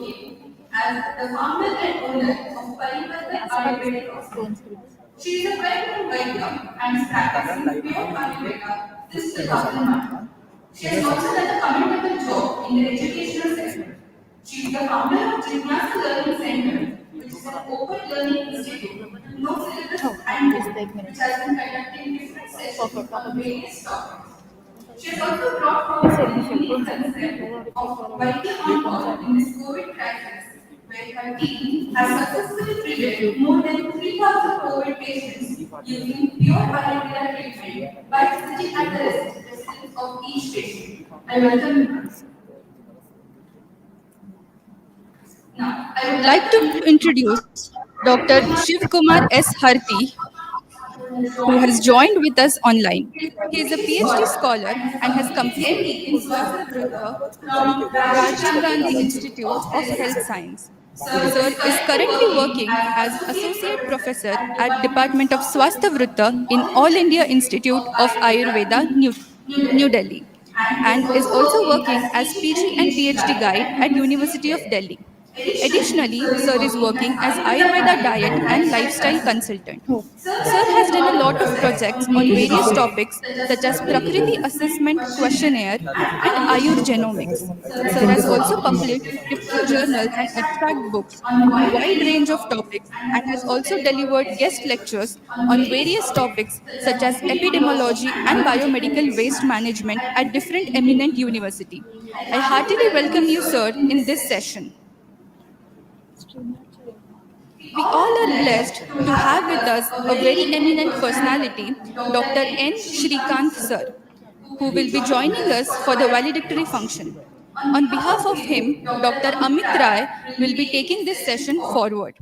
working as the founder and owner of Parivartan Ayurvedic Hospital. She is a well-known Vaidya and is practicing pure Ayurveda since 2001. She has also done a commendable job in the educational sector. She is the founder of Jnana Learning Center, which is an open learning institute with no syllabus and which has been conducting different sessions on various topics. She has also brought forward the unique concept of Vaidya on call in this COVID crisis, where her team has successfully treated more than 3,000 COVID patients using pure Ayurveda treatment by visiting at the residence of each patient. I welcome you. Now, I would like to introduce Dr. Shiv Kumar S. Harti, who has joined with us online. He is a PhD scholar and has completed in Swasthya from Rajiv Gandhi Institute of Health Science. Sir is currently working as Associate Professor at Department of Swasthya in All India Institute of Ayurveda, New Delhi, and is also working as PG and PhD guide at University of Delhi. Additionally, Sir is working as Ayurveda diet and lifestyle consultant. Sir has done a lot of projects on various topics such as Prakriti Assessment Questionnaire and Ayur Genomics. Sir has also published different journals and abstract books on a wide range of topics and has also delivered guest lectures on various topics such as epidemiology and biomedical waste management at different eminent universities. I heartily welcome you, sir, in this session. We all are blessed to have with us a very eminent personality, Dr. N. Shrikant sir, who will be joining us for the valedictory function. On behalf of him, Dr. Amit Rai will be taking this session forward.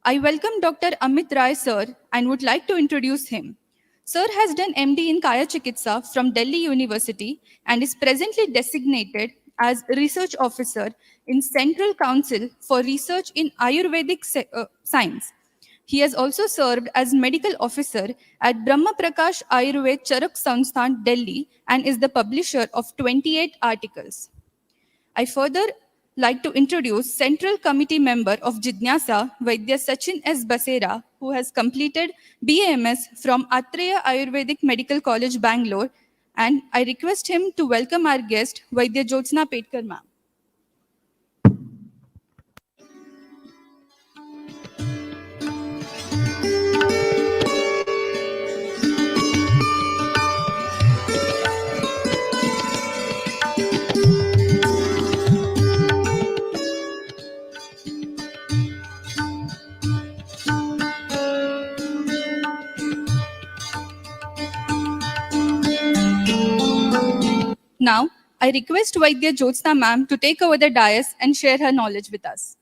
I welcome Dr. Amit Rai sir and would like to introduce him. Sir has done MD in Kaya Chikitsa from Delhi University and is presently designated as Research Officer in Central Council for Research in Ayurvedic Science. He has also served as Medical Officer at Brahma Prakash Ayurved Charak Sansthan, Delhi, and is the publisher of 28 articles. I further like to introduce Central Committee member of Jidnyasa, Vaidya Sachin S. Basera, who has completed BAMS from Atreya Ayurvedic Medical College, Bangalore, and I request him to welcome our guest, Vaidya Jyotsna Petkar ma'am. Now, I request Vaidya Jyotsna ma'am to take over the dais and share her knowledge with us.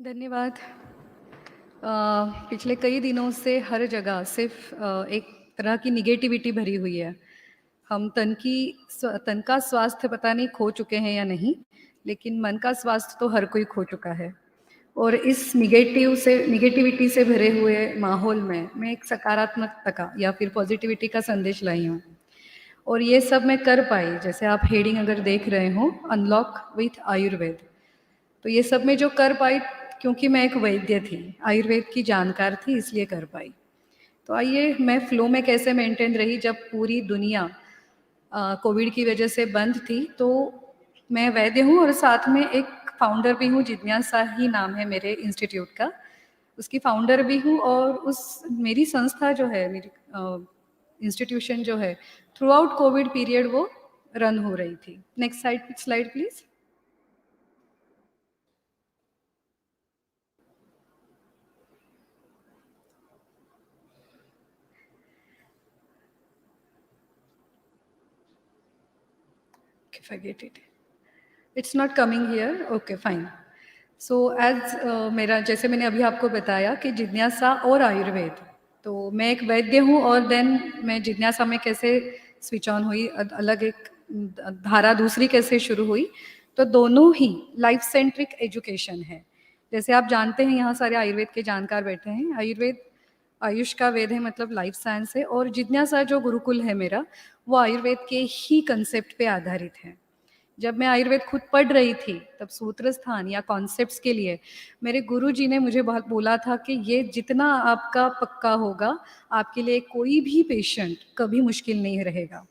धन्यवाद। पिछले कई दिनों से हर जगह सिर्फ एक तरह की निगेटिविटी भरी हुई है। हम तन का स्वास्थ्य पता नहीं खो चुके हैं या नहीं, लेकिन मन का स्वास्थ्य तो हर कोई खो चुका है। और इस निगेटिविटी से भरे हुए माहौल में मैं एक सकारात्मकता का या फिर पॉजिटिविटी का संदेश लाई हूँ। और ये सब मैं कर पाई, जैसे आप हेडिंग अगर देख रहे हो, अनलॉक विथ आयुर्वेद। तो ये सब मैं जो कर पाई क्योंकि मैं एक वैद्य थी, आयुर्वेद की जानकार थी, इसलिए कर पाई। तो आइए, मैं फ्लो में कैसे मेंटेन रही जब पूरी दुनिया कोविड की वजह से बंद थी। तो मैं वैद्य हूँ और साथ में एक फाउंडर भी हूँ, जिज्ञासा ही नाम है मेरे इंस्टीट्यूट का, उसकी फाउंडर भी हूँ। और उस मेरी संस्था जो है, मेरी इंस्टीट्यूशन जो है, थ्रू आउट कोविड पीरियड वो रन हो रही थी। Next slide please. If I get it, it's not coming here. Okay, fine. So as मेरा, जैसे मैंने अभी आपको बताया कि जिज्ञासा और आयुर्वेद, तो मैं एक वैद्य हूँ और देन मैं जिज्ञासा में कैसे स्विच ऑन हुई, अलग एक धारा दूसरी कैसे शुरू हुई। तो दोनों ही लाइफ सेंट्रिक एजुकेशन है। जैसे आप जानते हैं, यहाँ सारे आयुर्वेद के जानकार बैठे हैं। आयुर्वेद आयुष का वेद है, मतलब लाइफ साइंस है। और जिज्ञासा जो गुरुकुल है मेरा, वो आयुर्वेद के ही कंसेप्ट पे आधारित है। जब मैं आयुर्वेद खुद पढ़ रही थी, तब सूत्र स्थान या कॉन्सेप्ट्स के लिए मेरे गुरुजी ने मुझे बहुत बोला था कि ये जितना आपका पक्का होगा, आपके लिए कोई भी पेशेंट कभी मुश्किल नहीं रहेगा।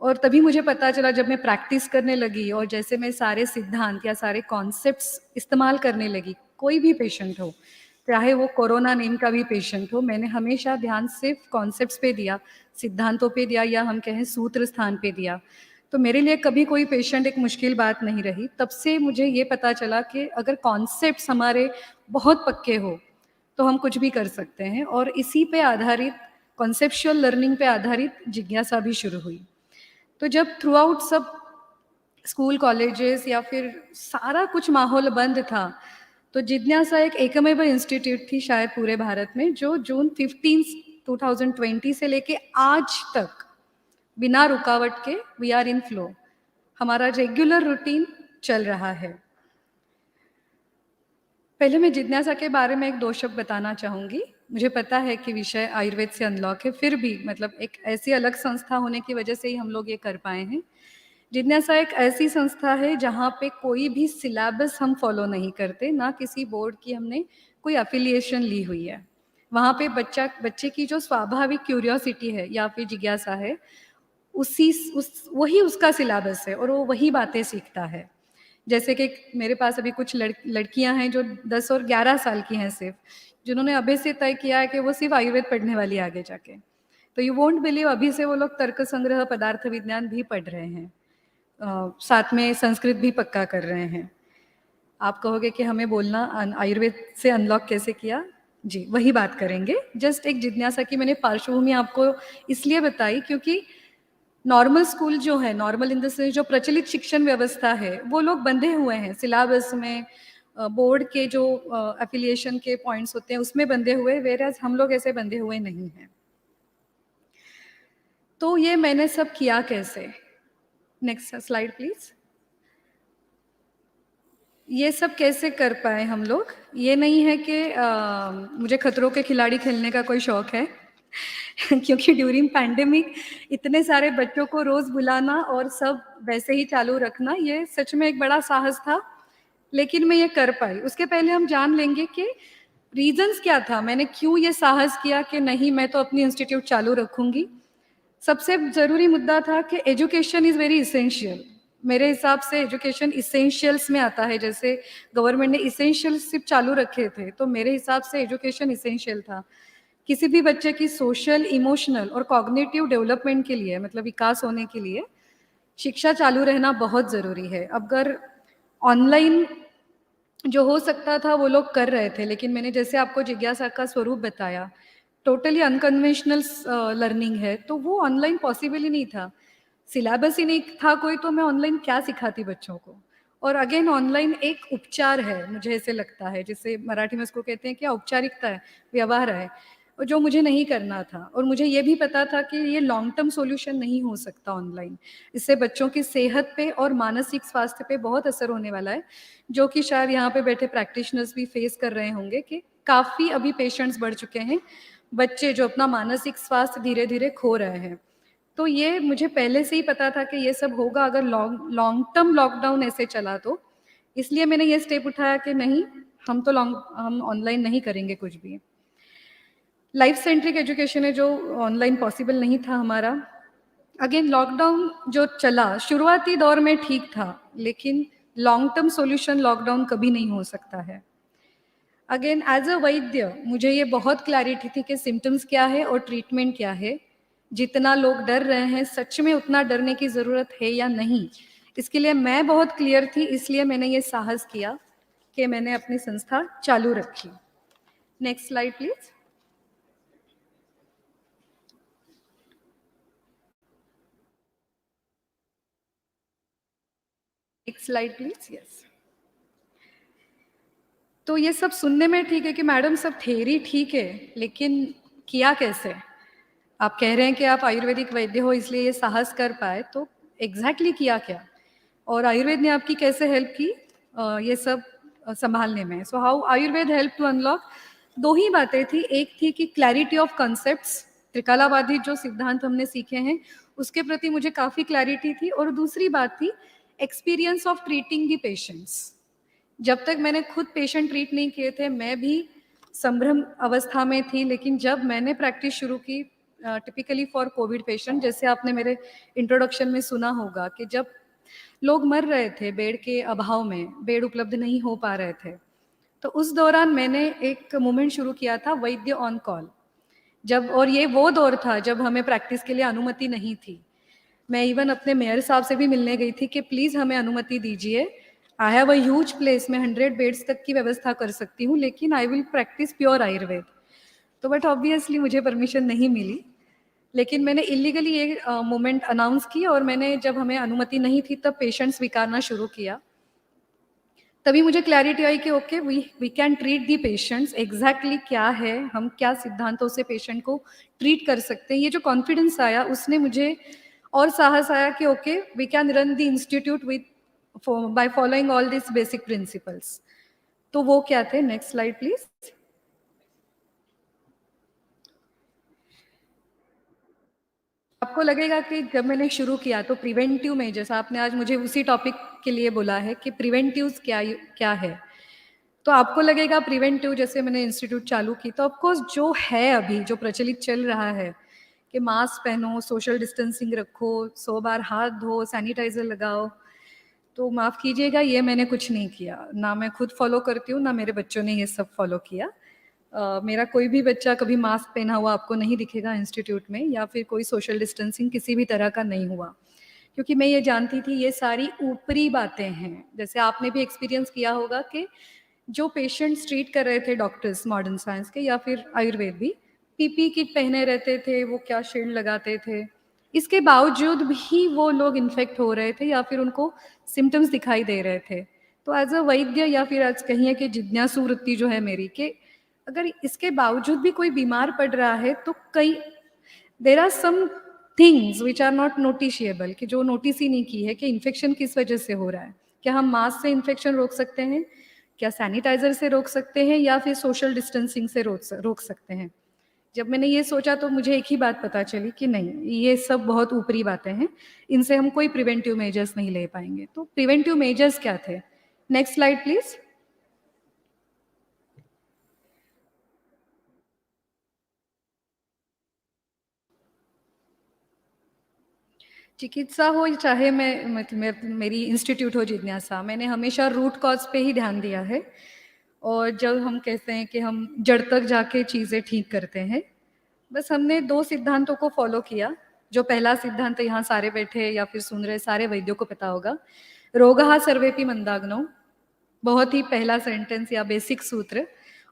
और तभी मुझे पता चला, जब मैं प्रैक्टिस करने लगी और जैसे मैं सारे सिद्धांत या सारे कॉन्सेप्ट्स इस्तेमाल करने लगी, कोई भी पेशेंट हो, चाहे वो कोरोना नेम का भी पेशेंट हो, मैंने हमेशा ध्यान सिर्फ कॉन्सेप्ट्स पे दिया, सिद्धांतों पे दिया, या हम कहें सूत्र स्थान पे दिया। तो मेरे लिए कभी कोई पेशेंट एक मुश्किल बात नहीं रही। तब से मुझे ये पता चला कि अगर कॉन्सेप्ट्स हमारे बहुत पक्के हो तो हम कुछ भी कर सकते हैं। और इसी पे आधारित, कॉन्सेप्चुअल लर्निंग पे आधारित जिज्ञासा भी शुरू हुई। तो जब थ्रू आउट सब स्कूल कॉलेजेस या फिर सारा कुछ माहौल बंद था, तो जिज्ञासा एक एकमेव इंस्टीट्यूट थी शायद पूरे भारत में, जो जून 15 2020 से लेके आज तक बिना रुकावट के वी आर इन फ्लो, हमारा रेगुलर रूटीन चल रहा है। पहले मैं जिज्ञासा के बारे में एक दो शब्द बताना चाहूँगी। मुझे पता है कि विषय आयुर्वेद से अनलॉक है, फिर भी मतलब एक ऐसी अलग संस्था होने की वजह से ही हम लोग ये कर पाए हैं। जिज्ञासा एक ऐसी संस्था है जहाँ पे कोई भी सिलेबस हम फॉलो नहीं करते, ना किसी बोर्ड की हमने कोई एफिलिएशन ली हुई है। वहाँ पे बच्चे की जो स्वाभाविक क्यूरियोसिटी है या फिर जिज्ञासा है, वही उसका सिलेबस है और वो वही बातें सीखता है। जैसे कि मेरे पास अभी कुछ लड़कियां हैं जो 10 और 11 साल की हैं सिर्फ, जिन्होंने अभी से तय किया है कि वो सिर्फ आयुर्वेद पढ़ने वाली आगे जाके। तो यू वोंट बिलीव, अभी से वो लोग तर्क संग्रह, पदार्थ विज्ञान भी पढ़ रहे हैं, साथ में संस्कृत भी पक्का कर रहे हैं। आप कहोगे कि हमें बोलना आयुर्वेद से अनलॉक कैसे किया, जी वही बात करेंगे। जस्ट एक जिज्ञासा की मैंने पार्श्वभूमि आपको इसलिए बताई क्योंकि नॉर्मल स्कूल जो है, नॉर्मल इन द सेंस जो प्रचलित शिक्षण व्यवस्था है, वो लोग बंधे हुए हैं सिलेबस में, बोर्ड के जो एफिलिएशन के पॉइंट्स होते हैं उसमें बंधे हुए, वेरएज हम लोग ऐसे बंधे हुए नहीं हैं। तो ये मैंने सब किया कैसे? Next slide please. ये सब कैसे कर पाए हम लोग? ये नहीं है कि मुझे खतरों के खिलाड़ी खेलने का कोई शौक है क्योंकि ड्यूरिंग पैंडेमिक इतने सारे बच्चों को रोज बुलाना और सब वैसे ही चालू रखना, ये सच में एक बड़ा साहस था, लेकिन मैं ये कर पाई। उसके पहले हम जान लेंगे कि रीजंस क्या था, मैंने क्यों ये साहस किया कि नहीं मैं तो अपनी इंस्टीट्यूट चालू रखूंगी। सबसे जरूरी मुद्दा था कि एजुकेशन इज वेरी इसेंशियल। मेरे हिसाब से एजुकेशन इसेंशियल्स में आता है, जैसे गवर्नमेंट ने इसेंशियल्स सिर्फ चालू रखे थे, तो मेरे हिसाब से एजुकेशन इसेंशियल था। किसी भी बच्चे की सोशल, इमोशनल और कॉग्निटिव डेवलपमेंट के लिए, मतलब विकास होने के लिए शिक्षा चालू रहना बहुत ज़रूरी है। अगर ऑनलाइन जो हो सकता था वो लोग कर रहे थे, लेकिन मैंने जैसे आपको जिज्ञासा का स्वरूप बताया, टोटली अनकन्वेंशनल लर्निंग है, तो वो ऑनलाइन पॉसिबल ही नहीं था। सिलेबस ही नहीं था कोई, तो मैं ऑनलाइन क्या सिखाती बच्चों को? और अगेन ऑनलाइन एक उपचार है, मुझे ऐसे लगता है, जिसे मराठी में उसको कहते हैं क्या, औपचारिकता है, व्यवहार है, और जो मुझे नहीं करना था। और मुझे ये भी पता था कि ये लॉन्ग टर्म सॉल्यूशन नहीं हो सकता ऑनलाइन। इससे बच्चों की सेहत पे और मानसिक स्वास्थ्य पे बहुत असर होने वाला है, जो कि शायद यहाँ पे बैठे प्रैक्टिशनर्स भी फेस कर रहे होंगे कि काफ़ी अभी पेशेंट्स बढ़ चुके हैं, बच्चे जो अपना मानसिक स्वास्थ्य धीरे धीरे खो रहे हैं। तो ये मुझे पहले से ही पता था कि ये सब होगा अगर लॉन्ग लॉन्ग टर्म लॉकडाउन ऐसे चला तो। इसलिए मैंने ये स्टेप उठाया कि नहीं, हम ऑनलाइन नहीं करेंगे कुछ भी। लाइफ सेंट्रिक एजुकेशन है जो ऑनलाइन पॉसिबल नहीं था हमारा। अगेन लॉकडाउन जो चला शुरुआती दौर में ठीक था, लेकिन लॉन्ग टर्म सॉल्यूशन लॉकडाउन कभी नहीं हो सकता है। अगेन एज अ वैद्य मुझे ये बहुत क्लैरिटी थी कि सिम्टम्स क्या है और ट्रीटमेंट क्या है। जितना लोग डर रहे हैं सच में उतना डरने की ज़रूरत है या नहीं, इसके लिए मैं बहुत क्लियर थी। इसलिए मैंने ये साहस किया कि मैंने अपनी संस्था चालू रखी। Next slide please. Next slide please. Yes, तो ये सब सुनने में ठीक है कि मैडम सब थ्योरी ठीक है, लेकिन किया कैसे? आप कह रहे हैं कि आप आयुर्वेदिक वैद्य हो इसलिए ये साहस कर पाए, तो एग्जैक्टली किया क्या? और आयुर्वेद ने आपकी कैसे हेल्प की ये सब संभालने में? So how Ayurveda help to unlock? दो ही बातें थी। एक थी कि क्लैरिटी ऑफ कॉन्सेप्ट्स, त्रिकालावादी जो सिद्धांत हमने सीखे हैं उसके प्रति मुझे काफ़ी क्लैरिटी थी। और दूसरी बात थी experience of treating the patients. जब तक मैंने खुद पेशेंट ट्रीट नहीं किए थे, मैं भी संभ्रम अवस्था में थी। लेकिन जब मैंने प्रैक्टिस शुरू की टिपिकली फॉर कोविड पेशेंट, जैसे आपने मेरे इंट्रोडक्शन में सुना होगा कि जब लोग मर रहे थे बेड के अभाव में, बेड उपलब्ध नहीं हो पा रहे थे, तो उस दौरान मैंने एक मूवमेंट शुरू किया था, वैद्य ऑन कॉल। जब, और ये वो दौर था जब हमें प्रैक्टिस के लिए अनुमति नहीं थी। मैं इवन अपने मेयर साहब से भी मिलने गई थी कि प्लीज़ हमें अनुमति दीजिए। I have a huge place, मैं 100 बेड्स तक की व्यवस्था कर सकती हूँ, लेकिन I will practice pure Ayurveda. तो बट ऑब्वियसली मुझे परमिशन नहीं मिली। लेकिन मैंने इलीगली ये मूवमेंट अनाउंस की, और मैंने, जब हमें अनुमति नहीं थी तब पेशेंट्स स्वीकारना शुरू किया। तभी मुझे क्लैरिटी आई कि okay, we can treat the patients. Exactly क्या है, हम क्या सिद्धांतों से पेशेंट को ट्रीट कर सकते हैं, ये जो कॉन्फिडेंस आया उसने मुझे और साहस आया कि okay, we can run the institute with by following all this basic principles. तो वो क्या थे? Next slide please. आपको लगेगा कि जब मैंने शुरू किया तो प्रिवेंटिव में, जैसा आपने आज मुझे उसी टॉपिक के लिए बोला है कि प्रिवेंटिव क्या क्या है, तो आपको लगेगा प्रिवेंटिव, जैसे मैंने इंस्टीट्यूट चालू की तो ऑफकोर्स जो है अभी जो प्रचलित चल रहा है कि मास्क पहनो, सोशल डिस्टेंसिंग रखो, 100 बार हाथ धो, सैनिटाइजर लगाओ, तो माफ़ कीजिएगा ये मैंने कुछ नहीं किया। ना मैं खुद फॉलो करती हूँ, ना मेरे बच्चों ने ये सब फॉलो किया। मेरा कोई भी बच्चा कभी मास्क पहना हुआ आपको नहीं दिखेगा इंस्टीट्यूट में, या फिर कोई सोशल डिस्टेंसिंग किसी भी तरह का नहीं हुआ, क्योंकि मैं ये जानती थी ये सारी ऊपरी बातें हैं। जैसे आपने भी एक्सपीरियंस किया होगा कि जो पेशेंट्स ट्रीट कर रहे थे डॉक्टर्स मॉडर्न साइंस के या फिर आयुर्वेद भी, पीपी किट पहने रहते थे, वो क्या शील्ड लगाते थे, इसके बावजूद भी वो लोग इन्फेक्ट हो रहे थे या फिर उनको सिम्टम्स दिखाई दे रहे थे। तो एज अ वैद्य, या फिर आज कहिए कि जिज्ञासु वृत्ति जो है मेरी, कि अगर इसके बावजूद भी कोई बीमार पड़ रहा है तो कई, there are some things which are not noticeable, कि जो नोटिस ही नहीं की है कि इन्फेक्शन किस वजह से हो रहा है। क्या हम मास्क से इन्फेक्शन रोक सकते हैं? क्या सैनिटाइजर से रोक सकते हैं? या फिर सोशल डिस्टेंसिंग से रोक सकते हैं? जब मैंने ये सोचा तो मुझे एक ही बात पता चली कि नहीं, ये सब बहुत ऊपरी बातें हैं, इनसे हम कोई प्रिवेंटिव मेजर्स नहीं ले पाएंगे। तो प्रिवेंटिव मेजर्स क्या थे? Next slide please. चिकित्सा हो चाहे मेरी इंस्टीट्यूट हो जिज्ञासा, मैंने हमेशा रूट कॉज पे ही ध्यान दिया है। और जब हम कहते हैं कि हम जड़ तक जाके चीज़ें ठीक करते हैं, बस हमने दो सिद्धांतों को फॉलो किया। जो पहला सिद्धांत यहाँ सारे बैठे या फिर सुन रहे सारे वैद्यों को पता होगा, रोगः सर्वेपि मंदाग्नौ, बहुत ही पहला सेंटेंस या बेसिक सूत्र।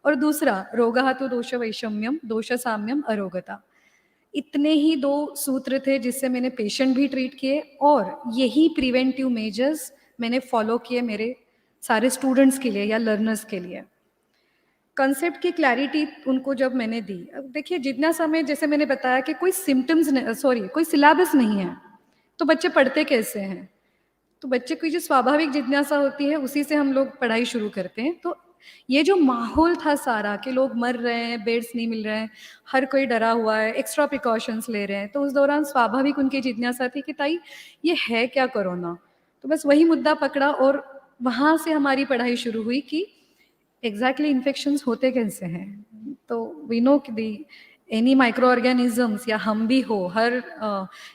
और दूसरा, रोगः तो दोष वैषम्यम दोष साम्यम अरोगता। इतने ही दो सूत्र थे जिससे मैंने पेशेंट भी ट्रीट किए, और यही प्रिवेंटिव मेजर्स मैंने फॉलो किए मेरे सारे स्टूडेंट्स के लिए या लर्नर्स के लिए। कंसेप्ट की क्लैरिटी उनको जब मैंने दी, अब देखिए जिज्ञासा में जैसे मैंने बताया कि कोई सिम्टम्स, सॉरी कोई सिलेबस नहीं है, तो बच्चे पढ़ते कैसे हैं? तो बच्चे की जो स्वाभाविक जिज्ञासा होती है उसी से हम लोग पढ़ाई शुरू करते हैं। तो ये जो माहौल था सारा कि लोग मर रहे हैं, बेड्स नहीं मिल रहे हैं, हर कोई डरा हुआ है, एक्स्ट्रा प्रिकॉशंस ले रहे हैं, तो उस दौरान स्वाभाविक उनकी जिज्ञासा थी कि ताई ये है क्या कोरोना? तो बस वही मुद्दा पकड़ा और वहाँ से हमारी पढ़ाई शुरू हुई कि एग्जैक्टली इन्फेक्शंस होते कैसे हैं। तो वी नो कि दी एनी माइक्रो ऑर्गेनिजम्स या हम भी हो, हर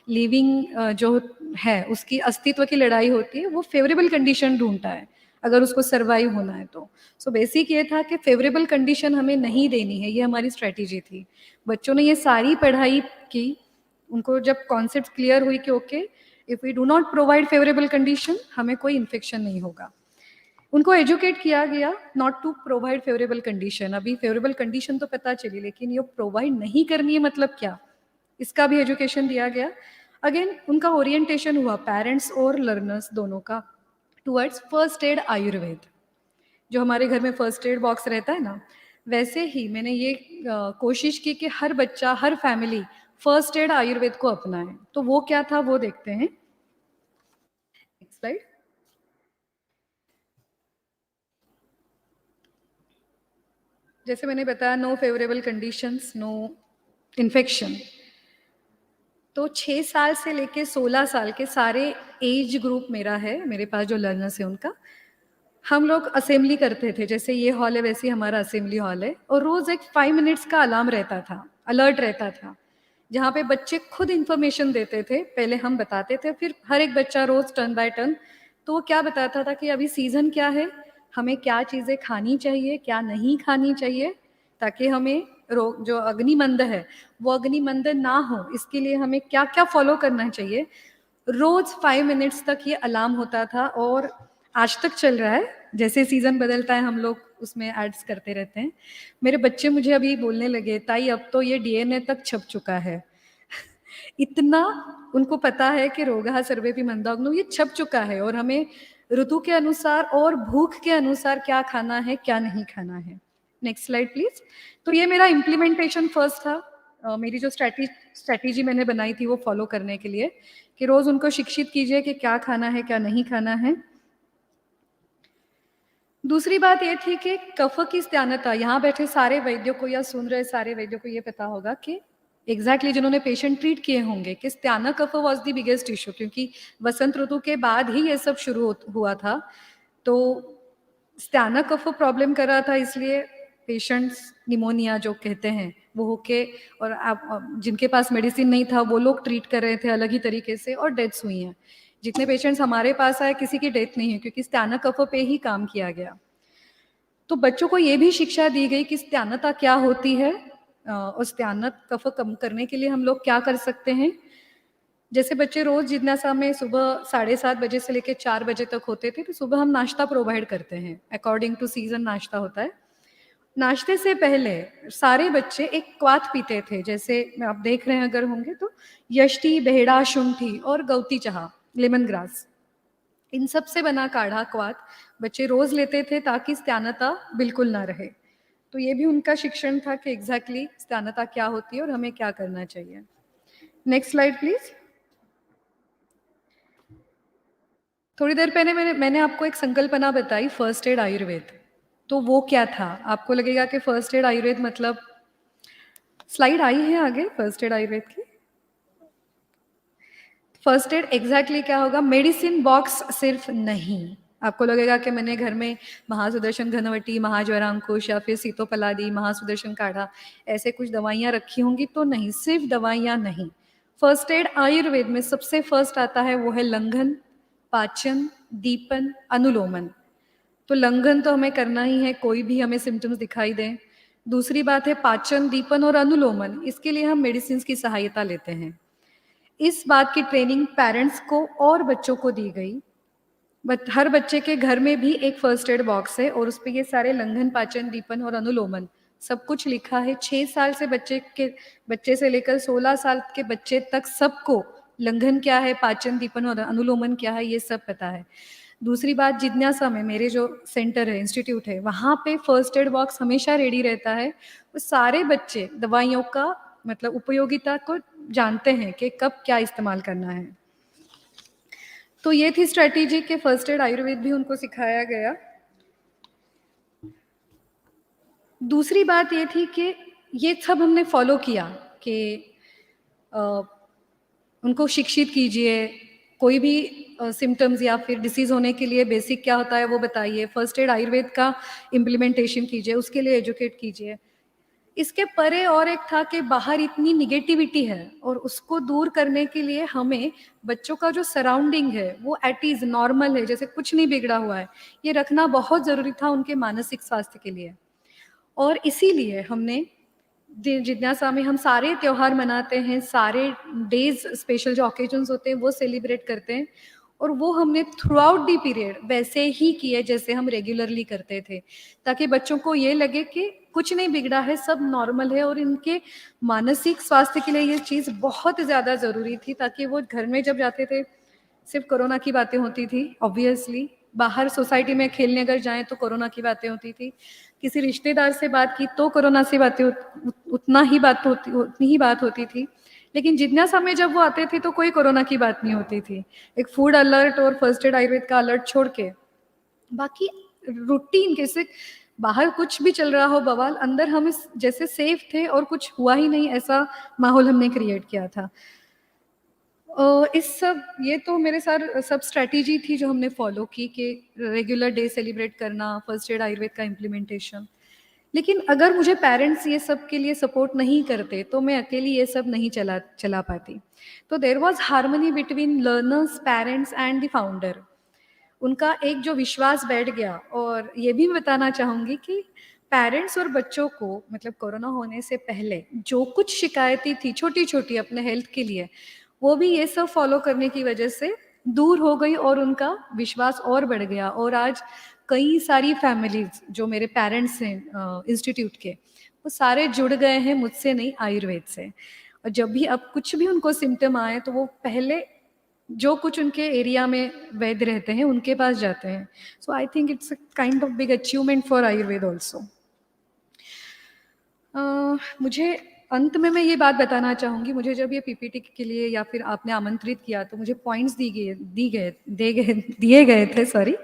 लिविंग जो है उसकी अस्तित्व की लड़ाई होती है, वो फेवरेबल कंडीशन ढूंढता है अगर उसको सर्वाइव होना है तो। सो बेसिक ये था कि फेवरेबल कंडीशन हमें नहीं देनी है, ये हमारी स्ट्रेटेजी थी। बच्चों ने ये सारी पढ़ाई की, उनको जब कॉन्सेप्ट क्लियर हुई कि okay if we do not provide favourable condition हमें कोई इन्फेक्शन नहीं होगा। उनको एजुकेट किया गया not to provide favourable condition. अभी फेवरेबल कंडीशन तो पता चली, लेकिन ये प्रोवाइड नहीं करनी है मतलब क्या, इसका भी एजुकेशन दिया गया। अगेन उनका ओरिएंटेशन हुआ पेरेंट्स और लर्नर्स दोनों का टुवर्ड्स फर्स्ट एड आयुर्वेद। जो हमारे घर में फर्स्ट एड बॉक्स रहता है ना, वैसे ही मैंने ये कोशिश की कि हर बच्चा, हर फैमिली फर्स्ट एड आयुर्वेद को अपनाए। तो वो क्या था वो देखते हैं, नेक्स्ट स्लाइड। जैसे मैंने बताया no favourable conditions, no infection. तो 6 साल से लेके 16 साल के सारे एज ग्रुप मेरा है, मेरे पास जो लर्नर्स है उनका। हम लोग असेंबली करते थे, जैसे ये हॉल है वैसे ही हमारा असेंबली हॉल है, और रोज एक 5 मिनट्स का अलार्म रहता था, अलर्ट रहता था, जहाँ पे बच्चे खुद इन्फॉर्मेशन देते थे। पहले हम बताते थे, फिर हर एक बच्चा रोज टर्न बाय टर्न। तो वो क्या बताता था कि अभी सीजन क्या है, हमें क्या चीज़ें खानी चाहिए, क्या नहीं खानी चाहिए, ताकि हमें रोग जो अग्निमंद है वो अग्निमंद ना हो, इसके लिए हमें क्या क्या फॉलो करना चाहिए। रोज 5 मिनट्स तक ये अलार्म होता था और आज तक चल रहा है। जैसे सीजन बदलता है हम लोग उसमें एड्स करते रहते हैं। मेरे बच्चे मुझे अभी बोलने लगे ताई अब तो ये डीएनए तक छप चुका है। इतना उनको पता है कि रोगः सर्वेपि मंदाग्नो ये छप चुका है, और हमें ऋतु के अनुसार और भूख के अनुसार क्या खाना है क्या नहीं खाना है। Next slide please. तो ये मेरा इम्प्लीमेंटेशन फर्स्ट था। मेरी जो स्ट्रैटेजी मैंने बनाई थी वो फॉलो करने के लिए कि रोज उनको शिक्षित कीजिए कि क्या खाना है क्या नहीं खाना है। दूसरी बात ये थी कि कफ की स्त्यानता, यहाँ बैठे सारे वैद्यों को या सुन रहे सारे वैद्यों को ये पता होगा कि एग्जैक्टली जिन्होंने पेशेंट ट्रीट किए होंगे कि स्त्याना कफ वॉज द बिगेस्ट इशू, क्योंकि वसंत ऋतु के बाद ही ये सब शुरू हुआ था। तो स्त्याना कफ प्रॉब्लम कर रहा था, इसलिए पेशेंट्स निमोनिया जो कहते हैं वो होके, और आप जिनके पास मेडिसिन नहीं था वो लोग ट्रीट कर रहे थे अलग ही तरीके से, और डेथ्स हुई हैं। जितने पेशेंट्स हमारे पास आए किसी की डेथ नहीं है, क्योंकि स्त्याना कफ पे ही काम किया गया। तो बच्चों को ये भी शिक्षा दी गई कि स्त्यानता क्या होती है, और स्त्यानत कफ कम करने के लिए हम लोग क्या कर सकते हैं। जैसे बच्चे रोज जिज्ञासा में सुबह 7:30 बजे से लेकर 4 बजे तक होते थे, तो सुबह हम नाश्ता प्रोवाइड करते हैं, अकॉर्डिंग टू सीजन नाश्ता होता है। नाश्ते से पहले सारे बच्चे एक क्वाथ पीते थे, जैसे आप देख रहे हैं अगर होंगे तो यष्टि, बेहड़ा, शुंठी और गौती चाह, लेमन ग्रास, इन सब से बना काढ़ा क्वाथ बच्चे रोज लेते थे ताकि स्त्यानता बिल्कुल ना रहे। तो ये भी उनका शिक्षण था कि एग्जैक्टली स्त्यानता क्या होती है और हमें क्या करना चाहिए। Next slide please. थोड़ी देर पहले मैंने आपको एक संकल्पना बताई फर्स्ट एड आयुर्वेद, तो वो क्या था? आपको लगेगा कि फर्स्ट एड आयुर्वेद मतलब, स्लाइड आई है आगे फर्स्ट एड आयुर्वेद की। फर्स्ट एड एग्जैक्टली क्या होगा? मेडिसिन बॉक्स सिर्फ नहीं। आपको लगेगा कि मैंने घर में महासुदर्शन घनवटी, महाज्वरांकुश या फिर सीतोपलादी, महासुदर्शन काढ़ा ऐसे कुछ दवाइयाँ रखी होंगी, तो नहीं, सिर्फ दवाइयाँ नहीं। फर्स्ट एड आयुर्वेद में सबसे फर्स्ट आता है वो है लंघन, पाचन, दीपन, अनुलोमन। तो लंघन तो हमें करना ही है, कोई भी हमें सिम्टम्स दिखाई दें। दूसरी बात है पाचन, दीपन और अनुलोमन, इसके लिए हम मेडिसिन की सहायता लेते हैं। इस बात की ट्रेनिंग पेरेंट्स को और बच्चों को दी गई। बट हर बच्चे के घर में भी एक फर्स्ट एड बॉक्स है और उस पर ये सारे लंघन, पाचन, दीपन और अनुलोमन सब कुछ लिखा है। 6 साल से बच्चे से लेकर 16 साल के बच्चे तक सबको लंघन क्या है, पाचन, दीपन और अनुलोमन क्या है, ये सब पता है। दूसरी बात, जिज्ञासा में मेरे जो सेंटर है, इंस्टीट्यूट है, वहाँ पे फर्स्ट एड बॉक्स हमेशा रेडी रहता है। वो सारे बच्चे दवाइयों का मतलब उपयोगिता को जानते हैं कि कब क्या इस्तेमाल करना है। तो ये थी स्ट्रेटेजी कि फर्स्ट एड आयुर्वेद भी उनको सिखाया गया। दूसरी बात ये थी कि ये सब हमने फॉलो किया कि अ, उनको शिक्षित कीजिए, कोई भी सिम्टम्स या फिर डिसीज़ होने के लिए बेसिक क्या होता है वो बताइए, फर्स्ट एड आयुर्वेद का इम्प्लीमेंटेशन कीजिए, उसके लिए एजुकेट कीजिए। इसके परे और एक था कि बाहर इतनी निगेटिविटी है और उसको दूर करने के लिए हमें बच्चों का जो सराउंडिंग है वो एट इज नॉर्मल है, जैसे कुछ नहीं बिगड़ा हुआ है, ये रखना बहुत ज़रूरी था उनके मानसिक स्वास्थ्य के लिए। और इसीलिए हमने जिज्ञासा में हम सारे त्योहार मनाते हैं, सारे डेज स्पेशल जो ओकेजन्स होते हैं वो सेलिब्रेट करते हैं, और वो हमने थ्रू आउट दी पीरियड वैसे ही किए जैसे हम रेगुलरली करते थे, ताकि बच्चों को ये लगे कि कुछ नहीं बिगड़ा है, सब नॉर्मल है। और इनके मानसिक स्वास्थ्य के लिए ये चीज़ बहुत ज़्यादा ज़रूरी थी, ताकि वो घर में जब जाते थे सिर्फ कोरोना की बातें होती थी ऑब्वियसली, बाहर सोसाइटी में खेलने अगर जाएं तो कोरोना की बातें होती थी, किसी रिश्तेदार से बात की तो कोरोना से बातें उतनी ही बात होती थी। लेकिन जिज्ञासा में जब वो आते थे तो कोई कोरोना की बात नहीं होती थी। एक फूड अलर्ट और फर्स्ट एड आयुर्वेद का अलर्ट छोड़ के बाकी रूटीन कैसे, बाहर कुछ भी चल रहा हो बवाल, अंदर हम इस जैसे सेफ थे और कुछ हुआ ही नहीं, ऐसा माहौल हमने क्रिएट किया था। इस सब ये तो मेरे साथ सब स्ट्रैटेजी थी जो हमने फॉलो की कि रेगुलर डे सेलिब्रेट करना, फर्स्ट एड आयुर्वेद का इम्प्लीमेंटेशन। लेकिन अगर मुझे पेरेंट्स ये सब के लिए सपोर्ट नहीं करते तो मैं अकेली ये सब नहीं चला पाती। तो there was harmony between learners, parents and the founder. उनका एक जो विश्वास बैठ गया। और ये भी मैं बताना चाहूँगी कि पेरेंट्स और बच्चों को मतलब कोरोना होने से पहले जो कुछ शिकायतें थी छोटी-छोटी अपने हेल्थ के लिए, वो भी ये सब फॉलो करने की वजह से दूर हो गई और उनका विश्वास और बढ़ गया। और आज कई सारी फैमिलीज़ जो मेरे पेरेंट्स हैं इंस्टीट्यूट के, वो सारे जुड़ गए हैं मुझसे नहीं, आयुर्वेद से। और जब भी अब कुछ भी उनको सिम्पटम आए तो वो पहले जो कुछ उनके एरिया में वैद्य रहते हैं उनके पास जाते हैं। So I think it's a kind of big achievement for Ayurveda also. मुझे अंत में मैं ये बात बताना चाहूँगी, मुझे जब ये पीपीटी के लिए या फिर आपने आमंत्रित किया तो मुझे पॉइंट्स दिए गए थे, सॉरी।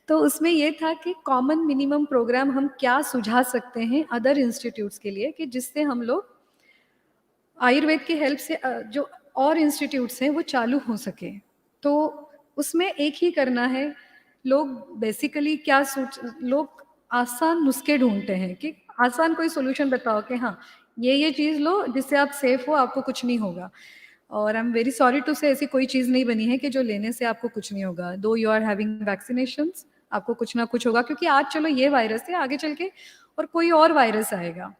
तो उसमें ये था कि कॉमन मिनिमम प्रोग्राम हम क्या सुझा सकते हैं अदर इंस्टीट्यूट्स के लिए, कि जिससे हम लोग आयुर्वेद की हेल्प से जो और इंस्टीट्यूट्स हैं वो चालू हो सके। तो उसमें एक ही करना है, लोग बेसिकली क्या सोच, लोग आसान नुस्खे ढूंढते हैं कि आसान कोई सॉल्यूशन बताओ कि हाँ ये चीज़ लो जिससे आप सेफ हो, आपको कुछ नहीं होगा। और I am very sorry to say ऐसी कोई चीज़ नहीं बनी है कि जो लेने से आपको कुछ नहीं होगा। दो यू आर हैविंग वैक्सीनेशंस, आपको कुछ ना कुछ होगा, क्योंकि आज चलो ये वायरस है, आगे चल के और कोई और वायरस आएगा।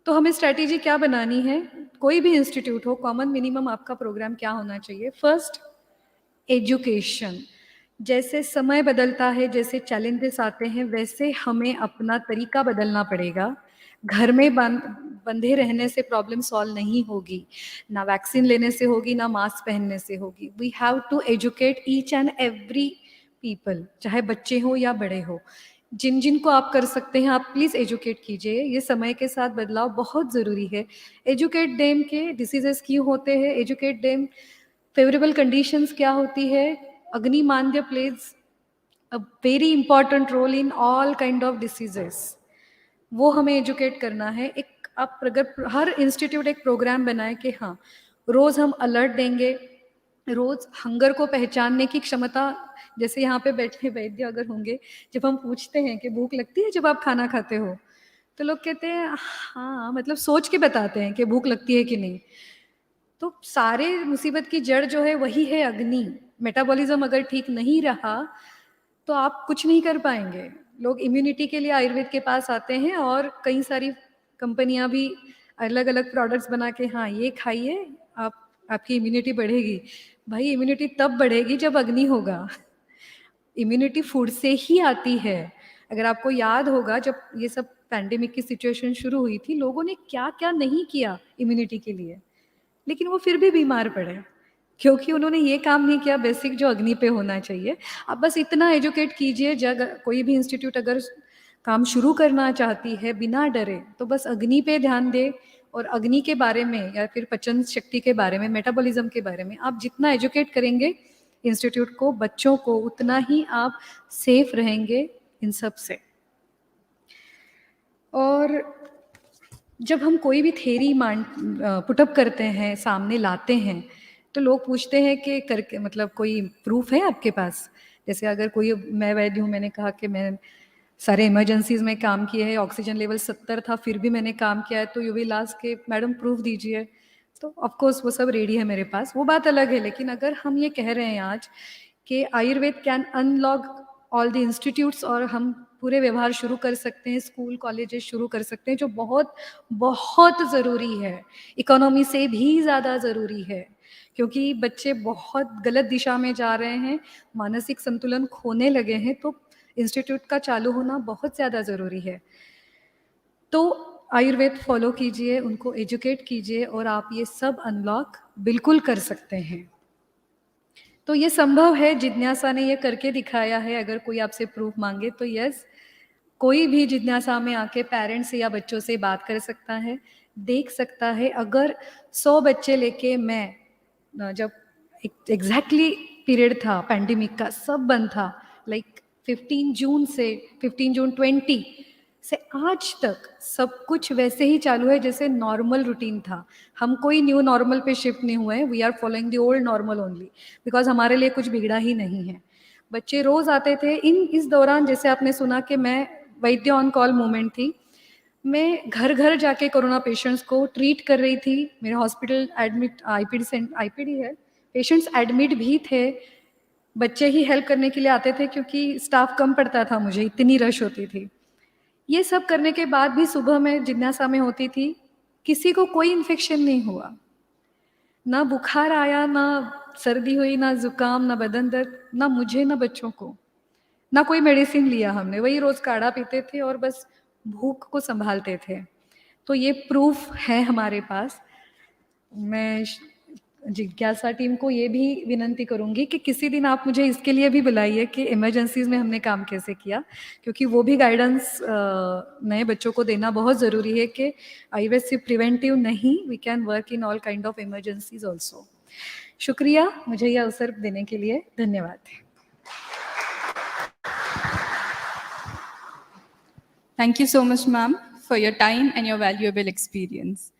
तो हमें स्ट्रैटेजी क्या बनानी है, कोई भी इंस्टीट्यूट हो, कॉमन मिनिमम आपका प्रोग्राम क्या होना चाहिए। First, education. जैसे समय बदलता है, जैसे चैलेंजेस आते हैं, वैसे हमें अपना तरीका बदलना पड़ेगा। घर में बंधे रहने से प्रॉब्लम सॉल्व नहीं होगी, ना वैक्सीन लेने से होगी, ना मास्क पहनने से होगी। We have to educate each and every people, चाहे बच्चे हो या बड़े हो। जिन जिन को आप कर सकते हैं आप प्लीज़ एजुकेट कीजिए। ये समय के साथ बदलाव बहुत ज़रूरी है। एजुकेट देम के डिसीजेस क्यों होते हैं, एजुकेट देम फेवरेबल कंडीशंस क्या होती है। अग्नि मांद्य plays a very important role in all kind of diseases, वो हमें एजुकेट करना है। एक आप अगर हर इंस्टीट्यूट एक प्रोग्राम बनाए कि हाँ रोज़ हम अलर्ट देंगे, रोज़ हंगर को पहचानने की क्षमता, जैसे यहाँ पे बैठे वैद्य अगर होंगे, जब हम पूछते हैं कि भूख लगती है जब आप खाना खाते हो, तो लोग कहते हैं हाँ, मतलब सोच के बताते हैं कि भूख लगती है कि नहीं। तो सारे मुसीबत की जड़ जो है वही है अग्नि। मेटाबॉलिज्म अगर ठीक नहीं रहा तो आप कुछ नहीं कर पाएंगे। लोग इम्यूनिटी के लिए आयुर्वेद के पास आते हैं और कई सारी कंपनियां भी अलग अलग प्रोडक्ट्स बना के हाँ ये खाइए, आप आपकी इम्यूनिटी बढ़ेगी। भाई इम्यूनिटी तब बढ़ेगी जब अग्नि होगा। इम्यूनिटी फूड से ही आती है। अगर आपको याद होगा जब ये सब पैंडेमिक की सिचुएशन शुरू हुई थी, लोगों ने क्या क्या नहीं किया इम्यूनिटी के लिए, लेकिन वो फिर भी बीमार पड़े। क्योंकि उन्होंने ये काम नहीं किया बेसिक जो अग्नि पे होना चाहिए। आप बस इतना एजुकेट कीजिए, जब कोई भी इंस्टीट्यूट अगर काम शुरू करना चाहती है बिना डरे, तो बस अग्नि पे ध्यान दे, और अग्नि के बारे में या फिर पचन शक्ति के बारे में, मेटाबॉलिज्म के बारे में आप जितना एजुकेट करेंगे इंस्टीट्यूट को, बच्चों को, उतना ही आप सेफ रहेंगे इन सब से। और जब हम कोई भी थेरी पुटअप करते हैं, सामने लाते हैं, तो लोग पूछते हैं कि करके मतलब कोई प्रूफ है आपके पास। जैसे अगर कोई, मैं वैद्य हूँ, मैंने कहा कि मैं सारे इमरजेंसीज में काम किए हैं, ऑक्सीजन लेवल 70 था फिर भी मैंने काम किया है, तो यू विल आस्क के मैडम प्रूफ दीजिए। तो ऑफ कोर्स वो सब रेडी है मेरे पास, वो बात अलग है। लेकिन अगर हम ये कह रहे हैं आज कि Ayurveda can unlock all the institutes, और हम पूरे व्यवहार शुरू कर सकते हैं, स्कूल कॉलेजेस शुरू कर सकते हैं, जो बहुत बहुत ज़रूरी है, इकोनॉमी से भी ज़्यादा ज़रूरी है, क्योंकि बच्चे बहुत गलत दिशा में जा रहे हैं, मानसिक संतुलन खोने लगे हैं, तो इंस्टीट्यूट का चालू होना बहुत ज़्यादा ज़रूरी है। तो आयुर्वेद फॉलो कीजिए, उनको एजुकेट कीजिए, और आप ये सब अनलॉक बिल्कुल कर सकते हैं। तो ये संभव है, जिज्ञासा ने ये करके दिखाया है। अगर कोई आपसे प्रूफ मांगे तो यस, कोई भी जिज्ञासा में आके पेरेंट्स से या बच्चों से बात कर सकता है, देख सकता है। अगर 100 बच्चे लेके मैं, जब एग्जैक्टली पीरियड था पैंडेमिक का, सब बंद था, लाइक 15 जून से 15 जून 20 से आज तक सब कुछ वैसे ही चालू है जैसे नॉर्मल रूटीन था। हम कोई न्यू नॉर्मल पे शिफ्ट नहीं हुए हैं, we are following the old normal only, because हमारे लिए कुछ बिगड़ा ही नहीं है। बच्चे रोज आते थे। इस दौरान जैसे आपने सुना कि मैं वैद्य ऑन कॉल मूवमेंट थी, मैं घर घर जाके कोरोना पेशेंट्स को ट्रीट कर रही थी। मेरे हॉस्पिटल एडमिट आईपीडी है, पेशेंट्स एडमिट भी थे, बच्चे ही हेल्प करने के लिए आते थे क्योंकि स्टाफ कम पड़ता था, मुझे इतनी रश होती थी। ये सब करने के बाद भी सुबह में जिज्ञासा में होती थी, किसी को कोई इन्फेक्शन नहीं हुआ, ना बुखार आया, ना सर्दी हुई, ना जुकाम, ना बदन दर्द, ना मुझे ना बच्चों को, ना कोई मेडिसिन लिया हमने, वही रोज काढ़ा पीते थे और बस भूख को संभालते थे। तो ये प्रूफ है हमारे पास। मैं जिज्ञासा टीम को ये भी विनंती करूंगी कि किसी दिन आप मुझे इसके लिए भी बुलाइए कि इमरजेंसीज में हमने काम कैसे किया, क्योंकि वो भी गाइडेंस नए बच्चों को देना बहुत ज़रूरी है कि आयुर्वेद सिर्फ प्रिवेंटिव नहीं, we can work in all kind of emergencies also. शुक्रिया मुझे यह अवसर देने के लिए, धन्यवाद। Thank you so much, ma'am, for your time and your valuable experience.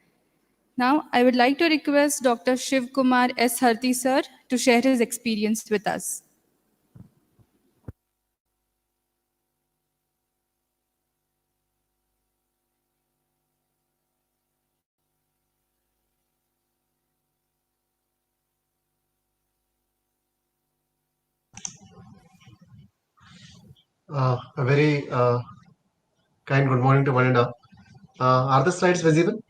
Now, I would like to request Dr. Shiv Kumar S. Harti sir to share his experience with us. A very kind good morning to one and all. Are the slides visible?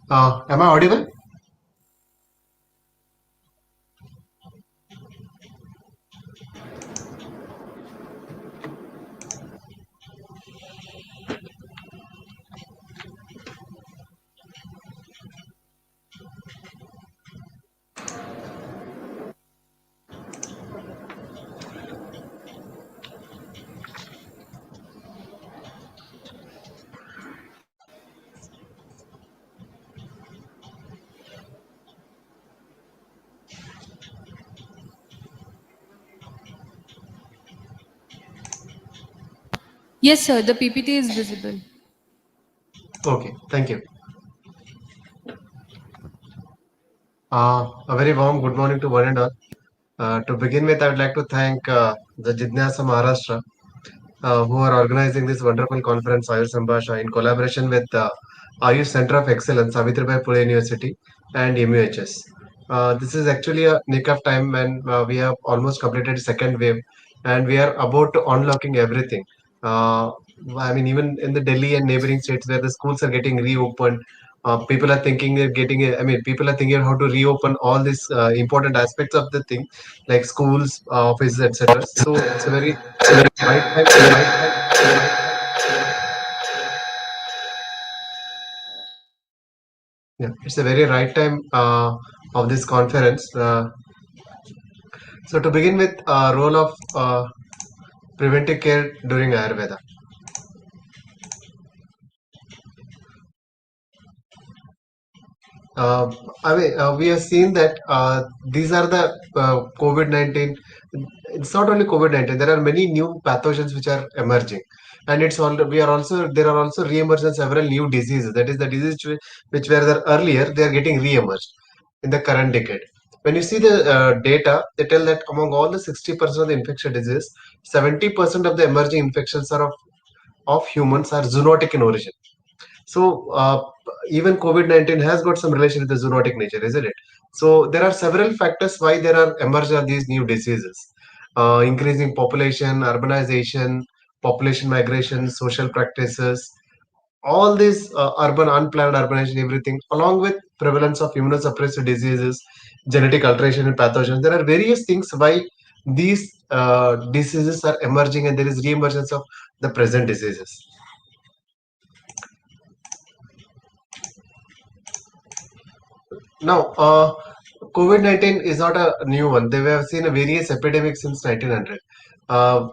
Am I audible? Yes, sir, the PPT is visible. Okay, thank you. A very warm good morning to one and all. To begin with, I would like to thank the Jidnyasa Maharashtra who are organizing this wonderful conference, AyurSambhasha, in collaboration with Ayush Center of Excellence, Savitribai Phule University, and MUHS. This is actually a nick of time when we have almost completed second wave, and we are about to unlocking everything. I mean, even in the Delhi and neighboring states where the schools are getting reopened, People are thinking they're getting I mean, people are thinking how to reopen all these important aspects of the thing, like schools, offices, etc. So it's a very right time. Yeah, it's a very right time of this conference. So to begin with, role of preventive care during Ayurveda. Uh, we have seen that these are the COVID-19. It's not only COVID-19. There are many new pathogens which are emerging, and it's all we are also there are also re-emerging several new diseases. That is the diseases which were there earlier. They are getting re-emerged in the current decade. When you see the data, they tell that among all the 60% of the infectious disease, 70% of the emerging infections are of humans are zoonotic in origin. So even COVID-19 has got some relation with the zoonotic nature, isn't it? So there are several factors why there are emerge of these new diseases. Increasing population, urbanization, population migration, social practices, all these urban, unplanned urbanization, everything, along with prevalence of immunosuppressive diseases, genetic alteration and pathogens. There are various things why these diseases are emerging and there is re-emergence of the present diseases. Now, COVID-19 is not a new one. They have seen a various epidemics since 1900.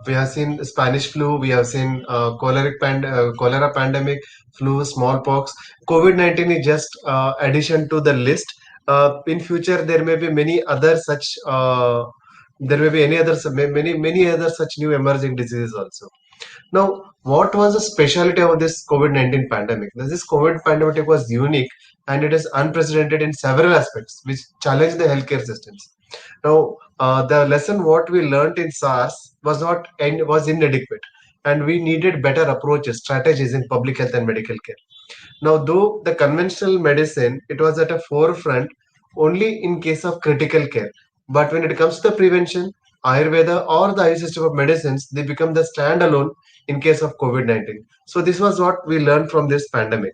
We have seen Spanish flu, we have seen cholera pandemic, flu, smallpox. COVID-19 is just addition to the list. In future, there may be many other such. There may be many other such new emerging diseases also. Now, what was the specialty of this COVID-19 pandemic? This COVID pandemic was unique and it is unprecedented in several aspects, which challenged the healthcare systems. Now, the lesson what we learned in SARS was inadequate, and we needed better approaches, strategies in public health and medical care. Now, though the conventional medicine, it was at a forefront only in case of critical care. But when it comes to prevention, Ayurveda or the Ayur system of medicines, they become the standalone in case of COVID-19. So this was what we learned from this pandemic.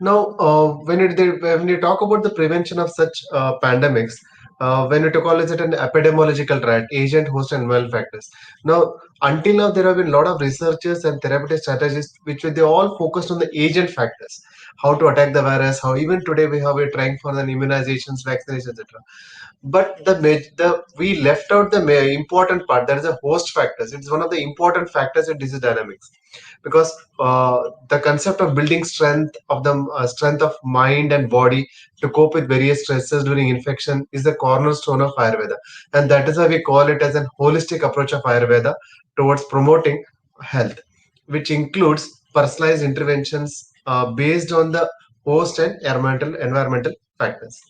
Now, when you talk about the prevention of such pandemics, when we call it an epidemiological triad, agent, host, and environmental factors. Now, until now, there have been a lot of researchers and therapeutic strategies which they all focused on the agent factors, how to attack the virus, how even today we have a trying for the immunizations, vaccinations, etc. But the we left out the important part. That is the host factors. It's one of the important factors in disease dynamics because the concept of building strength of mind and body to cope with various stresses during infection is the cornerstone of Ayurveda, and that is why we call it as a holistic approach of Ayurveda towards promoting health, which includes personalized interventions based on the host and environmental factors.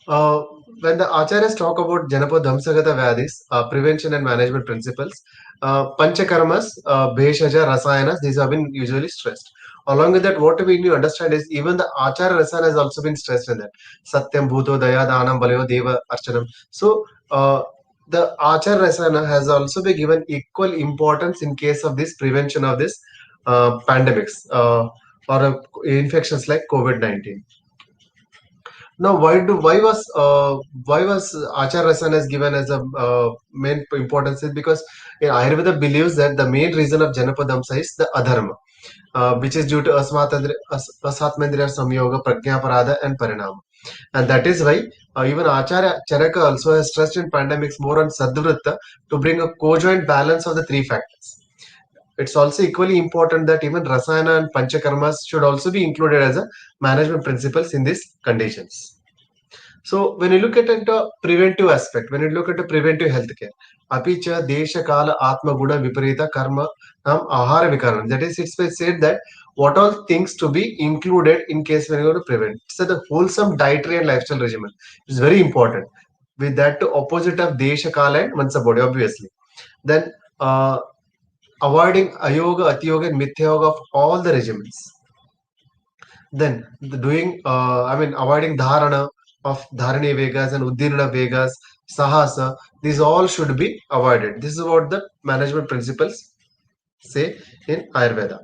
Uh, when the acharyas talk about Janapa Dhamsagata Vyadis, prevention and management principles, Panchakarmas, Bheshaja, Rasayanas, these have been usually stressed. Along with that, what we need to understand is even the Achara Rasana has also been stressed in that. Satyam, Bhuto, Daya, Danam, Balayo, Deva, Archanam. So, the Achara Rasana has also been given equal importance in case of this prevention of this pandemics or infections like COVID-19. Now, why was Achar Rasana is given as a main importance is because Ayurveda believes that the main reason of Janapadamsa is the adharma, which is due to Asatmendriya Samyoga, Prajnaparada, and Parinama. And that is why even Acharya Charaka also has stressed in pandemics more on Sadvritta to bring a co-joint balance of the three factors. It's also equally important that even Rasayana and Panchakarmas should also be included as a management principles in these conditions. So when you look at the preventive aspect, when you look at the preventive healthcare, apicha desha kala atma guna viparita karma nam ahara vikaranam. That is, it's been said that what all things to be included in case when you want to prevent. So the wholesome dietary and lifestyle regimen is very important. With that to opposite of desha kala and mansa body, obviously. Then avoiding ayoga, atiyoga, and mithya yoga of all the regimens. Then avoiding dharana of dharani vegas and uddinana vegas, sahasa, these all should be avoided. This is what the management principles say in Ayurveda.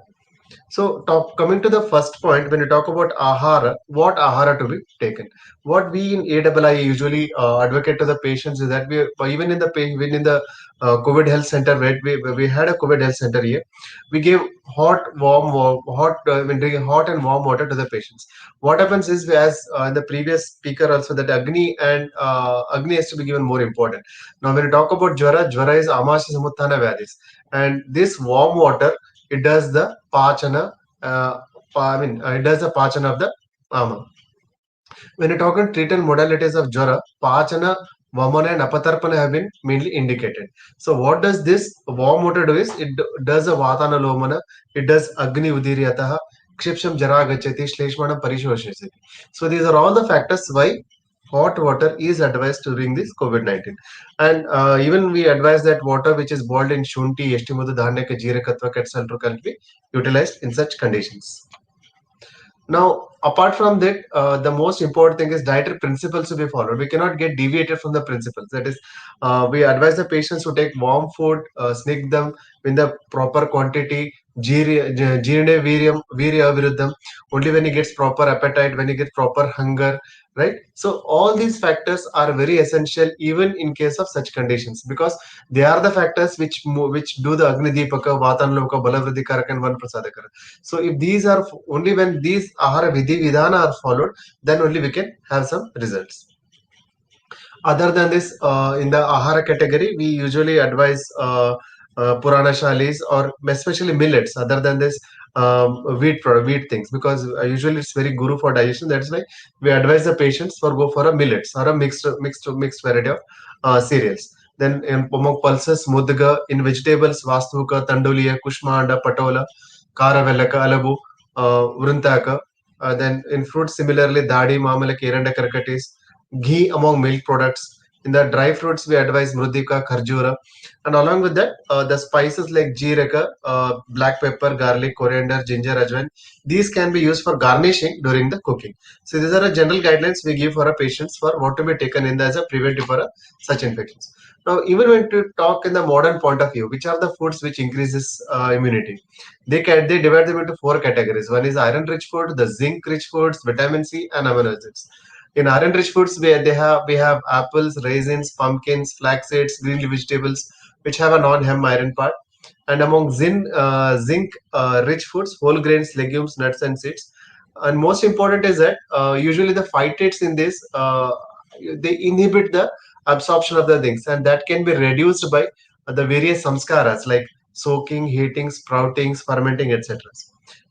Coming to the first point, when you talk about ahara, what ahara to be taken? What we in AII usually advocate to the patients is that we, even in the COVID health center, right? We had a COVID health center here. We gave hot and warm water to the patients. What happens is, as in the previous speaker also, that Agni has to be given more important. Now, when you talk about Jwara is Amasya Samuttana Vyadis, and this warm water, it does the pachana. It does the pachana of the ama. When you talk on treatment modalities of jara, pachana, vamana, and apatarpana have been mainly indicated. So, what does this warm water do? Is it does a vatana lomana, it does agni udiriyataha, kshipsham jara gachati, shleshmana parishvashasati. So, these are all the factors why hot water is advised during this COVID-19. And even we advise that water which is boiled in shunti, eshtimudu, dhaneka, jeerakatva, etc. can be utilized in such conditions. Now, apart from that, the most important thing is dietary principles to be followed. We cannot get deviated from the principles. That is, we advise the patients to take warm food, sneak them in the proper quantity, jirne virya viruddham, only when he gets proper appetite, when he gets proper hunger, right? So, all these factors are very essential even in case of such conditions, because they are the factors which do the Agni Deepaka, Vatanloka, Balavriddhi Karak, and Van Prasadakara. So if these are only when these ahara vidhi vidhana are followed, then only we can have some results. Other than this, in the ahara category, we usually advise purana shalis or especially millets. Other than this, wheat things, because usually it's very guru for digestion. That's why we advise the patients for go for a millets or a mixed variety of cereals. Then in among pulses, mudga, in vegetables, vastuka, tanduliya, kushmanda, patola, karavelaka, alabu, vrintaka. Then in fruits, similarly, dadi, mamala, keranda, karkatis, ghee among milk products. In the dry fruits, we advise mrudika, kharjura, and along with that, the spices like jeeraka, black pepper, garlic, coriander, ginger, ajwain. These can be used for garnishing during the cooking. So these are the general guidelines we give for our patients for what to be taken in as a preventive for such infections. Now, even when to talk in the modern point of view, which are the foods which increases immunity? They divide them into four categories. One is iron-rich food, the zinc-rich foods, vitamin C, and amino acids. In iron-rich foods, we have apples, raisins, pumpkins, flax seeds, green leafy vegetables, which have a non-hem iron part. And among zinc rich foods, whole grains, legumes, nuts, and seeds. And most important is that usually the phytates in this they inhibit the absorption of the things, and that can be reduced by the various samskaras like soaking, heating, sprouting, fermenting, etc.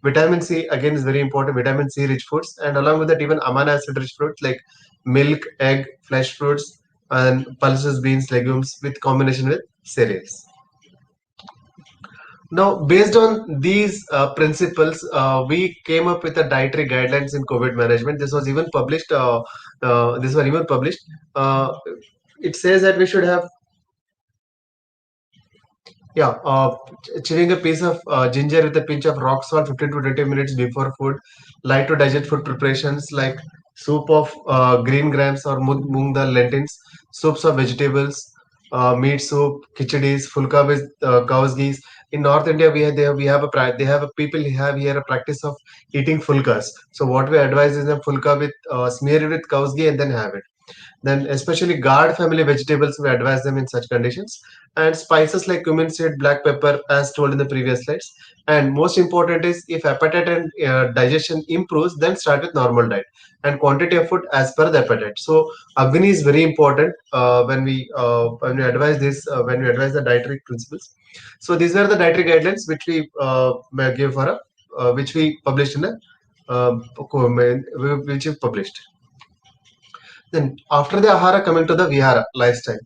Vitamin C again is very important. Vitamin C rich foods, and along with that, even amino acid rich fruits like milk, egg, flesh fruits, and pulses, beans, legumes with combination with cereals. Now, based on these principles, we came up with a dietary guidelines in COVID management. This was even published. This was even published. Uh, it says that we should have, yeah, chewing a piece of ginger with a pinch of rock salt 15 to 20 minutes before food. Light to digest food preparations like soup of green grams or moong dal lentils, soups of vegetables, meat soup, khichadis, fulka with cow's geese. In North India, we have they have a people have here a practice of eating fulkas. So what we advise is a fulka with smear it with cow's ghee and then have it. Then, especially guard family vegetables, we advise them in such conditions. And spices like cumin seed, black pepper, as told in the previous slides. And most important is if appetite and digestion improves, then start with normal diet and quantity of food as per the appetite. So, Agni is very important when we advise this when we advise the dietary principles. So, these are the dietary guidelines which we give for a which we published in a which we published. Then after the ahara, coming to the vihara lifestyle.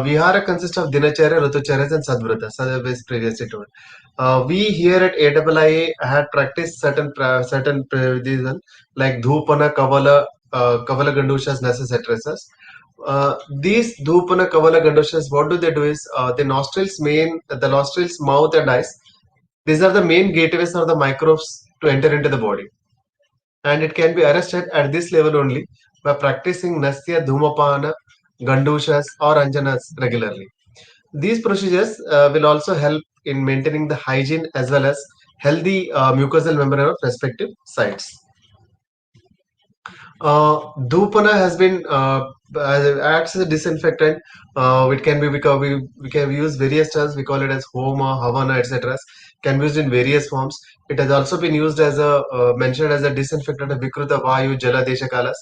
Vihara consists of dinacharya, ritucharyas, and sadvrata, as previously told. We here at AIIA had practiced these like dhupana, kavala gandushas, necessitresses. These dhupana, kavala gandushas, what do they do is the nostrils, mouth, and eyes. These are the main gateways or the microbes to enter into the body, and it can be arrested at this level only by practicing Nasya, Dhumapana, Gandushas, or Anjanas regularly. These procedures will also help in maintaining the hygiene as well as healthy mucosal membrane of respective sites. Dhupana has been acts as a disinfectant. It can be we can use various terms. We call it as Homa, Havana, etc. Can be used in various forms. It has also been used as a mentioned as a disinfectant of Vikruta Vayu Jala Deshakalas.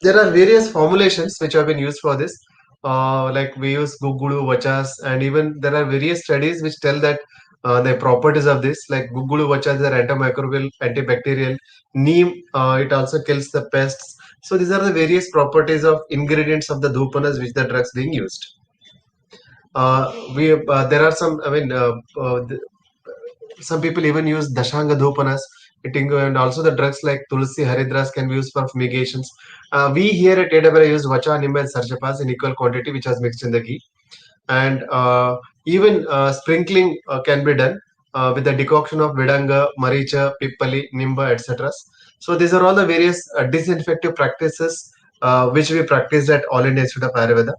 There are various formulations which have been used for this. Like we use Gugulu, Vachas, and even there are various studies which tell that the properties of this, like Gugulu, Vachas, are antimicrobial, antibacterial. Neem, it also kills the pests. So these are the various properties of ingredients of the dhupanas which the drugs being used. We There are some. I mean, some people even use Dashanga Dhupanas. And also the drugs like Tulsi, Haridras can be used for fumigations. We here at AWA use Vacha, Nimba and Sarjapas in equal quantity which was mixed in the ghee. And even sprinkling can be done with the decoction of Vedanga, Maricha, Pippali, Nimba, etc. So these are all the various disinfective practices which we practiced at All India Institute of Ayurveda.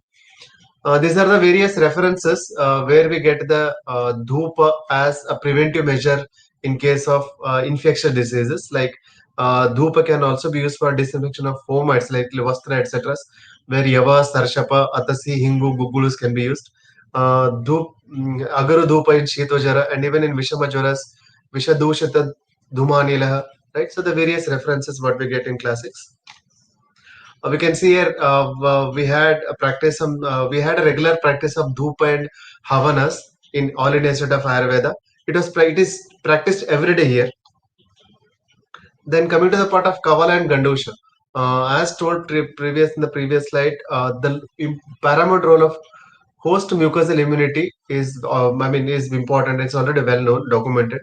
These are the various references where we get the dhupa as a preventive measure in case of infectious diseases. Like dhupa can also be used for disinfection of fomites like Livastra, etc. Where Yava, Sarshapa, Atasi, Hingu, Gugulus can be used. Agaru dhupa in Shitojara and even in Vishama Jwaras, Vishadushata, Dhumanilaha. Right, so the various references what we get in classics. We can see here we had a practice we had a regular practice of dhupa and havanas in All India Institute of Ayurveda. It is practiced every day here. Then coming to the part of kavala and gandusha, as told previous in the previous slide, the paramount role of host mucosal immunity is is important. It's already well known, documented.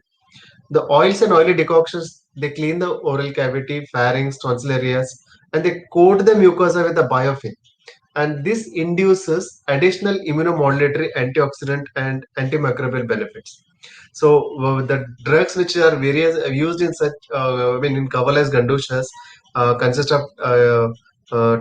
The oils and oily decoctions, they clean the oral cavity, pharynx, tonsil areas, and they coat the mucosa with a biofilm. And this induces additional immunomodulatory, antioxidant, and antimicrobial benefits. So the drugs which are various used in such, in Kavalas Gandushas, consist of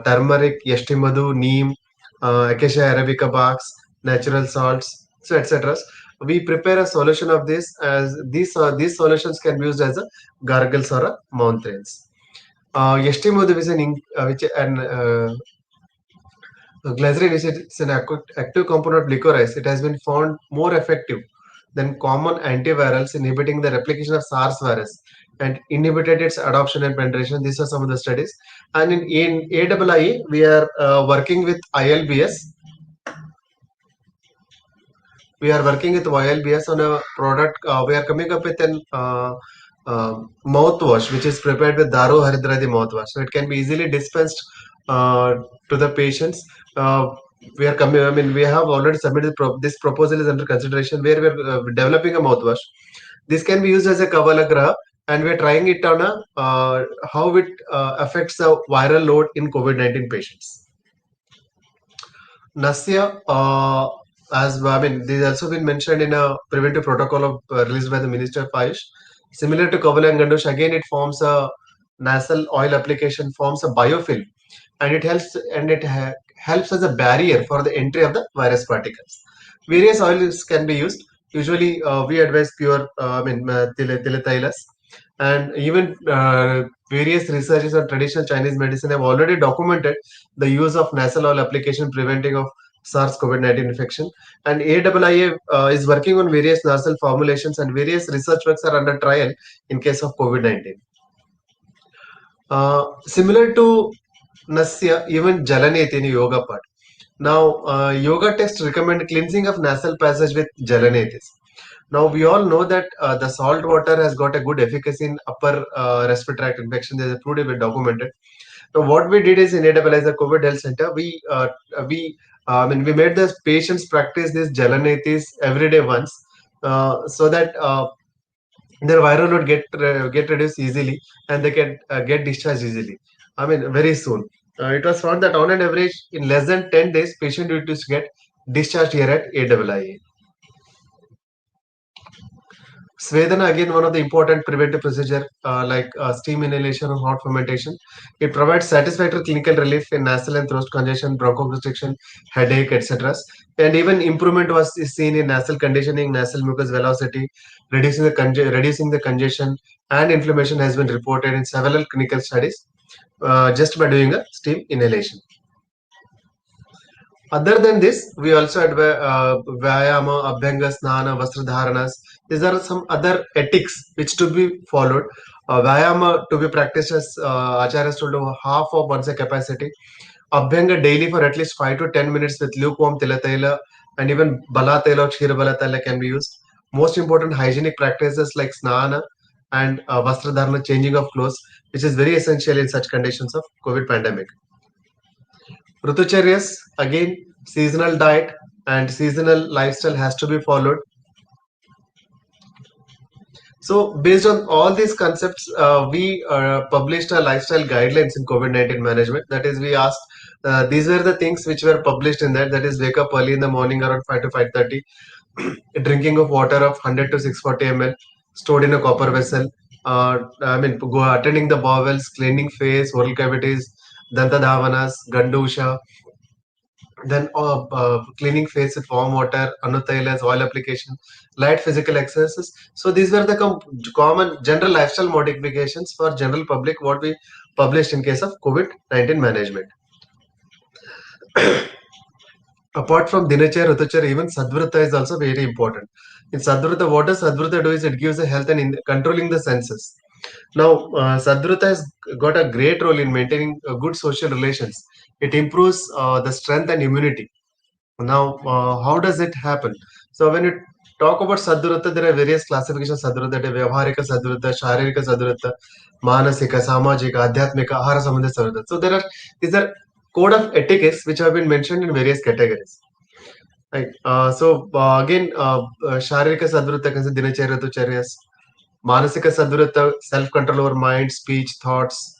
turmeric, yashtimadu, neem, acacia arabica barks, natural salts, so etc. We prepare a solution of this as these solutions can be used as a gargles or a mouth rinse. Yashtimadu is an glycerin is an active component of licorice. It has been found more effective than common antivirals inhibiting the replication of SARS virus and inhibited its adoption and penetration. These are some of the studies. And in AIIE, we are working with ILBS. We are working with YLBS on a product. We are coming up with an mouthwash which is prepared with Daru Haridradi mouthwash. So it can be easily dispensed to the patients. We are coming. I mean, we have already submitted this proposal is under consideration where we are developing a mouthwash. This can be used as a Kavalagraha, and we are trying it on a how it affects the viral load in COVID-19 patients. Nasya, this has also been mentioned in a preventive protocol of released by the Minister of Ayush. Similar to Kavala and Gandosh, again it forms a nasal oil application, forms a biofilm, and helps as a barrier for the entry of the virus particles. Various oils can be used. Usually, we advise pure, Tiletailas, and even various researchers on traditional Chinese medicine have already documented the use of nasal oil application preventing of SARS-CoV-19 infection. And AIIA is working on various nasal formulations, and various research works are under trial in case of COVID-19. Similar to Nasya, even Jalaneti in yoga part. Now, yoga texts recommend cleansing of nasal passage with Jalanetis. Now, we all know that the salt water has got a good efficacy in upper respiratory tract infection. There's a proved documented. Now, what we did is in AWS, the COVID Health Center, we made the patients practice this Jalanetis every day once, so that their viral load get reduced easily and they can get discharged easily. I mean, very soon. It was found that on an average, in less than 10 days, patient used to get discharged here at AIIA. Svedana, again, one of the important preventive procedure like steam inhalation or hot fermentation. It provides satisfactory clinical relief in nasal and throat congestion, bronchoconstriction, headache, etc. And even improvement was seen in nasal conditioning, nasal mucus velocity, reducing the congestion and inflammation has been reported in several clinical studies just by doing a steam inhalation. Other than this, we also advise Vyayama, Abhyanga, Snana, Vastradharanas. These are some other ethics which to be followed. Vyayama to be practiced as Acharya told, half of one's capacity. Abhyanga daily for at least 5 to 10 minutes with lukewarm tilatela, and even balatela or kshirabalatela can be used. Most important hygienic practices like snana and vastradharana, changing of clothes, which is very essential in such conditions of COVID pandemic. Rutucharyas, again, seasonal diet and seasonal lifestyle has to be followed. So, based on all these concepts, we published a lifestyle guidelines in COVID-19 management. That is, we asked, these were the things which were published in that. That is, wake up early in the morning around 5 to 5:30, drinking of water of 100 to 640 ml, stored in a copper vessel. Go attending the bowels, cleaning face, oral cavities, danta dhavanas, gandusha, then cleaning face with warm water, anutailas, oil application, light physical exercises. So these were the common general lifestyle modifications for general public what we published in case of COVID-19 management. Apart from Dinacharya, Rutucharya, even Sadvrata is also very important. In Sadvrata, what does Sadvrata do is it gives a health and controlling the senses. Now, Sadvrata has got a great role in maintaining good social relations. It improves the strength and immunity. Now, how does it happen? So, when you talk about Sadhurata, there are various classifications of Sadhurata: Vyavaharika Sadhurata, Sharirika Sadhurata, Manasika, Samajika, Adhyatmika, Ahara Sambandha Sadhurata. So, these are code of etiquettes which have been mentioned in various categories. Right. Again, Sharirika Sadhurata can say Dinacharya, Ritucharyas. Manasika Sadhurata, self-control over mind, speech, thoughts,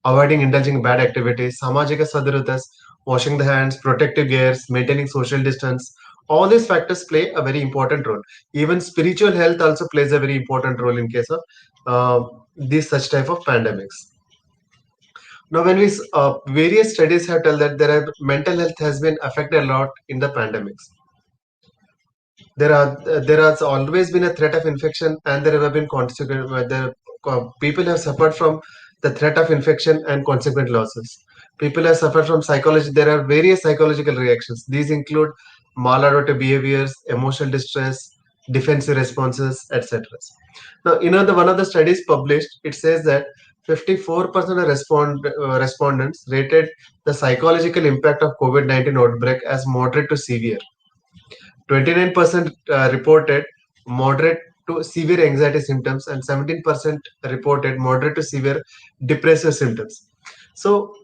avoiding indulging bad activities. Samajika Sadhuratas, washing the hands, protective gears, maintaining social distance. All these factors play a very important role. Even spiritual health also plays a very important role in case of these such type of pandemics. Now, when we various studies have told that mental health has been affected a lot in the pandemics. There has always been a threat of infection, and there have been consequent people have suffered from the threat of infection and consequent losses. People have suffered from psychology. There are various psychological reactions. These include maladaptive behaviors, emotional distress, defensive responses, etc. Now, the one of the studies published, it says that 54% of respondents rated the psychological impact of COVID-19 outbreak as moderate to severe. 29% reported moderate to severe anxiety symptoms, and 17% reported moderate to severe depressive symptoms. So,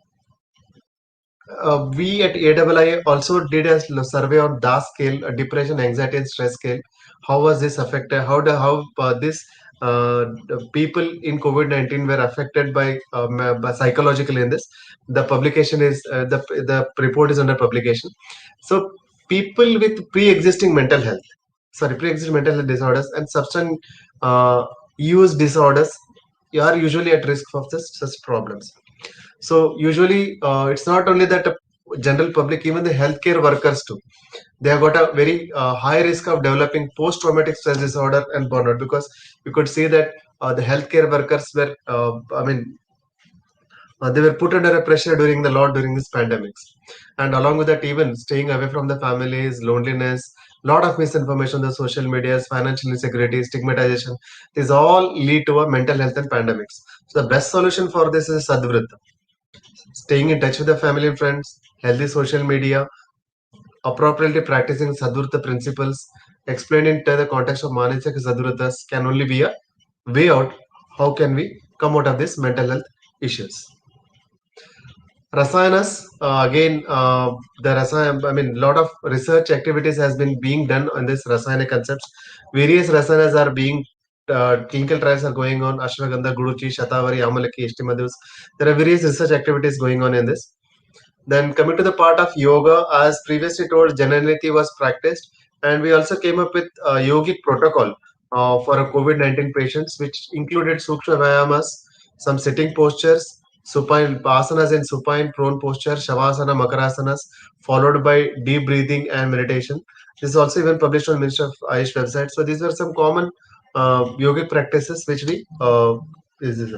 we at AII also did a survey on DAS scale, depression, anxiety, and stress scale. How was this affected? How this the people in COVID-19 were affected by psychological in this. The publication is the report is under publication. So people with pre-existing mental health disorders and substance use disorders are usually at risk of such problems. So usually, it's not only that general public, even the healthcare workers too, they have got a very high risk of developing post-traumatic stress disorder and burnout, because you could see that the healthcare workers were, they were put under a pressure during this pandemics, and along with that, even staying away from the families, loneliness, lot of misinformation on the social medias, financial insecurity, stigmatization. These all lead to a mental health and pandemics. So the best solution for this is sadvrita, staying in touch with the family and friends, healthy social media, appropriately practicing sadhurta principles, explained in the context of Manasika Sadhuratas can only be a way out. How can we come out of these mental health issues? Rasayanas, again, lot of research activities has been being done on this Rasayana concepts. Various Rasayanas are being clinical trials are going on. Ashwagandha, Guruchi, Shatavari, Amalaki, Ishtimadus. There are various research activities going on in this. Then coming to the part of yoga, as previously told, Jananiti was practiced, and we also came up with a yogic protocol for a COVID-19 patients, which included Sukshma Vayamas, some sitting postures, supine asanas in supine prone posture, Shavasana, Makarasanas, followed by deep breathing and meditation. This is also even published on Ministry of Ayush website. So these were some common yogic practices which we is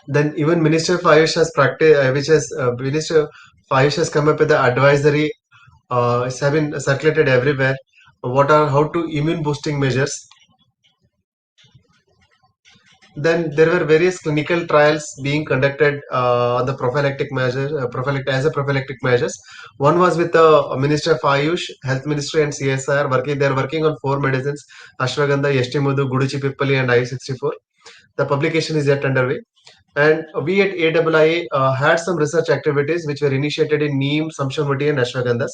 then even Minister of Ayush has practice, which has Minister of Ayush has come up with the advisory. It's have been circulated everywhere. What are how to immune boosting measures. Then there were various clinical trials being conducted on the prophylactic measures, prophylactic measures. One was with the Minister of Ayush, Health Ministry, and CSR. They are working on four medicines: Ashwagandha, Yashtimudu, Guduchi Pippali, and IU64. The publication is yet underway. And we at AIIA had some research activities which were initiated in Neem, Samshamati, and Ashwagandhas.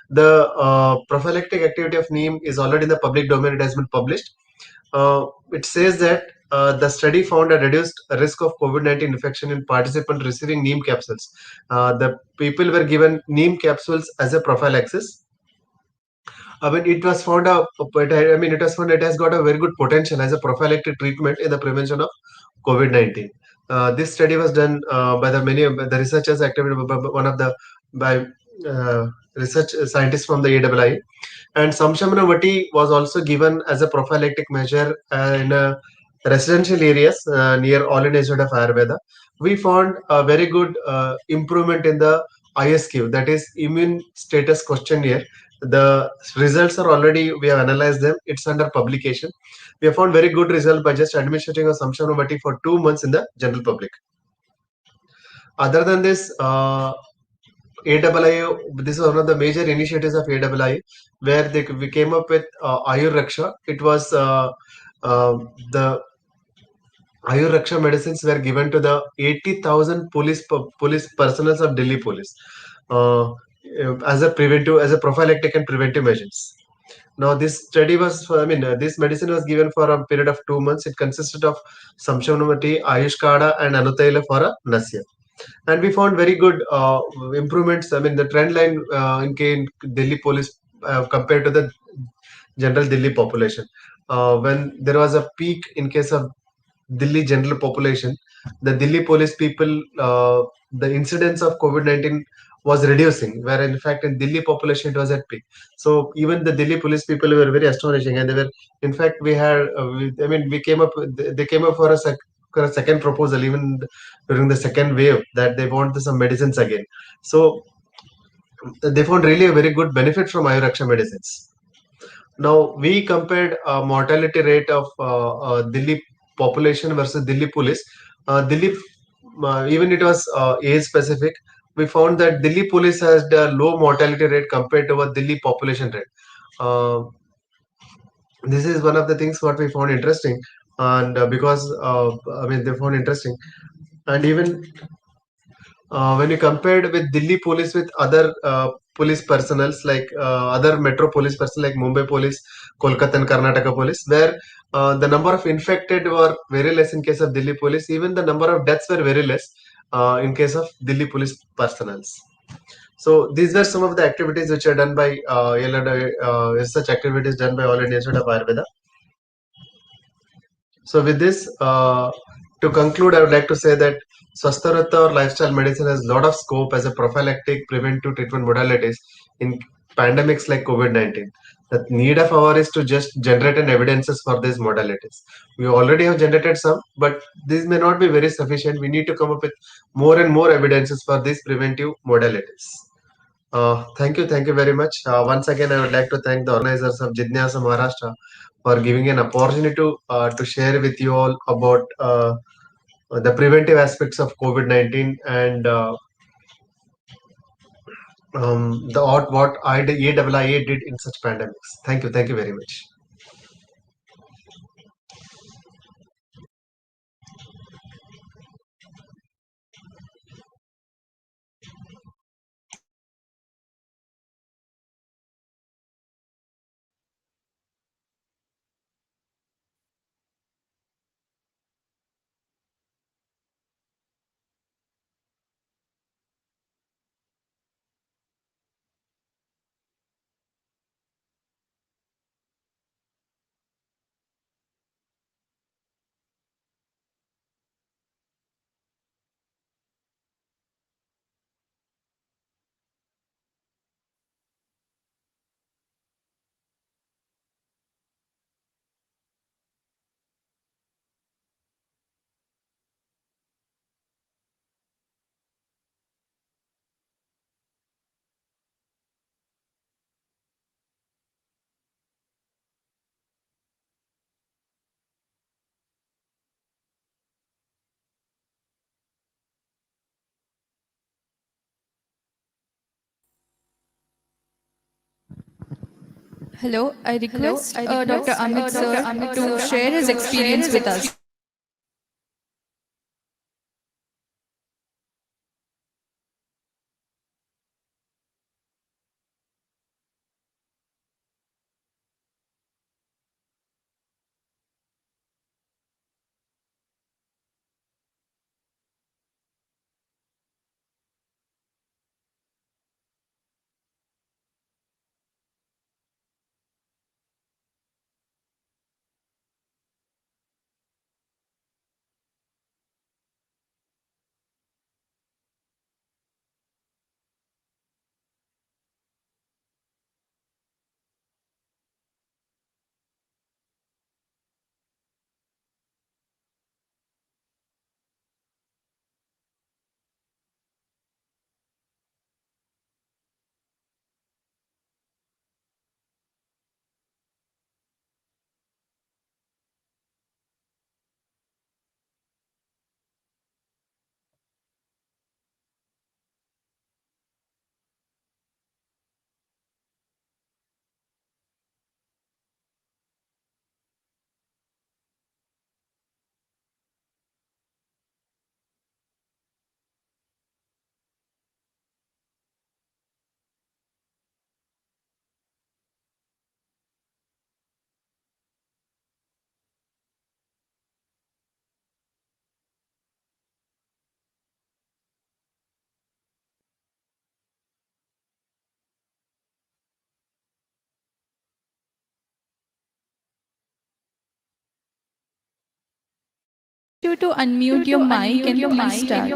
The prophylactic activity of Neem is already in the public domain. It has been published. It says that the study found a reduced risk of COVID-19 infection in participants receiving Neem capsules. The people were given Neem capsules as a prophylaxis. I mean, it was found it was found it has got a very good potential as a prophylactic treatment in the prevention of COVID-19. This study was done by the researchers activated by one of the by research scientists from the AIIA. And Samshamnavati was also given as a prophylactic measure in residential areas near All India Institute of Ayurveda. We found a very good improvement in the ISQ, that is Immune Status Questionnaire. The results are already, we have analyzed them. It's under publication. We have found very good result by just administering a Samshamnavati for 2 months in the general public. Other than this, AIIA, this is one of the major initiatives of AIIA, where we came up with Ayur It was the Ayur medicines were given to the 80,000 police personnel of Delhi police uh, as a prophylactic and preventive measures. Now, this study was, this medicine was given for a period of 2 months. It consisted of Samshamnamati, Ayushkada, and Anutaila for a Nasya. And we found very good improvements. I mean, the trend line in Delhi police compared to the general Delhi population. When there was a peak in case of Delhi general population, the Delhi police people, the incidence of COVID-19 was reducing, where in fact in Delhi population it was at peak. So even the Delhi police people were very astonishing, and they were, in fact, we came up, they came up for for a second proposal, even during the second wave, that they want some medicines again. So they found really a very good benefit from Ayurveda medicines. Now we compared mortality rate of Delhi population versus Delhi police. Delhi, even it was age specific. We found that Delhi police has the low mortality rate compared to a Delhi population rate. Uh, this is one of the things what we found interesting, and because they found interesting, and even when you compared with Delhi police with other police personals like other metro police personnel like Mumbai police, Kolkata and Karnataka police, where the number of infected were very less in case of Delhi police. Even the number of deaths were very less in case of Delhi police personals. So these were some of the activities which are done by research activities done by All India Institute of Ayurveda. So with this, to conclude, I would like to say that Swastharata or lifestyle medicine has a lot of scope as a prophylactic preventive treatment modalities in pandemics like COVID-19. The need of our is to just generate an evidences for these modalities. We already have generated some, but these may not be very sufficient. We need to come up with more and more evidences for these preventive modalities. Thank you very much. Once again, I would like to thank the organizers of Jidnyasa Maharashtra for giving an opportunity to share with you all about the preventive aspects of COVID-19 and what AIIA did in such pandemics. Thank you very much. Hello, I request Dr. Amit sir to share his experience with us. You to unmute your mic and please start.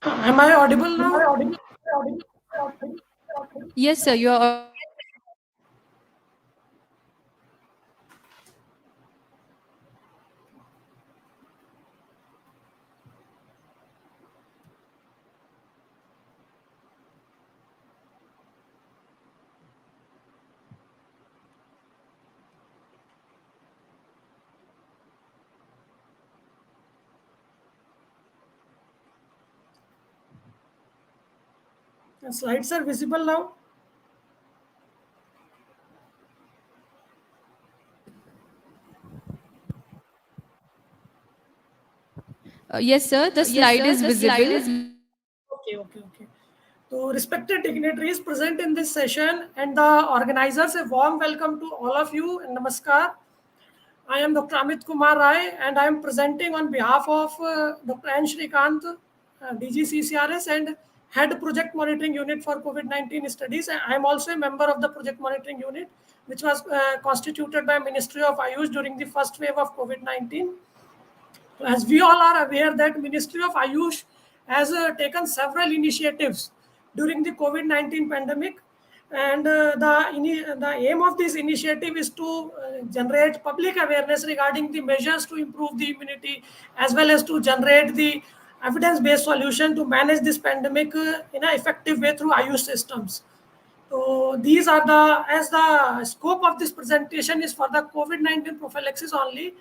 Am I audible now? Yes, sir, you are. The slides are visible now. Yes, sir, the slide is visible. Okay. So, respected dignitaries present in this session and the organizers, a warm welcome to all of you and namaskar. I am Dr. Amit Kumar Rai and I am presenting on behalf of Dr. N. Shrikant, DG CCRS and Head Project Monitoring Unit for COVID-19 Studies. I am also a member of the Project Monitoring Unit, which was constituted by Ministry of Ayush during the first wave of COVID-19. As we all are aware that Ministry of Ayush has taken several initiatives during the COVID-19 pandemic, and the aim of this initiative is to generate public awareness regarding the measures to improve the immunity, as well as to generate the evidence-based solution to manage this pandemic in an effective way through Ayush systems. So these are as the scope of this presentation is for the COVID-19 prophylaxis only.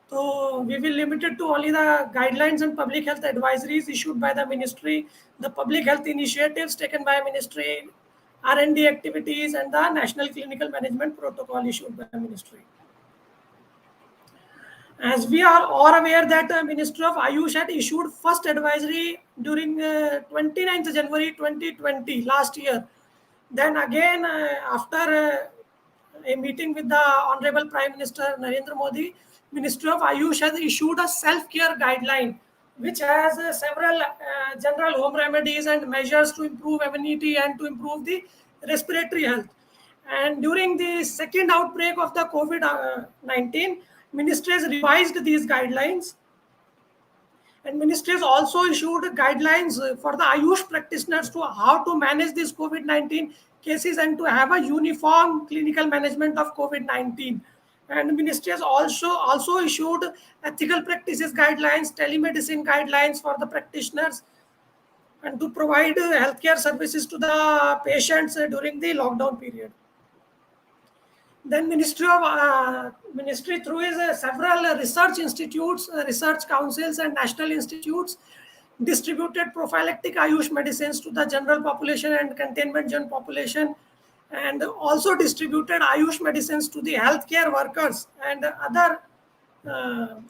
So we will limit it to only the guidelines and public health advisories issued by the ministry, the public health initiatives taken by ministry, R&D activities, and the National Clinical Management Protocol issued by Ministry. As we are all aware that the Ministry of Ayush had issued first advisory during 29th January 2020, last year. Then again, after a meeting with the Honorable Prime Minister Narendra Modi, Ministry of Ayush has issued a self-care guideline, which has several general home remedies and measures to improve immunity and to improve the respiratory health. And during the second outbreak of the COVID-19, Ministry has revised these guidelines, and Ministry has also issued guidelines for the Ayush practitioners to how to manage these COVID-19 cases and to have a uniform clinical management of COVID-19. And Ministry has also issued ethical practices guidelines, telemedicine guidelines for the practitioners, and to provide healthcare services to the patients during the lockdown period. Then Ministry through its several research institutes, research councils, and national institutes distributed prophylactic Ayush medicines to the general population and containment zone population, and also distributed Ayush medicines to the healthcare workers and other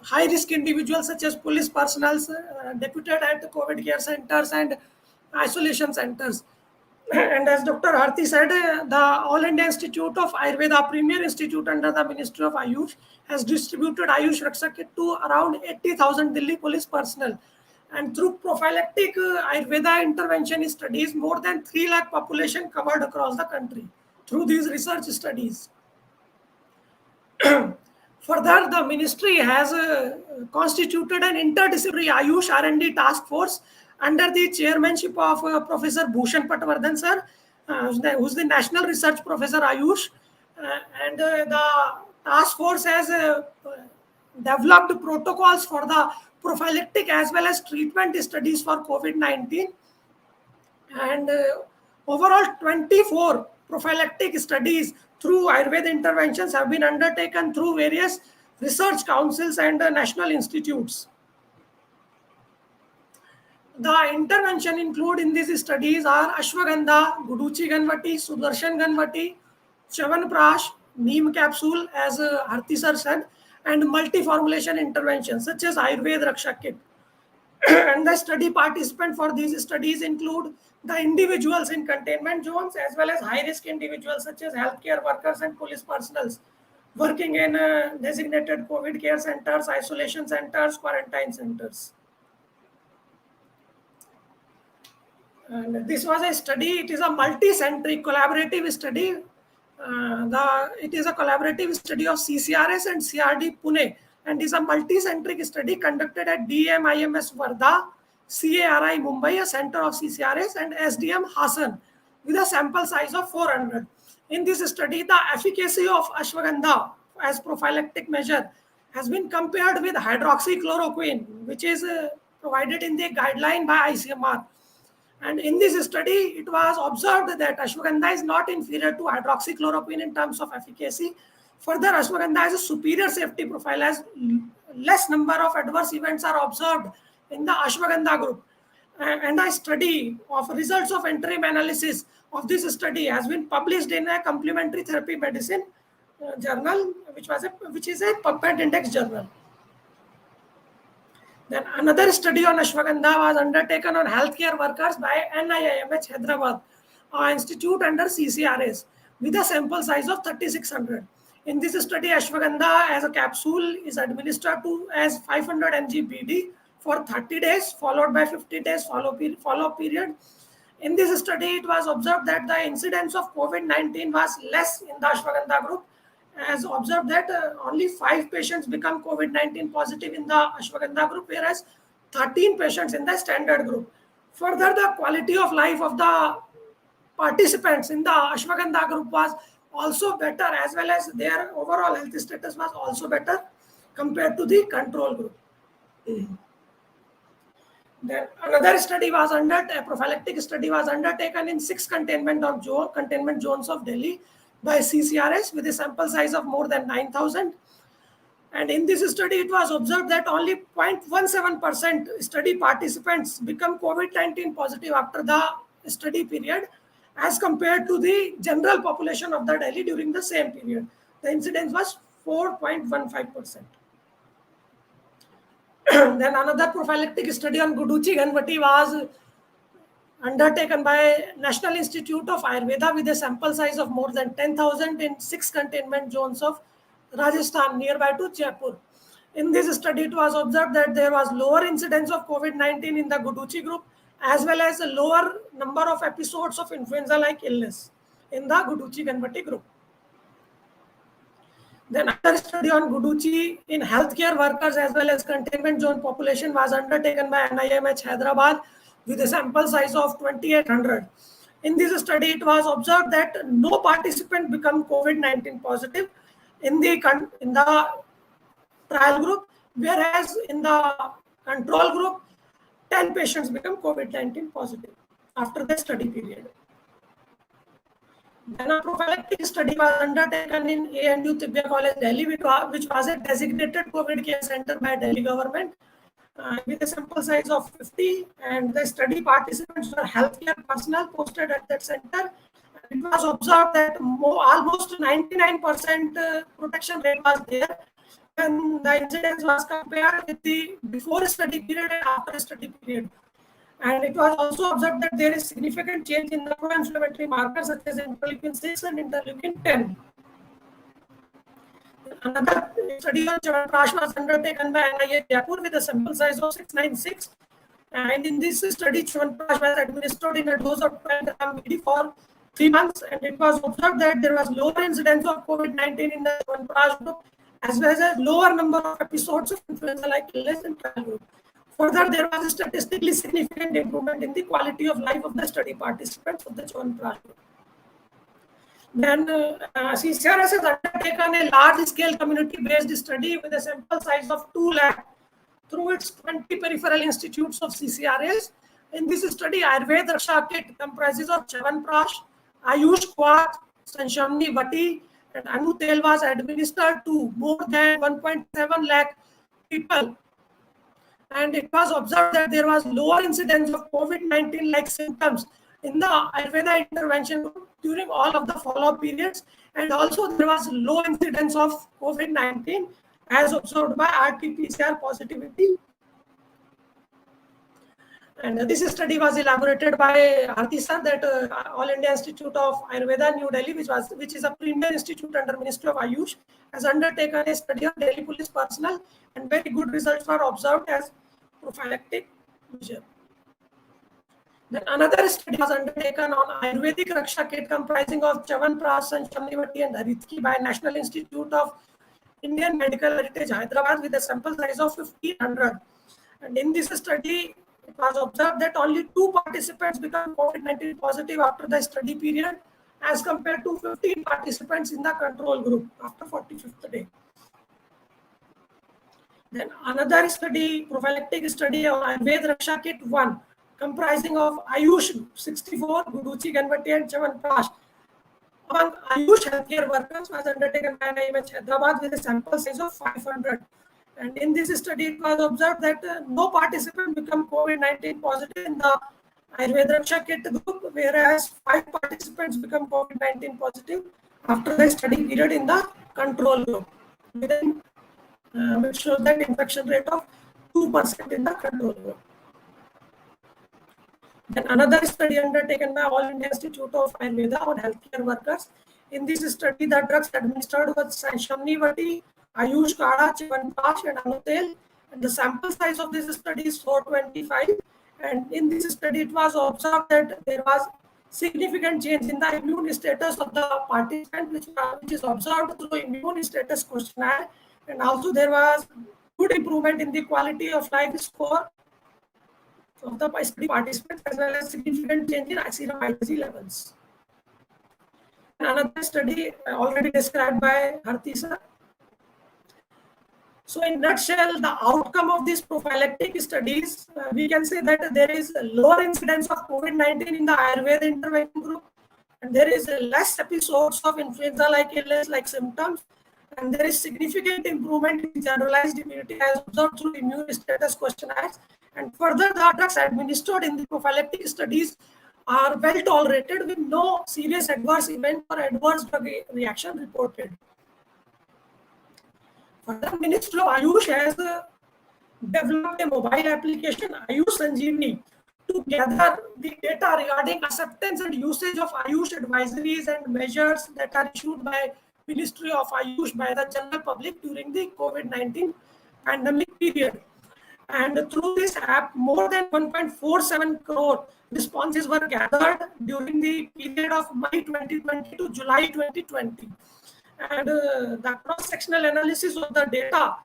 high risk individuals such as police personnel deputed at the COVID care centers and isolation centers. And as Dr. Harti said, the All India Institute of Ayurveda, premier institute under the Ministry of Ayush, has distributed Ayush Rakshak Kit to around 80,000 Delhi police personnel. And through prophylactic Ayurveda intervention studies, more than 3 lakh population covered across the country through these research studies. Further, the ministry has constituted an interdisciplinary Ayush R&D task force under the chairmanship of Professor Bhushan Patwardhan sir, who's the National Research Professor Ayush. And the task force has developed protocols for the prophylactic as well as treatment studies for COVID-19. And overall, 24 prophylactic studies through Ayurveda interventions have been undertaken through various research councils and national institutes. The intervention include in these studies are Ashwagandha, Guduchi Ganvati, Sudarshan Ganvati, Chavanprash, Neem capsule, as Harti sir said, and multi-formulation interventions such as Ayurveda Rakshak Kit. And the study participants for these studies include the individuals in containment zones as well as high-risk individuals such as healthcare workers and police personnel working in designated COVID care centers, isolation centers, quarantine centers. And this was a study. It is a multi-centric collaborative study. It is a collaborative study of CCRS and CRD Pune, and is a multi-centric study conducted at DMIMS Varda, CARI Mumbai, a center of CCRS, and SDM Hassan, with a sample size of 400. In this study, the efficacy of ashwagandha as prophylactic measure has been compared with hydroxychloroquine, which is provided in the guideline by ICMR. And in this study, it was observed that ashwagandha is not inferior to hydroxychloroquine in terms of efficacy. Further, ashwagandha has a superior safety profile as less number of adverse events are observed in the ashwagandha group. And a study of results of interim analysis of this study has been published in a complementary therapy medicine journal, which is a PubMed index journal. Then another study on ashwagandha was undertaken on healthcare workers by NIIMH Hyderabad, institute under CCRS, with a sample size of 3,600. In this study, ashwagandha as a capsule is administered to as 500 mg BD for 30 days, followed by 50 days follow-up period. In this study, it was observed that the incidence of COVID-19 was less in the ashwagandha group, as observed that only 5 patients become COVID-19 positive in the ashwagandha group, whereas 13 patients in the standard group. Further, the quality of life of the participants in the ashwagandha group was also better, as well as their overall health status was also better compared to the control group. Then another study was a prophylactic study was undertaken in 6 containment zones of Delhi by CCRS with a sample size of more than 9,000. And in this study, it was observed that only 0.17% study participants become COVID-19 positive after the study period. as compared to the general population of the Delhi during the same period. The incidence was 4.15%. Then another prophylactic study on Guduchi Ganpati was undertaken by National Institute of Ayurveda with a sample size of more than 10,000 in 6 containment zones of Rajasthan nearby to Jaipur. In this study, it was observed that there was lower incidence of COVID-19 in the Guduchi group as well as a lower number of episodes of influenza-like illness in the Guduchi Ganpati group. Then another study on Guduchi in healthcare workers as well as containment zone population was undertaken by NIMH Hyderabad with a sample size of 2,800. In this study, it was observed that no participant become COVID-19 positive in the trial group, whereas in the control group, 10 patients become COVID-19 positive after the study period. Then a prophylactic study was undertaken in ANU Tibia College, Delhi, which was a designated COVID care center by Delhi government with a sample size of 50, and the study participants were healthcare personnel posted at that center. It was observed that almost 99% protection rate was there when the incidence was compared with the before study period and after study period. And it was also observed that there is significant change in the pro-inflammatory markers such as interleukin 6 and interleukin 10. Another study on Chyawanprash was undertaken by NIH Jaipur with a sample size of 696. And in this study, Chyawanprash was administered in a dose of 12 gram BD for 3 months. And it was observed that there was lower incidence of COVID-19 in the Chyawanprash group as well as a lower number of episodes of influenza-like illness in trial group. Further, there was a statistically significant improvement in the quality of life of the study participants of the Chyawanprash group. Then CCRS has undertaken a large-scale community-based study with a sample size of 2 lakh through its 20 peripheral institutes of CCRS. In this study, Ayurveda Raksha Kit comprises of Chyawanprash, Ayush Quat, Sanshamni Vati, and Anu Tel was administered to more than 1.7 lakh people. And it was observed that there was lower incidence of COVID-19 like symptoms in the Ayurveda intervention during all of the follow-up periods, and also there was low incidence of COVID-19 as observed by RT-PCR positivity. And this study was elaborated by Arti sir, that All India Institute of Ayurveda, New Delhi, which is a premier institute under Ministry of Ayush, has undertaken a study on Delhi police personnel, and very good results were observed as prophylactic measure. Then another study was undertaken on Ayurvedic Raksha Kit comprising of Chyawanprash, Sanshamnivati, and Haritki by National Institute of Indian Medical Heritage, Hyderabad, with a sample size of 1,500. And in this study, it was observed that only 2 participants become COVID-19 positive after the study period as compared to 15 participants in the control group after 45th day. Then another study, prophylactic study on Ayurveda Raksha Kit 1, comprising of Ayush 64, Guduchi Ganpati, and Chyawanprash among Ayush healthcare workers was undertaken by NIMH Hyderabad with a sample size of 500. And in this study, it was observed that no participant become COVID-19 positive in the Ayurveda Raksha Kit group, whereas 5 participants become COVID-19 positive after the study period in the control group, which shows that infection rate of 2% in the control group. Then another study undertaken by All India Institute of Ayurveda on healthcare workers. In this study, the drugs administered was Sanshamnivati, Ayush Kada, Chyawanprash, and Anutel. And the sample size of this study is 425. And in this study, it was observed that there was significant change in the immune status of the participant, which is observed through immune status questionnaire. And also there was good improvement in the quality of life score of the study participants, as well as significant change in serum IgG levels. Another study already described by Harti sir. So in nutshell, the outcome of these prophylactic studies, we can say that there is a lower incidence of COVID-19 in the Ayurveda intervention group, and there is less episodes of influenza-like illness like symptoms, and there is significant improvement in generalized immunity as observed through immune status questionnaires. And further, the drugs administered in the prophylactic studies are well tolerated with no serious adverse event or adverse drug reaction reported. Further, Ministry of Ayush has developed a mobile application, Ayush Sanjeevani, to gather the data regarding acceptance and usage of Ayush advisories and measures that are issued by Ministry of Ayush by the general public during the COVID-19 pandemic period. And through this app, more than 1.47 crore responses were gathered during the period of May 2020 to July 2020. And the cross-sectional analysis of the data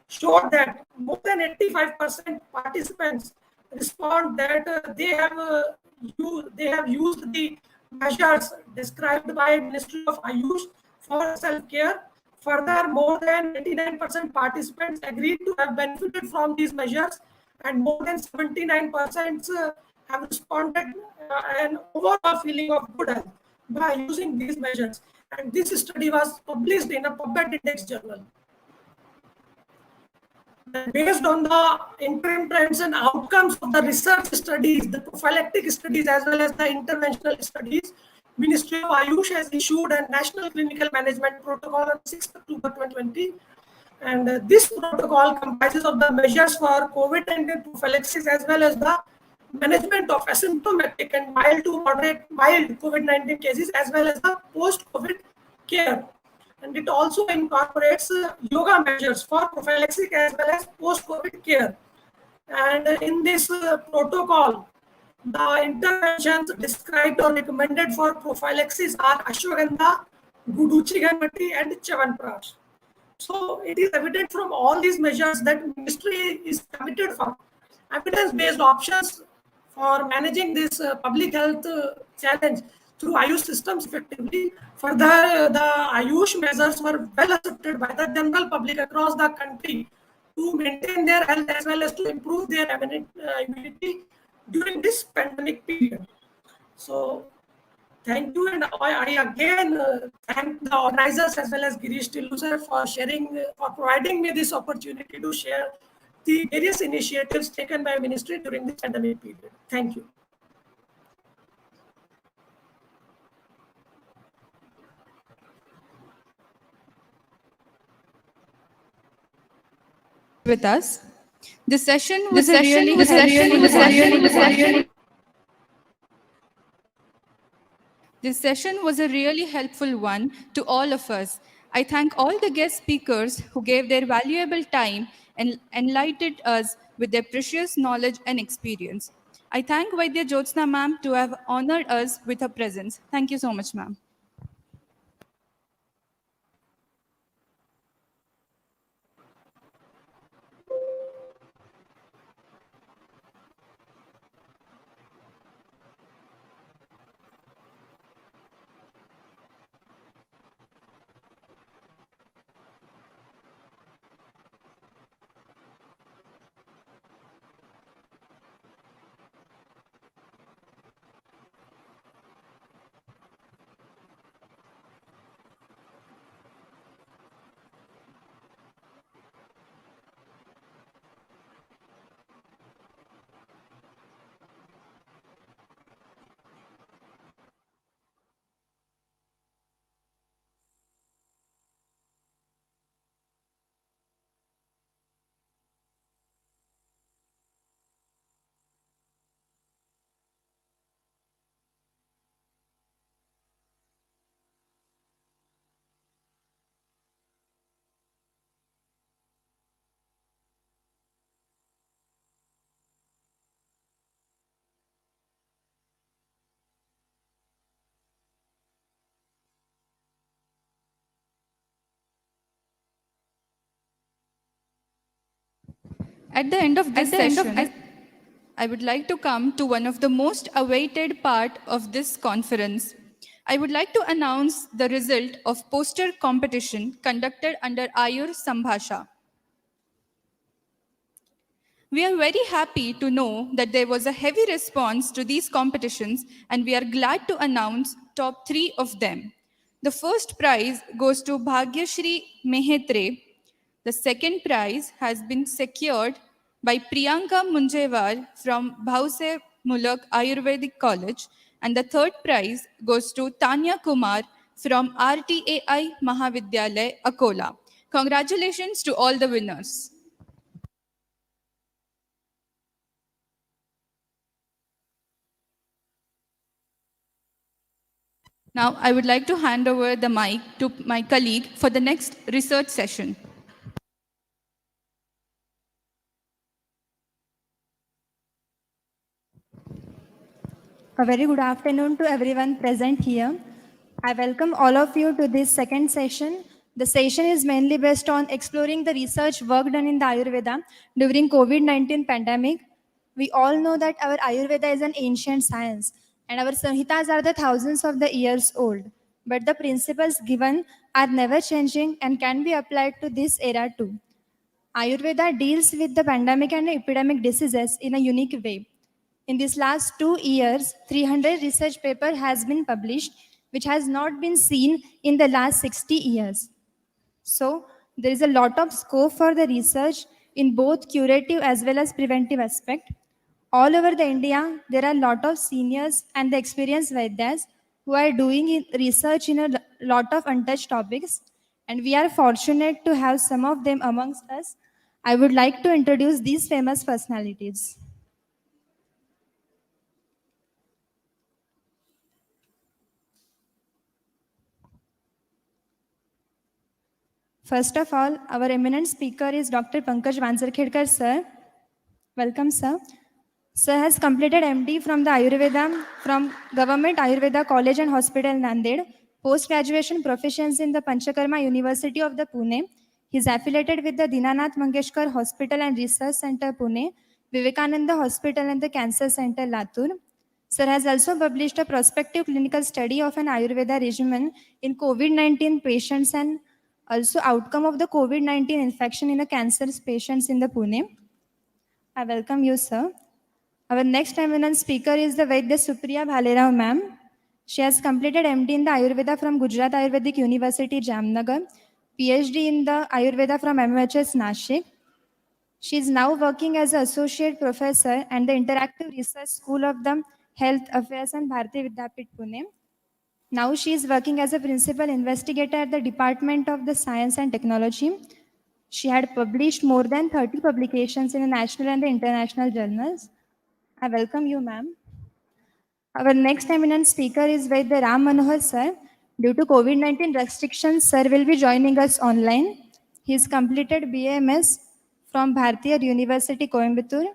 showed that more than 85% participants respond that they have used the measures described by Ministry of Ayush for self-care. Further, more than 89% participants agreed to have benefited from these measures, and more than 79% have responded an overall feeling of good health by using these measures. And this study was published in a PubMed Index journal. Based on the interim trends and outcomes of the research studies, the prophylactic studies, as well as the interventional studies, Ministry of Ayush has issued a National Clinical Management Protocol on 6th October 2020. And this protocol comprises of the measures for COVID-19 prophylaxis as well as the management of asymptomatic and mild to moderate mild COVID-19 cases as well as the post-COVID care. And it also incorporates yoga measures for prophylaxis as well as post-COVID care. And in this protocol, the interventions described or recommended for prophylaxis are ashwagandha, guduchi ganmati, and chyawanprash. So it is evident from all these measures that ministry is committed for evidence-based options for managing this public health challenge through Ayush systems effectively. Further, the Ayush measures were well accepted by the general public across the country to maintain their health as well as to improve their immunity during this pandemic period. So thank you, and I again thank the organizers as well as Girish Tillu sir for for providing me this opportunity to share the various initiatives taken by ministry during this pandemic period. Thank you. With us. This session was a really This session was a really helpful one to all of us. I thank all the guest speakers who gave their valuable time and enlightened us with their precious knowledge and experience. I thank Vaidya Jyotsna ma'am to have honored us with her presence. Thank you so much, ma'am. At the end of this session, I would like to come to one of the most awaited part of this conference. I would like to announce the result of poster competition conducted under AyurSambhasha. We are very happy to know that there was a heavy response to these competitions, and we are glad to announce top 3 of them. The first prize goes to Bhagyashri Mehetre. The second prize has been secured by Priyanka Munjewar from Bhause Mulak Ayurvedic College, And the third prize goes to Tanya Kumar from RTAI Mahavidyalay, Akola. Congratulations to all the winners. Now, I would like to hand over the mic to my colleague for the next research session. A very good afternoon to everyone present here. I welcome all of you to this second session. The session is mainly based on exploring the research work done in the Ayurveda during COVID-19 pandemic. We all know that our Ayurveda is an ancient science and our Samhitas are the thousands of the years old. But the principles given are never changing and can be applied to this era too. Ayurveda deals with the pandemic and epidemic diseases in a unique way. In these last 2 years, 300 research paper has been published, which has not been seen in the last 60 years. So there is a lot of scope for the research in both curative as well as preventive aspect. All over the India, there are a lot of seniors and the experienced Vaidyas who are doing research in a lot of untouched topics, and we are fortunate to have some of them amongst us. I would like to introduce these famous personalities. First of all, our eminent speaker is Dr. Pankaj Vanzarkhedkar, sir. Welcome, sir. Sir has completed MD from the Ayurveda from Government Ayurveda College and Hospital, Nanded. Post-graduation proficiency in the Panchakarma University of the Pune. He is affiliated with the Dinanath Mangeshkar Hospital and Research Center, Pune, Vivekananda Hospital and the Cancer Center, Latur. Sir has also published a prospective clinical study of an Ayurveda regimen in COVID-19 patients and also outcome of the COVID-19 infection in the cancer patients in the Pune. I welcome you, sir. Our next eminent speaker is the Vaidya Supriya Bhalerao ma'am. She has completed MD in the Ayurveda from Gujarat Ayurvedic University, Jamnagar, PhD in the Ayurveda from MHS Nashik. She is now working as an associate professor and the Interactive Research School of the Health Affairs and Bharati Vidyapit, Pune. Now she is working as a principal investigator at the Department of the Science and Technology. She had published more than 30 publications in the national and the international journals. I welcome you, ma'am. Our next eminent speaker is Vaidya Ram Manohar, sir. Due to COVID-19 restrictions, sir will be joining us online. He has completed BAMS from Bharatiya University, Coimbatore,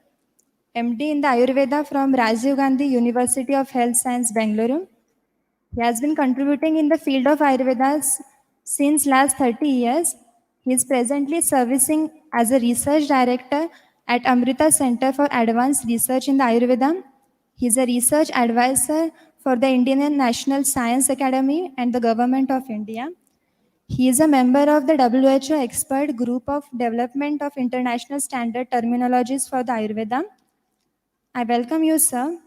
MD in the Ayurveda from Rajiv Gandhi University of Health Science, Bangalore. He has been contributing in the field of Ayurveda since last 30 years. He is presently servicing as a research director at Amrita Center for Advanced Research in the Ayurveda. He is a research advisor for the Indian National Science Academy and the Government of India. He is a member of the WHO expert group of development of international standard terminologies for the Ayurveda. I welcome you, sir.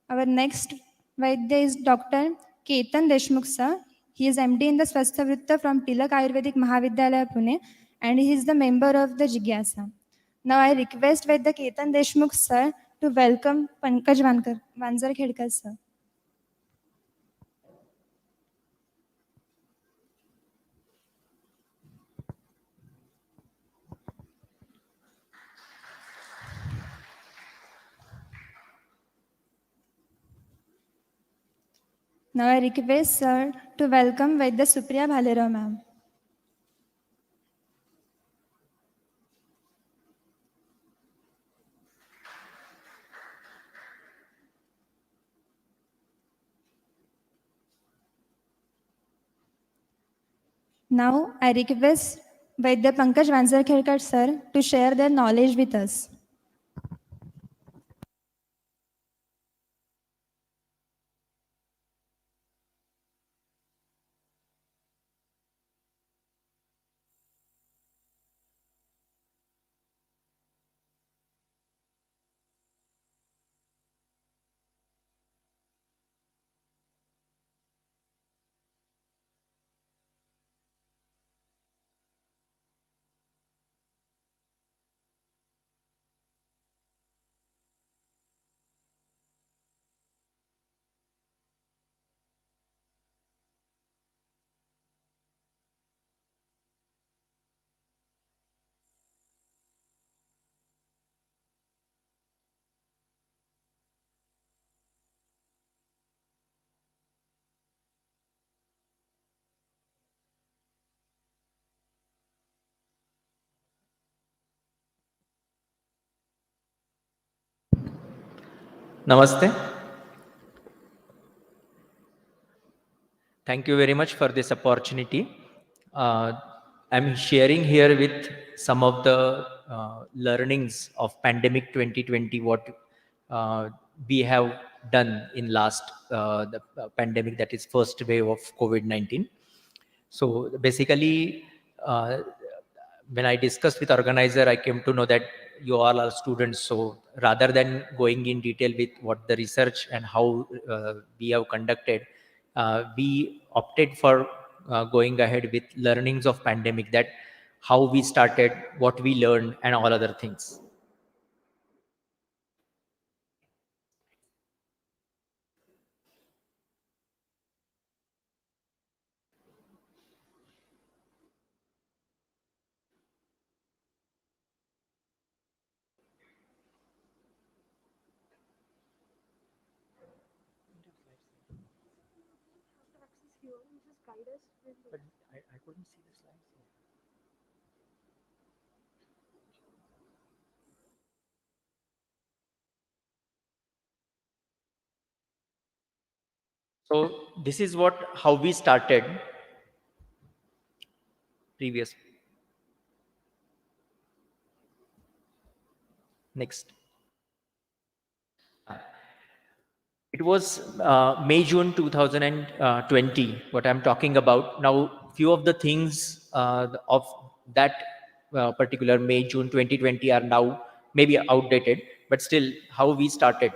Our next Vaidya is Dr. Ketan Deshmukh, sir. He is MD in the Swasthavritta from Tilak Ayurvedic Mahavidyalaya, Pune, and he is the member of the Jigyasa. Now I request Vaidya Ketan Deshmukh, sir, to welcome Pankaj Vanzarkhedkar, sir. Now I request sir to welcome Vaidya Supriya Bhalerao, ma'am. Now, I request Vaidya Pankaj Vanzarkhedkar sir to share their knowledge with us. Namaste. Thank you very much for this opportunity. Uh, I'm sharing here with some of the learnings of Pandemic 2020, what we have done in last the pandemic, that is first wave of COVID-19. So basically, uh, when I discussed with organizer, I came to know that you all are students. So rather than going in detail with what the research and how we have conducted, we opted for going ahead with learnings of pandemic, that how we started, what we learned, and all other things. But I couldn't see the slides. So this is what how we started previous. Next. It was May, June 2020, what I'm talking about. Now, few of the things of that particular May, June 2020 are now maybe outdated, but still how we started.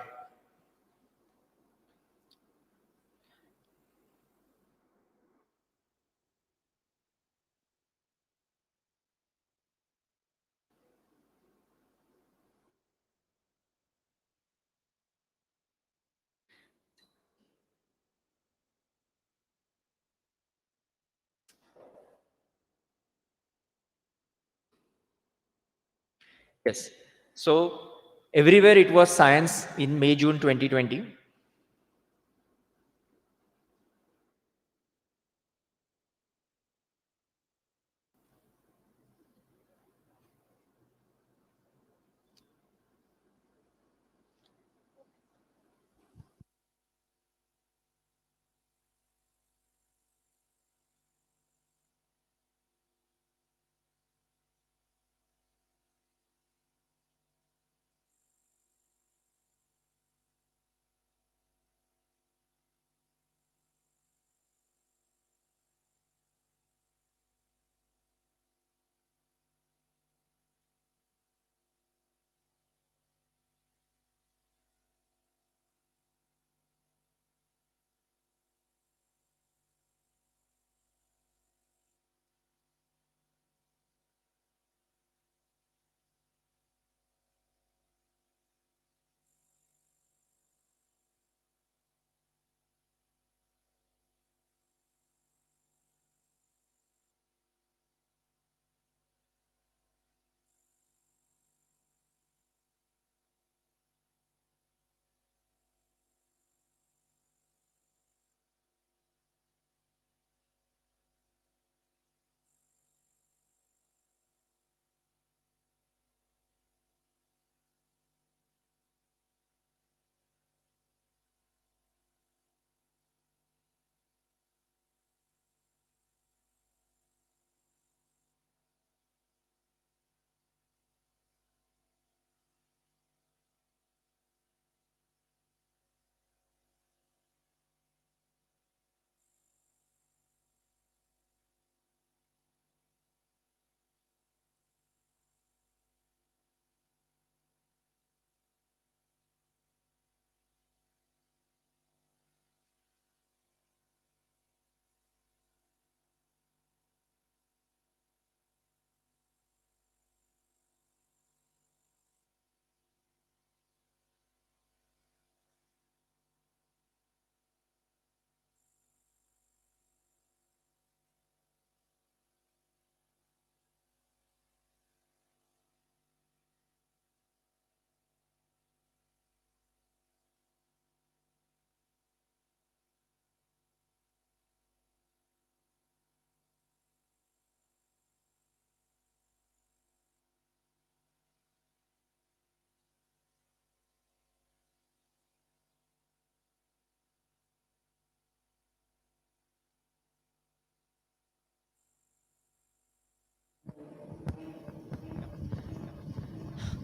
Yes. So everywhere it was science in May, June 2020.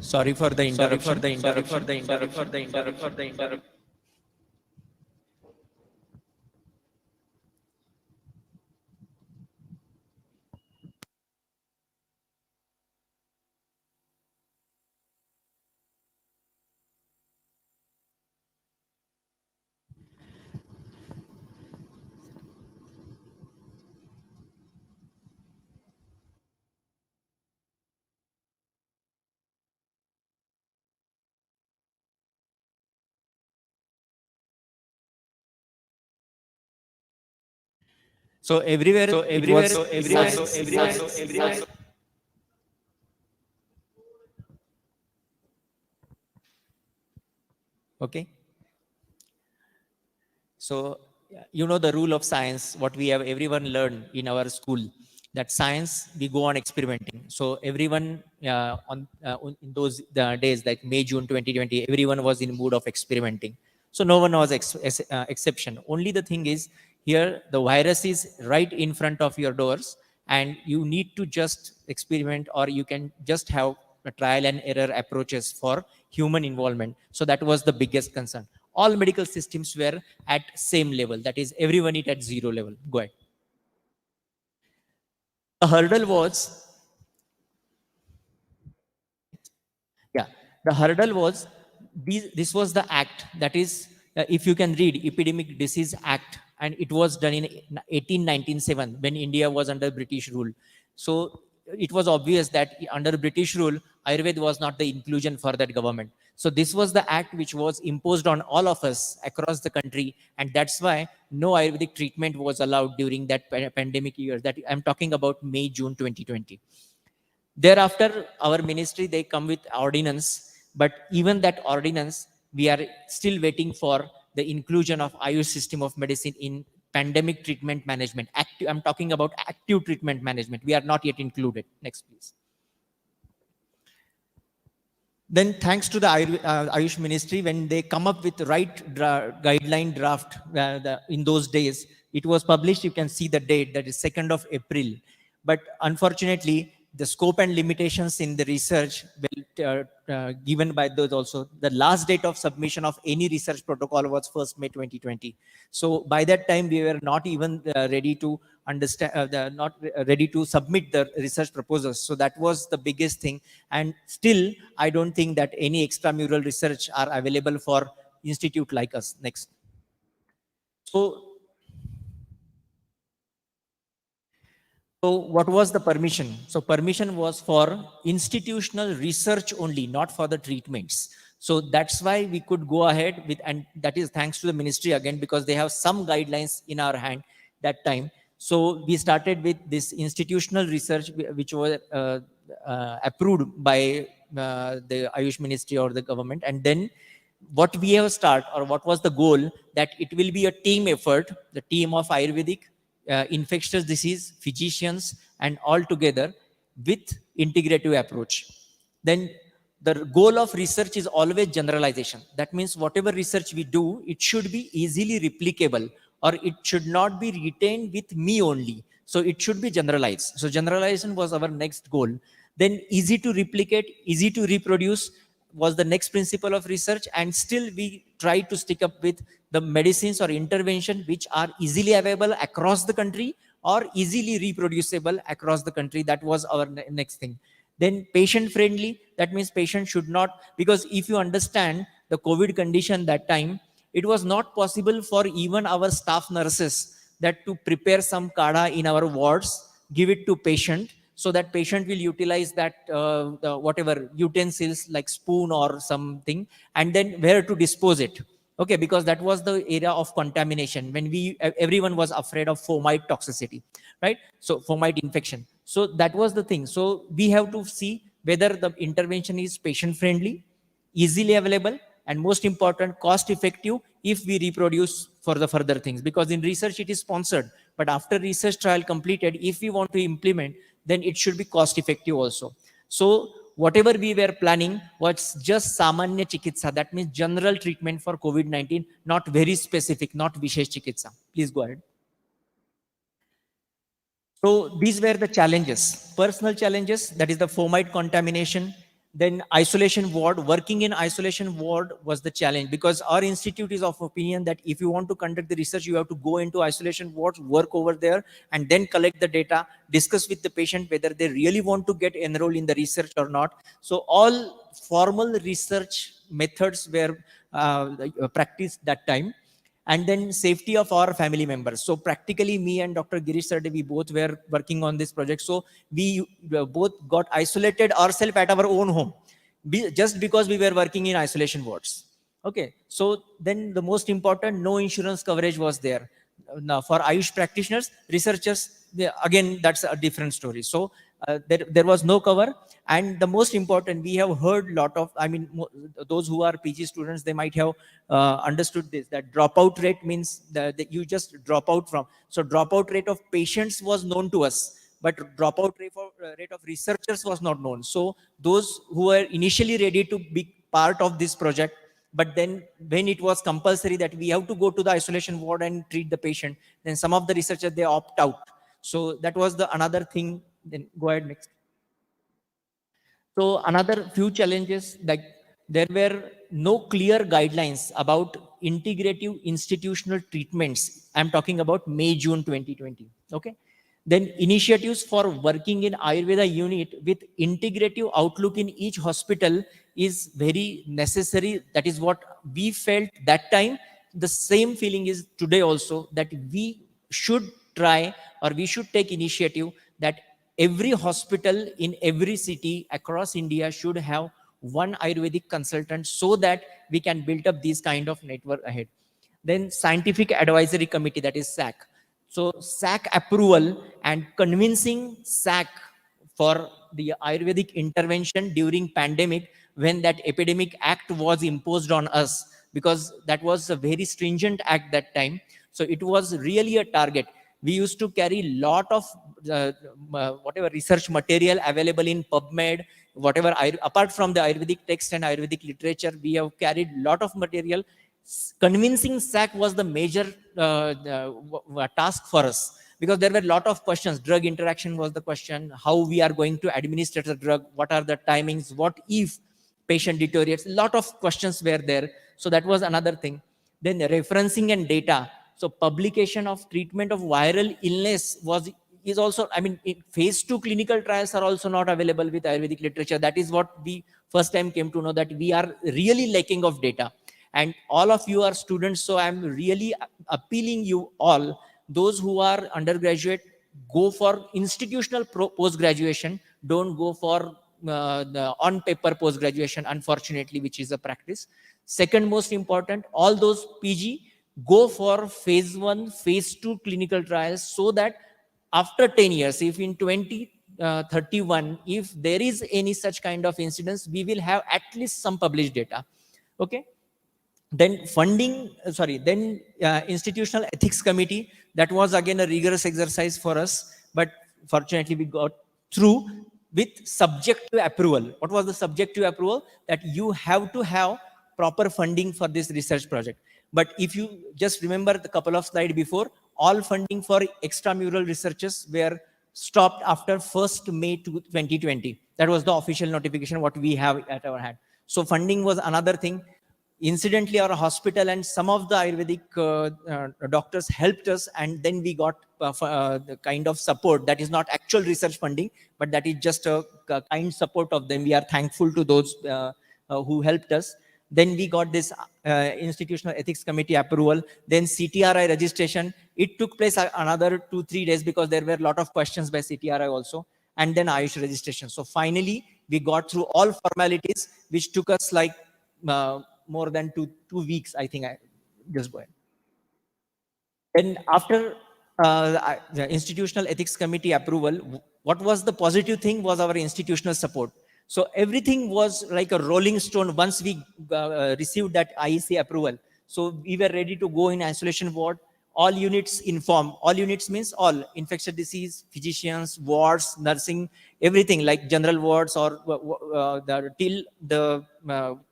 Sorry for the interruption. So everywhere it was science. Okay. So you know the rule of science, what we have everyone learned in our school, that science we go on experimenting. So everyone in those days like May, June 2020, everyone was in mood of experimenting. So no one was exception. Only the thing is here the virus is right in front of your doors, and you need to just experiment, or you can just have a trial and error approaches for human involvement. So that was the biggest concern. All medical systems were at same level, that is everyone is at zero level. Go ahead. The hurdle was, yeah, the hurdle was this was the act, that is if you can read Epidemic Disease Act, and it was done in 1897 when India was under British rule. So it was obvious that under British rule Ayurveda was not the inclusion for that government. So this was the act which was imposed on all of us across the country, and that's why no Ayurvedic treatment was allowed during that pandemic year, that I'm talking about May June 2020. Thereafter, our ministry, they come with ordinance, but even that ordinance, we are still waiting for the inclusion of Ayush system of medicine in pandemic treatment management. I'm talking about active treatment management. We are not yet included. Next, please. Then thanks to the Ayush ministry, when they come up with the right guideline draft in those days, it was published. You can see the date, that is 2nd of April. But unfortunately, the scope and limitations in the research given by those also. The last date of submission of any research protocol was 1st May 2020. So by that time, we were not even ready to understand, not ready to submit the research proposals. So that was the biggest thing. And still, I don't think that any extramural research are available for institute like us. Next. So what was the permission? So permission was for institutional research only, not for the treatments. So that's why we could go ahead with, and that is thanks to the ministry again, because they have some guidelines in our hand that time. So we started with this institutional research, which was approved by the Ayush ministry or the government. And then what we have started, or what was the goal, that it will be a team effort, the team of Ayurvedic, infectious disease, physicians, and all together with integrative approach. Then the goal of research is always generalization. That means whatever research we do, it should be easily replicable, or it should not be retained with me only. So it should be generalized. So generalization was our next goal. Then easy to replicate, easy to reproduce was the next principle of research. And still we try to stick up with the medicines or intervention which are easily available across the country or easily reproducible across the country. That was our next thing. Then patient friendly, that means patient should not, because if you understand the COVID condition that time, it was not possible for even our staff nurses that to prepare some kadha in our wards, give it to patient, so that patient will utilize that whatever utensils like spoon or something, and then where to dispose it. Okay, because that was the area of contamination when everyone was afraid of fomite toxicity, right? So fomite infection. So that was the thing. So we have to see whether the intervention is patient friendly, easily available, and most important, cost effective if we reproduce for the further things. Because in research it is sponsored, but after research trial completed, if we want to implement, then it should be cost effective also. So whatever we were planning was just samanya chikitsa, that means general treatment for COVID-19, not very specific, not vishesh chikitsa. Please go ahead. So these were the challenges, personal challenges, that is the fomite contamination, Then isolation ward, working in isolation ward was the challenge, because our institute is of opinion that if you want to conduct the research, you have to go into isolation wards, work over there, and then collect the data, discuss with the patient whether they really want to get enrolled in the research or not. So all formal research methods were practiced that time. And then safety of our family members. So practically me and Dr. Girish Sarde, we both were working on this project. So we both got isolated ourselves at our own home, just because we were working in isolation wards. Okay, so then the most important, no insurance coverage was there. Now for Ayush practitioners, researchers, again, that's a different story. So there was no cover. And the most important, we have heard lot of, I mean, those who are PG students, they might have understood this, that dropout rate means that you just drop out from. So dropout rate of patients was known to us, but dropout rate of researchers was not known. So those who were initially ready to be part of this project, but then when it was compulsory that we have to go to the isolation ward and treat the patient, then some of the researchers, they opt out. So that was the another thing. Then go ahead next. So another few challenges, like there were no clear guidelines about integrative institutional treatments. I'm talking about May, June 2020. Okay. Then initiatives for working in Ayurveda unit with integrative outlook in each hospital is very necessary. That is what we felt that time. The same feeling is today also, that we should try, or we should take initiative that every hospital in every city across India should have one Ayurvedic consultant, so that we can build up these kind of network ahead. Then Scientific Advisory Committee, that is SAC. So SAC approval and convincing SAC for the Ayurvedic intervention during pandemic, when that epidemic act was imposed on us, because that was a very stringent act that time. So it was really a target. We used to carry lot of whatever research material available in PubMed, whatever, apart from the Ayurvedic text and Ayurvedic literature, we have carried lot of material. Convincing SAC was the major task for us, because there were a lot of questions. Drug interaction was the question, how we are going to administer the drug, what are the timings, what if patient deteriorates. A lot of questions were there. So that was another thing. Then referencing and data. So publication of treatment of viral illness is also, I mean, phase 2 clinical trials are also not available with Ayurvedic literature. That is what we first time came to know, that we are really lacking of data. And all of you are students, so I'm really appealing you all, those who are undergraduate, go for institutional post-graduation. Don't go for the on-paper post-graduation, unfortunately, which is a practice. Second most important, all those PG, go for phase 1, phase 2 clinical trials, so that after 10 years, if in 2031, if there is any such kind of incidence, we will have at least some published data. Okay. Then funding, then institutional ethics committee, that was again a rigorous exercise for us, but fortunately we got through with subjective approval. What was the subjective approval? That you have to have proper funding for this research project. But if you just remember the couple of slides before, all funding for extramural researchers were stopped after 1st May 2020. That was the official notification what we have at our hand. So funding was another thing. Incidentally, our hospital and some of the Ayurvedic doctors helped us, and then we got the kind of support that is not actual research funding, but that is just a kind support of them. We are thankful to those who helped us. Then we got this institutional ethics committee approval. Then CTRI registration. It took place another 2-3 days, because there were a lot of questions by CTRI also. And then Ayush registration. So finally, we got through all formalities, which took us like more than two weeks, I think. I just go ahead. And after the institutional ethics committee approval, what was the positive thing was our institutional support. So everything was like a rolling stone once we received that IEC approval. So we were ready to go in isolation ward. All units inform. All units means all infectious disease, physicians, wards, nursing, everything like general wards or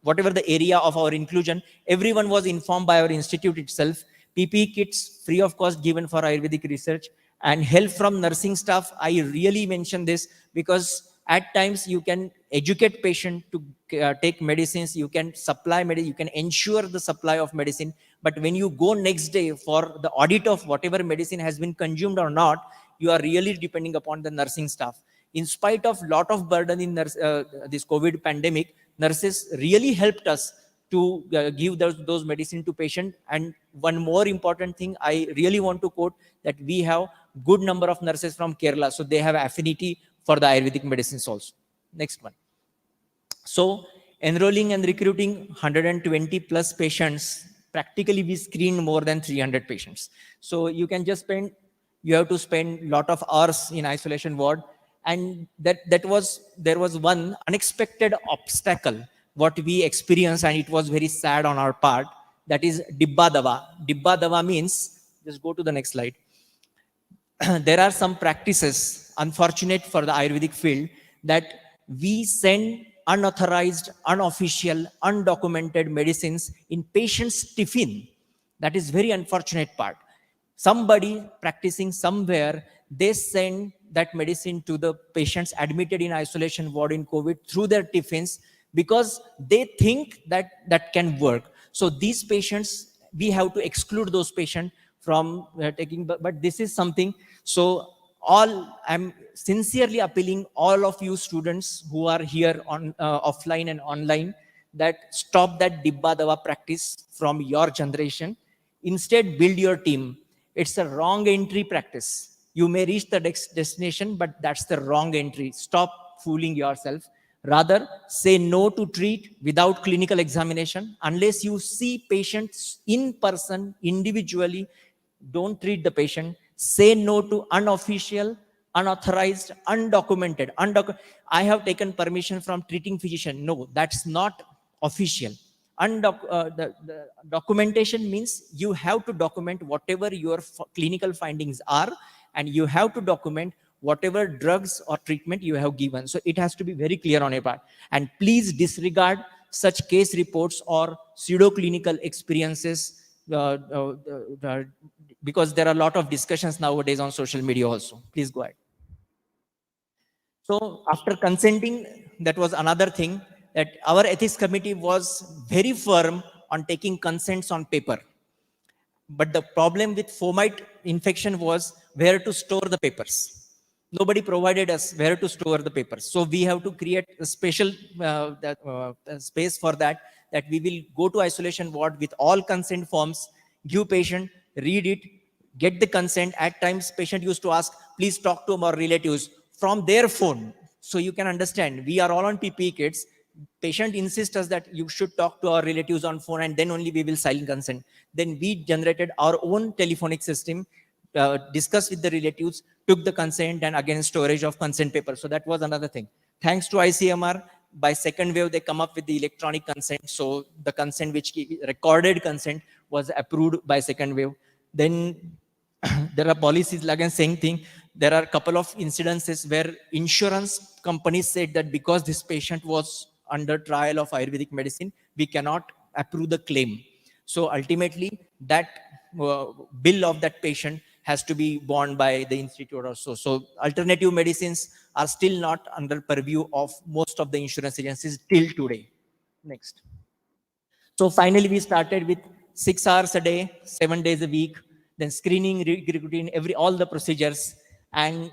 whatever the area of our inclusion. Everyone was informed by our institute itself. PPE kits free of cost given for Ayurvedic research, and help from nursing staff. I really mention this because At times you can educate patient to take medicines, you can supply medicine, you can ensure the supply of medicine, but when you go next day for the audit of whatever medicine has been consumed or not, you are really depending upon the nursing staff. In spite of lot of burden in this COVID pandemic, nurses really helped us to give those medicine to patient. And one more important thing I really want to quote, that we have good number of nurses from Kerala, so they have affinity for the Ayurvedic medicines also. Next one. So enrolling and recruiting 120 plus patients, practically we screened more than 300 patients. So you can just spend, you have to spend lot of hours in isolation ward. And there was one unexpected obstacle what we experienced, and it was very sad on our part. That is Dibba Dawa. Dibba Dawa means, just go to the next slide. There are some practices, unfortunate for the Ayurvedic field, that we send unauthorized, unofficial, undocumented medicines in patient's tiffin. That is very unfortunate part. Somebody practicing somewhere, they send that medicine to the patients admitted in isolation ward in COVID through their tiffins, because they think that that can work. So these patients, we have to exclude those patients from taking, but this is something. So I'm sincerely appealing all of you students who are here on offline and online, that stop that Dibba Dawa practice from your generation. Instead, build your team. It's a wrong entry practice. You may reach the destination, but that's the wrong entry. Stop fooling yourself. Rather, say no to treat without clinical examination. Unless you see patients in person, individually, don't treat the patient. Say no to unofficial, unauthorized, undocumented. I have taken permission from treating physician. No, that's not official. The documentation means you have to document whatever your clinical findings are, and you have to document whatever drugs or treatment you have given. So it has to be very clear on your part. And please disregard such case reports or pseudo clinical experiences, because there are a lot of discussions nowadays on social media also. Please go ahead. So after consenting, that was another thing, that our ethics committee was very firm on taking consents on paper. But the problem with fomite infection was where to store the papers. Nobody provided us where to store the papers. So we have to create a special space for that, that we will go to isolation ward with all consent forms, give patient, read it, get the consent. At times, patient used to ask, please talk to our relatives from their phone. So you can understand, we are all on PPE kits. Patient insists us that you should talk to our relatives on phone, and then only we will sign consent. Then we generated our own telephonic system, discussed with the relatives, took the consent, and again storage of consent paper. So that was another thing. Thanks to ICMR, by second wave, they come up with the electronic consent. So the consent, which recorded consent, was approved by second wave. Then there are policies, again, same thing. There are a couple of incidences where insurance companies said that because this patient was under trial of Ayurvedic medicine, we cannot approve the claim. So ultimately, that bill of that patient has to be borne by the institute or so. So alternative medicines are still not under purview of most of the insurance agencies till today. Next. So finally, we started with 6 hours a day, 7 days a week, then screening, recruiting, all the procedures. And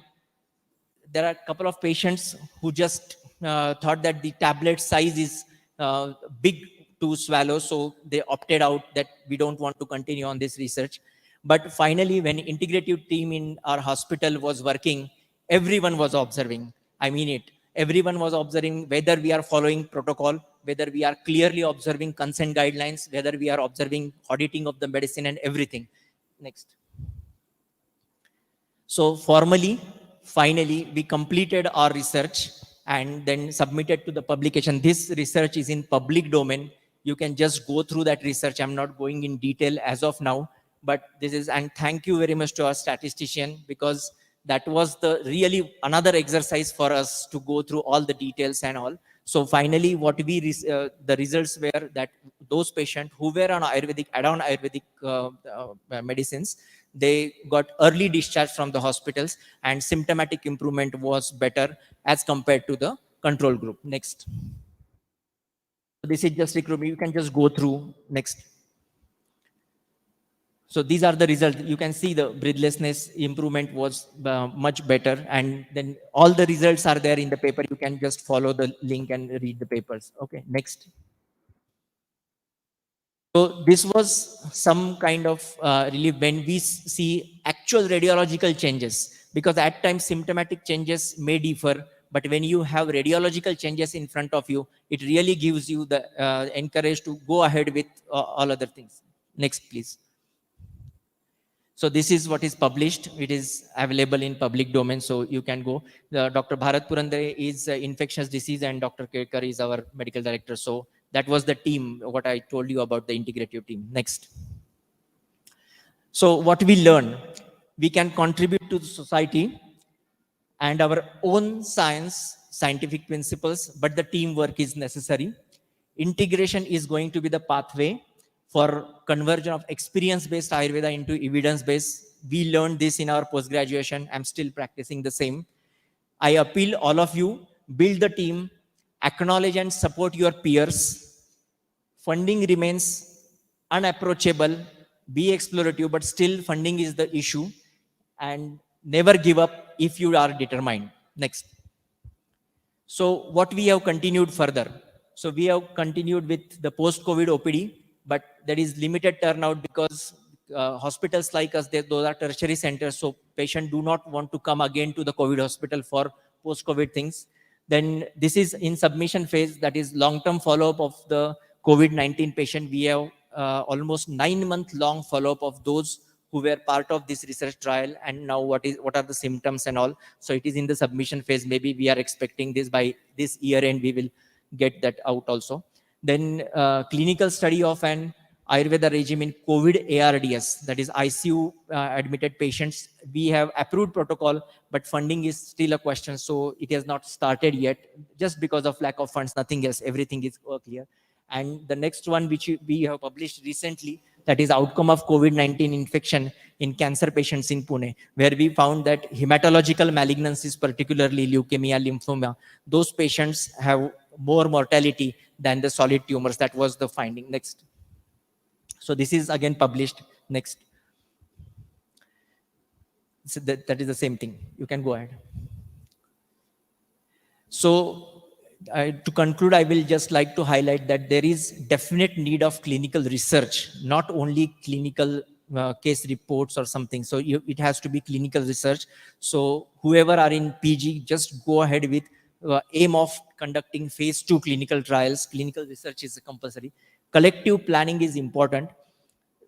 there are a couple of patients who just thought that the tablet size is big to swallow, so they opted out that we don't want to continue on this research. But finally, when integrative team in our hospital was working, everyone was observing. I mean it. Everyone was observing whether we are following protocol, whether we are clearly observing consent guidelines, whether we are observing auditing of the medicine and everything. Next. So formally, finally, we completed our research and then submitted to the publication. This research is in public domain. You can just go through that research. I'm not going in detail as of now, but this is, and thank you very much to our statistician, because that was the really another exercise for us to go through all the details and all. So finally, what we the results were that those patients who were on Ayurvedic, add-on Ayurvedic medicines, they got early discharge from the hospitals, and symptomatic improvement was better as compared to the control group. Next. This is just recruitment. You can just go through. Next. So these are the results. You can see the breathlessness improvement was much better. And then all the results are there in the paper. You can just follow the link and read the papers. Okay, next. So this was some kind of relief when we see actual radiological changes, because at times symptomatic changes may differ, but when you have radiological changes in front of you, it really gives you the encourage to go ahead with all other things. Next, please. So this is what is published. It is available in public domain, so you can go. Dr. Bharat Purandare is infectious disease, and Dr. Kedkar is our medical director. So that was the team, what I told you about the integrative team. Next. So what we learn, we can contribute to the society and our own scientific principles, but the teamwork is necessary. Integration is going to be the pathway for conversion of experience-based Ayurveda into evidence-based. We learned this in our post-graduation. I'm still practicing the same. I appeal all of you, build the team, acknowledge and support your peers. Funding remains unapproachable, be explorative, but still funding is the issue. And never give up if you are determined. Next. So what we have continued further. So we have continued with the post-COVID OPD, but there is limited turnout because hospitals like us, those are tertiary centers. So patients do not want to come again to the COVID hospital for post-COVID things. Then this is in submission phase, that is long-term follow-up of the COVID-19 patient. We have almost 9-month long follow-up of those who were part of this research trial, and now what are the symptoms and all. So it is in the submission phase. Maybe we are expecting this by this year end, we will get that out also. Then clinical study of an Ayurveda regime in COVID ARDS, that is ICU admitted patients. We have approved protocol, but funding is still a question. So it has not started yet, just because of lack of funds, nothing else, everything is clear. And the next one, which we have published recently, that is outcome of COVID-19 infection in cancer patients in Pune, where we found that hematological malignancies, particularly leukemia, lymphoma, those patients have more mortality than the solid tumors. That was the finding. Next. So this is again published. Next. So that is the same thing. You can go ahead. So to conclude, I will just like to highlight that there is definite need of clinical research, not only clinical case reports or something. So it has to be clinical research. So whoever are in PG, just go ahead with aim of conducting phase 2 clinical trials. Clinical research is compulsory. Collective planning is important.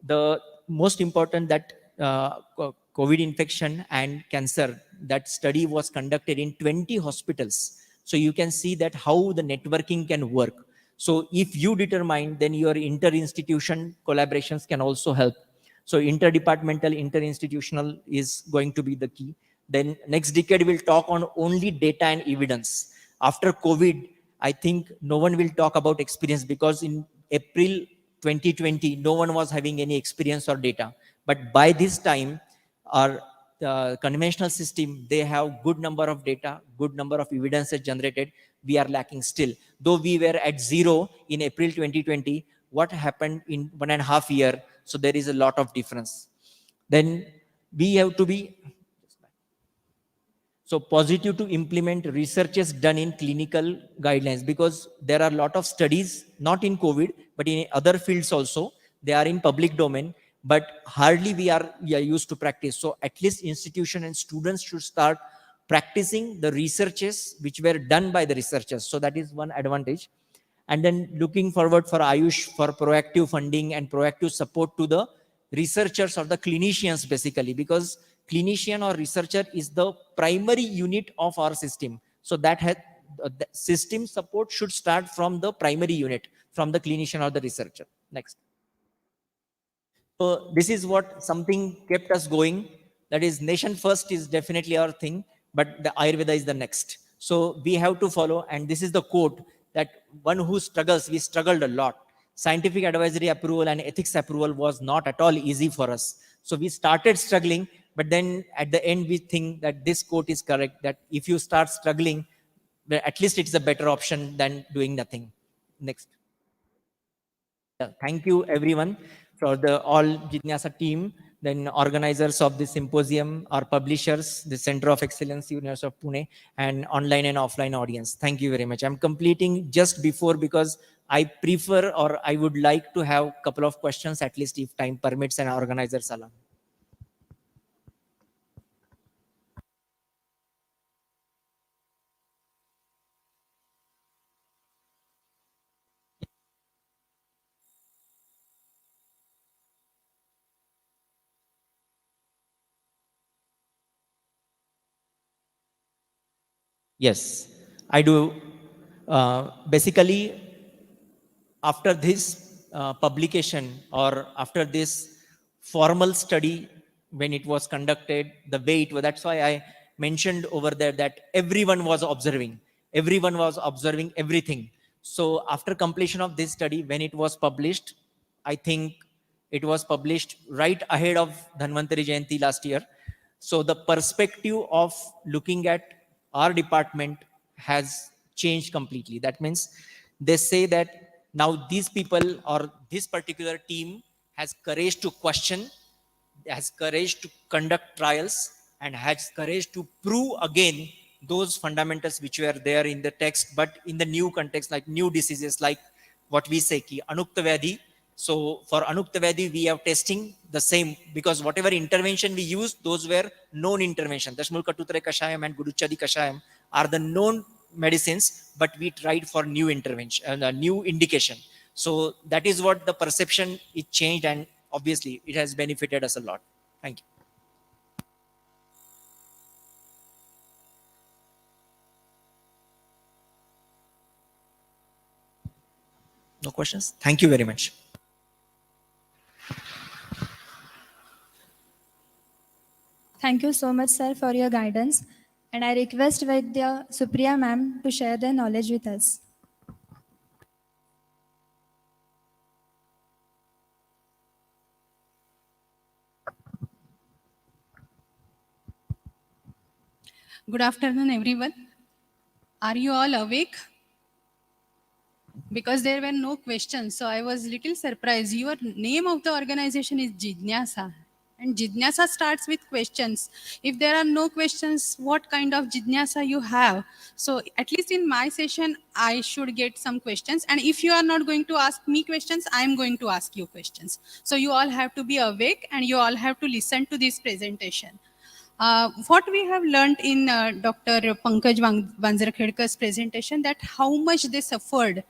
The most important that COVID infection and cancer, that study was conducted in 20 hospitals. So you can see that how the networking can work. So if you determine, then your inter-institution collaborations can also help. So interdepartmental, inter-institutional is going to be the key. Then next decade we'll talk on only data and evidence. After COVID, I think no one will talk about experience, because in April 2020, no one was having any experience or data. But by this time, our conventional system, they have good number of data, good number of evidences generated. We are lacking still. Though we were at 0 in April 2020, what happened in 1.5 years? So there is a lot of difference. Then we have to be so positive to implement researches done in clinical guidelines, because there are a lot of studies, not in COVID, but in other fields also. They are in public domain, but hardly we are used to practice. So at least institution and students should start practicing the researches which were done by the researchers. So that is one advantage. And then looking forward for Ayush for proactive funding and proactive support to the researchers or the clinicians, basically, because clinician or researcher is the primary unit of our system. So that the system support should start from the primary unit, from the clinician or the researcher. Next. So this is what something kept us going. That is, nation first is definitely our thing, but the Ayurveda is the next. So we have to follow, and this is the quote, that one who struggles, we struggled a lot. Scientific advisory approval and ethics approval was not at all easy for us. So we started struggling, but then at the end we think that this quote is correct, that if you start struggling, at least it's a better option than doing nothing. Next. Yeah, thank you everyone for the all Jidnyasa team, then organizers of the symposium, our publishers, the Center of Excellence, University of Pune, and online and offline audience. Thank you very much. I'm completing just before because I prefer or I would like to have a couple of questions at least if time permits and organizers allow. Yes, I do. Basically, after this publication or after this formal study, when it was conducted, the way it was, that's why I mentioned over there that everyone was observing everything. So after completion of this study, when it was published, I think it was published right ahead of Dhanvantari Jayanti last year. So the perspective of looking at our department has changed completely. That means they say that now these people or this particular team has courage to question, has courage to conduct trials, and has courage to prove again those fundamentals which were there in the text, but in the new context, like new diseases, like what we say ki anukta vyadhi. So for anukta vyadhi we have testing the same, because whatever intervention we used, those were known intervention. Dashmulka kashayam and guduchadi kashayam are the known medicines, but we tried for new intervention and a new indication. So that is what the perception is changed, and obviously it has benefited us a lot. Thank you. No questions? Thank you very much. Thank you so much, sir, for your guidance. And I request Vaidya Supriya ma'am to share their knowledge with us. Good afternoon, everyone. Are you all awake? Because there were no questions, so I was little surprised. Your name of the organization is Jidnyasa, and Jidnyasa starts with questions. If there are no questions, what kind of Jidnyasa you have? So at least in my session, I should get some questions. And if you are not going to ask me questions, I am going to ask you questions. So you all have to be awake and you all have to listen to this presentation. What we have learned in Dr. Pankaj Vanzarkhedkar's presentation, that how much they suffered,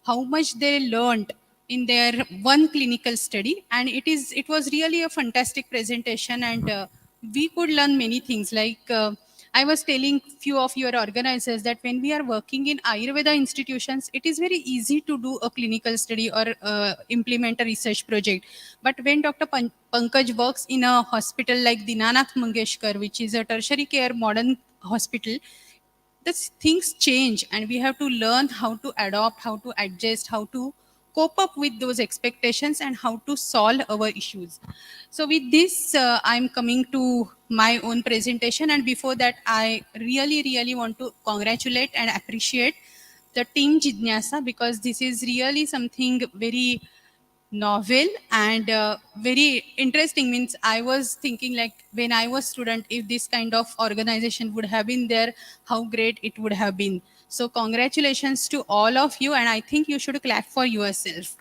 how much they learned in their one clinical study, and it was really a fantastic presentation, and we could learn many things. Like I was telling few of your organizers that when we are working in Ayurveda institutions, it is very easy to do a clinical study or implement a research project. But when Dr. Pankaj works in a hospital like Dinanath Mangeshkar, which is a tertiary care modern hospital, the things change and we have to learn how to adopt, how to adjust, how to cope up with those expectations and how to solve our issues. So with this, I'm coming to my own presentation, and before that, I really want to congratulate and appreciate the team Jidnyasa, because this is really something very novel and very interesting. Means I was thinking, like, when I was student, if this kind of organization would have been there, how great it would have been. So congratulations to all of you, and I think you should clap for yourself.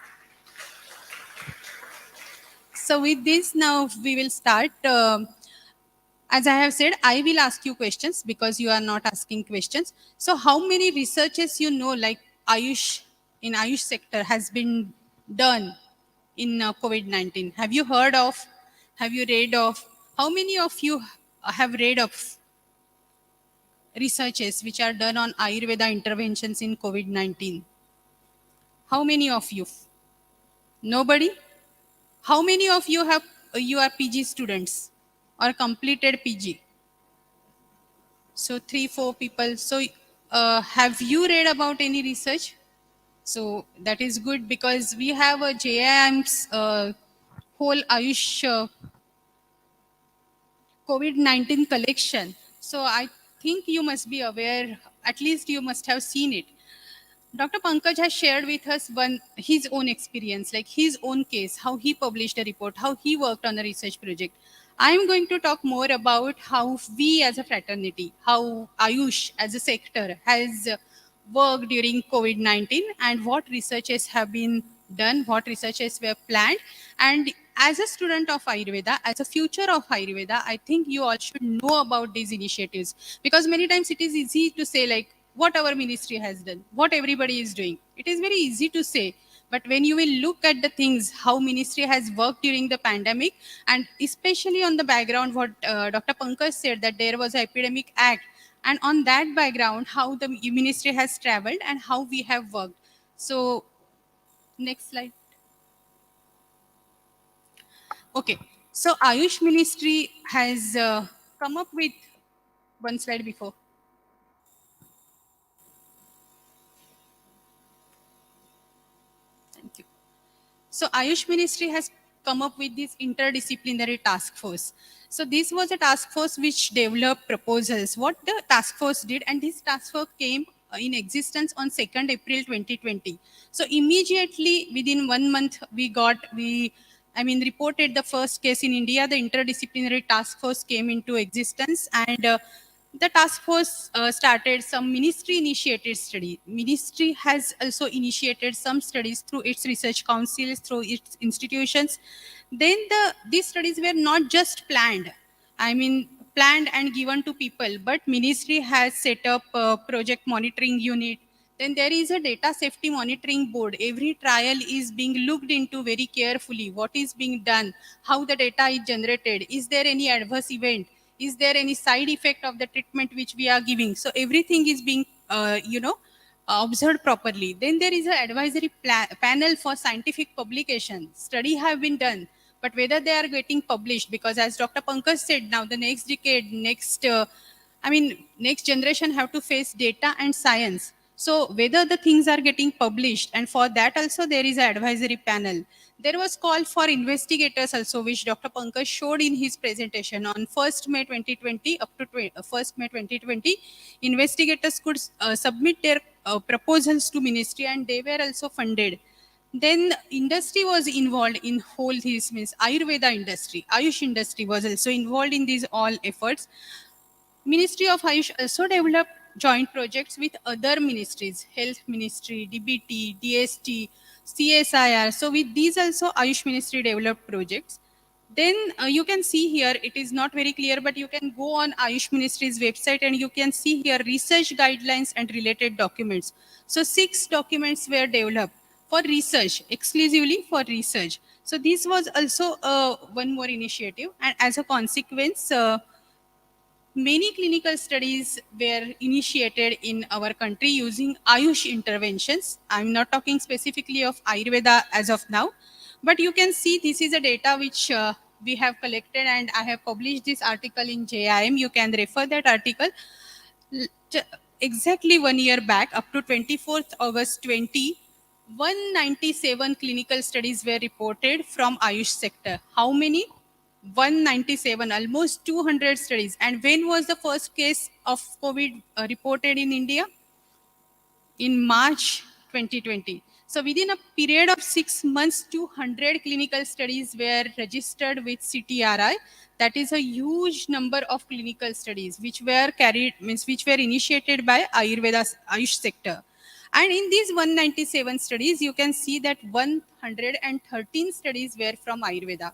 So with this, now we will start. As I have said, I will ask you questions because you are not asking questions. So how many researches you know, like Ayush, in Ayush sector has been done in COVID-19? Have you heard of? Have you read of? How many of you have read of researches which are done on Ayurveda interventions in COVID-19? How many of you? Nobody? How many of you have you are PG students or completed PG? So 3-4 people. So have you read about any research? So that is good, because we have a JIM's whole Ayush COVID-19 collection. So I think you must be aware, at least you must have seen it. Dr. Pankaj has shared with us his own experience, like his own case, how he published a report, how he worked on a research project. I am going to talk more about how we as a fraternity, how Ayush as a sector has worked during COVID-19 and what researches have been done, what researches were planned. And as a student of Ayurveda, as a future of Ayurveda, I think you all should know about these initiatives, because many times it is easy to say like what our ministry has done, what everybody is doing. It is very easy to say, but when you will look at the things, how ministry has worked during the pandemic, and especially on the background, what Dr. Pankaj said, that there was an epidemic act, and on that background, how the ministry has traveled and how we have worked. So, next slide. Okay, so Ayush Ministry has come up with one slide before. Thank you. So Ayush Ministry has come up with this interdisciplinary task force. So this was a task force which developed proposals. What the task force did, and this task force came in existence on 2nd April 2020. So immediately within 1 month reported the first case in India. The interdisciplinary task force came into existence, and the task force started some ministry initiated study. Ministry has also initiated some studies through its research councils, through its institutions. Then these studies were not just planned, planned and given to people, but ministry has set up a project monitoring unit. Then there is a data safety monitoring board. Every trial is being looked into very carefully. What is being done, how the data is generated, is there any adverse event, is there any side effect of the treatment which we are giving. So everything is being observed properly. Then there is an advisory panel for scientific publication. Study have been done, but whether they are getting published, because as Dr. Pankaj said, now the next decade, next generation have to face data and science. So whether the things are getting published, and for that also there is an advisory panel. There was call for investigators also, which Dr. Pankaj showed in his presentation on 1st May 2020 up to 1st May 2020. Investigators could submit their proposals to ministry, and they were also funded. Then industry was involved in whole this, means Ayurveda industry, Ayush industry was also involved in these all efforts. Ministry of Ayush also developed joint projects with other ministries, Health Ministry, DBT, DST, CSIR. So with these also Ayush Ministry developed projects. Then you can see here, it is not very clear, but you can go on Ayush Ministry's website and you can see here research guidelines and related documents. So 6 documents were developed for research, exclusively for research. So this was also one more initiative, and as a consequence, many clinical studies were initiated in our country using Ayush interventions. I'm not talking specifically of Ayurveda as of now, but you can see this is a data which we have collected, and I have published this article in JIM. You can refer that article. Exactly 1 year back, up to 24th August 20, 197 clinical studies were reported from Ayush sector. How many? 197, almost 200 studies. And when was the first case of COVID reported in India? In March 2020. So within a period of 6 months, 200 clinical studies were registered with CTRI. That is a huge number of clinical studies which were which were initiated by Ayurveda's Ayush sector. And in these 197 studies, you can see that 113 studies were from Ayurveda.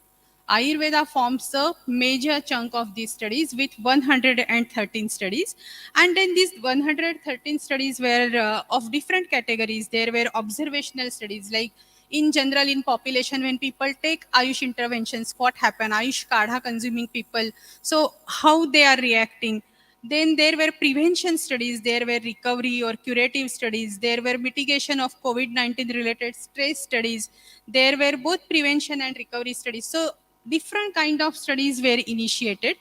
Ayurveda forms a major chunk of these studies with 113 studies. And then these 113 studies were of different categories. There were observational studies, like in general in population, when people take Ayush interventions, what happen, Ayush kadha consuming people, so how they are reacting. Then there were prevention studies, there were recovery or curative studies, there were mitigation of COVID-19 related stress studies, there were both prevention and recovery studies. So different kind of studies were initiated.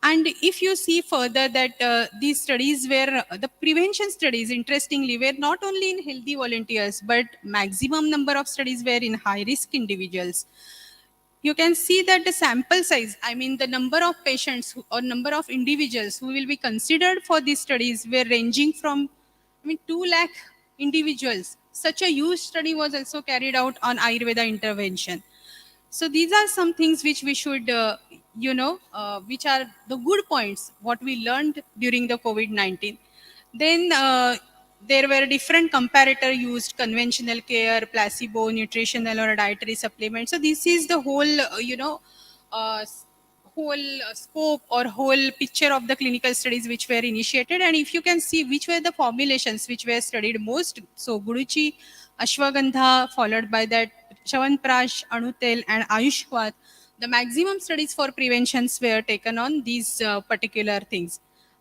And if you see further that these studies were, the prevention studies interestingly were not only in healthy volunteers, but maximum number of studies were in high risk individuals. you can see that the sample size, I mean the number of patients or number of individuals who will be considered for these studies were ranging from, I mean, 2 lakh individuals. Such a huge study was also carried out on Ayurveda intervention. So these are some things which we should, which are the good points, what we learned during the COVID-19. Then there were different comparator used, conventional care, placebo, nutritional or dietary supplements. So this is the whole, uh, scope or whole picture of the clinical studies which were initiated. And if you can see which were the formulations which were studied most, so Guruchi, Ashwagandha, followed by that Chavanprash, Anutel and Ayushvat, the maximum studies for preventions were taken on these particular things.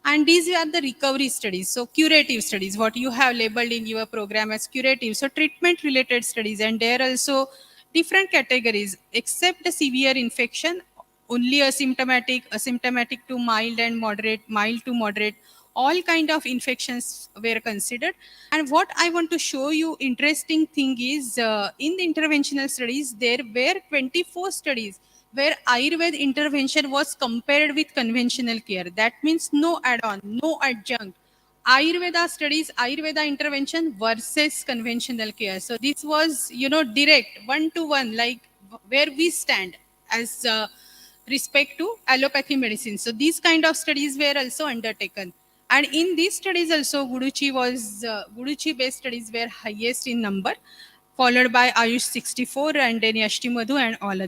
And these are the recovery studies, so curative studies, what you have labeled in your program as curative, so treatment related studies. And there are also different categories, except the severe infection, only asymptomatic to mild and moderate, mild to moderate, all kind of infections were considered. And what I want to show you interesting thing is, in the interventional studies there were 24 studies where Ayurveda intervention was compared with conventional care. That means no add-on, no adjunct. Ayurveda studies, Ayurveda intervention versus conventional care. So this was, direct, one to one, like where we stand as respect to allopathy medicine. So these kind of studies were also undertaken. And in these studies also, Guruchi based studies were highest in number, followed by Ayush 64 and then Yashtimadhu and all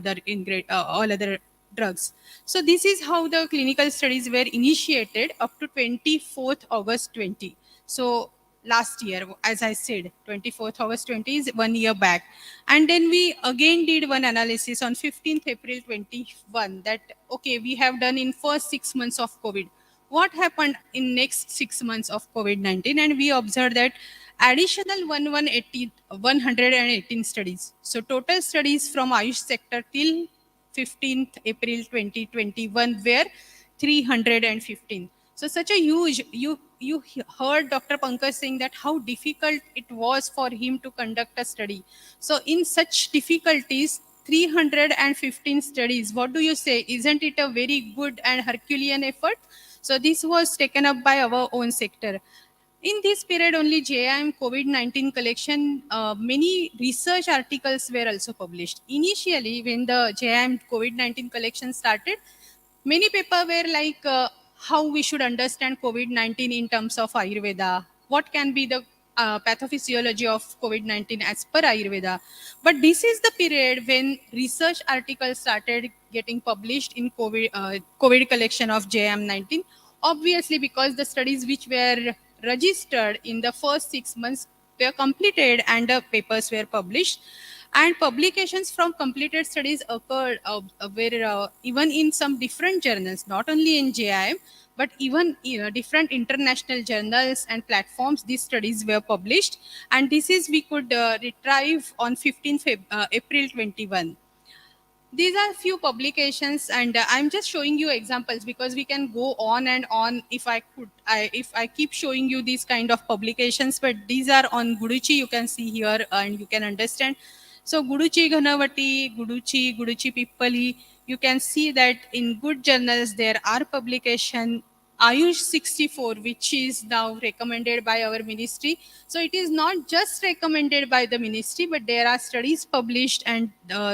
other drugs. So this is how the clinical studies were initiated up to 24th August 20. So last year, as I said, 24th August 20 is 1 year back. And then we again did one analysis on 15th April 21, that, okay, we have done in first 6 months of COVID. What happened in next 6 months of COVID-19? And we observed that additional 118 studies. So total studies from Ayush sector till 15th April 2021 were 315. So such a huge, you heard Dr. Pankaj saying that how difficult it was for him to conduct a study. So in such difficulties, 315 studies, what do you say? Isn't it a very good and Herculean effort? So this was taken up by our own sector. In this period only, JIM COVID-19 collection, many research articles were also published. Initially, when the JIM COVID-19 collection started, many papers were like how we should understand COVID-19 in terms of Ayurveda, what can be the pathophysiology of COVID-19 as per Ayurveda. But this is the period when research articles started getting published in COVID collection of JM19. Obviously, because the studies which were registered in the first 6 months were completed and the papers were published. And publications from completed studies occurred where even in some different journals, not only in JIM, but even different international journals and platforms, these studies were published. And this is we could retrieve on 15th April 21. These are few publications, and I'm just showing you examples because we can go on and on if I keep showing you these kind of publications. But these are on Guruchi, you can see here and you can understand. So Guruchi Ghanavati, Guruchi Pippali, you can see that in good journals there are publication. Ayush 64, which is now recommended by our ministry. So it is not just recommended by the ministry, but there are studies published, and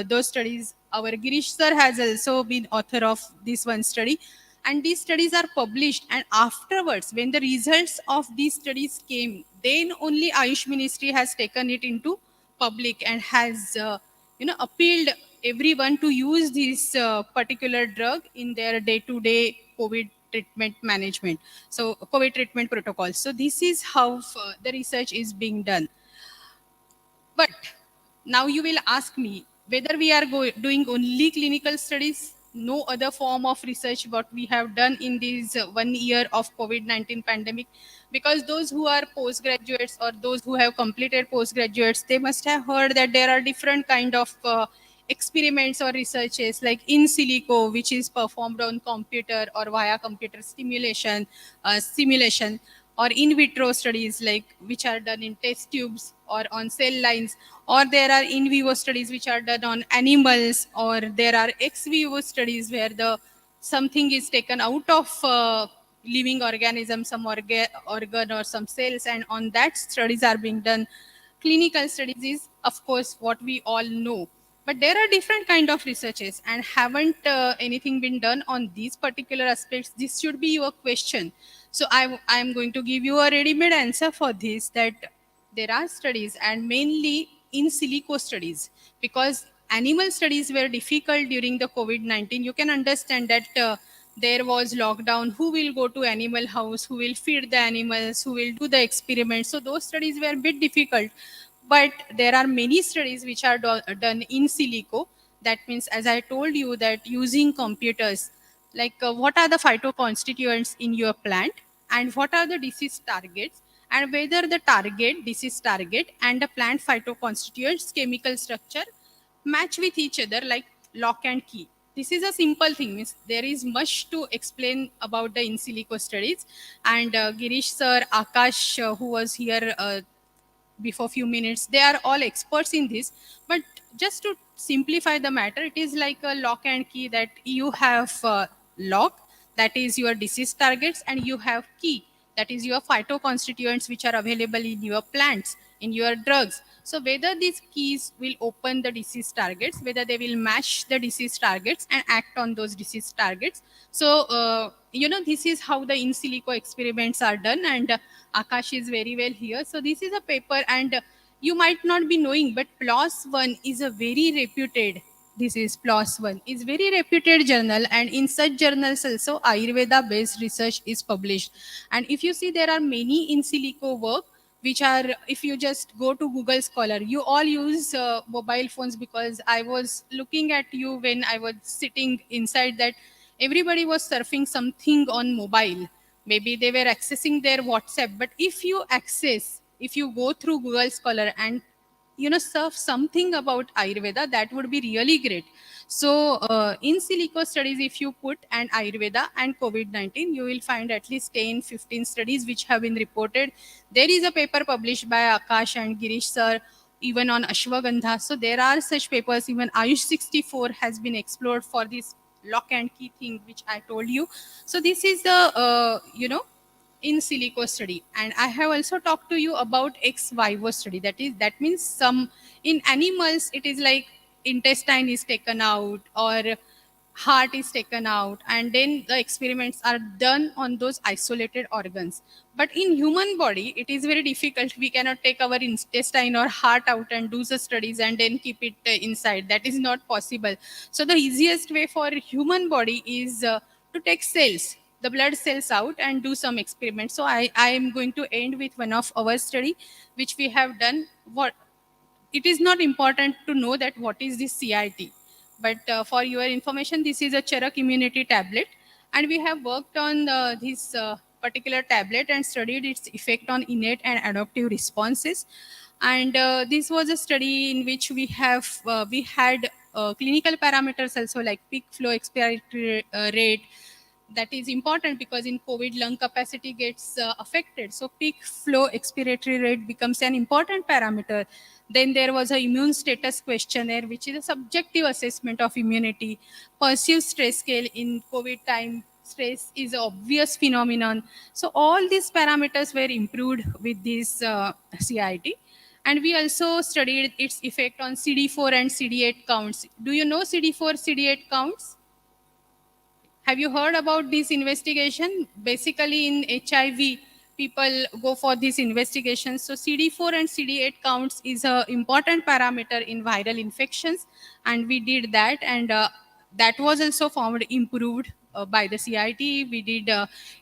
those studies, our Girish sir has also been author of this one study. And these studies are published, and afterwards, when the results of these studies came, then only Ayush ministry has taken it into public and has appealed everyone to use this particular drug in their day-to-day COVID treatment management, so COVID treatment protocols. So this is how the research is being done. But now you will ask me whether we are doing only clinical studies, no other form of research what we have done in this 1 year of COVID-19 pandemic. Because those who are postgraduates or those who have completed postgraduates, they must have heard that there are different kind of experiments or researches like in silico, which is performed on computer or via computer simulation. or in vitro studies, like which are done in test tubes or on cell lines, or there are in vivo studies which are done on animals, or there are ex vivo studies where the something is taken out of living organism, some organ or some cells, and on that studies are being done. Clinical studies is of course what we all know, but there are different kind of researches, and haven't anything been done on these particular aspects? This should be your question. So I am going to give you a ready made answer for this, that there are studies, and mainly in silico studies, because animal studies were difficult during the COVID-19. You can understand that there was lockdown. Who will go to animal house? Who will feed the animals? Who will do the experiments? So those studies were a bit difficult. But there are many studies which are done in silico. That means, as I told you, that using computers, like what are the phytoconstituents in your plant, and what are the disease targets, and whether the target, disease target, and the plant phytoconstituents chemical structure match with each other, like lock and key. This is a simple thing. Means there is much to explain about the in silico studies, and Girish sir, Akash, who was here before few minutes, they are all experts in this. But just to simplify the matter, it is like a lock and key, that you have lock, that is your disease targets, and you have key, that is your phytoconstituents which are available in your plants, in your drugs. So whether these keys will open the disease targets, whether they will match the disease targets and act on those disease targets. So this is how the in silico experiments are done, and Akash is very well here. So this is a paper, and you might not be knowing, but PLOS One is a very reputed. This is PLOS One is very reputed journal, and in such journals also Ayurveda based research is published. And if you see, there are many in silico work which are, if you just go to Google Scholar, you all use mobile phones, because I was looking at you when I was sitting inside, that everybody was surfing something on mobile. Maybe they were accessing their WhatsApp, but if you go through Google Scholar and surf something about Ayurveda, that would be really great. So in silico studies, if you put and Ayurveda and COVID-19, you will find at least 10 15 studies which have been reported. There is a paper published by Akash and Girish sir, even on Ashwagandha. So there are such papers. Even Ayush 64 has been explored for this lock and key thing which I told you. So this is the in silico study. And I have also talked to you about ex vivo study. That means some in animals it is like intestine is taken out, or heart is taken out, and then the experiments are done on those isolated organs. But in human body it is very difficult. We cannot take our intestine or heart out and do the studies and then keep it inside. That is not possible. So the easiest way for human body is to take cells, the blood cells out, and do some experiments. So I am going to end with one of our study which we have done. What it is not important to know that what is this CIT, but for your information, this is a Charak immunity tablet, and we have worked on this particular tablet and studied its effect on innate and adaptive responses. And this was a study in which we had clinical parameters also, like peak flow expiratory rate. That is important because in COVID, lung capacity gets affected. So peak flow expiratory rate becomes an important parameter. Then there was a immune status questionnaire, which is a subjective assessment of immunity. Perceived stress scale in COVID time. Stress is an obvious phenomenon. So all these parameters were improved with this CIT. And we also studied its effect on CD4 and CD8 counts. Do you know CD4, CD8 counts? Have you heard about this investigation? Basically, in HIV, people go for these investigations. So CD4 and CD8 counts is a important parameter in viral infections, and we did that, and that was also found improved by the CIT. We did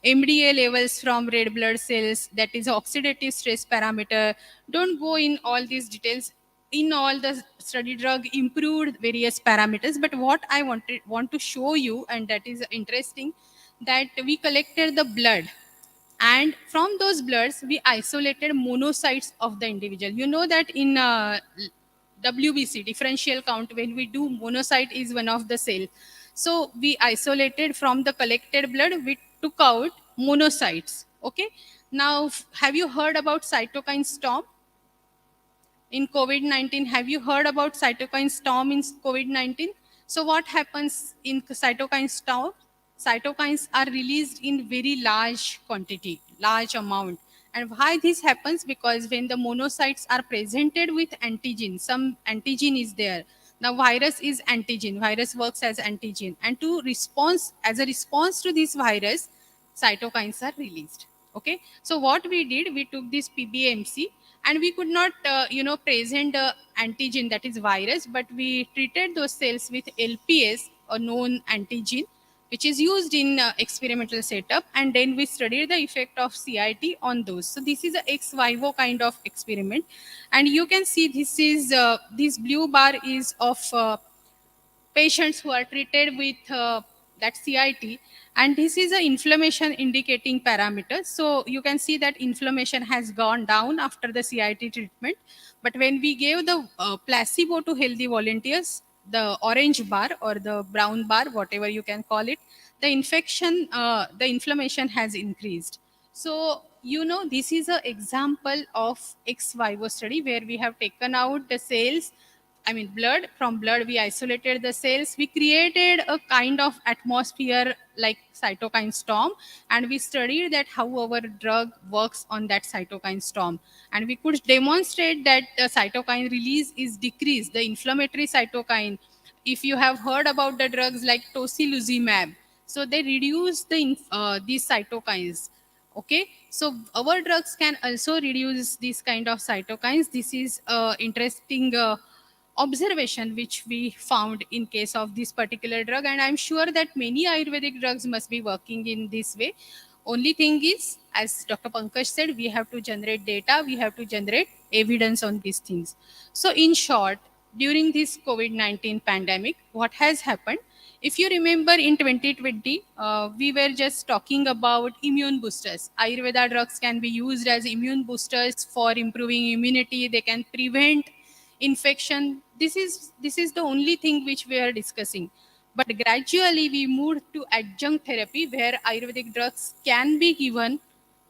MDA levels from red blood cells, that is oxidative stress parameter. Don't go in all these details. In all, the study drug improved various parameters, but what I want to show you, and that is interesting, that we collected the blood, and from those bloods we isolated monocytes of the individual. You know that in WBC, differential count, when we do, monocyte is one of the cell. So we isolated from the collected blood, we took out monocytes. Okay, Now, have you heard about cytokine storm in COVID-19? Have you heard about cytokine storm in COVID-19? So what happens in cytokine storm? Cytokines are released in very large quantity, large amount. And why this happens? Because when the monocytes are presented with antigen, some antigen is there. Now virus is antigen. Virus works as antigen, and to response as a response to this virus, cytokines are released. Okay, so what we did, we took this PBMC, and we could not present the antigen, that is virus, but we treated those cells with LPS, a known antigen, which is used in experimental setup, and then we studied the effect of CIT on those. So this is a ex vivo kind of experiment, and you can see this blue bar is of patients who are treated with that CIT, and this is a inflammation indicating parameter. So you can see that inflammation has gone down after the CIT treatment. But when we gave the placebo to healthy volunteers, the orange bar or the brown bar, whatever you can call it, the inflammation has increased. So, this is an example of ex vivo study where we have taken out the cells, I mean, blood. From blood, we isolated the cells. We created a kind of atmosphere like cytokine storm, and we studied that how our drug works on that cytokine storm. And we could demonstrate that the cytokine release is decreased, the inflammatory cytokine. If you have heard about the drugs like tocilizumab, so they reduce these cytokines. Okay, so our drugs can also reduce these kind of cytokines. This is interesting observation which we found in case of this particular drug, and I'm sure that many Ayurvedic drugs must be working in this way. Only thing is, as Dr. Pankaj said, we have to generate data, we have to generate evidence on these things. So in short, during this COVID-19 pandemic, what has happened, if you remember in 2020, we were just talking about immune boosters. Ayurveda drugs can be used as immune boosters for improving immunity. They can prevent infection. This is the only thing which we are discussing. But gradually we moved to adjunct therapy where Ayurvedic drugs can be given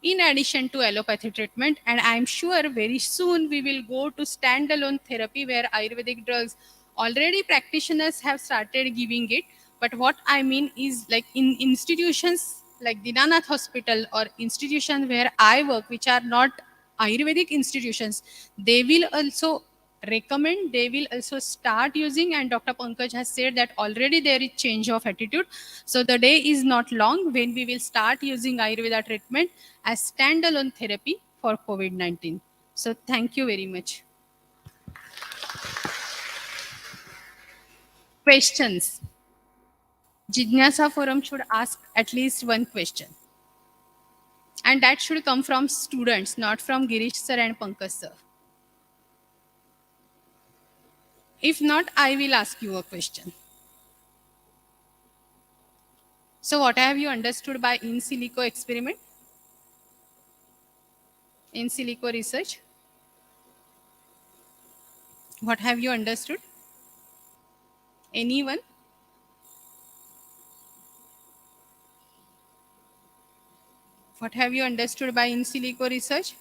in addition to allopathy treatment, and I'm sure very soon we will go to standalone therapy where Ayurvedic drugs already practitioners have started giving it. But what I mean is, like in institutions like Dinanath Hospital or institutions where I work, which are not Ayurvedic institutions, they will also recommend, they will also start using, and Dr. Pankaj has said that already there is change of attitude. So the day is not long when we will start using Ayurveda treatment as standalone therapy for COVID-19. So thank you very much. Questions. Jignasa Forum should ask at least one question. And that should come from students, not from Girish sir and Pankaj sir. If not, I will ask you a question. So what have you understood by in silico experiment? In silico research? What have you understood? Anyone? What have you understood by in silico research?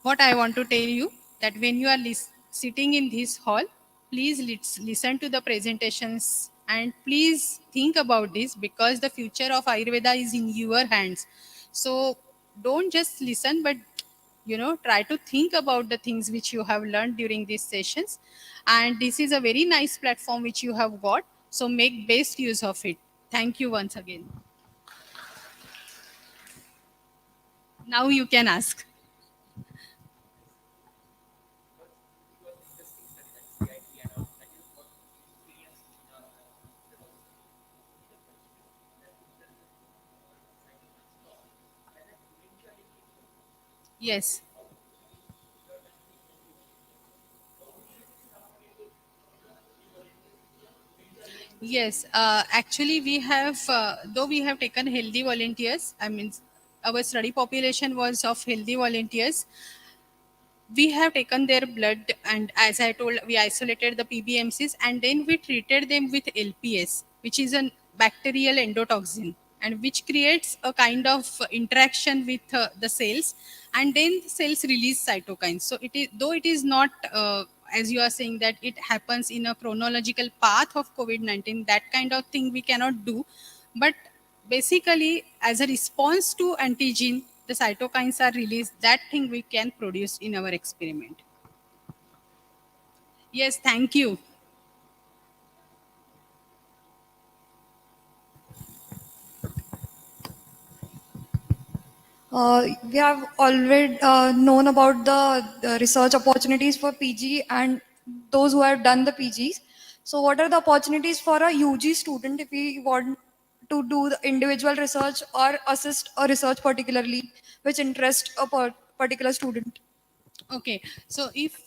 What I want to tell you, that when you are sitting in this hall, please listen to the presentations and please think about this, because the future of Ayurveda is in your hands. So don't just listen, but try to think about the things which you have learned during these sessions. And this is a very nice platform which you have got. So make best use of it. Thank you once again. Now you can ask. Yes. Yes, actually, we have, though we have taken healthy volunteers, I mean, our study population was of healthy volunteers. We have taken their blood, and as I told, we isolated the PBMCs, and then we treated them with LPS, which is a bacterial endotoxin. and which creates a kind of interaction with the cells, and then cells release cytokines. So it is, though it is not as you are saying that it happens in a chronological path of COVID-19, that kind of thing we cannot do, but basically as a response to antigen the cytokines are released. That thing we can produce in our experiment. Yes, thank you. We have already known about the research opportunities for PG and those who have done the PGs. So, what are the opportunities for a UG student if we want to do the individual research or assist a research particularly which interests a particular student? Okay, so if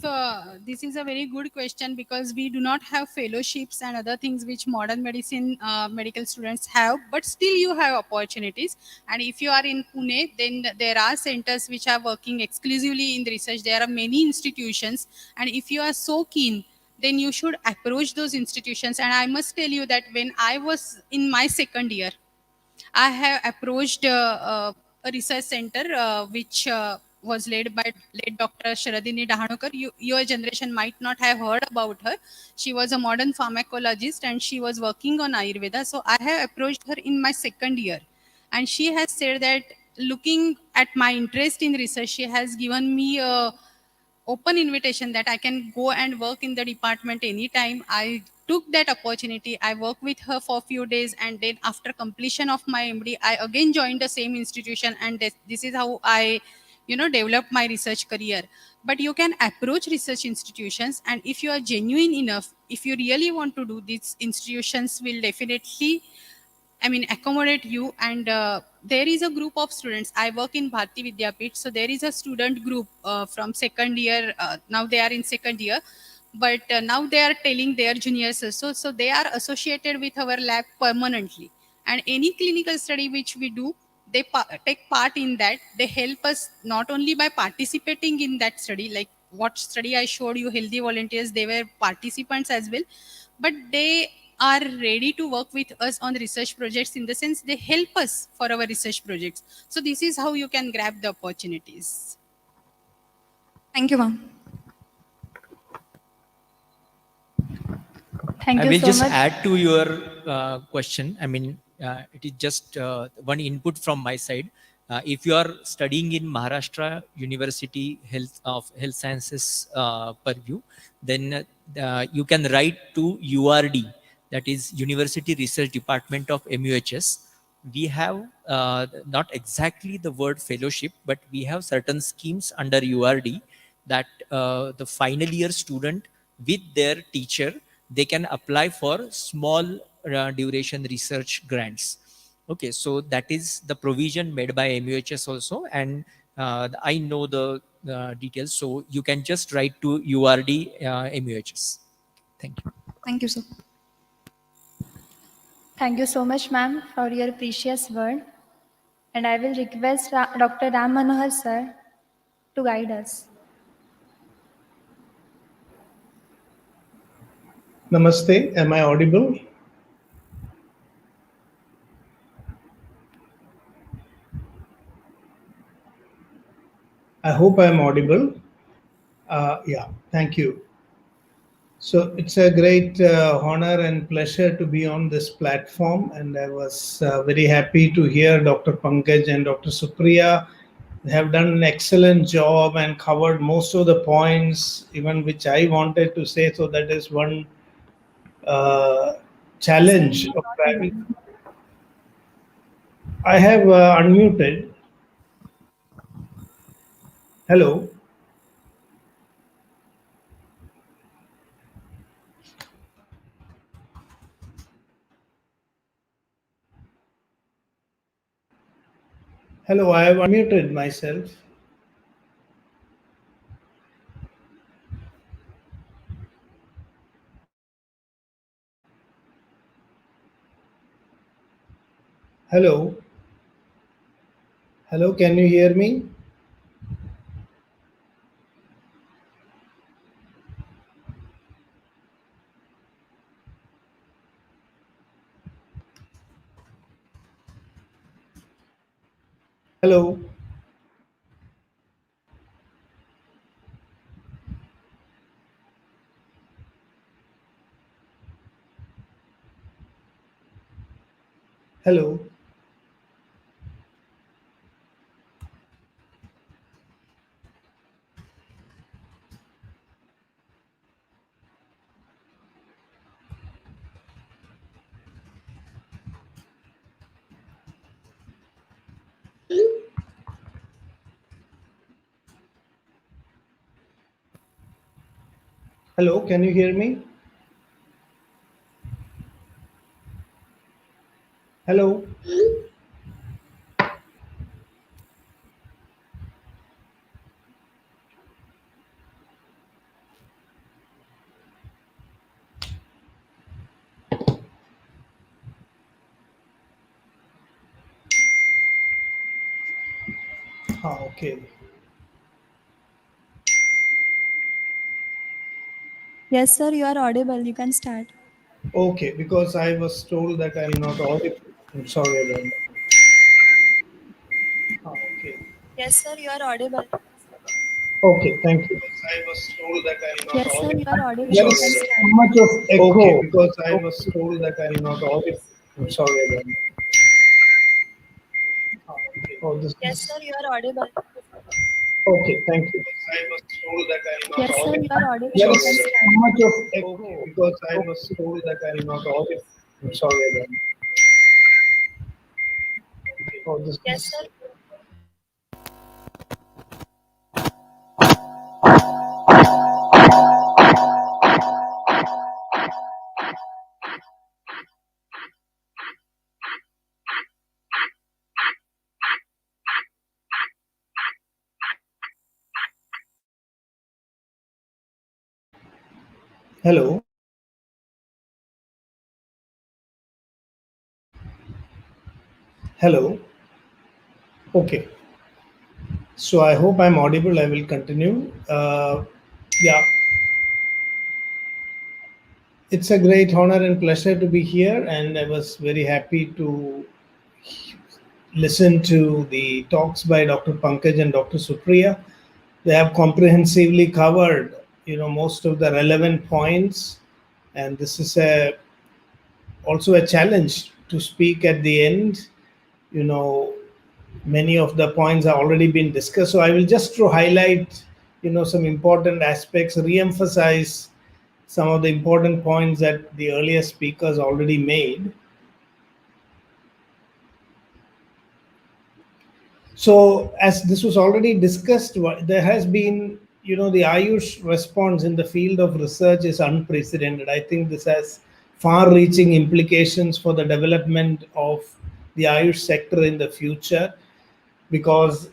this is a very good question, because we do not have fellowships and other things which modern medicine medical students have, but still you have opportunities. And if you are in Pune, then there are centers which are working exclusively in the research. There are many institutions, and if you are so keen, then you should approach those institutions. And I must tell you that when I was in my second year, I have approached a research center which was led by late Dr. Sharadini Dahanokar. Your generation might not have heard about her. She was a modern pharmacologist and she was working on Ayurveda. So I have approached her in my second year. And she has said that looking at my interest in research, she has given me a open invitation that I can go and work in the department anytime. I took that opportunity. I worked with her for a few days, and then after completion of my MD, I again joined the same institution, and this is how I, developed my research career. But you can approach research institutions, and if you are genuine enough, if you really want to do, these institutions will definitely, accommodate you. And there is a group of students. I work in Bharati Vidyapit, so there is a student group from second year. Now they are in second year, but now they are telling their juniors. So they are associated with our lab permanently. And any clinical study which we do, they take part in that. They help us not only by participating in that study, like what study I showed you, healthy volunteers, they were participants as well, but they are ready to work with us on research projects, in the sense they help us for our research projects. So this is how you can grab the opportunities. Thank you, ma'am. Thank I you will so just much. add to your question. It is just one input from my side. If you are studying in Maharashtra University Health Sciences purview, then you can write to URD, that is University Research Department of MUHS. We have not exactly the word fellowship, but we have certain schemes under URD that the final year student with their teacher, they can apply for small duration research grants. Okay, so that is the provision made by MUHS also, and I know the details, so you can just write to URD MUHS. Thank you. Thank you, sir. Thank you so much, ma'am, for your precious word. And I will request Dr. Ram Manohar sir to guide us. Namaste, am I audible? I hope I am audible. Yeah, thank you. So it's a great honor and pleasure to be on this platform, and I was very happy to hear Dr. Pankaj and Dr. Supriya. They have done an excellent job and covered most of the points, even which I wanted to say. So that is one challenge of having. I have unmuted. Hello. Hello, I have unmuted myself. Hello. Hello, can you hear me? Hello. Hello. Hello, can you hear me? Hello. Okay. Yes, sir, you are audible. You can start. Okay, because I was told that I'm not audible. I'm sorry about that. Okay. Yes, sir, you are audible. Okay, thank you. I was told that I'm not Yes, sir, audible. you are audible. You There can is start. so much of echo. Okay, Because I was told that I'm not audible. I'm sorry about that. Okay. Oh, this Yes, is sir, you are audible. okay. Thank you. I was told that I'm not Yes, sir, audible. you are audible. You There can is start. so much of echo because I was told that I'm not audible. I'm sorry about that. Oh, this Yes, is sir. hello. Hello. Okay. So I hope I'm audible. I will continue. Yeah, it's a great honor and pleasure to be here, and I was very happy to listen to the talks by Dr. Pankaj and Dr. Supriya. They have comprehensively covered, most of the relevant points, and this is also a challenge to speak at the end. You know, many of the points have already been discussed, so I will just to highlight, some important aspects, re-emphasize some of the important points that the earlier speakers already made. So, as this was already discussed, there has been, the Ayush response in the field of research is unprecedented. I think this has far reaching implications for the development of the Ayush sector in the future because,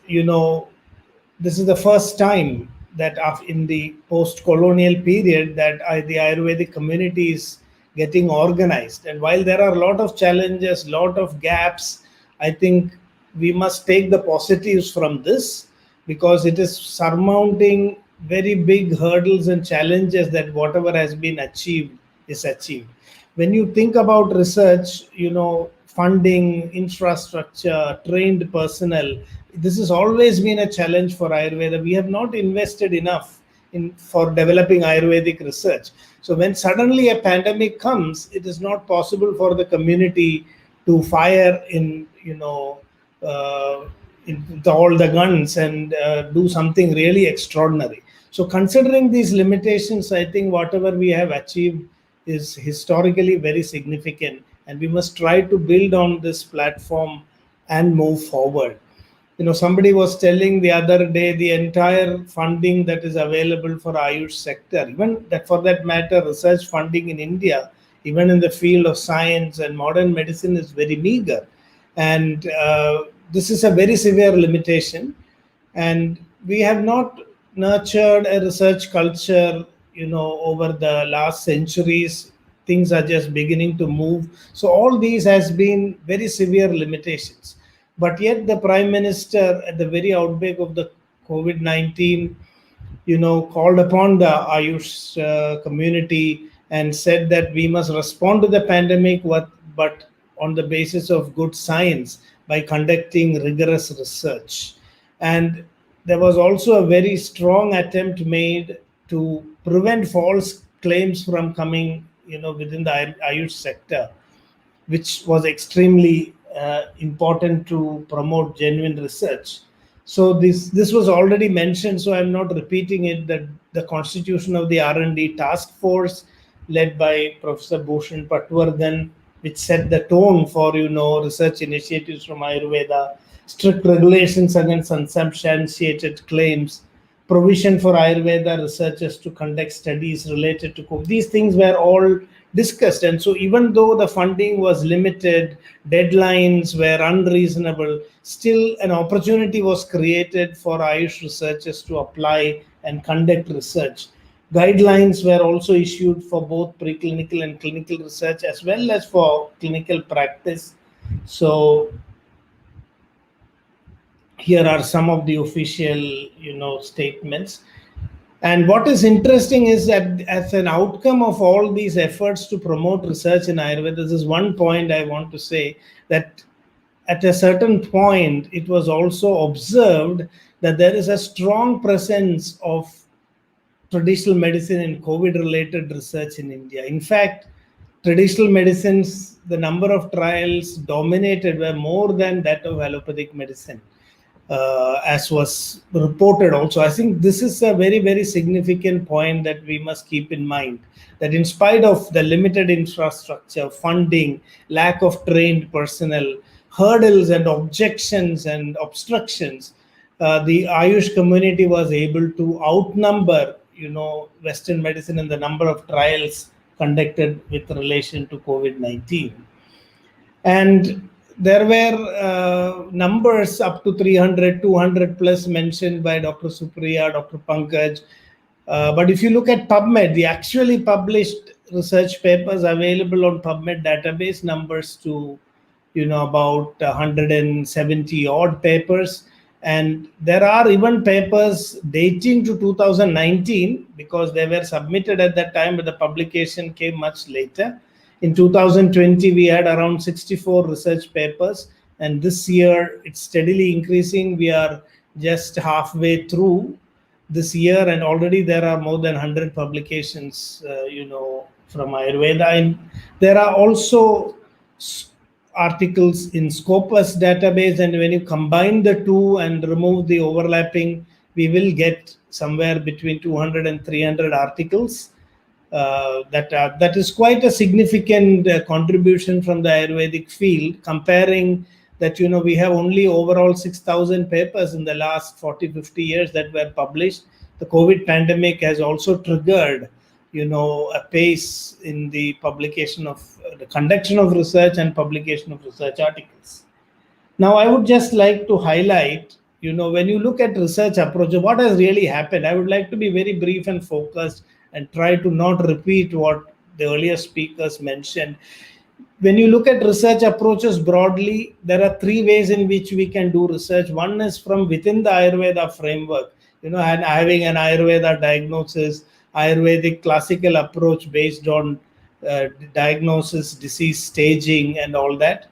this is the first time that in the post-colonial period that the Ayurvedic community is getting organized. And while there are a lot of challenges, lot of gaps, I think we must take the positives from this because it is surmounting very big hurdles and challenges that whatever has been achieved is achieved. When you think about research, funding, infrastructure, trained personnel, this has always been a challenge for Ayurveda. We have not invested enough in for developing Ayurvedic research. So when suddenly a pandemic comes, it is not possible for the community to fire in, uh, all the guns and do something really extraordinary. So considering these limitations, I think whatever we have achieved is historically very significant, and we must try to build on this platform and move forward. Somebody was telling the other day the entire funding that is available for Ayush sector, even that for that matter, research funding in India, even in the field of science and modern medicine, is very meager, and this is a very severe limitation. And we have not nurtured a research culture, over the last centuries. Things are just beginning to move, so all these has been very severe limitations. But yet the prime minister at the very outbreak of the COVID-19, called upon the Ayush community and said that we must respond to the pandemic, but on the basis of good science. by conducting rigorous research. And there was also a very strong attempt made to prevent false claims from coming, within the Ayush sector, which was extremely important to promote genuine research. So this was already mentioned, so I'm not repeating it, that the constitution of the R&D task force led by Professor Bhushan Patwardhan, which set the tone for research initiatives from Ayurveda, strict regulations against unsubstantiated claims, provision for Ayurveda researchers to conduct studies related to COVID. These things were all discussed. And so even though the funding was limited, deadlines were unreasonable, still an opportunity was created for Ayush researchers to apply and conduct research. Guidelines were also issued for both preclinical and clinical research as well as for clinical practice. So here are some of the official statements. And what is interesting is that as an outcome of all these efforts to promote research in Ayurveda, this is one point I want to say, that at a certain point, it was also observed that there is a strong presence of traditional medicine and COVID-related research in India. In fact, traditional medicines, the number of trials dominated were more than that of allopathic medicine. As was reported also. I think this is a very, very significant point that we must keep in mind, that in spite of the limited infrastructure, funding, lack of trained personnel, hurdles and objections and obstructions, the Ayush community was able to outnumber Western medicine in the number of trials conducted with relation to COVID-19. And there were numbers up to 300, 200 plus mentioned by Dr. Supriya, Dr. Pankaj. But if you look at PubMed, the actually published research papers available on PubMed database numbers to, about 170 odd papers. And there are even papers dating to 2019 because they were submitted at that time, but the publication came much later. In 2020, we had around 64 research papers, and this year it's steadily increasing. We are just halfway through this year, and already there are more than 100 publications, from Ayurveda. And there are also articles in Scopus database, and when you combine the two and remove the overlapping, we will get somewhere between 200 and 300 articles. That is quite a significant contribution from the Ayurvedic field, comparing that we have only overall 6,000 papers in the last 40-50 years that were published. The COVID pandemic has also triggered a pace in the publication of the conduction of research and publication of research articles. Now I would just like to highlight, when you look at research approach, what has really happened. I would like to be very brief and focused and try to not repeat what the earlier speakers mentioned. When you look at research approaches broadly, there are three ways in which we can do research. One is from within the Ayurveda framework, and having an Ayurveda diagnosis, Ayurvedic classical approach based on diagnosis, disease staging, and all that.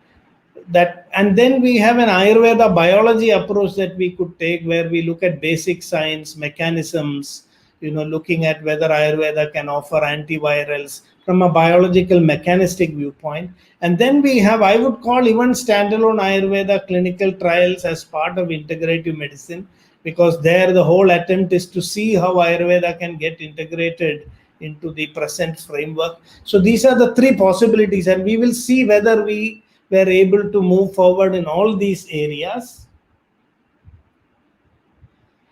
And then we have an Ayurveda biology approach that we could take, where we look at basic science, mechanisms, looking at whether Ayurveda can offer antivirals from a biological mechanistic viewpoint. And then we have, I would call even standalone Ayurveda clinical trials as part of integrative medicine, because there the whole attempt is to see how Ayurveda can get integrated into the present framework. So these are the three possibilities, and we will see whether we were able to move forward in all these areas.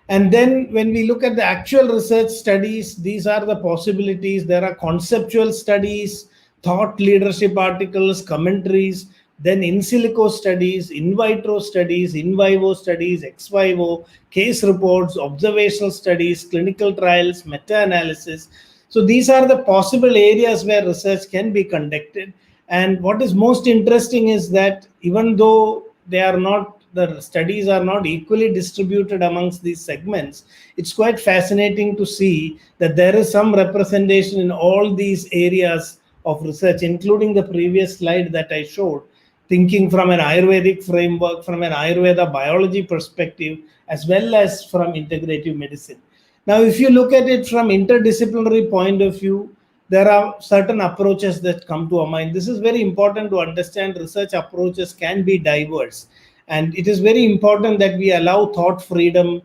And then when we look at the actual research studies, these are the possibilities. There are conceptual studies, thought leadership articles, commentaries, then in silico studies, in vitro studies, in vivo studies, ex vivo, case reports, observational studies, clinical trials, meta-analysis. So these are the possible areas where research can be conducted. And what is most interesting is that even though the studies are not equally distributed amongst these segments, it's quite fascinating to see that there is some representation in all these areas of research, including the previous slide that I showed, thinking from an Ayurvedic framework, from an Ayurveda biology perspective, as well as from integrative medicine. Now, if you look at it from interdisciplinary point of view, there are certain approaches that come to our mind. This is very important to understand. Research approaches can be diverse, and it is very important that we allow thought freedom,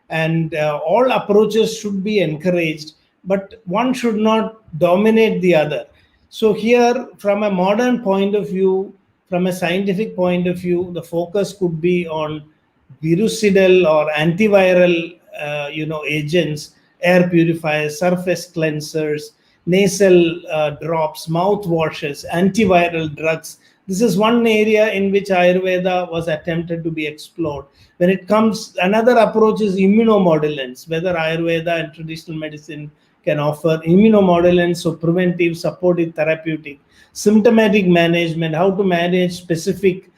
and all approaches should be encouraged, but one should not dominate the other. So here, from a modern point of view, from a scientific point of view, the focus could be on virucidal or antiviral agents, air purifiers, surface cleansers, nasal drops, mouth washes, antiviral drugs. This is one area in which Ayurveda was attempted to be explored. When it comes, another approach is immunomodulants, whether Ayurveda and traditional medicine can offer immunomodulants, so preventive, supportive, therapeutic, symptomatic management, how to manage specific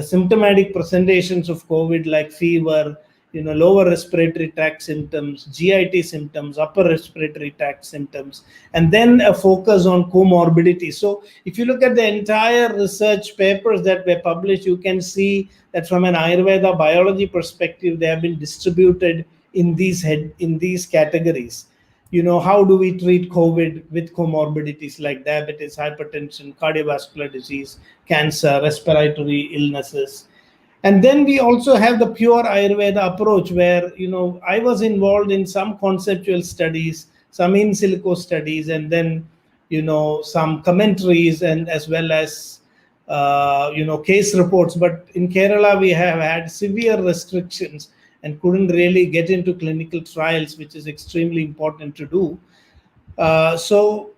symptomatic presentations of COVID like fever, lower respiratory tract symptoms, GIT symptoms, upper respiratory tract symptoms, and then a focus on comorbidity. So if you look at the entire research papers that were published, you can see that from an Ayurveda biology perspective, they have been distributed in these categories. How do we treat COVID with comorbidities like diabetes, hypertension, cardiovascular disease, cancer, respiratory illnesses? And then we also have the pure Ayurveda approach where, I was involved in some conceptual studies, some in silico studies, and then, some commentaries, and as well as, case reports. But in Kerala, we have had severe restrictions and couldn't really get into clinical trials, which is extremely important to do. So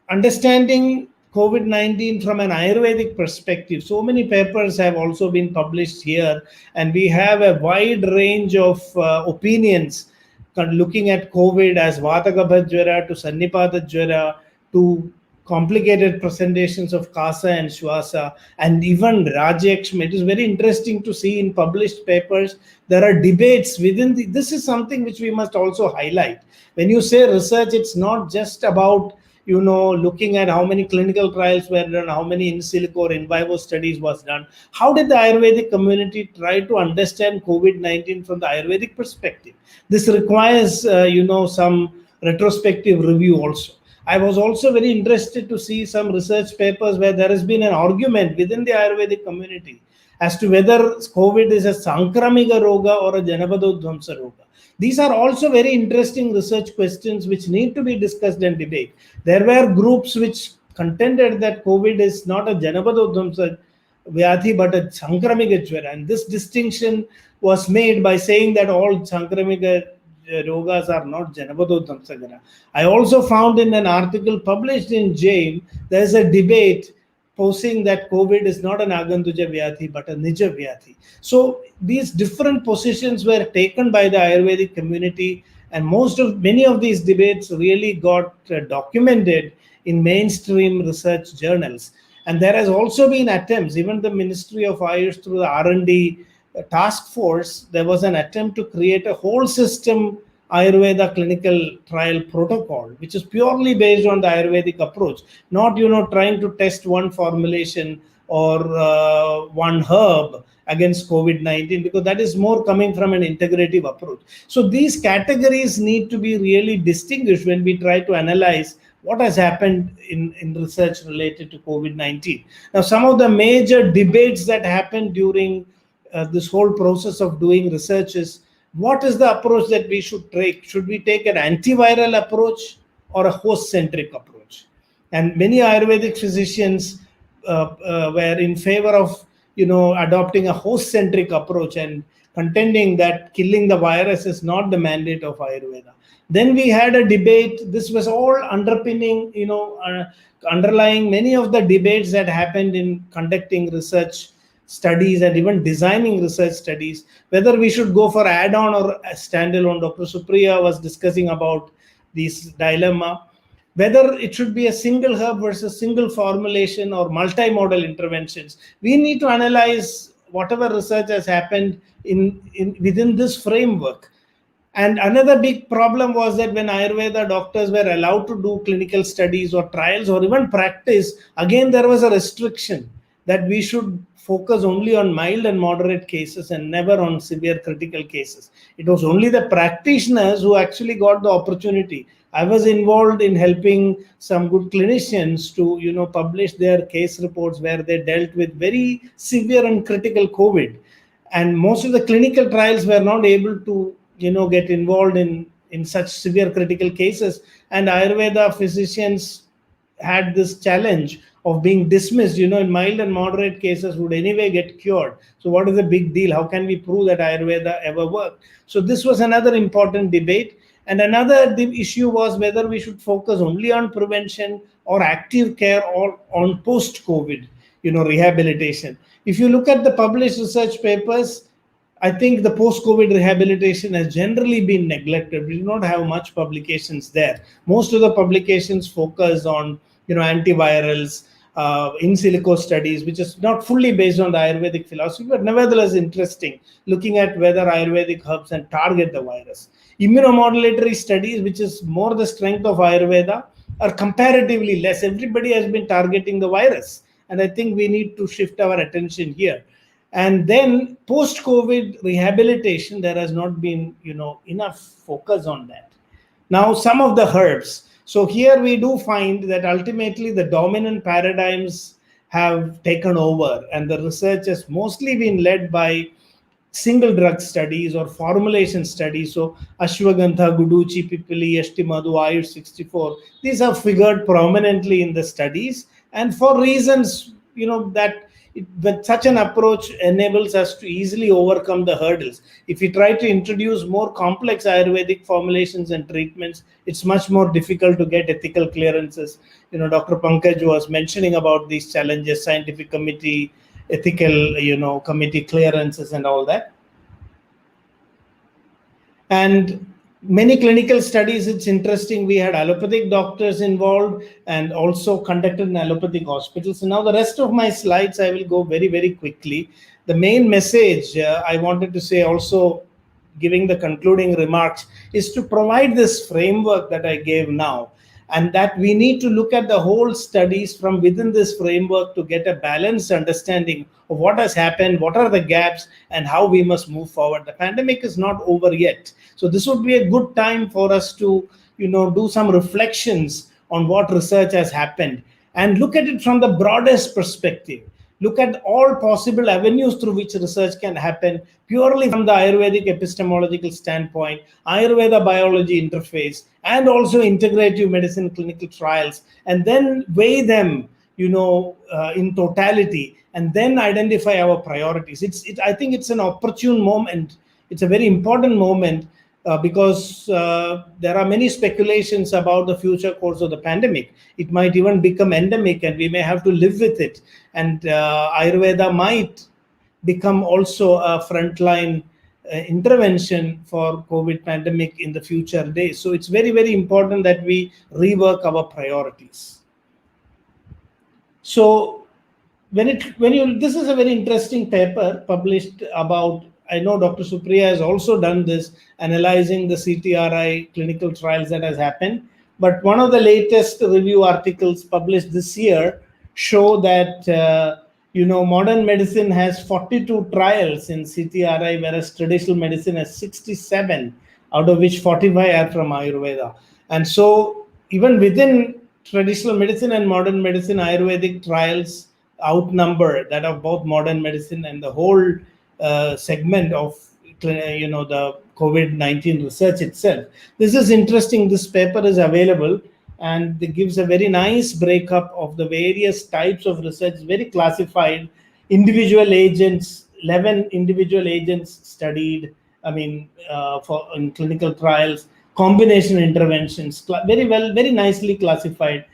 understanding COVID-19 from an Ayurvedic perspective, so many papers have also been published here, and we have a wide range of opinions looking at COVID as Vatagabha Jwara to Sannipata Jwara to complicated presentations of Kasa and Shwasa, and even Rajyakshma. It is very interesting to see in published papers, there are debates within this is something which we must also highlight. When you say research, it's not just about, looking at how many clinical trials were done, how many in silico or in vivo studies was done. How did the Ayurvedic community try to understand COVID-19 from the Ayurvedic perspective? This requires, some retrospective review also. I was also very interested to see some research papers where there has been an argument within the Ayurvedic community as to whether COVID is a Sankramika Roga or a Janabadodvamsa Roga. These are also very interesting research questions which need to be discussed and debated. There were groups which contended that COVID is not a Janabadodvamsa Vyadhi but a Sankramika Jwara. And this distinction was made by saying that all Sankramika Rogas are not Janabadodvamsa. I also found in an article published in JAME, there is a debate posing that COVID is not an Agantuja Vyadhi but a Nija Vyadhi. So these different positions were taken by the Ayurvedic community, and many of these debates really got documented in mainstream research journals. And there has also been attempts, even the Ministry of Ayush through the R&D task force, there was an attempt to create a whole system Ayurveda clinical trial protocol, which is purely based on the Ayurvedic approach, not trying to test one formulation or one herb against COVID-19, because that is more coming from an integrative approach. So these categories need to be really distinguished when we try to analyze what has happened in research related to COVID-19. Now, some of the major debates that happened during this whole process of doing research is, what is the approach that we should take? Should we take an antiviral approach or a host-centric approach? And many Ayurvedic physicians were in favor of, adopting a host-centric approach and contending that killing the virus is not the mandate of Ayurveda. Then we had a debate. This was all underpinning, underlying many of the debates that happened in conducting research studies and even designing research studies, whether we should go for add-on or a standalone. Dr. Supriya was discussing about this dilemma, whether it should be a single herb versus single formulation or multimodal interventions. We need to analyze whatever research has happened within this framework. And another big problem was that when Ayurveda doctors were allowed to do clinical studies or trials or even practice, again, there was a restriction. that we should focus only on mild and moderate cases and never on severe critical cases. It was only the practitioners who actually got the opportunity. I was involved in helping some good clinicians to, publish their case reports where they dealt with very severe and critical COVID. And most of the clinical trials were not able to, get involved in such severe critical cases. And Ayurveda physicians had this challenge of being dismissed, in mild and moderate cases would anyway get cured. So what is the big deal? How can we prove that Ayurveda ever worked? So this was another important debate. And another issue was whether we should focus only on prevention or active care or on post-COVID, rehabilitation. If you look at the published research papers, I think the post-COVID rehabilitation has generally been neglected. We do not have much publications there. Most of the publications focus on, antivirals, in silico studies, which is not fully based on the Ayurvedic philosophy, but nevertheless interesting, looking at whether Ayurvedic herbs can target the virus. Immunomodulatory studies, which is more the strength of Ayurveda, are comparatively less. Everybody has been targeting the virus. And I think we need to shift our attention here. And then post-COVID rehabilitation, there has not been, enough focus on that. Now, some of the herbs. So here we do find that ultimately the dominant paradigms have taken over, and the research has mostly been led by single drug studies or formulation studies. So Ashwagandha, Guduchi, Pipili, Yashtimadu, Ayush 64, these have figured prominently in the studies. And for reasons, that such an approach enables us to easily overcome the hurdles. If we try to introduce more complex Ayurvedic formulations and treatments, it's much more difficult to get ethical clearances. Dr. Pankaj was mentioning about these challenges, scientific committee, ethical, committee clearances and all that. And many clinical studies, it's interesting, we had allopathic doctors involved and also conducted in allopathic hospitals. So now the rest of my slides, I will go very, very quickly. The main message I wanted to say also, giving the concluding remarks, is to provide this framework that I gave now, and that we need to look at the whole studies from within this framework to get a balanced understanding of what has happened, what are the gaps, and how we must move forward. The pandemic is not over yet. So this would be a good time for us to, do some reflections on what research has happened and look at it from the broadest perspective. Look at all possible avenues through which research can happen, purely from the Ayurvedic epistemological standpoint, Ayurveda biology interface, and also integrative medicine clinical trials, and then weigh them, in totality, and then identify our priorities. I think it's an opportune moment. It's a very important moment because there are many speculations about the future course of the pandemic. It might even become endemic and we may have to live with it. And Ayurveda might become also a frontline intervention for COVID pandemic in the future days. So it's very, very important that we rework our priorities. So this is a very interesting paper published about, I know Dr. Supriya has also done this, analyzing the CTRI clinical trials that has happened. But one of the latest review articles published this year show that, modern medicine has 42 trials in CTRI, whereas traditional medicine has 67, out of which 45 are from Ayurveda. And so even within traditional medicine and modern medicine, Ayurvedic trials outnumber that of both modern medicine and the whole segment of the COVID-19 research itself. This is interesting. This paper is available and it gives a very nice breakup of the various types of research, very classified. Individual agents, 11 individual agents studied, in clinical trials, combination interventions, very nicely classified.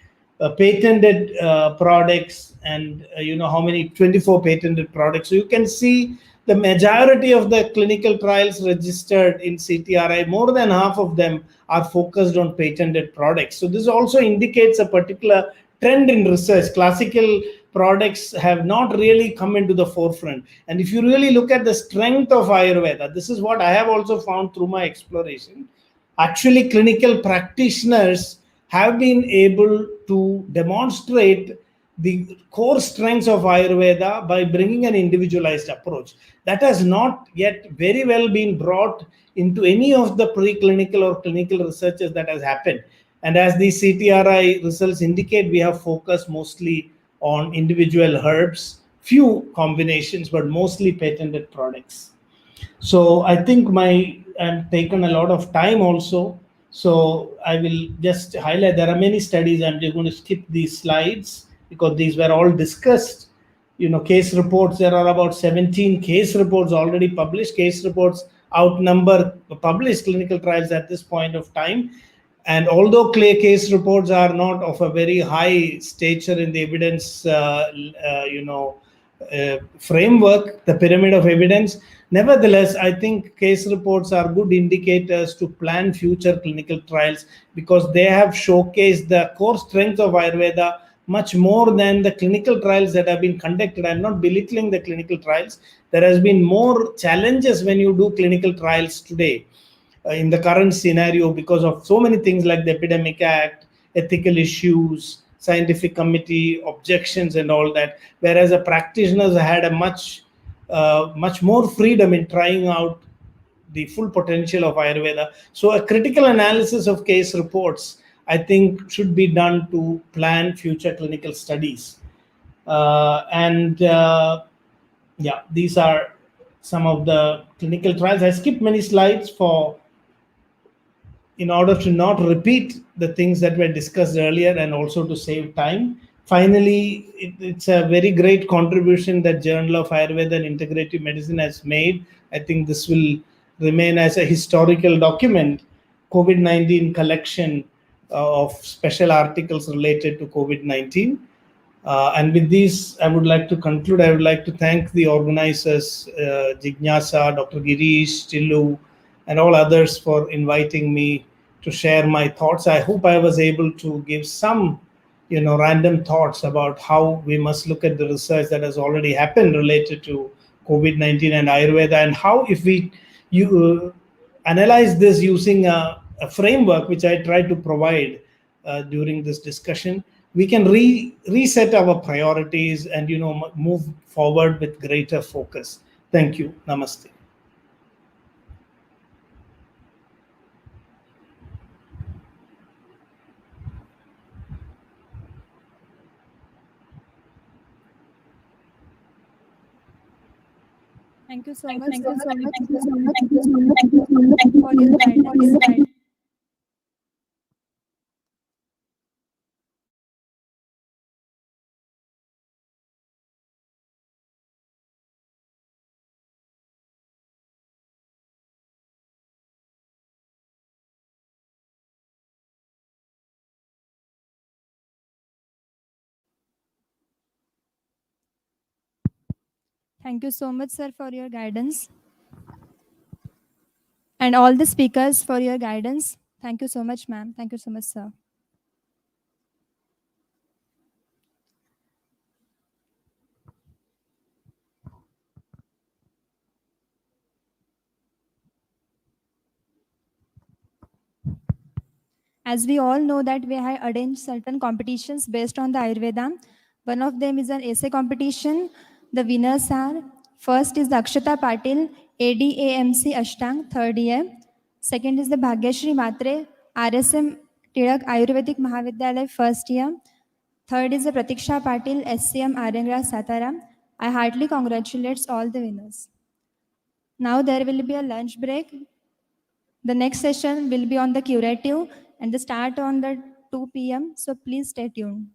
Patented products and how many, 24 patented products. So you can see the majority of the clinical trials registered in CTRI, more than half of them are focused on patented products. So this also indicates a particular trend in research. Classical products have not really come into the forefront. And if you really look at the strength of Ayurveda, this is what I have also found through my exploration. Actually, clinical practitioners have been able to demonstrate the core strengths of Ayurveda by bringing an individualized approach. That has not yet very well been brought into any of the preclinical or clinical researches that has happened. And as the CTRI results indicate, we have focused mostly on individual herbs, few combinations, but mostly patented products. So I think I've taken a lot of time also. So I will just highlight, there are many studies. I'm just going to skip these slides because these were all discussed. Case reports, there are about 17 case reports already published. Case reports outnumber published clinical trials at this point of time. And although case reports are not of a very high stature in the evidence, framework, the pyramid of evidence, nevertheless, I think case reports are good indicators to plan future clinical trials because they have showcased the core strength of Ayurveda much more than the clinical trials that have been conducted. I'm not belittling the clinical trials. There has been more challenges when you do clinical trials today in the current scenario because of so many things like the Epidemic Act, ethical issues, scientific committee objections, and all that. Whereas a practitioners had a much more freedom in trying out the full potential of Ayurveda. So a critical analysis of case reports, I think, should be done to plan future clinical studies. Yeah, these are some of the clinical trials. I skipped many slides in order to not repeat the things that were discussed earlier and also to save time. Finally, it's a very great contribution that Journal of Ayurveda and Integrative Medicine has made. I think this will remain as a historical document, COVID-19 collection of special articles related to COVID-19. And with these, I would like to conclude. I would like to thank the organizers, Jignasa, Dr. Girish, Tillu, and all others for inviting me to share my thoughts. I hope I was able to give some, random thoughts about how we must look at the research that has already happened related to COVID-19 and Ayurveda, and how if you analyze this using a framework which I tried to provide during this discussion, we can reset our priorities and move forward with greater focus. Thank you. Namaste. Thank you so much, sir, for your guidance. Thank you so much, sir, for your guidance. And all the speakers for your guidance. Thank you so much, ma'am. Thank you so much, sir. As we all know that we have arranged certain competitions based on the Ayurveda. One of them is an essay competition. The winners are, first is the Akshata Patil, ADAMC Ashtang, third year. Second is the Bhagyashri Matre, RSM Tirak Ayurvedic Mahavidyalaya, first year. Third is the Pratiksha Patil, SCM Arangra Satara. I heartily congratulate all the winners. Now there will be a lunch break. The next session will be on the curative and the start on the 2 p.m. So please stay tuned.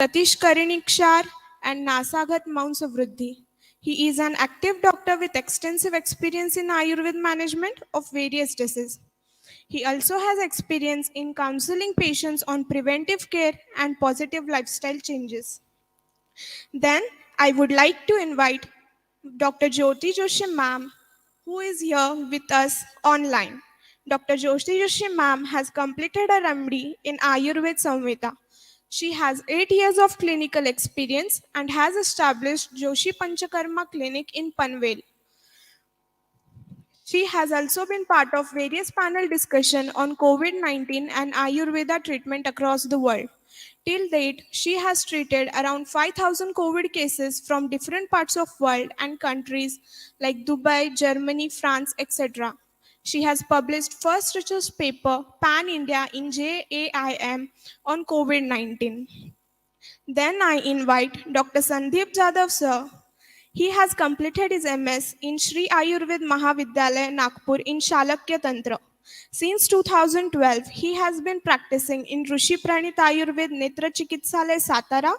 Satish Karinikshar, and Nasagat Mounsavruddhi. He is an active doctor with extensive experience in Ayurveda management of various diseases. He also has experience in counseling patients on preventive care and positive lifestyle changes. Then I would like to invite Dr. Jyoti Joshi ma'am, who is here with us online. Dr. Jyoti Joshi ma'am has completed her MD in Ayurveda Samveda. She has 8 years of clinical experience and has established Joshi Panchakarma Clinic in Panvel. She has also been part of various panel discussion on COVID-19 and Ayurveda treatment across the world. Till date, she has treated around 5,000 COVID cases from different parts of world and countries like Dubai, Germany, France, etc. She has published first research paper Pan India in JAIM on COVID-19. Then I invite Dr. Sandeep Jadhav sir. He has completed his MS in Sri Ayurved Mahavidyalaya, Nagpur in Shalakya Tantra. Since 2012, he has been practicing in Rishi Pranit Ayurved Netra Chikitsalaya, Satara.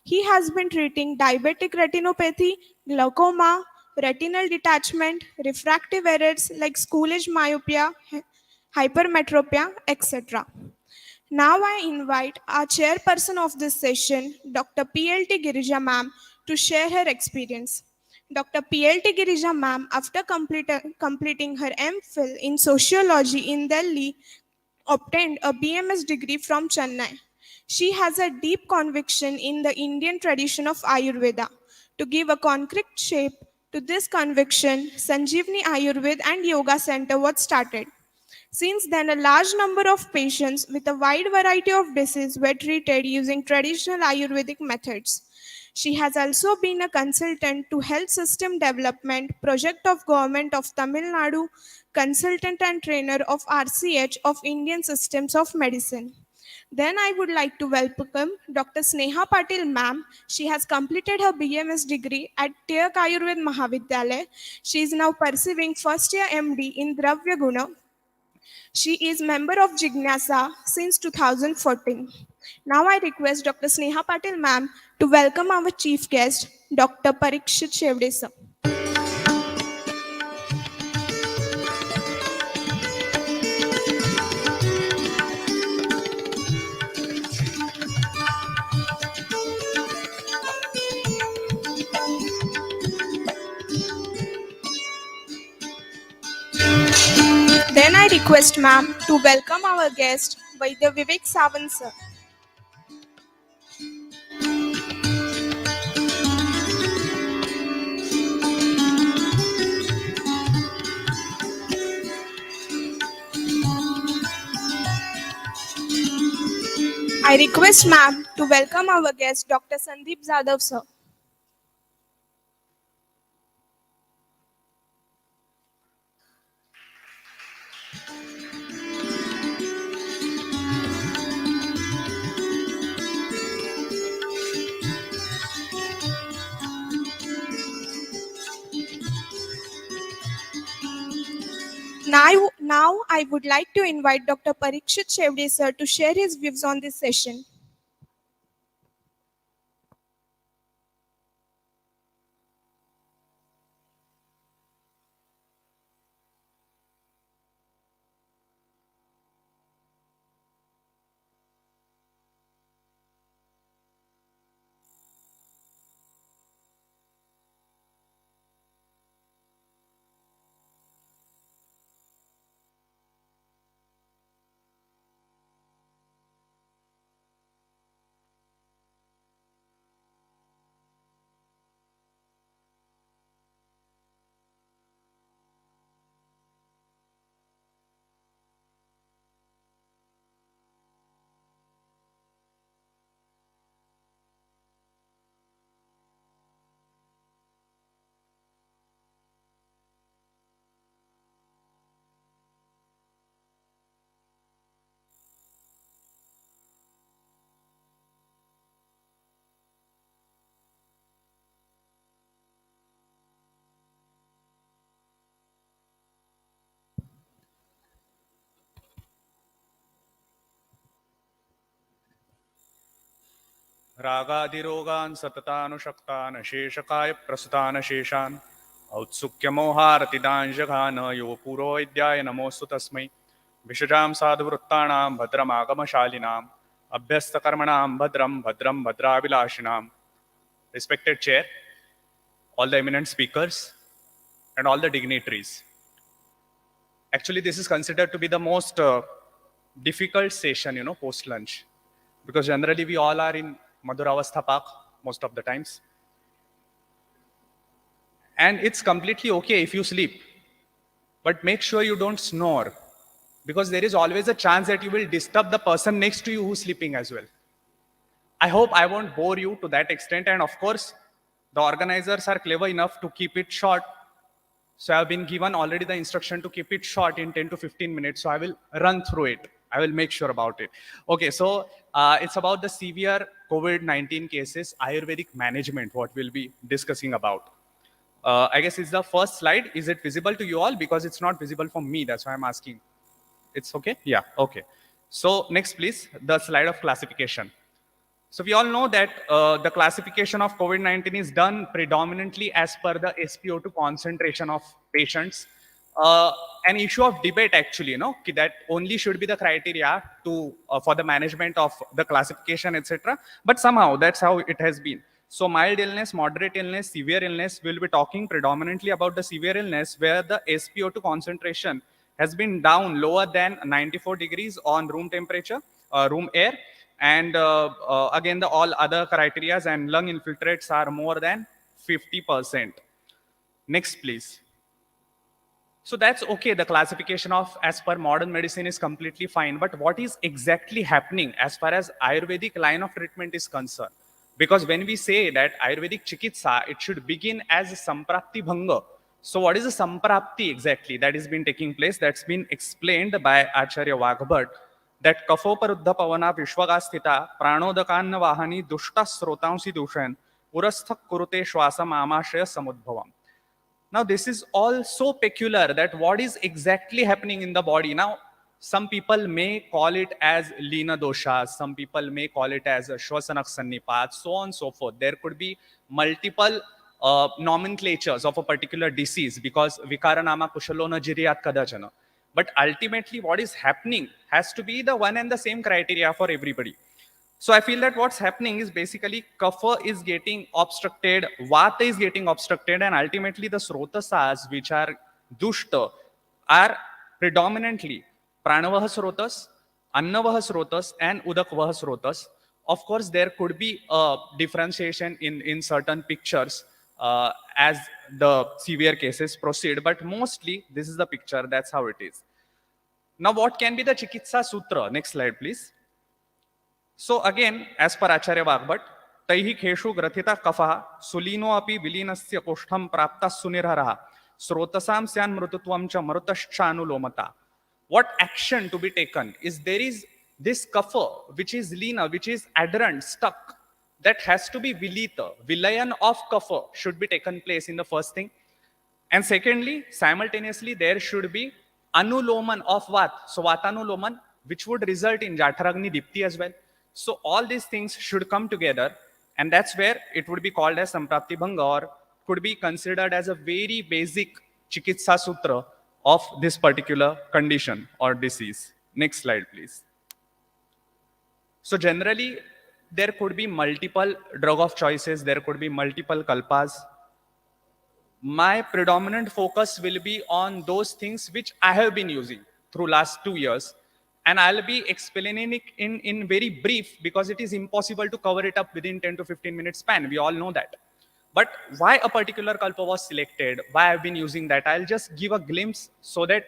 He has been treating diabetic retinopathy, glaucoma, retinal detachment, refractive errors like schoolage myopia, hypermetropia, etc. Now I invite our chairperson of this session, Dr. PLT Girija ma'am, to share her experience. Dr. PLT Girija ma'am, after completing her MPhil in sociology in Delhi, obtained a BMS degree from Chennai. She has a deep conviction in the Indian tradition of Ayurveda. To give a concrete shape to this conviction, Sanjeevani Ayurveda and Yoga Center was started. Since then, a large number of patients with a wide variety of diseases were treated using traditional Ayurvedic methods. She has also been a consultant to health system development project of government of Tamil Nadu, consultant and trainer of RCH of Indian Systems of Medicine. Then I would like to welcome Dr. Sneha Patil ma'am. She has completed her BMS degree at Tiyak Ayurved Mahavidyalaya. She is now pursuing first year MD in Dravya Guna. She is member of Jignasa since 2014. Now I request Dr. Sneha Patil ma'am to welcome our chief guest, Dr. Parikshit Shevde sir. Then I request ma'am to welcome our guest, Vaidya Vivek Sawant sir. I request ma'am to welcome our guest, Dr. Sandeep Jadhav sir. Now I would like to invite Dr. Parikshit Shevde sir to share his views on this session. रागादिरोगान् सततानुशक्तान् शेषकाय प्रसुतान् शेषान् औत्सुक्यमोहारतिदांशघान यो पूर्वविद्याय नमोऽस्तु तस्मै विषजां साधुवृत्तानां भद्रमागमशालिनाम् अभ्यस्तकर्मणां भद्रं भद्रं भद्राभिलाषिणाम्. Respected chair, all the eminent speakers, and all the dignitaries. Actually, this is considered to be the most difficult session, post-lunch. Because generally we all are in Madhuravastha Park most of the times. And it's completely okay if you sleep. But make sure you don't snore. Because there is always a chance that you will disturb the person next to you who's sleeping as well. I hope I won't bore you to that extent. And of course, the organizers are clever enough to keep it short. So I've been given already the instruction to keep it short in 10 to 15 minutes. So I will run through it. I will make sure about it. Okay, so it's about the severe COVID-19 cases, Ayurvedic management, what we'll be discussing about. I guess it's the first slide. Is it visible to you all? Because it's not visible for me. That's why I'm asking. It's okay? Yeah, okay. So next, please, the slide of classification. So we all know that the classification of COVID-19 is done predominantly as per the SpO2 concentration of patients. An issue of debate actually, that only should be the criteria to for the management of the classification, etc. But somehow that's how it has been. So mild illness, moderate illness, severe illness, we'll be talking predominantly about the severe illness where the SpO2 concentration has been down lower than 94 degrees on room temperature, room air. And again, the all other criteria and lung infiltrates are more than 50%. Next, please. So that's okay. The classification of as per modern medicine is completely fine. But what is exactly happening as far as Ayurvedic line of treatment is concerned? Because when we say that Ayurvedic Chikitsa, it should begin as Samprapti Bhanga. So what is a Samprapti exactly that has been taking place? That's been explained by Acharya Vagbhat. That kafoparuddha pavana vishwagasthita pranodakanna vahani dushta srotansi dushan urasthak kurute shwasam amashaya samudbhavam. Now this is all so peculiar that what is exactly happening in the body. Now some people may call it as lina doshas, some people may call it as shwasanak sannipat, so on and so forth. There could be multiple nomenclatures of a particular disease because vikaranama kushalona jiryat kadachana. But ultimately, what is happening has to be the one and the same criteria for everybody. So I feel that what's happening is basically kapha is getting obstructed, vata is getting obstructed, and ultimately the srotasas, which are dushta, are predominantly pranavaha srotas, annavaha srotas, and udakvaha srotas. Of course, there could be a differentiation in certain pictures as the severe cases proceed, but mostly this is the picture, that's how it is. Now, what can be the Chikitsa Sutra? Next slide, please. So again, as per Acharya Vagbhat, taihi kheshu grathita kafaha sulino api vilinasya koshtham prapta sunirharaha srotasam syan mrututvam cha marutaschanulomata. What action to be taken is there is this kapha, which is lina, which is adherent, stuck, that has to be vilita. Vilayan of kapha should be taken place in the first thing. And secondly, simultaneously, there should be anuloman of vat. So vatanuloman, which would result in Jatharagni Dipti as well. So all these things should come together. And that's where it would be called as Samprapti Bhanga, or could be considered as a very basic Chikitsa Sutra of this particular condition or disease. Next slide, please. So generally, there could be multiple drug of choices. There could be multiple kalpas. My predominant focus will be on those things which I have been using through last 2 years. And I'll be explaining it in very brief because it is impossible to cover it up within 10 to 15 minutes span. We all know that. But why a particular kalpa was selected, why I've been using that, I'll just give a glimpse so that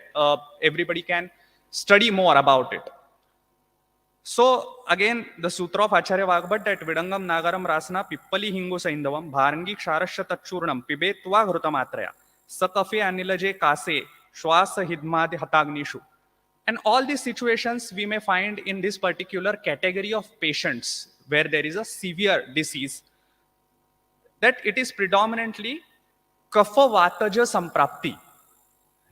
everybody can study more about it. So again, the sutra of Acharya Vagbhat that Vidangam Nagaram Rasana Pippali Hingu Saindavam Bharangi Ksharasya Tachurnam Pibetva Hrutamatraya Sakafe Anilaje Kase Shwasa Hidmadi Hatagnishu. And all these situations we may find in this particular category of patients where there is a severe disease, that it is predominantly Kapha Vataja Samprapti.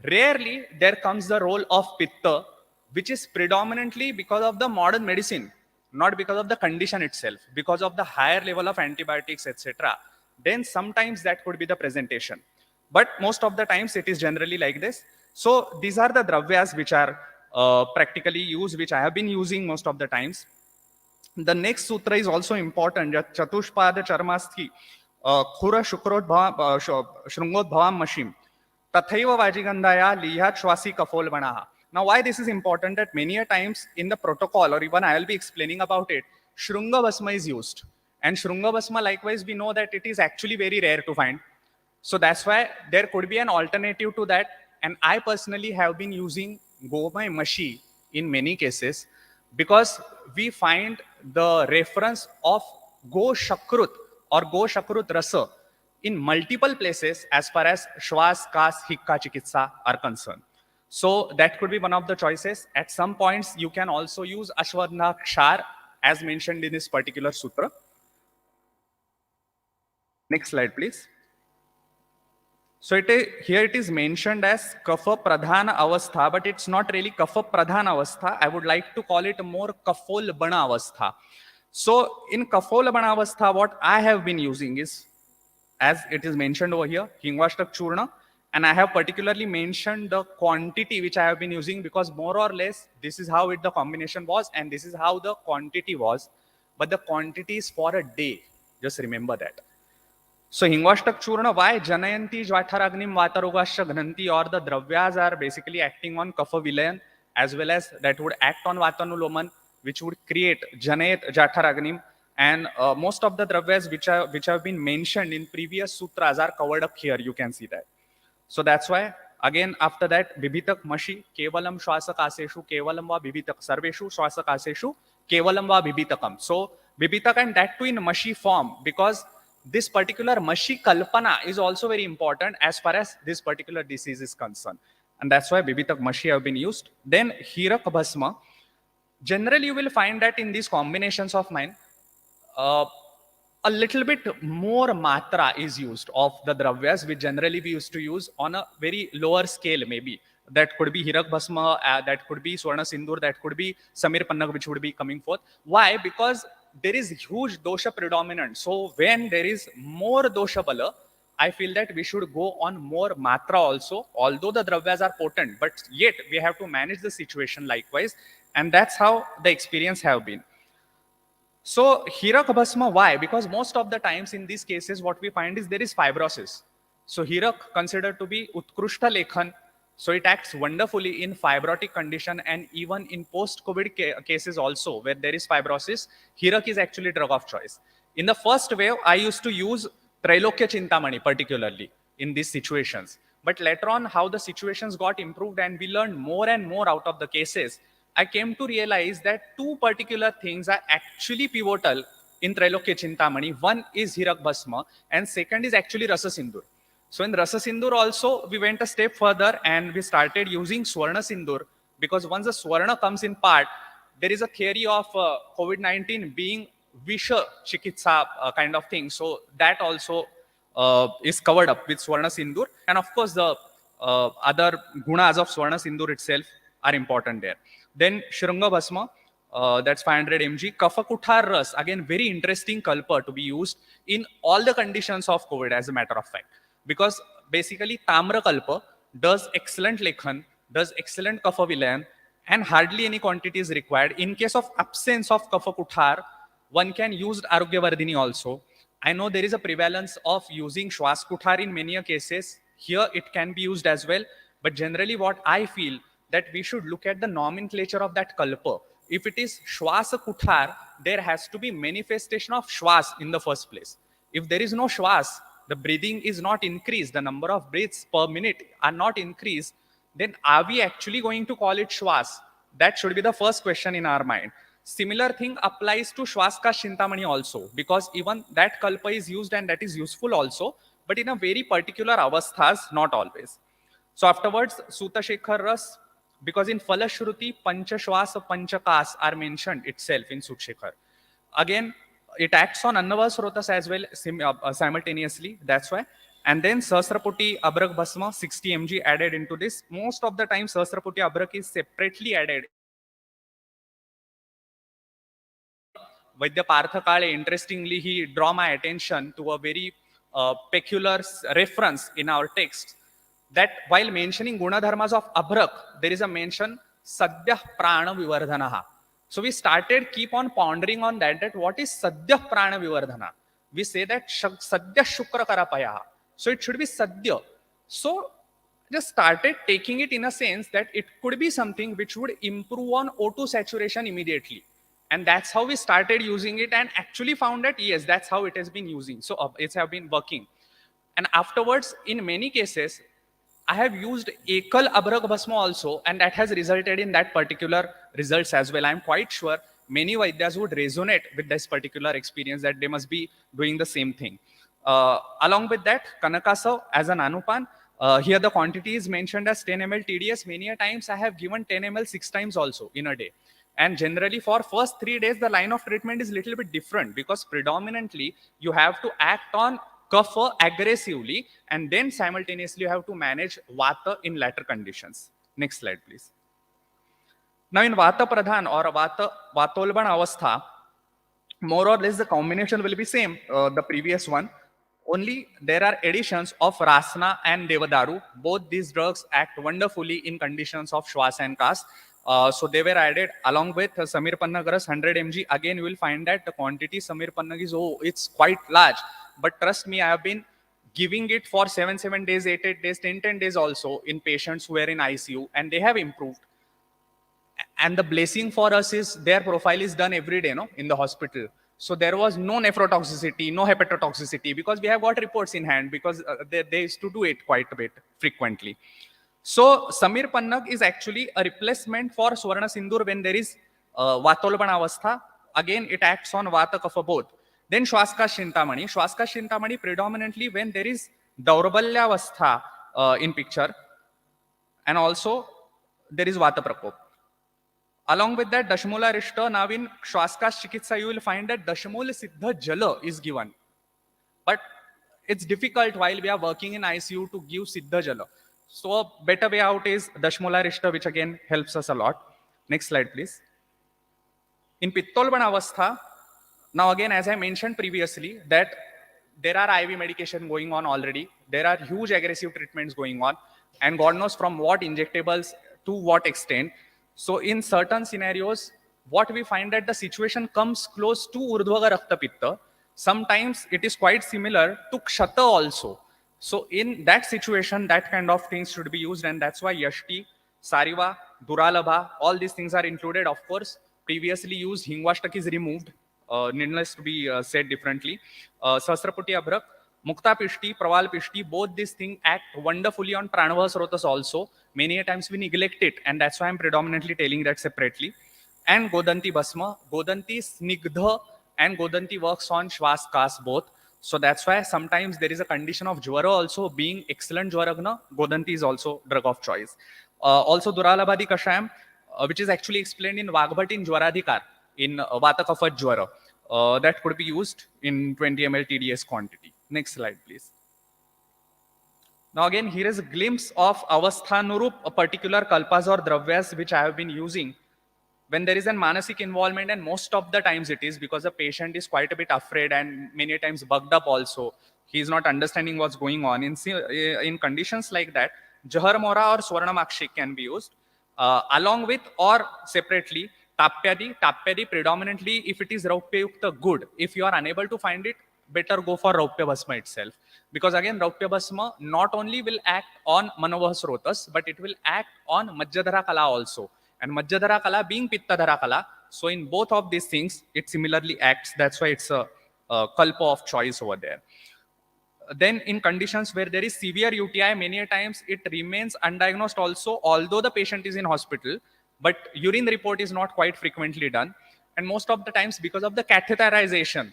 Rarely there comes the role of Pitta, which is predominantly because of the modern medicine. not because of the condition itself, because of the higher level of antibiotics, etc., then sometimes that could be the presentation. But most of the times it is generally like this. So these are the dravyas which are practically used, which I have been using most of the times. The next sutra is also important. Chatushpada charmasthi khura shrungodbhavam mashim tathaiva vajigandhaya lihat shwasi kafol banaha. Now, why this is important, that many a times in the protocol, or even I will be explaining about it, Shrunga Basma is used. And Shrunga Basma, likewise, we know that it is actually very rare to find. So that's why there could be an alternative to that. And I personally have been using Gomai Mashi in many cases, because we find the reference of Go Shakrut or Go Shakrut Rasa in multiple places as far as Shwas, Kas, Hikka, Chikitsa are concerned. So that could be one of the choices. At some points, you can also use Ashwadna Kshar as mentioned in this particular sutra. Next slide, please. So here it is mentioned as Kapha Pradhana Avastha, but it's not really Kapha Pradhana Avastha. I would like to call it more Kafol Bana Avastha. So in Kafol Bana Avastha, what I have been using is, as it is mentioned over here, Hingvashtak Churna. And I have particularly mentioned the quantity which I have been using, because more or less this is how the combination was and this is how the quantity was. But the quantity is for a day. Just remember that. So Hingvashtak Churna, why? Janayanti Jvatharagnim Vatarogasha Ghananti, or the dravyas are basically acting on Kapha Vilayan, as well as that would act on Vatanuloman, which would create Janayat Jatharagnim. And most of the dravyas which have been mentioned in previous sutras are covered up here. You can see that. So that's why, again, after that, Bibhitak Mashi, Kevalam Shwasakaseshu, Kevalam Va Bibhitak, Sarveshu Shwasakaseshu, Kevalam Va Bibhitakam. So Bibhitak, and that too in Mashi form, because this particular Mashi Kalpana is also very important as far as this particular disease is concerned. And that's why Bibhitak Mashi have been used. Then Hirak Bhasma. Generally, you will find that in these combinations of mine, a little bit more matra is used of the dravyas, which generally we used to use on a very lower scale maybe. That could be Hirak Bhasma, that could be Swarna Sindur, that could be Samir Pannak, which would be coming forth. Why? Because there is huge dosha predominant. So when there is more dosha bala, I feel that we should go on more matra also, although the dravyas are potent, but yet we have to manage the situation likewise. And that's how the experience have been. So Hirak Bhasma, why? Because most of the times in these cases, what we find is there is fibrosis. So Hirak considered to be Utkrushta Lekhan. So it acts wonderfully in fibrotic condition, and even in post-COVID cases also, where there is fibrosis, Hirak is actually drug of choice. In the first wave, I used to use Trailokya Chintamani particularly in these situations. But later on, how the situations got improved and we learned more and more out of the cases, I came to realize that two particular things are actually pivotal in Trailokya Chintamani. One is Hirak Bhasma, and second is actually Rasa Sindur. So in Rasa Sindur also, we went a step further and we started using Swarna Sindur, because once the Swarna comes in part, there is a theory of COVID-19 being Visha Chikitsa kind of thing. So that also is covered up with Swarna Sindur. And of course, the other gunas of Swarna Sindur itself are important there. Then Shrunga Bhasma, that's 500 mg. Kapha Kuthar Ras, again, very interesting kalpa to be used in all the conditions of COVID, as a matter of fact. Because basically Tamra Kalpa does excellent Lekhan, does excellent Kapha Vilayan, and hardly any quantity is required. In case of absence of Kapha Kuthar, one can use Arogyavardhini also. I know there is a prevalence of using Shwas Kuthar in many cases. Here it can be used as well. But generally what I feel, that we should look at the nomenclature of that kalpa. If it is Shwasa Kuthar, there has to be manifestation of Shwas in the first place. If there is no Shwas, the breathing is not increased, the number of breaths per minute are not increased, then are we actually going to call it Shwas? That should be the first question in our mind. Similar thing applies to Shwaska Shintamani also, because even that kalpa is used and that is useful also, but in a very particular avasthas, not always. So afterwards, Suta Shekhar Ras, because in Falashruti, Panchashwasa, Panchakas are mentioned itself in Sut Shekhar. Again, it acts on Annavasrotas as well simultaneously, that's why. And then Sahasraputi Abrak Bhasma, 60 mg added into this. Most of the time, Sahasraputi Abrak is separately added Vaidya Partha Kale, interestingly, he draw my attention to a very peculiar reference in our text, that while mentioning Gunadharmas of Abhrak, there is a mention Sadyah Prana Vivardhanaha. So we started keep on pondering on that what is Sadyah Prana Vivardhana? We say that Sadyah Shukra Karapayaha. So it should be Sadya. So just started taking it in a sense that it could be something which would improve on O2 saturation immediately. And that's how we started using it, and actually found that yes, that's how it has been using. So it's have been working. And afterwards, in many cases, I have used Ekal Abrak Bhasma also, and that has resulted in that particular results as well. I'm quite sure many Vaidyas would resonate with this particular experience, that they must be doing the same thing. Along with that, Kanakasav as an Anupan, here the quantity is mentioned as 10 ml TDS. Many a times I have given 10 ml 6 times also in a day. And generally for first 3 days, the line of treatment is a little bit different, because predominantly you have to act on kapha aggressively, and then simultaneously you have to manage vata in latter conditions. Next slide, please. Now in vata pradhan or vatolban avastha, more or less the combination will be same, the previous one. Only there are additions of Rasna and Devadaru. Both these drugs act wonderfully in conditions of Shwas and Kas. So they were added along with Samir Pannagaras 100 mg. Again, you will find that the quantity Samir Pannag is, it's quite large. But trust me, I have been giving it for 7 days, 8 days, 10 days also in patients who were in ICU, and they have improved. And the blessing for us is their profile is done every day, no, in the hospital. So there was no nephrotoxicity, no hepatotoxicity, because we have got reports in hand, because they used to do it quite a bit frequently. So Samir Pannag is actually a replacement for Swarna Sindur when there is Vatolban Avastha. Again, it acts on Vata Kapha both. Then Shwaska Shintamani predominantly when there is Daurabalya Avastha in picture, and also there is Vata Prakop. Along with that, Dashmula Rishta, now in Shwaska Chikitsa, you will find that Dashmula Siddha Jala is given. But it's difficult while we are working in ICU to give Siddha Jala. So a better way out is Dashmula Rishta, which again helps us a lot. Next slide, please. In Pittolban Avastha, now again, as I mentioned previously, that there are IV medication going on already. There are huge aggressive treatments going on, and God knows from what injectables to what extent. So in certain scenarios, what we find that the situation comes close to Urdhvaga Rakta Pitta. Sometimes it is quite similar to Kshata also. So in that situation, that kind of things should be used, and that's why Yashti, Sariva, Duralabha, all these things are included. Of course, previously used Hingwashtak is removed, needless to be said differently. Sahasraputi Abhrak, Mukta Pishti, Praval Pishti, both these things act wonderfully on Pranavas Rotas also. Many a times we neglect it, and that's why I'm predominantly telling that separately. And Godanti Basma, Godanti Snigdha, and Godanti works on Shwas Kas both. So that's why sometimes there is a condition of Jwara also. Being excellent Jwaragna, Godanti is also drug of choice. Also Duralabhadi Kashayam, which is actually explained in Vagbhat in Jwaradhikar, in Vata Kapha Jwara. That could be used in 20 ml TDS quantity. Next slide, please. Now again, here is a glimpse of Avasthanurup, a particular kalpas or dravyas which I have been using when there is a manasik involvement, and most of the times it is because the patient is quite a bit afraid and many times bugged up also. He is not understanding what's going on. In conditions like that, Jahar Mora or Swarnamakshi can be used along with or separately Tapyadi predominantly if it is Raupya Yukta, good. If you are unable to find it, better go for Raupya Bhasma itself. Because again, Raupya Bhasma not only will act on Manovah Srotas, but it will act on Majjadhara Kala also. And Majjadhara Kala being Pittadhara Kala, so in both of these things, it similarly acts. That's why it's a kalpa of choice over there. Then in conditions where there is severe UTI, many a times it remains undiagnosed also, although the patient is in hospital, but urine report is not quite frequently done. And most of the times because of the catheterization,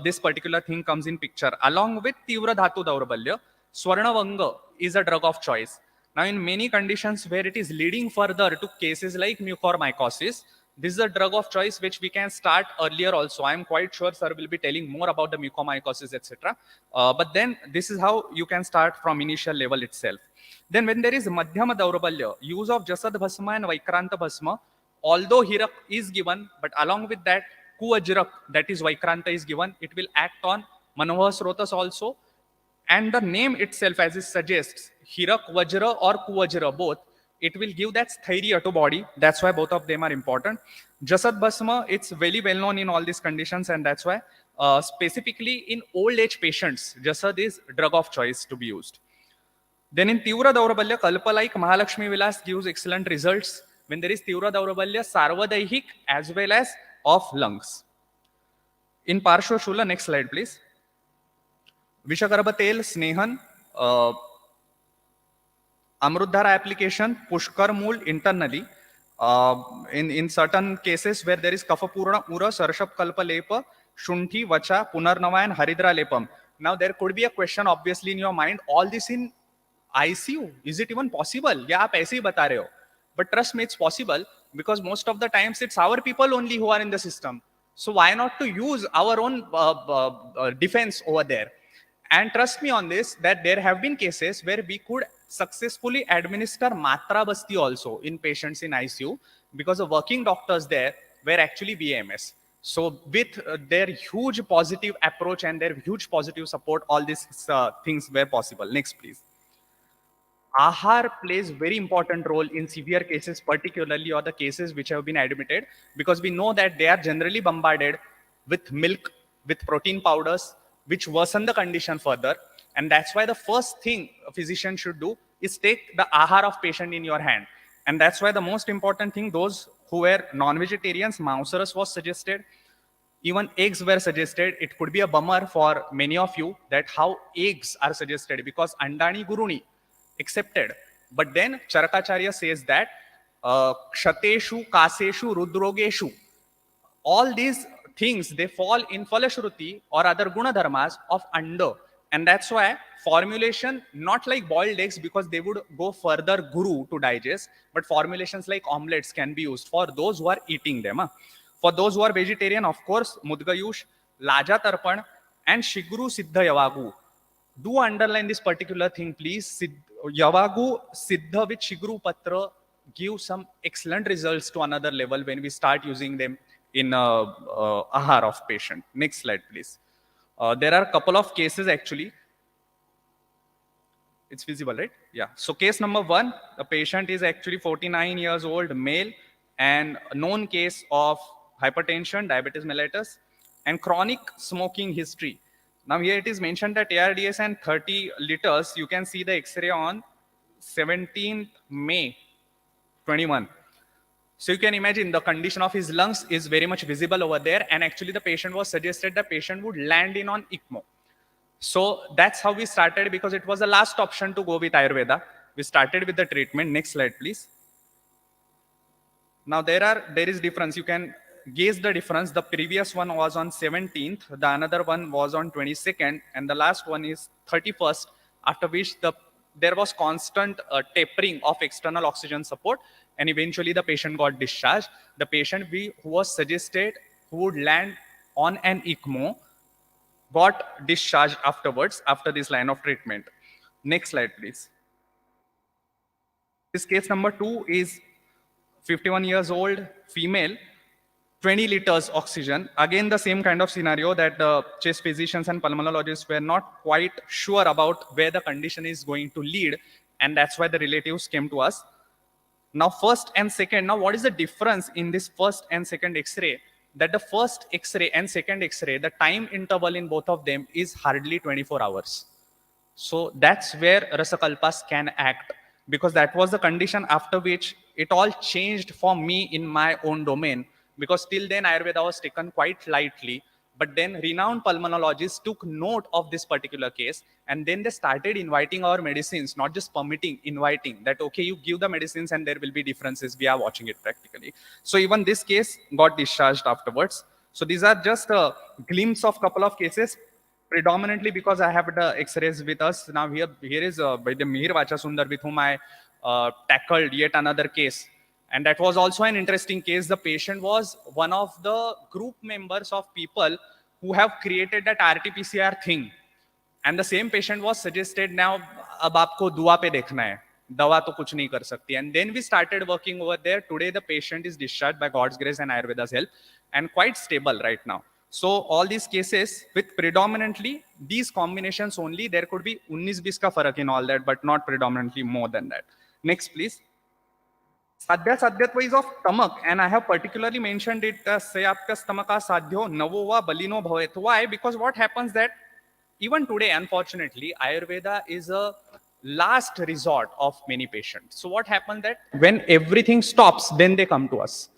this particular thing comes in picture. Along with Tivra Dhatu Daurabalya, Swarnavanga is a drug of choice. Now, in many conditions where it is leading further to cases like mucormycosis, this is a drug of choice which we can start earlier also. I am quite sure sir will be telling more about the mucormycosis, etc. But then this is how you can start from initial level itself. Then when there is Madhyama Daurabalya, use of Jasad Bhasma and Vaikranta Bhasma, although Hirak is given, but along with that, Kuvajrak, that is Vaikranta, is given. It will act on Manohar Srotas also. And the name itself, as it suggests, Hirak Vajra or Kuvajra, both, it will give that sthairya to body. That's why both of them are important. Jasad Bhasma, it's very well known in all these conditions, and that's why specifically in old age patients, Jasad is drug of choice to be used. Then in Tivra Daurabalya, Kalpalaik Mahalakshmi Vilas gives excellent results when there is Tivra Daurabalya, Sarvadaihik as well as of lungs. In Parshva Shula, next slide please. Vishagarbha Tel, Snehan, Amruddhara application, Pushkar Mool internally. In certain cases where there is Kapha Ura, Sarshap Kalpa Lepa, Shunthi, Vacha, Punarnava and Haridra Lepam. Now there could be a question obviously in your mind, all this in ICU, is it even possible? Yeah, आप ऐसे ही बता रहे हो. But trust me, it's possible because most of the times it's our people only who are in the system. So why not to use our own defense over there? And trust me on this, that there have been cases where we could successfully administer Matra Basti also in patients in ICU because the working doctors there were actually BAMS. So with their huge positive approach and their huge positive support, all these things were possible. Next, please. Ahar plays very important role in severe cases, particularly or the cases which have been admitted, because we know that they are generally bombarded with milk, with protein powders, which worsen the condition further. And that's why the first thing a physician should do is take the ahar of patient in your hand. And that's why the most important thing, those who were non-vegetarians, Mausaras was suggested. Even eggs were suggested. It could be a bummer for many of you that how eggs are suggested, because Andani Guruni accepted. But then Charakacharya says that Kshateshu, Kaseshu, Rudrogeshu, all these things, they fall in Falashruti or other Guna Dharmas of Anda. And that's why formulation, not like boiled eggs because they would go further guru to digest, but formulations like omelets can be used for those who are eating them. For those who are vegetarian, of course, Mudgayush, Laja Tarpan, and Shiguru Siddha Yavagu. Do underline this particular thing, please. Yavagu Siddha with Shiguru Patra give some excellent results to another level when we start using them in ahar of patient. Next slide, please. There are a couple of cases actually. It's visible, right? Yeah. So case number 1, the patient is actually 49 years old, male, and a known case of hypertension, diabetes mellitus, and chronic smoking history. Now here it is mentioned that ARDS and 30 liters, you can see the X-ray on 17th May 21. So you can imagine the condition of his lungs is very much visible over there, and actually the patient was suggested the patient would land in on ECMO. So that's how we started, because it was the last option to go with Ayurveda. We started with the treatment. Next slide, please. Now there is difference. You can gauge the difference. The previous one was on 17th, the another one was on 22nd, and the last one is 31st, after which there was constant tapering of external oxygen support, and eventually the patient got discharged. The patient who was suggested who would land on an ECMO got discharged afterwards after this line of treatment. Next slide, please. This case number 2 is 51 years old, female, 20 liters oxygen. Again, the same kind of scenario that the chest physicians and pulmonologists were not quite sure about where the condition is going to lead. And that's why the relatives came to us. Now, first and second, now what is the difference in this first and second X-ray? That the first X-ray and second X-ray, the time interval in both of them is hardly 24 hours. So that's where Rasakalpas can act, because that was the condition after which it all changed for me in my own domain, because till then Ayurveda was taken quite lightly. But then renowned pulmonologists took note of this particular case, and then they started inviting our medicines, not just permitting, inviting that, okay, you give the medicines and there will be differences. We are watching it practically. So even this case got discharged afterwards. So these are just a glimpse of couple of cases, predominantly because I have the X-rays with us. Now here is by the Mihir Vachasundar, with whom I tackled yet another case. And that was also an interesting case. The patient was one of the group members of people who have created that RT-PCR thing. And the same patient was suggested, now, ab aapko dua pe dekhna hai. Dawa to kuch nahi kar sakti. And then we started working over there. Today, the patient is discharged by God's grace and Ayurveda's help. and quite stable right now. So all these cases with predominantly these combinations only, there could be 19-20 ka farak in all that, but not predominantly more than that. Next, please. Sadhya sadhyatva is of stomach, and I have particularly mentioned it as say aapka stomaka sadhyo navo va balino bhavet. Why? Because what happens that even today, unfortunately, Ayurveda is a last resort of many patients. So what happens that when everything stops, then they come to us.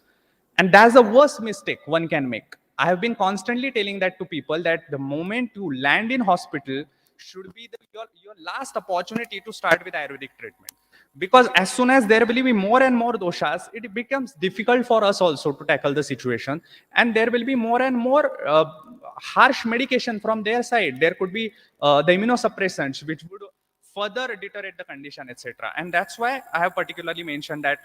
And that's the worst mistake one can make. I have been constantly telling that to people that the moment you land in hospital should be your last opportunity to start with Ayurvedic treatment. Because as soon as there will be more and more doshas, it becomes difficult for us also to tackle the situation. And there will be more and more harsh medication from their side. There could be the immunosuppressants, which would further deteriorate the condition, etc. And that's why I have particularly mentioned that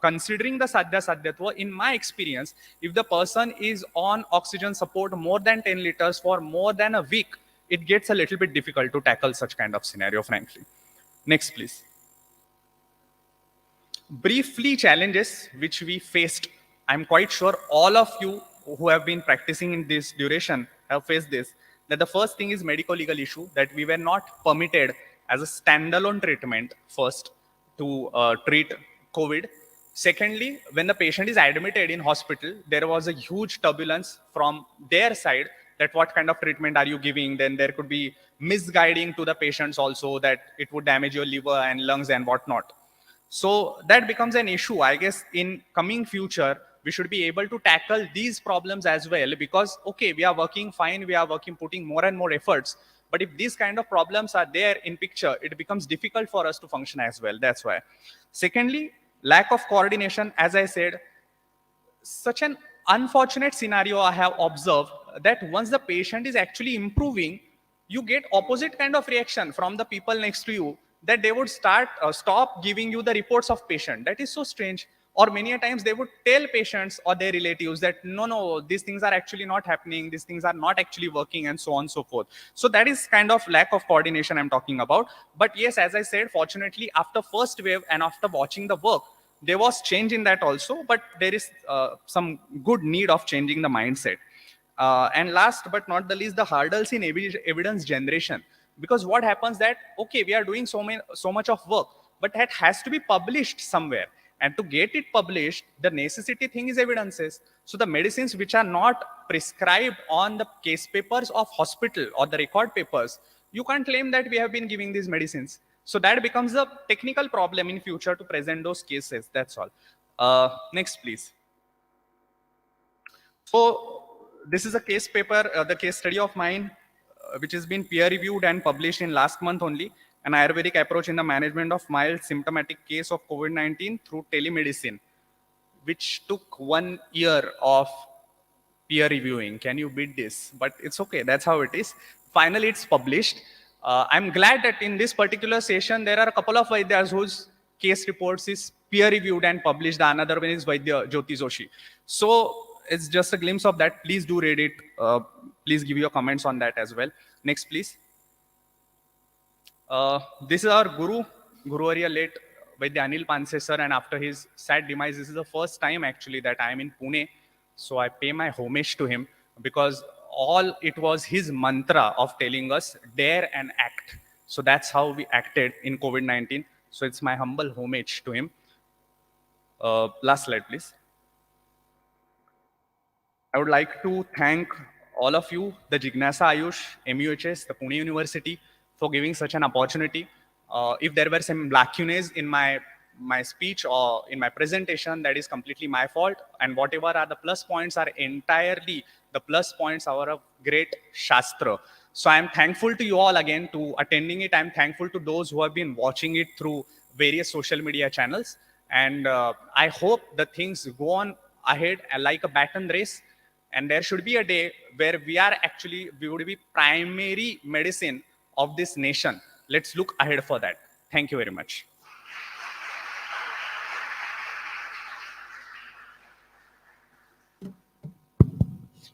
considering the sadhya sadhyatva, in my experience, if the person is on oxygen support more than 10 liters for more than a week, it gets a little bit difficult to tackle such kind of scenario, frankly. Next, please. Briefly, challenges which we faced. I'm quite sure all of you who have been practicing in this duration have faced this. That the first thing is medical legal issue, that we were not permitted as a standalone treatment first to treat COVID. Secondly, when the patient is admitted in hospital, there was a huge turbulence from their side that what kind of treatment are you giving? Then there could be misguiding to the patients also, that it would damage your liver and lungs and whatnot. So that becomes an issue. I guess in coming future, we should be able to tackle these problems as well, because, okay, we are working fine, we are working, putting more and more efforts. But if these kind of problems are there in picture, it becomes difficult for us to function as well. That's why. Secondly, lack of coordination. As I said, such an unfortunate scenario I have observed, that once the patient is actually improving, you get opposite kind of reaction from the people next to you, that they would stop giving you the reports of patient. That is so strange. Or many a times they would tell patients or their relatives that no, these things are actually not happening, these things are not actually working, and so on and so forth. So that is kind of lack of coordination I'm talking about. But yes, as I said, fortunately, after first wave and after watching the work, there was change in that also, but there is some good need of changing the mindset. And last but not the least, the hurdles in evidence generation. Because what happens that, okay, we are doing so much of work, but that has to be published somewhere. And to get it published, the necessity thing is evidences. So the medicines which are not prescribed on the case papers of hospital or the record papers, you can't claim that we have been giving these medicines. So that becomes a technical problem in future to present those cases. That's all. Next, please. So this is a case paper, the case study of mine, which has been peer reviewed and published in last month only. An Ayurvedic approach in the management of mild symptomatic case of COVID-19 through telemedicine, which took 1 year of peer reviewing. Can you beat this? But it's okay. That's how it is. Finally, it's published. I'm glad that in this particular session, there are a couple of Vaidyas whose case reports is peer reviewed and published. The another one is Vaidya Jyoti Joshi. So it's just a glimpse of that. Please do read it. Please give your comments on that as well. Next, please. This is our Guru Arya late Vaidya Anil Panse sir, and after his sad demise, this is the first time actually that I am in Pune. So I pay my homage to him, because all it was his mantra of telling us dare and act. So that's how we acted in COVID-19. So it's my humble homage to him. Last slide, please. I would like to thank all of you, the Jignasa Ayush, MUHS, the Pune University, for giving such an opportunity. If there were some lacunae in my speech or in my presentation, that is completely my fault. And whatever are the plus points are entirely the plus points are a great Shastra. So I'm thankful to you all again to attending it. I'm thankful to those who have been watching it through various social media channels. And I hope the things go on ahead like a baton race. And there should be a day where we would be primary medicine of this nation. Let's look ahead for that. Thank you very much.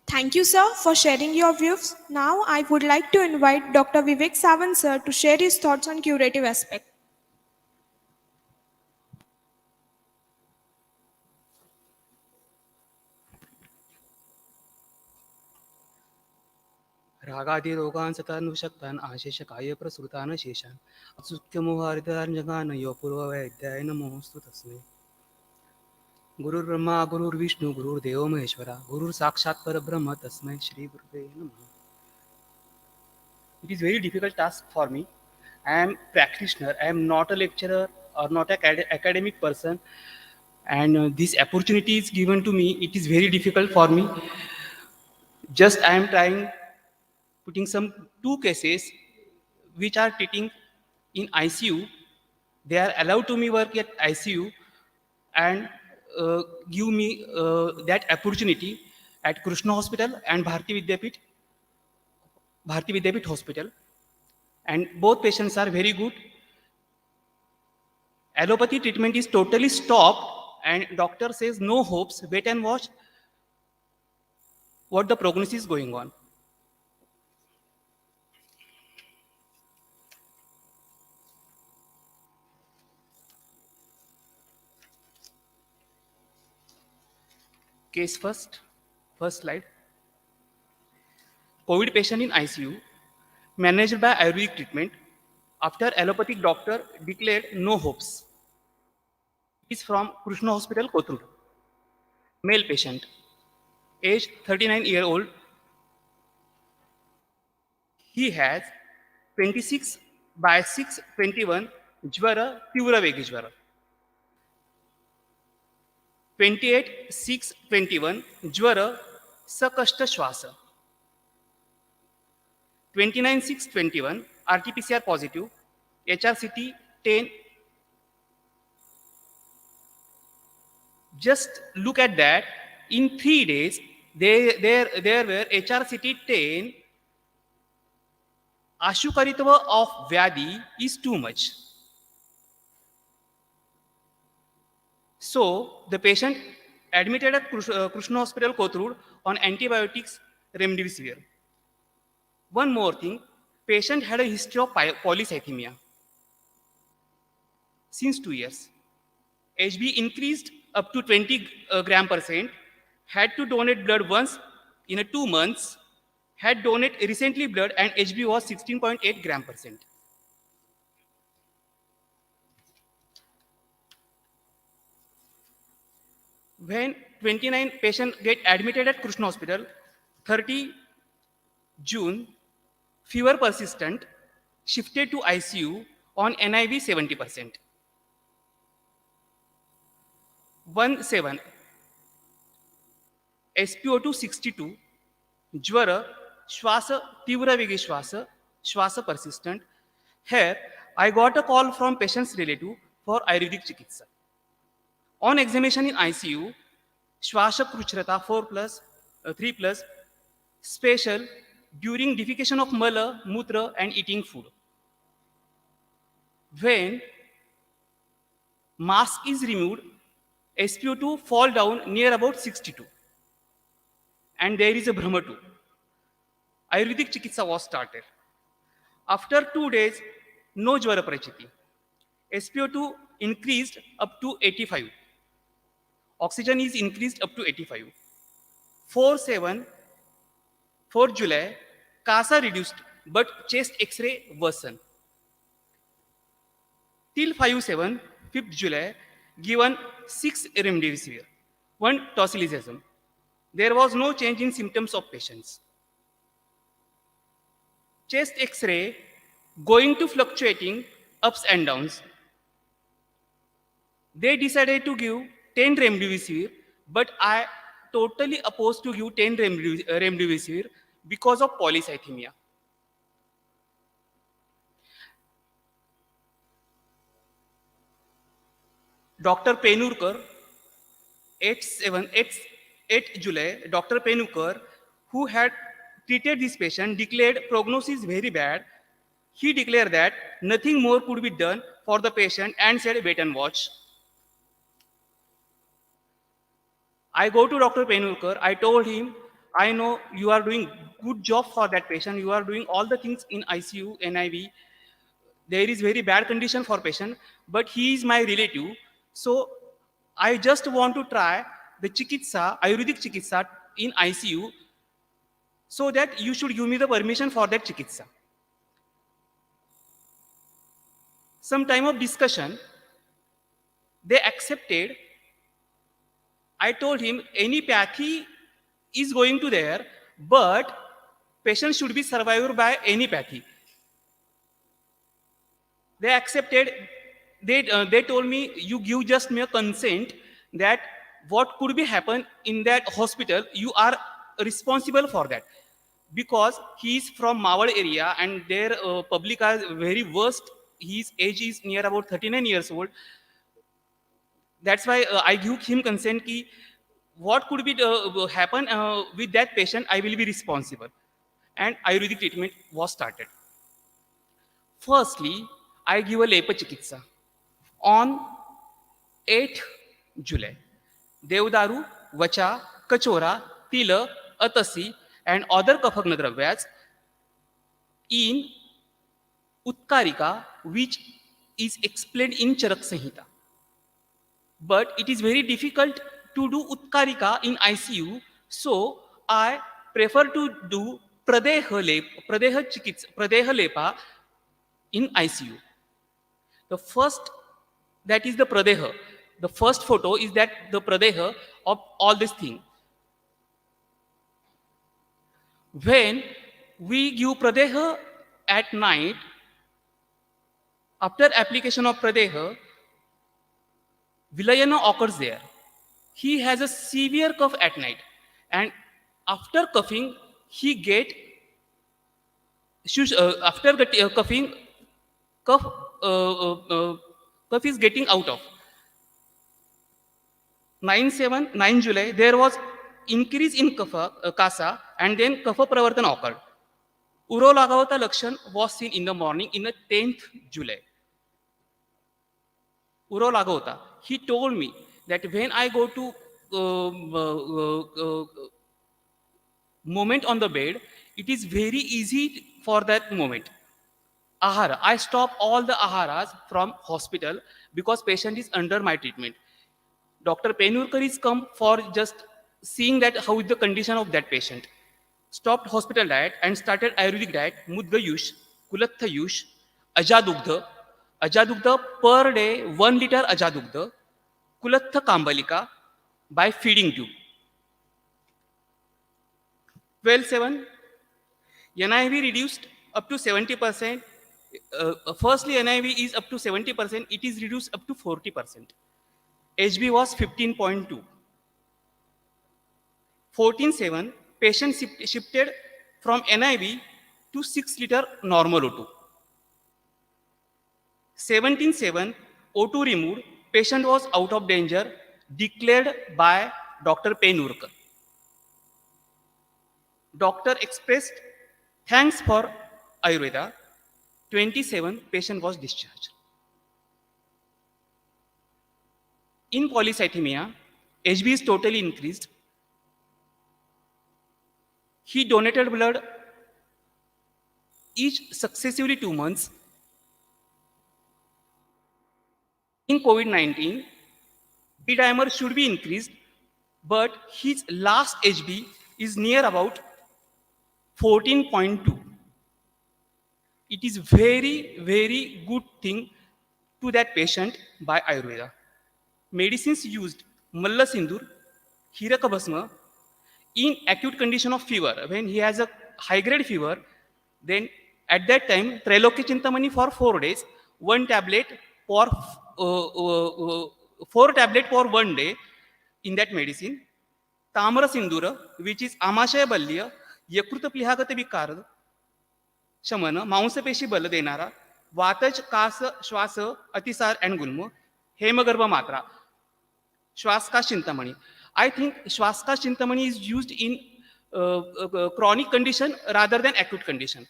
Thank you, sir, for sharing your views. Now, I would like to invite Dr. Vivek Sawant, sir, to share his thoughts on curative aspect. रागादि रोगान् सतानुशक्तान् आशेष काय प्रसृतान् शेषान् अच्युत्यमोहारितान् जगान यो पूर्ववैद्याय नमोऽस्तु तस्मै गुरुर्ब्रह्मा गुरुर्विष्णु गुरुर्देवो महेश्वरा गुरुर्साक्षात् परब्रह्म तस्मै श्री गुरुवे नमः. It is very difficult task for me. I am practitioner. I am not a lecturer or not an academic person. And this opportunity is given to me. It is very difficult for me. Just I am trying putting some two cases which are treating in ICU. They are allowed to me work at ICU and give me that opportunity at Krishna Hospital and Bharati Vidyapit Hospital. And both patients are very good. Allopathy treatment is totally stopped and doctor says no hopes, wait and watch what the prognosis is going on. Case first slide. COVID patient in ICU, managed by Ayurvedic treatment. After allopathic doctor declared no hopes. Is from Krishna Hospital, Kothur. Male patient, age 39-year-old. He has 26/6/21 Jvara, Tivra Vegi Jvara. 28/6/21 Jvara, Sakashta Shwasa. 29/6/21 RT-PCR positive, HRCT 10. Just look at that. In 3 days, there were HRCT 10. Ashukaritva of Vyadi is too much. So the patient admitted at Krishna Hospital, Kothur on antibiotics, remdesivir. One more thing, patient had a history of polycythemia since 2 years. HB increased up to 20 gram%, had to donate blood once in 2 months, had donated recently blood and HB was 16.8 gram%. When 29 patients get admitted at Krishna Hospital, 30 June, fever persistent, shifted to ICU on NIV 70%. 17, SpO2 62, Jvara, Shwasa, Tivra Vegi Shwasa, Shwasa persistent. Here, I got a call from patient's relative for Ayurvedic Chikitsa. On examination in ICU, Shwasa Kruchrata 3+, special during defecation of mala, mutra and eating food. When mask is removed, SpO2 fall down near about 62. And there is a Brahma 2. Ayurvedic Chikitsa was started. After 2 days, no Jvara Prachiti. SpO2 increased up to 85. Oxygen is increased up to 85. 4 July, CASA reduced, but chest X-ray worsened. Till 5/7, 5th July, given 6 remdesivir, 1 tocilizumab. There was no change in symptoms of patients. Chest X-ray going to fluctuating ups and downs. They decided to give 10 remdesivir, but I totally opposed to give 10 remdesivir because of polycythemia. Dr. Penurkar, 8 July, Dr. Penurkar, who had treated this patient, declared prognosis very bad. He declared that nothing more could be done for the patient and said wait and watch. I go to Dr. Penurkar. I told him, I know you are doing good job for that patient. You are doing all the things in ICU, NIV. There is very bad condition for patient, but he is my relative. So I just want to try the Chikitsa, Ayurvedic Chikitsa in ICU. so that you should give me the permission for that chikitsa. Some time of discussion, they accepted. I told him any pathy is going to there, but patient should be survived by any pathy. They accepted. They told me, you give just mere consent that what could be happen in that hospital, you are responsible for that, because he is from Mawad area and their public are very worst. His age is near about 39 years old. That's why I give him consent ki what could be happen with that patient, I will be responsible. And Ayurvedic treatment was started. Firstly, I give a lepa chikitsa on 8th July. Devdaru, Vacha, Kachora, Tila, Atasi, and other Kafagna Dravyas in Utkarika, which is explained in Charak Samhita. But it is very difficult to do Utkarika in ICU, so I prefer to do Pradeha Lepa in ICU. The first, that is the Pradeha. The first photo is that the Pradeha of all this thing. When we give Pradeha at night, after application of Pradeha, Vilayana occurs there. He has a severe cough at night, and after coughing, he get after the coughing, cough cough is getting out of. 9 July, there was increase in kasa, and then kapha pravartan occurred. Uro lagavata lakshan was seen in the morning in the 10th July. Uro lagavata. He told me that when I go to moment on the bed, it is very easy for that moment. Ahara. I stop all the aharas from hospital because patient is under my treatment. Dr. Penurkar is come for just seeing that how is the condition of that patient. Stopped hospital diet and started Ayurvedic diet, Mudga Yush, Kulatha Yush, Ajadugdha. Ajadugdha per day 1 liter Ajadugdha, Kulatha Kambalika by feeding tube. 12/7, NIV reduced up to 70%. Firstly, NIV is up to 70%, it is reduced up to 40%. HB was 15.2. 14/7, patient shifted from NIV to 6 liter normal O2. 17/7, O2 removed, patient was out of danger, declared by Dr. Penurkar. Doctor expressed thanks for Ayurveda. 27, patient was discharged. In polycythemia, HB is totally increased. He donated blood each successively 2 months. In COVID-19, B dimer should be increased, but his last HB is near about 14.2. It is very, very good thing to that patient by Ayurveda. Medicines used Malla Sindur, Hiraka Bhasma, in acute condition of fever. When he has a high grade fever, then at that time, Trailoki Chintamani for 4 days, 1 tablet for 4 tablet for 1 day in that medicine. Tamara Sindura, which is Amashaya Balya, Yakruta Plihagata Vikar, Shamana, Maunsapeshi Bala Denara, Vataj Kasa Shwasa, Atisar and Gulmo, Hemagarbha Matra, Shwaska Chintamani. I think Shwaska Chintamani is used in chronic condition rather than acute condition.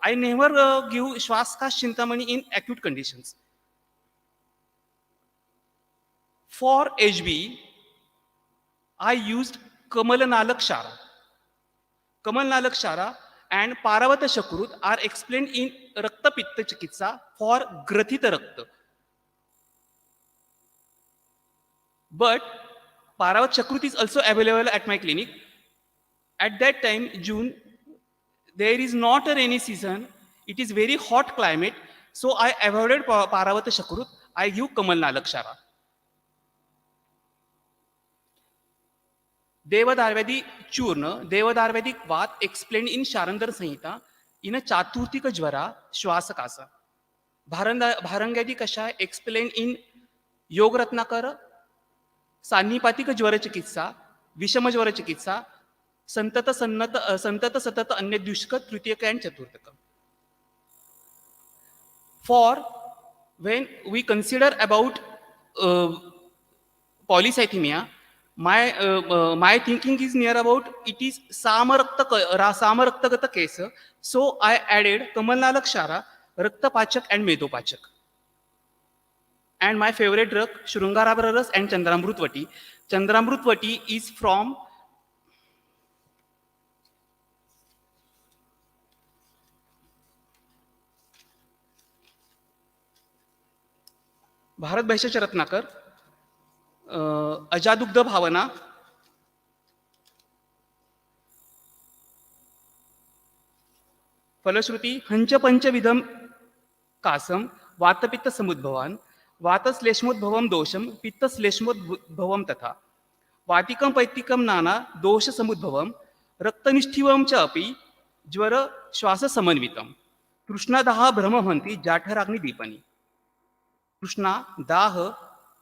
I never give Shwaska Chintamani in acute conditions. For HB, I used Kamal Nalak Shara. Kamal Nalak Shara and Paravata Shakrut are explained in Rakta Pitta Chikitsa for Grathita Rakta. But Paravat Shakrut is also available at my clinic. At that time, June, there is not a rainy season. It is very hot climate. So I avoided Paravata Shakrut. I give Kamal Nalakshara. Devadarvedi Churna, Devadarvedic Vat explained in Sharandar Samhita in a Chaturtika Jvara Shwasakasa. Bharangadi Kasha explained in Yogaratnakara सान्निपातिक ज्वर चिकित्सा विषम ज्वर चिकित्सा संतत सतत अन्य दुष्क तृतीयक and chaturthaka. For when we consider about polycythemia, my thinking is near about it is samarakta case. So I added Kamalnalak Shara, Raktapachak and Medopachak. And my favorite drug, Shrungarabharas and Chandramrutvati. Chandramrutvati is from Bharat Bhaisha Charatnakar, Ajadugdha Bhavana, Falashruti, Hancha Pancha Vidham Kasam, Vatapitta Samudbhavan, Vatashleshmodbhavam Dosham, Pitta Sleshmodbhavam Tatha, Vatikam Paitikam Nana, Dosha Samudbhavam, Raktanishtivam Chapi, Jvara Shwasa Samanvitam, Krishna Daha Brahmahanti, Jatharagni Dipani. Krishna Daha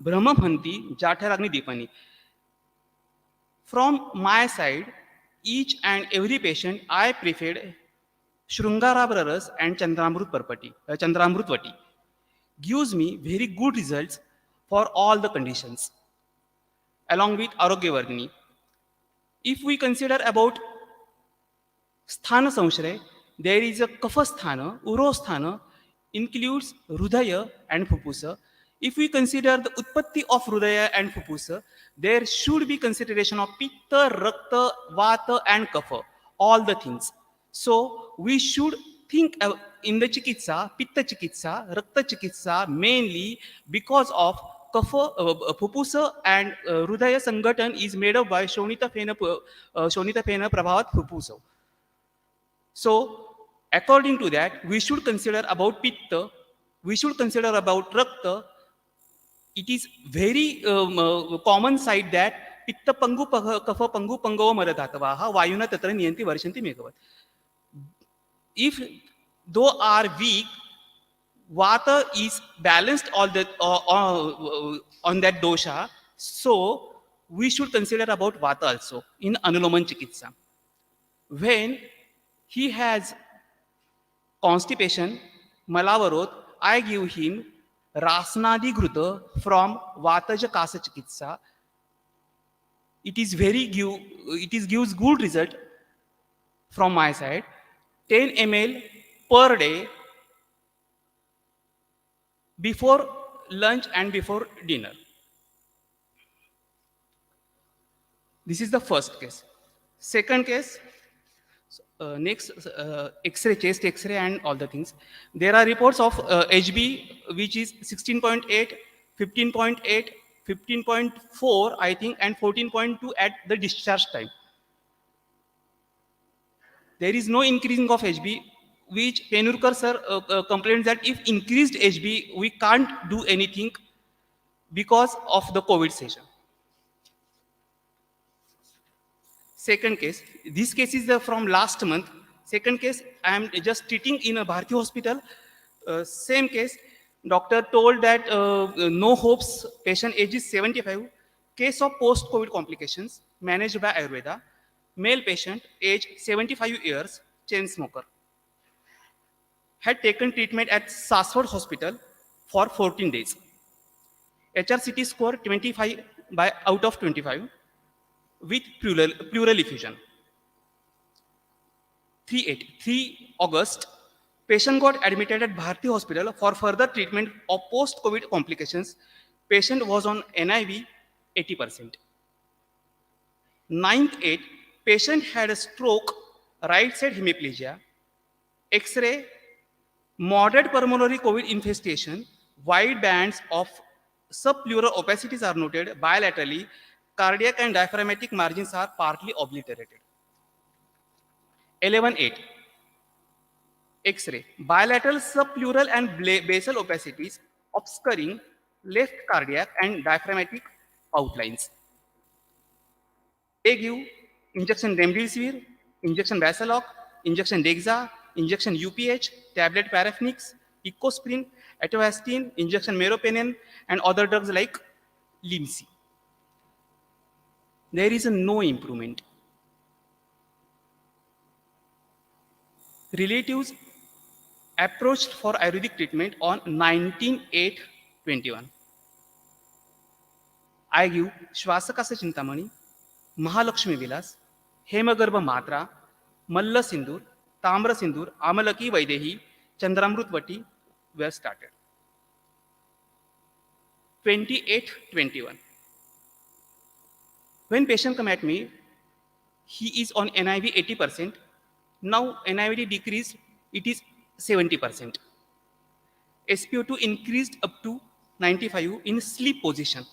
Brahmahanti, Jatharagni Dipani. From my side, each and every patient, I preferred Shrungarabharas and Chandramrutvati. Gives me very good results for all the conditions. Along with Arogyavardhini. If we consider about Sthana Samshray, there is a Kapha Sthana, Uro Sthana, includes Rudaya and Phupusa. If we consider the Utpatti of Rudaya and Phupusa, there should be consideration of Pitta, Rakta, Vata and Kapha, all the things. So we should think in the Chikitsa, Pitta Chikitsa, Rakta Chikitsa, mainly because of Kapha, Phupusa and Rudaya Sangatan is made up by Shonita Phena Prabhavat Phupusa. So, according to that, we should consider about Pitta, we should consider about Rakta. It is very common side that Pitta Pangu Kapha Pangu Pangava Maradhatavaha Vayuna Tatra Niyanti Varshanti Megavat. If though are weak, Vata is balanced on that dosha, so we should consider about Vata also in Anuloman Chikitsa. When he has constipation, Malavarot, I give him Rasnadi Gruta from Vataja Kasa Chikitsa. It gives good result from my side. 10 ml per day before lunch and before dinner. This is the first case. Second case, next X-ray, chest X-ray and all the things. There are reports of HB which is 16.8, 15.8, 15.4 I think and 14.2 at the discharge time. There is no increasing of HB, which Penurkar sir complains that if increased HB, we can't do anything because of the COVID session. Second case, this case is from last month. Second case, I am just treating in a Bharati hospital. Same case, doctor told that no hopes, patient age is 75, case of post-COVID complications managed by Ayurveda. Male patient, age 75 years, chain smoker. Had taken treatment at Saswad Hospital for 14 days. HRCT score 25 out of 25 with pleural effusion. 3 August, patient got admitted at Bharati Hospital for further treatment of post-COVID complications. Patient was on NIV 80%. 9/8, patient had a stroke, right side hemiplegia, X-ray, moderate pulmonary COVID infestation, wide bands of subpleural opacities are noted bilaterally, cardiac and diaphragmatic margins are partly obliterated. 11.8. X-ray. Bilateral subpleural and basal opacities obscuring left cardiac and diaphragmatic outlines. They give injection remdesivir, injection Vasaloc, injection Dexa, injection UPH, tablet paraffinics, ecosprin, atorvastatin, injection meropenem, and other drugs like Limsi. There is no improvement. Relatives approached for Ayurvedic treatment on 19/8/21. I give Shwasakasa Chintamani, Mahalakshmi Vilas, Hemagarbha Matra, Malla Sindur, Tamra Sindur, Amalaki Vaidehi, Chandramrutvati were started. 28/21. When patient come at me, he is on NIV 80%. Now NIV decreased, it is 70%. SpO2 increased up to 95 in sleep position.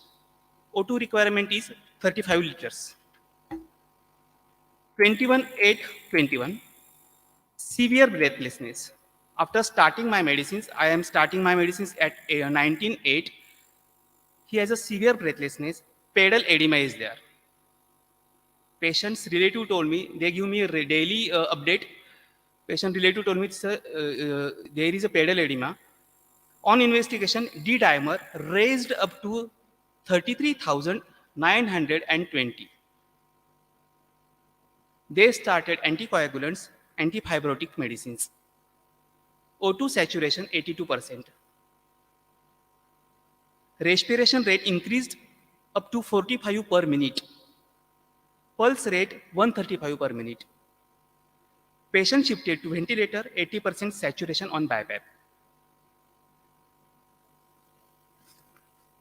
O2 requirement is 35 liters. 21/8/21. Severe breathlessness. After starting my medicines, I am starting my medicines at 19/8. He has a severe breathlessness. Pedal edema is there. Patient's relative told me, they give me a daily update. Patient relative told me, sir, there is a pedal edema. On investigation, D-dimer raised up to 33,920. They started anticoagulants, antifibrotic medicines. O2 saturation 82%. Respiration rate increased up to 45 per minute. Pulse rate 135 per minute. Patient shifted to ventilator, 80% saturation on BiPAP.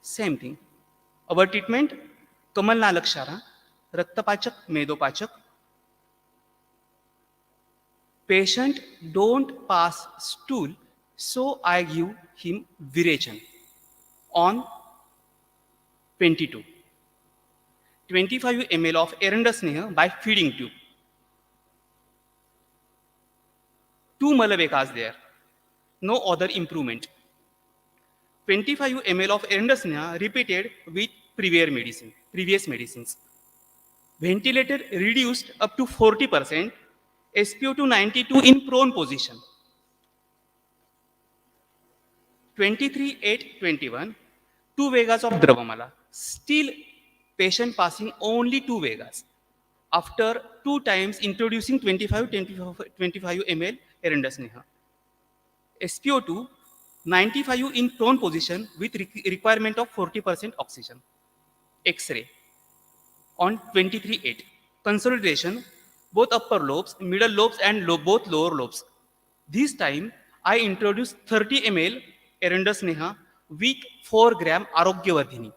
Same thing. Our treatment, Kamal Nalakshara, Raktapachak, Medopachak. Patient don't pass stool, so I give him Virechan on 22. 25 ml of Erendasneha by feeding tube. 2 Malavekas there. No other improvement. 25 ml of Erendasneha repeated with previous medicines. Ventilator reduced up to 40%. SpO2 92 in prone position. 23/8/21. 2 Vegas of Dravamala. Still patient passing only 2 Vegas. After 2 times introducing 25 ml Erendasneha. SpO2 95 in prone position with requirement of 40% oxygen. X-ray on 23/8. Consolidation, both upper lobes, middle lobes, and both lower lobes. This time, I introduced 30 ml Erendasneha with 4 gram Arogyavardhini.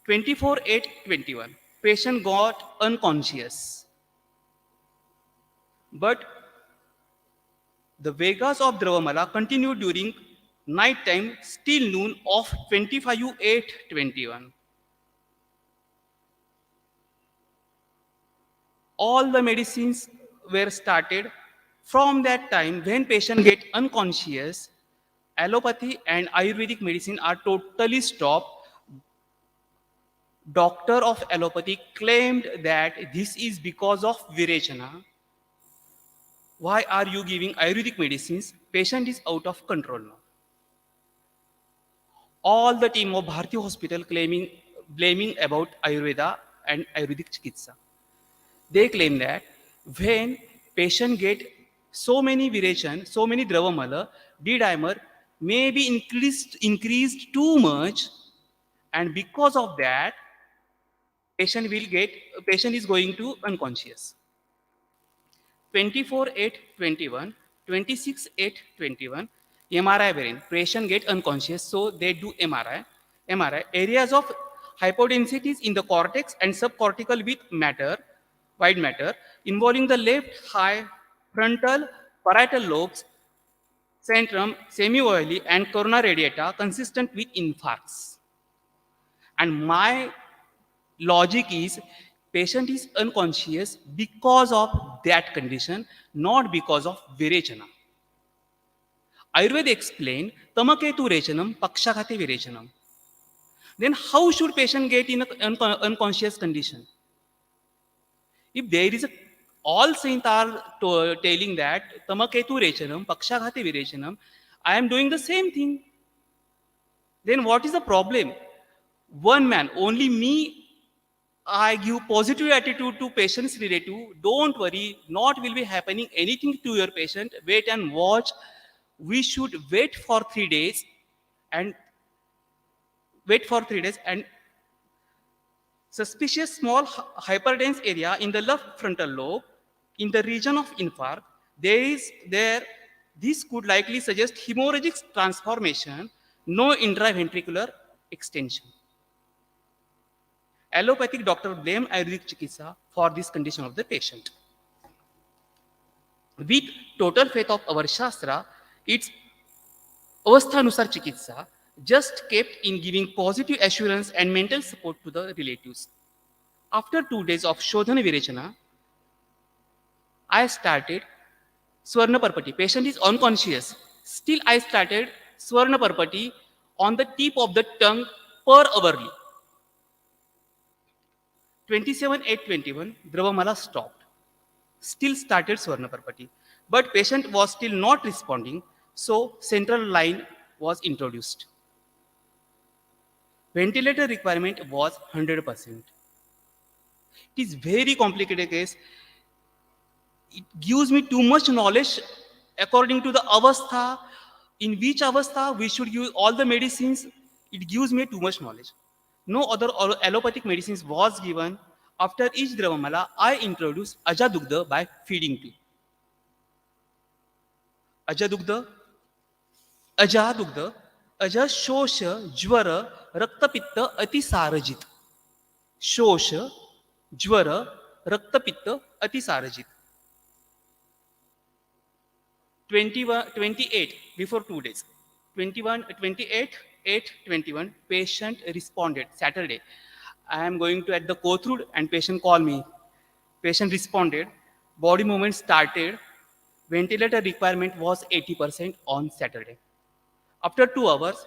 24/8/21. Patient got unconscious. But the Vegas of Dravamala continued during night time till noon of 25/8/21. All the medicines were started. From that time, when patient get unconscious, allopathy and Ayurvedic medicine are totally stopped. Doctor of allopathy claimed that this is because of Virechana. Why are you giving Ayurvedic medicines? Patient is out of control now. All the team of Bharati Hospital blaming about Ayurveda and Ayurvedic Chikitsa. They claim that when patient get so many Virechan, so many Dravamala, D-dimer may be increased too much, and because of that, patient is going to unconscious. 24/8/21, 26/8/21, MRI brain. Patient get unconscious, so they do MRI. MRI areas of hypodensities in the cortex and subcortical with white matter, involving the left high frontal parietal lobes, centrum, semi-ovale, and corona radiata, consistent with infarcts. And my logic is, Patient is unconscious because of that condition, not because of virechana. Ayurveda explained tamaketu rechanam pakshaghati virechanam. Then how should patient get in an unconscious condition? If there is a, all saints are telling that tamaketu rechanam pakshaghati virechanam, I am doing the same thing. Then what is the problem? One man, only me, I give positive attitude to patient's relative. Don't worry, not will be happening anything to your patient. Wait and watch. We should wait for 3 days and suspicious small hyperdense area in the left frontal lobe in the region of infarct. This could likely suggest hemorrhagic transformation, no intraventricular extension. Allopathic doctor blame Ayurvedic Chikitsa for this condition of the patient. With total faith of our Shastra, it's Avasthanusar Chikitsa just kept in giving positive assurance and mental support to the relatives. After 2 days of Shodhana Virechana, I started Swarna Parpati. Patient is unconscious. Still, I started Swarna Parpati on the tip of the tongue per hourly. 27/8/21, Dravamala stopped. Still started Swarna Parpati. But patient was still not responding, so central line was introduced. Ventilator requirement was 100%. It is very complicated case. It gives me too much knowledge according to the avastha, in which avastha we should use all the medicines. It gives me too much knowledge. No other allopathic medicines was given. After each Dravamala, I introduced Ajadugdha by feeding tea. Ajadugdha, Ajadugdha, Aja Shosha, Jvara, Raktapitta, Atisarajit. Shosha, Jvara, Raktapitta, Atisarajit. 28 before 2 days. 28, 8, 21, patient responded Saturday. I am going to at the Kothurud and patient called me. Patient responded, body movement started, ventilator requirement was 80% on Saturday. After 2 hours,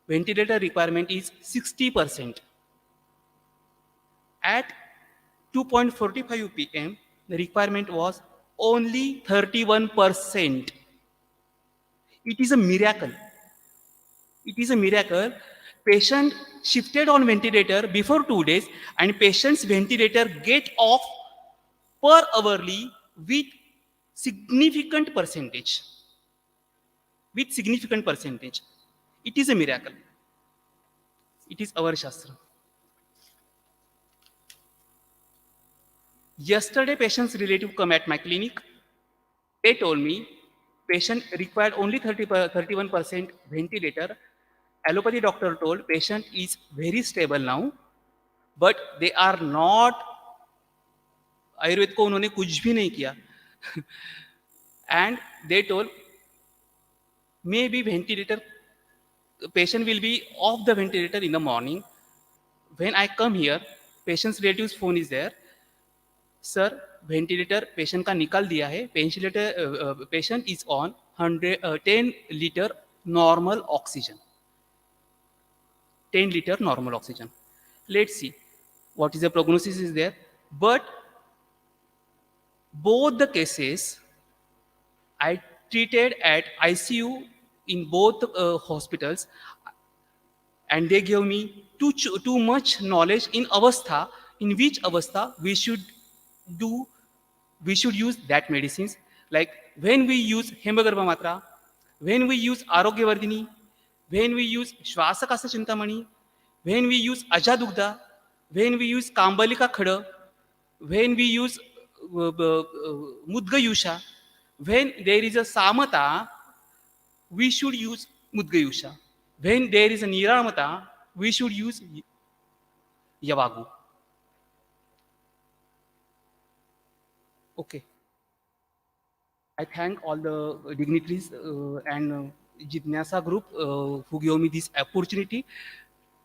ventilator requirement is 60%. At 2:45 p.m., the requirement was only 31%. It is a miracle. It is a miracle. Patient shifted on ventilator before 2 days and patient's ventilator get off per hourly with significant percentage. With significant percentage. It is a miracle. It is our Shastra. Yesterday, patient's relative come at my clinic. They told me patient required only 31% ventilator. Allopathy doctor told patient is very stable now, but they are not. Ayurveda को उन्होंने कुछ भी नहीं किया. And they told maybe ventilator patient will be off the ventilator in the morning. When I come here, patient's relative's phone is there. Sir, ventilator patient का निकाल दिया है. Patient is on 10 liter normal oxygen. 10 liter normal oxygen. Let's see what is the prognosis is there. But both the cases I treated at ICU in both hospitals, and they gave me too much knowledge in avastha, in which avastha we should use that medicines. Like when we use Hemagarbha Matra, when we use Arogyavardhini, when we use Shvasakasa Chintamani, when we use Ajadugdha, when we use Kambalika Khada, when we use Mudgayusha, when there is a Samata, we should use Mudgayusha. When there is a Niramata, we should use Yavagu. Okay. I thank all the dignitaries and Jidnyasa group who gave me this opportunity.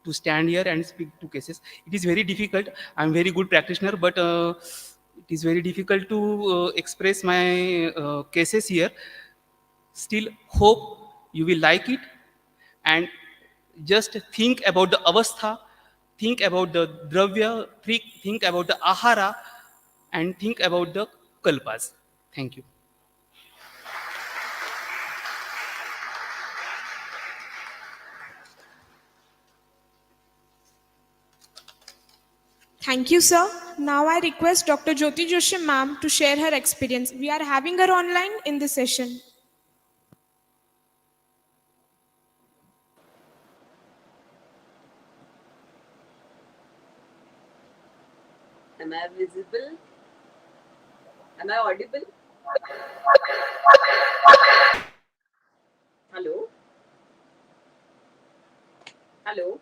to stand here and speak to cases. It is very difficult. I'm very good practitioner, but it is very difficult to express my cases here. Still, hope you will like it, and just think about the avastha, think about the dravya, think about the ahara, and think about the kalpas. Thank you. Thank you, sir. Now I request Dr. Jyoti Joshi ma'am to share her experience. We are having her online in this session. Am I visible? Am I audible? Hello? Hello?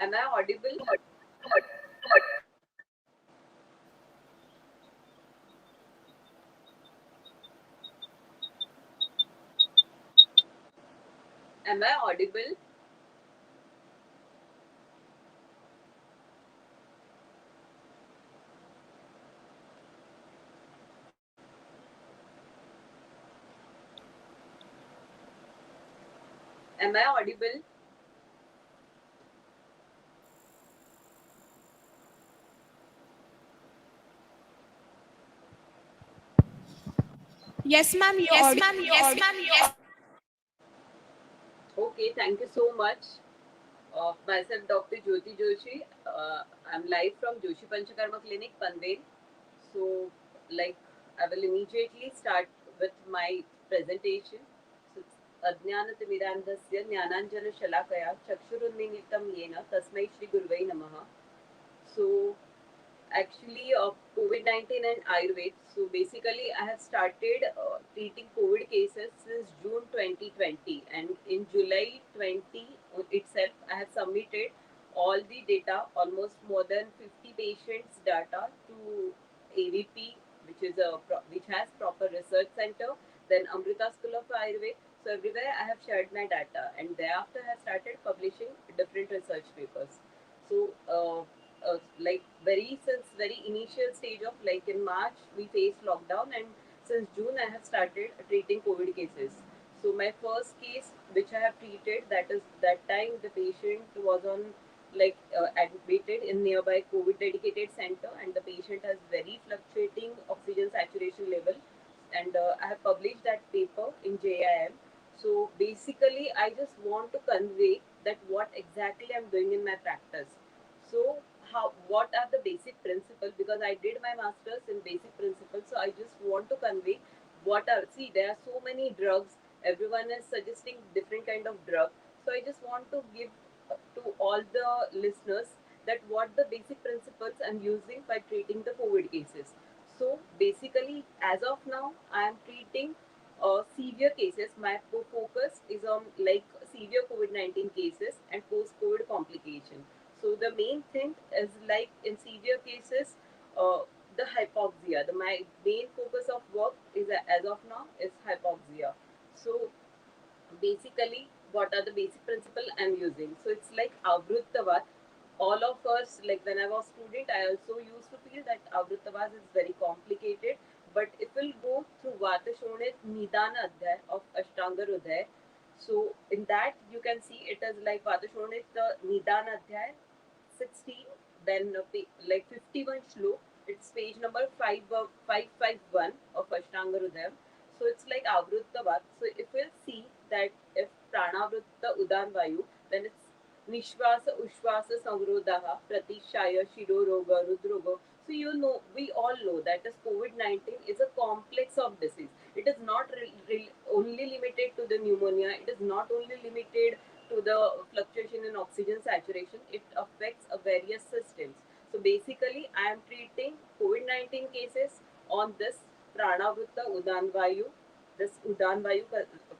Am I audible? Am I audible? Am I audible? Yes, ma'am, you're audible. Okay, thank you so much. Myself, Dr. Jyoti Joshi. I'm live from Joshi Panchakarma Clinic, Panvel. So, like, I will immediately start with my presentation. So, अज्ञानतिमिरान्धस्य ज्ञानाञ्जनशलाकया चक्षुरुन्मीलितं येन तस्मै श्रीगुरुवै नमः. So, actually COVID-19 and Ayurveda. So basically, I have started treating COVID cases since June 2020, and in July 20 itself, I have submitted all the data, almost more than 50 patients' data to AVP, which is which has proper research center. Then Amrita School of Ayurveda. So everywhere I have shared my data, and thereafter I have started publishing different research papers. So like since very initial stage of like in March we faced lockdown, and since June I have started treating COVID cases. So my first case which I have treated, that is that time the patient was on admitted in nearby COVID dedicated center, and the patient has very fluctuating oxygen saturation level, and I have published that paper in JIM. So basically I just want to convey that what exactly I'm doing in my practice. So how what are the basic principles, because I did my masters in basic principles, so I just want to convey what are, see, there are so many drugs, everyone is suggesting different kind of drug, so I just want to give to all the listeners that what the basic principles I'm using by treating the COVID cases. So basically as of now I am treating severe cases. My focus is on like severe COVID-19 cases and post-COVID complication. So the main thing is like in severe cases, uh, the hypoxia. My main focus of work is as of now is hypoxia. So basically, what are the basic principle I'm using? So it's like Avruttavat. All of us, like when I was student, I also used to feel that Avruttavas is very complicated. But if we'll go through Vatashonit Nidana Adhyay of Ashtanga Hridaya, so in that you can see it is like Vatashonit Nidana Adhyay 16, then like 51 shlo. It's page number 551 of Ashtanga Hridayam. So it's like Avruttavat. So if we'll see that if Pranavritta Udan Vayu, then it's Nishvasa Ushvasa Samrodaha Pratishaya Shido Roga Rudroga. So you know, we all know that is COVID-19 is a complex of disease. It is not only limited to the pneumonia. It is not only limited to the fluctuation in oxygen saturation. It affects various systems. So basically, I am treating COVID-19 cases on this Pranavritta Udan Vayu, this Udan Vayu,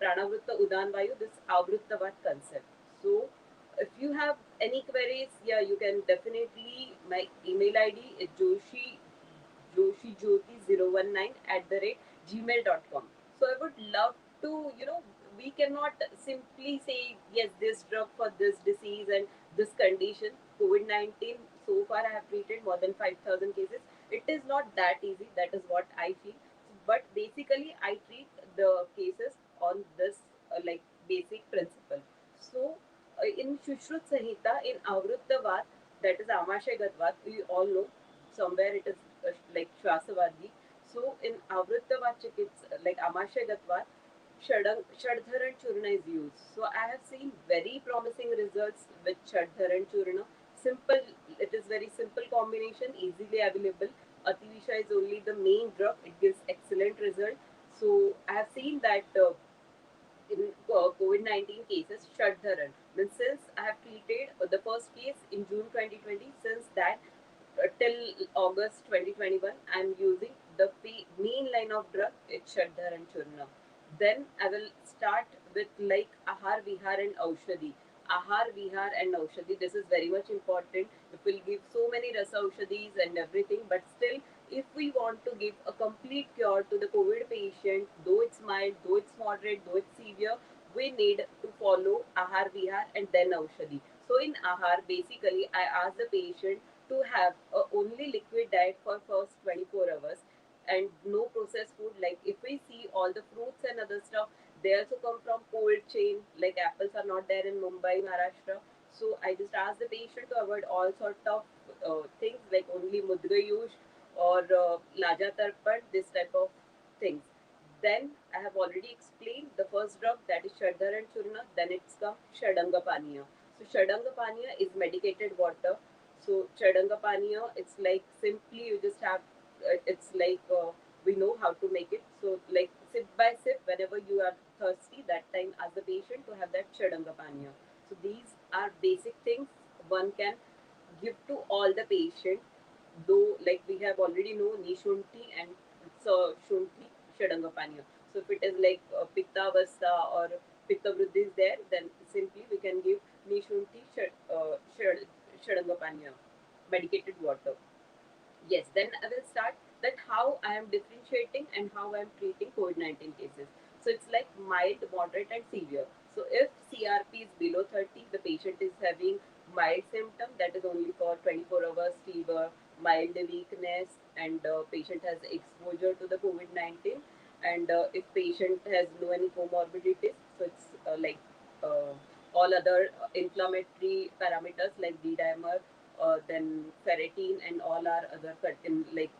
Pranavritta Udan Vayu, this Avruttavat concept. So if you have any queries, yeah, you can definitely, my email ID is joshijyoti019 @gmail.com. So I would love to, we cannot simply say, yes, this drug for this disease and this condition. COVID 19, so far I have treated more than 5,000 cases. It is not that easy, that is what I feel. But basically, I treat the cases on this like basic principle. So, in Shushrut Sanhita, in Avruttavad, that is Amashay Gatvad, we all know somewhere it is like Shwasavadi. So, in Avruttavad Chikits, like Amashay Gatvad, Shadharan Churna is used. So, I have seen very promising results with Shadharan Churna. Simple, it is very simple combination, easily available. Ativisha is only the main drug, it gives excellent result. So, I have seen that in COVID 19 cases, Shadharan. Means since I have treated the first case in June 2020, since that till August 2021, I am using the main line of drug, it's Shadharan Churna. Then I will start with like Ahar, Vihar, and Aushadhi. Ahar, Vihar, and Aushadhi. This is very much important. It will give so many Rasa Aushadhis and everything, but still, if we want to give a complete cure to the COVID patient, though it's mild, though it's moderate, though it's severe, we need to follow Ahar, Vihar, and then Aushadhi. So in Ahar, basically, I ask the patient to have only liquid diet for first 24 hours and no processed food. Like if we see all the fruits and other stuff, they also come from cold chain. Like apples are not there in Mumbai, Maharashtra. So I just ask the patient to avoid all sort of things like only mudgayush or laja tarpan, this type of things. Then I have already explained the first drug, that is Shadhar and Churna. Then it's come Shadanga Paniya. So Shadanga Paniya is medicated water. So Shadanga Paniya, it's like simply you just have, it's like we know how to make it. So like sip by sip, whenever you are thirsty, that time ask the patient to have that Shadanga Paniya. So these are basic things one can give to all the patient. Though like we have already know Nishunti and so Shunti Shadangapanya. So if it is like Pitta Vasta or Pitta Vriddhi is there, then simply we can give Nishunti Shadangapanya, medicated water. Yes, then I will start that how I am differentiating and how I am treating COVID 19 cases. So it's like mild, moderate, and severe. So if CRP is below 30, the patient is having mild symptom, that is only for 24 hours fever, mild weakness, and patient has exposure to the COVID 19. And if patient has no any comorbidities, so it's uh, all other inflammatory parameters like D dimer, then ferritin and all our other in like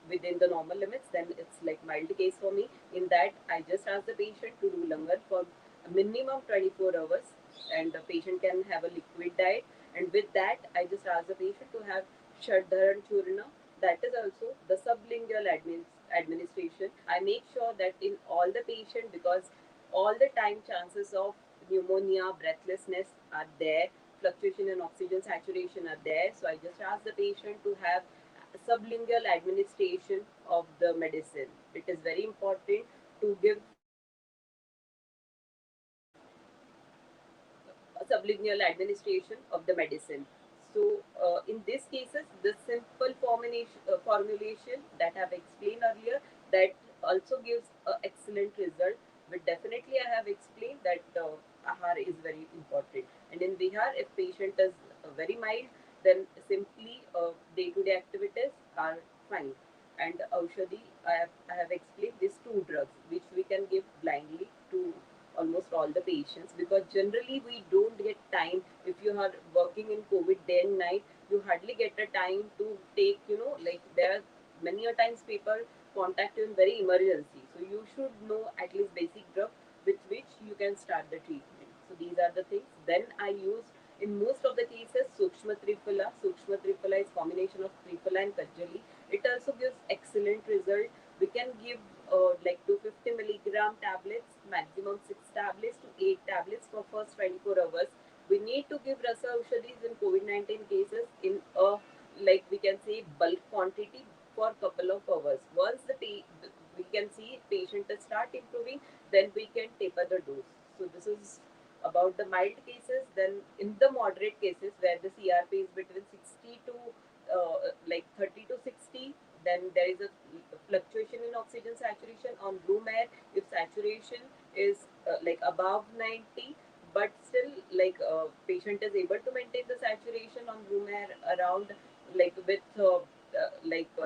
within the normal limits, then it's like mild case for me. In that, I just ask the patient to do langar for a minimum 24 hours, and the patient can have a liquid diet. And with that, I just ask the patient to have Shadharan Churna. That is also the sublingual administration. I make sure that in all the patient, because all the time chances of pneumonia, breathlessness are there, fluctuation in oxygen saturation are there. So I just ask the patient to have sublingual administration of the medicine. It is very important to give sublingual administration of the medicine. So, in these cases, the simple formulation that I have explained earlier, that also gives an excellent result. But definitely, I have explained that ahar is very important. And in Bihar, if patient is very mild, then simply day-to-day activities are fine. And Aushadhi, I have explained these two drugs which we can give blindly to almost all the patients, because generally we don't get time. If you are working in COVID day and night, you hardly get a time to take, like there are many a times people contact you in very emergency. So you should know at least basic drug with which you can start the treatment. So these are the things. Then I use in most of the cases Sukshma Triphala. Sukshma Triphala is combination of Triphala and Kajali. It also gives excellent result. We can give like 250 milligram tablets, maximum 6 tablets to 8 tablets for first 24 hours. We need to give Rasa Aushadhis in COVID 19 cases in a, like we can say, bulk quantity for couple of hours. Once we can see patient start improving, then we can taper the dose. So this is about the mild cases. Then in the moderate cases where the CRP is between 60 to like 30 to 60, then there is a fluctuation in oxygen saturation on room air. If saturation is like above 90, but still like patient is able to maintain the saturation on room air around like with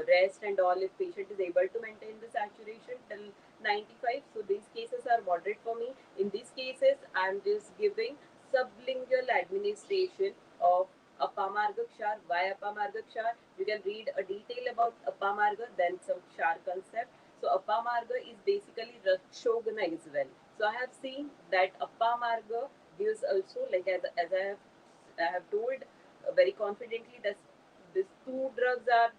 rest and all, if patient is able to maintain the saturation till 95, so these cases are moderate for me. In these cases I'm just giving sublingual administration of Apamarga Kshar. Why Apamarga Kshar? You can read a detail about Apamarga, then some Kshar concept. So Apamarga is basically Rakshogana as well. So I have seen that Apamarga gives also, like as I have told very confidently that these two drugs are,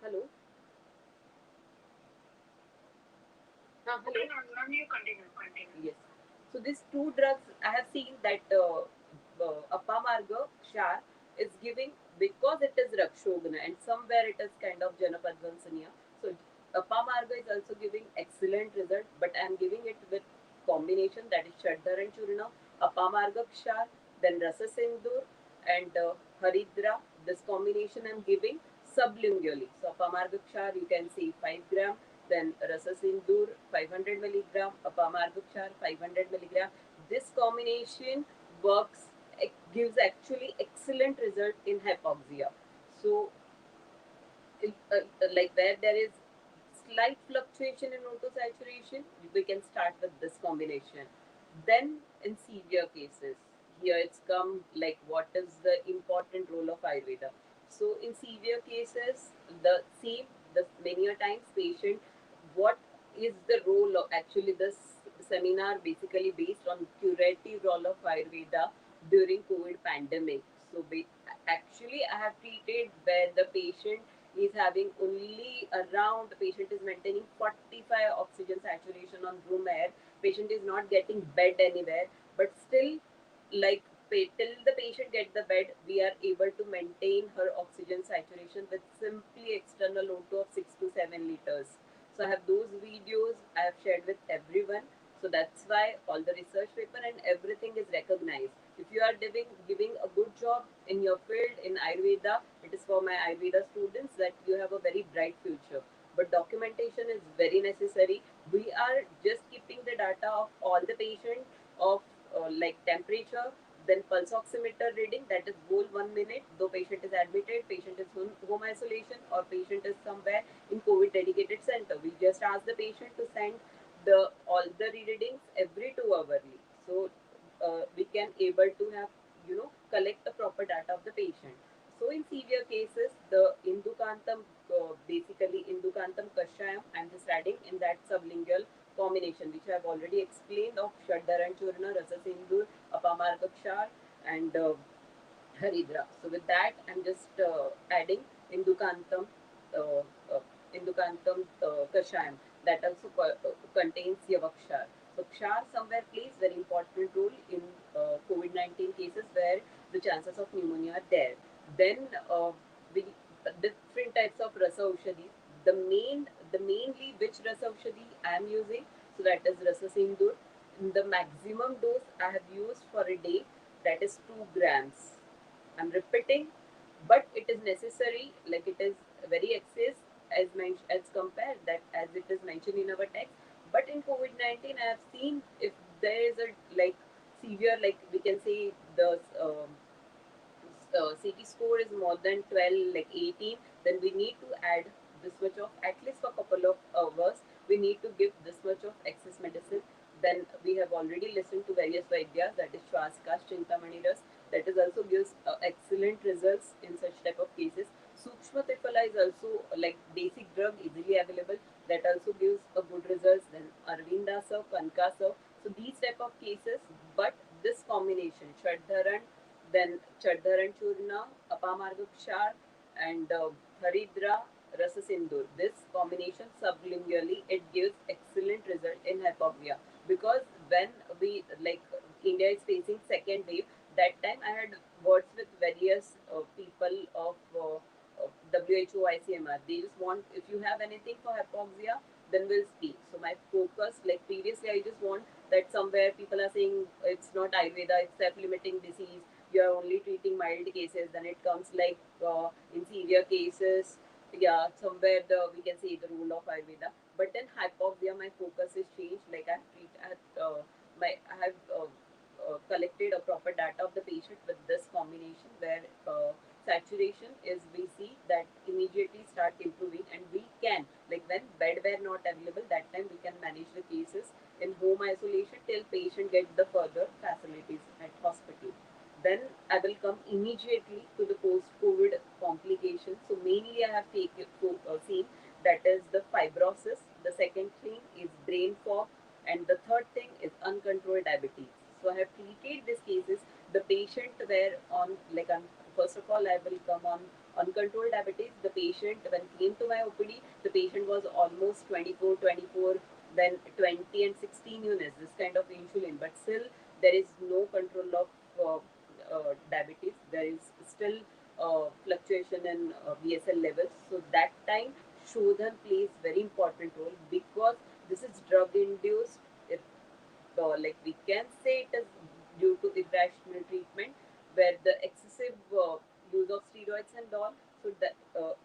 hello. Hello. You continue. Yes. So these two drugs, I have seen that Apamarga Kshar is giving, because it is Rakshogana and somewhere it is kind of Janapadvansaniya. So Apamarga is also giving excellent result, but I am giving it with combination, that is Shaddhar and Churna, Apamarga Kshar, then Rasa Sindur and Haridra. This combination I am giving sublingually. So Apamarga Kshar you can see 5 gram, then Rasa Sindur 500 milligram, Apamarga Kshar 500 milligram. This combination works, it gives actually excellent result in hypoxia. So like where there is slight fluctuation in O2 saturation, we can start with this combination. Then in severe cases, here it's come like what is the important role of Ayurveda. So in severe cases, the same, the many a times patient, what is the role of, actually this seminar basically based on curative role of Ayurveda during COVID pandemic. So actually I have treated where the patient is having only around, the patient is maintaining 45 oxygen saturation on room air, patient is not getting bed anywhere, but still like till the patient get the bed, we are able to maintain her oxygen saturation with simply external O2 of 6 to 7 liters. So I have those videos I have shared with everyone. So that's why all the research paper and everything is recognized. If you are giving a good job in your field in Ayurveda, it is for my Ayurveda students that you have a very bright future. But documentation is very necessary. We are just keeping the data of all the patients of like temperature, then pulse oximeter reading, that is whole 1 minute, though patient is admitted, patient is home isolation, or patient is somewhere in COVID dedicated center. We just ask the patient to send the all the readings every 2 hourly. So we can able to have, collect the proper data of the patient. So in severe cases, the Indukantam, basically Indukantam Kashayam, I'm just adding in that sublingual combination, which I have already explained of Shaddhar and Churna, Rasa Sindur, Apamarga Kshar, and Haridra. So with that, I'm just adding Indukantam, uh, uh, Indukantam Kashayam, that also contains Yavakshar. So Kshar somewhere plays very important role in COVID-19 cases where the chances of pneumonia are there. Then we different types of Rasa Aushadhi. The mainly which Rasa Aushadhi I am using, so that is Rasa Sindur. The maximum dose I have used for a day, that is 2 grams. I'm repeating, but it is necessary, like it is very excess as compared that as it is mentioned in our text. But in COVID-19, I have seen if there is a like severe, like we can say the CT score is more than 12, like 18, then we need to add this much of, at least for a couple of hours, we need to give this much of excess medicine. Then we have already listened to various Vaidyas, that is Shwaskash, Chintamani Ras, that is also gives excellent results in such type of cases. Sukshma Triphala is also like basic drug easily available, that also gives a good results. Then Arvinda Sav, Kanka Sav. So these type of cases, but this combination, Shaddharan, then Chaddharan Churna, Apamarga Kshar, and Haridra Rasa Sindur. This combination sublingually, it gives excellent result in hypoxia. Because when we, like India is facing second wave, that time I had words with various people of WHO, ICMR. They just want, if you have anything for hypoxia, then we'll speak. So my focus, like previously, I just want that somewhere people are saying it's not Ayurveda, it's self-limiting disease, you are only treating mild cases, then it comes like in severe cases, yeah, somewhere the we can say the rule of Ayurveda. But then hypoxia, my focus is changed. Like I have collected a proper data of the patient with this combination where saturation is we see that immediately start improving, and we can like when bed were not available that time we can manage the cases in home isolation till patient get the further facilities at hospital. Then I will come immediately to the post-COVID complications. So mainly I have seen that is the fibrosis. The second thing is brain fog, and the third thing is uncontrolled diabetes. So I have treated these cases. The patient were on first of all I will come on uncontrolled diabetes. The patient when came to my OPD, the patient was almost 24, then 20 and 16 units. This kind of insulin, but still there is no control of diabetes. There is still fluctuation in VSL levels. So that time, Shodhan plays very important role because this is drug induced. Like we can say it is due to irrational treatment where the excessive use of steroids and all. So that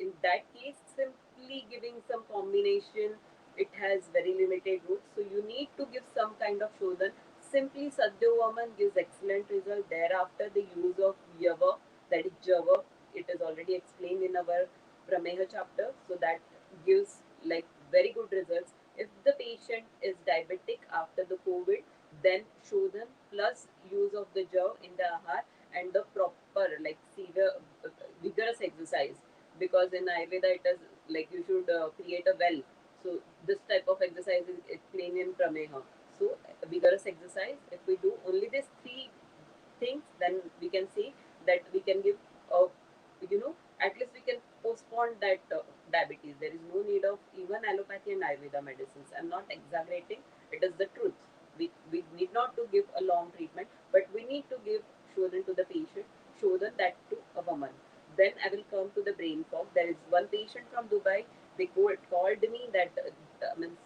in that case, simply giving some combination, it has very limited roots. So you need to give some kind of Shodhan. Simply Sadhyavarman gives excellent result. Thereafter, the use of Yava, that is Java, it is already explained in our Prameha chapter. So that gives like very good results. If the patient is diabetic after the COVID, then Shodhan plus use of the jaw in the ahar and the proper like severe vigorous exercise, because in Ayurveda it is like you should create a well. So this type of exercise is explained in Prameha. So vigorous exercise, if we do only these three things, then we can say that we can give a at least we can postpone that diabetes. There is no need of even allopathy and Ayurveda medicines. I'm not exaggerating. It is the truth. We need not to give a long treatment, but we need to give Shodhan to the patient, Shodhan that to a woman. Then I will come to the brain fog. There is one patient from Dubai. They called me that means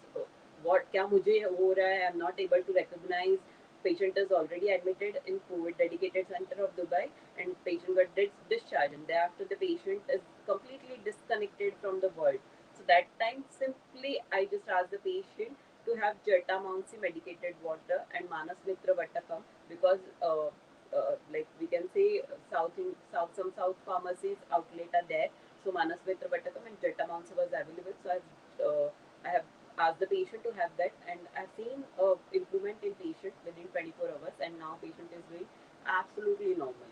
what क्या मुझे हो रहा है? I'm not able to recognize. Patient is already admitted in COVID dedicated center of Dubai, and patient got discharged, and thereafter the patient is completely disconnected from the world. So that time simply I just asked the patient to have Jatamansi medicated water and Manas Mitra Vatakam, because like we can say some south pharmacies outlet are there. So Manas Mitra Vatakam and Jatamansi was available. So I have asked the patient to have that, and I've seen improvement in patient within 24 hours, and now patient is doing absolutely normal.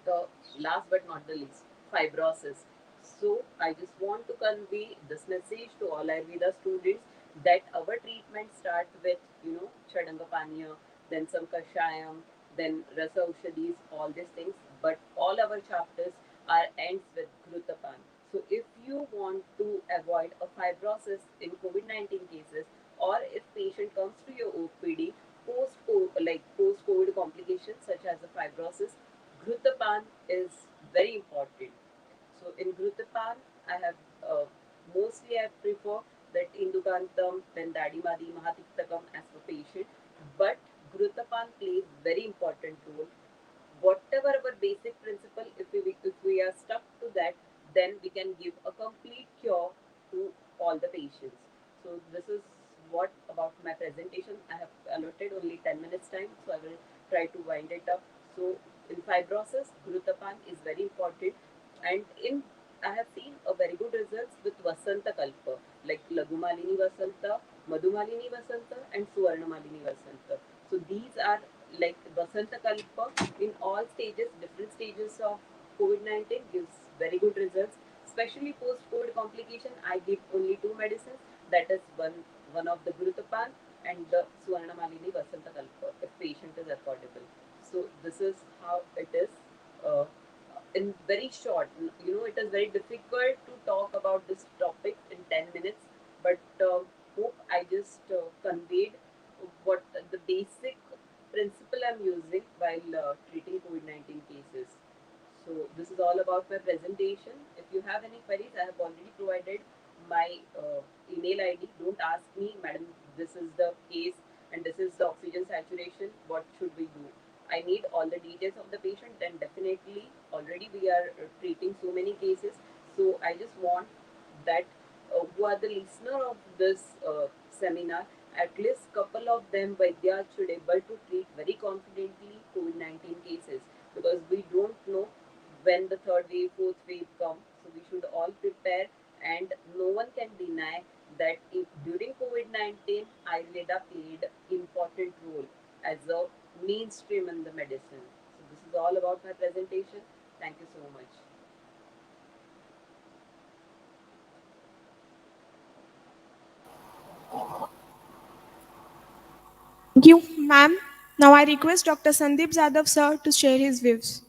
The last but not the least, fibrosis. So I just want to convey this message to all Ayurveda students that our treatment starts with Chadangapaniya, then some Kashayam, then Rasa Ushadis, all these things. But all our chapters are ends with Grutapan. So if you want to avoid a fibrosis in COVID-19 cases, or if patient comes to your OPD post-COVID complications such as a fibrosis, Grutapan is very important. So in Grutapan, I have mostly I prefer that Indukantam, then Dadimadi, Mahatiktakam as per patient. But Grutapan plays very important role. Whatever our basic principle, if we are stuck to that, then we can give a complete cure to all the patients. So this is what about my presentation. I have allotted only 10 minutes time, so I will try to wind it up. So in fibrosis, Grutapan is very important, and in I have seen a very good results with Vasanta Kalpa, like Lagumalini Vasanta, Madhumalini Vasanta, and Suvarnamalini Vasanta. So these are like Vasanta Kalpa in all stages, different stages of COVID-19 gives very good results. Especially post-COVID complication, I give only two medicines. That is one of the Grutapan and the Suvarnamalini Vasanta Kalpa if patient is affordable. So this is how it is. In very short, it is very difficult to talk about this topic in 10 minutes, but hope I just conveyed what the basic principle I'm using while treating COVID-19 cases. So this is all about my presentation. If you have any queries, I have already provided my email ID. Don't ask me, madam, this is the case and this is the oxygen saturation. What should we do? I need all the details of the patient, and definitely already we are treating so many cases. So I just want that who are the listener of this seminar, at least couple of them Vaidyas should able to treat very confidently COVID-19 cases, because we don't know when the third wave, fourth wave comes. So we should all prepare, and no one can deny that if during COVID-19 Ayurveda played important role as a mainstream in the medicine. So this is all about my presentation. Thank you so much. Thank you, ma'am. Now I request Dr. Sandeep Jadhav sir to share his views.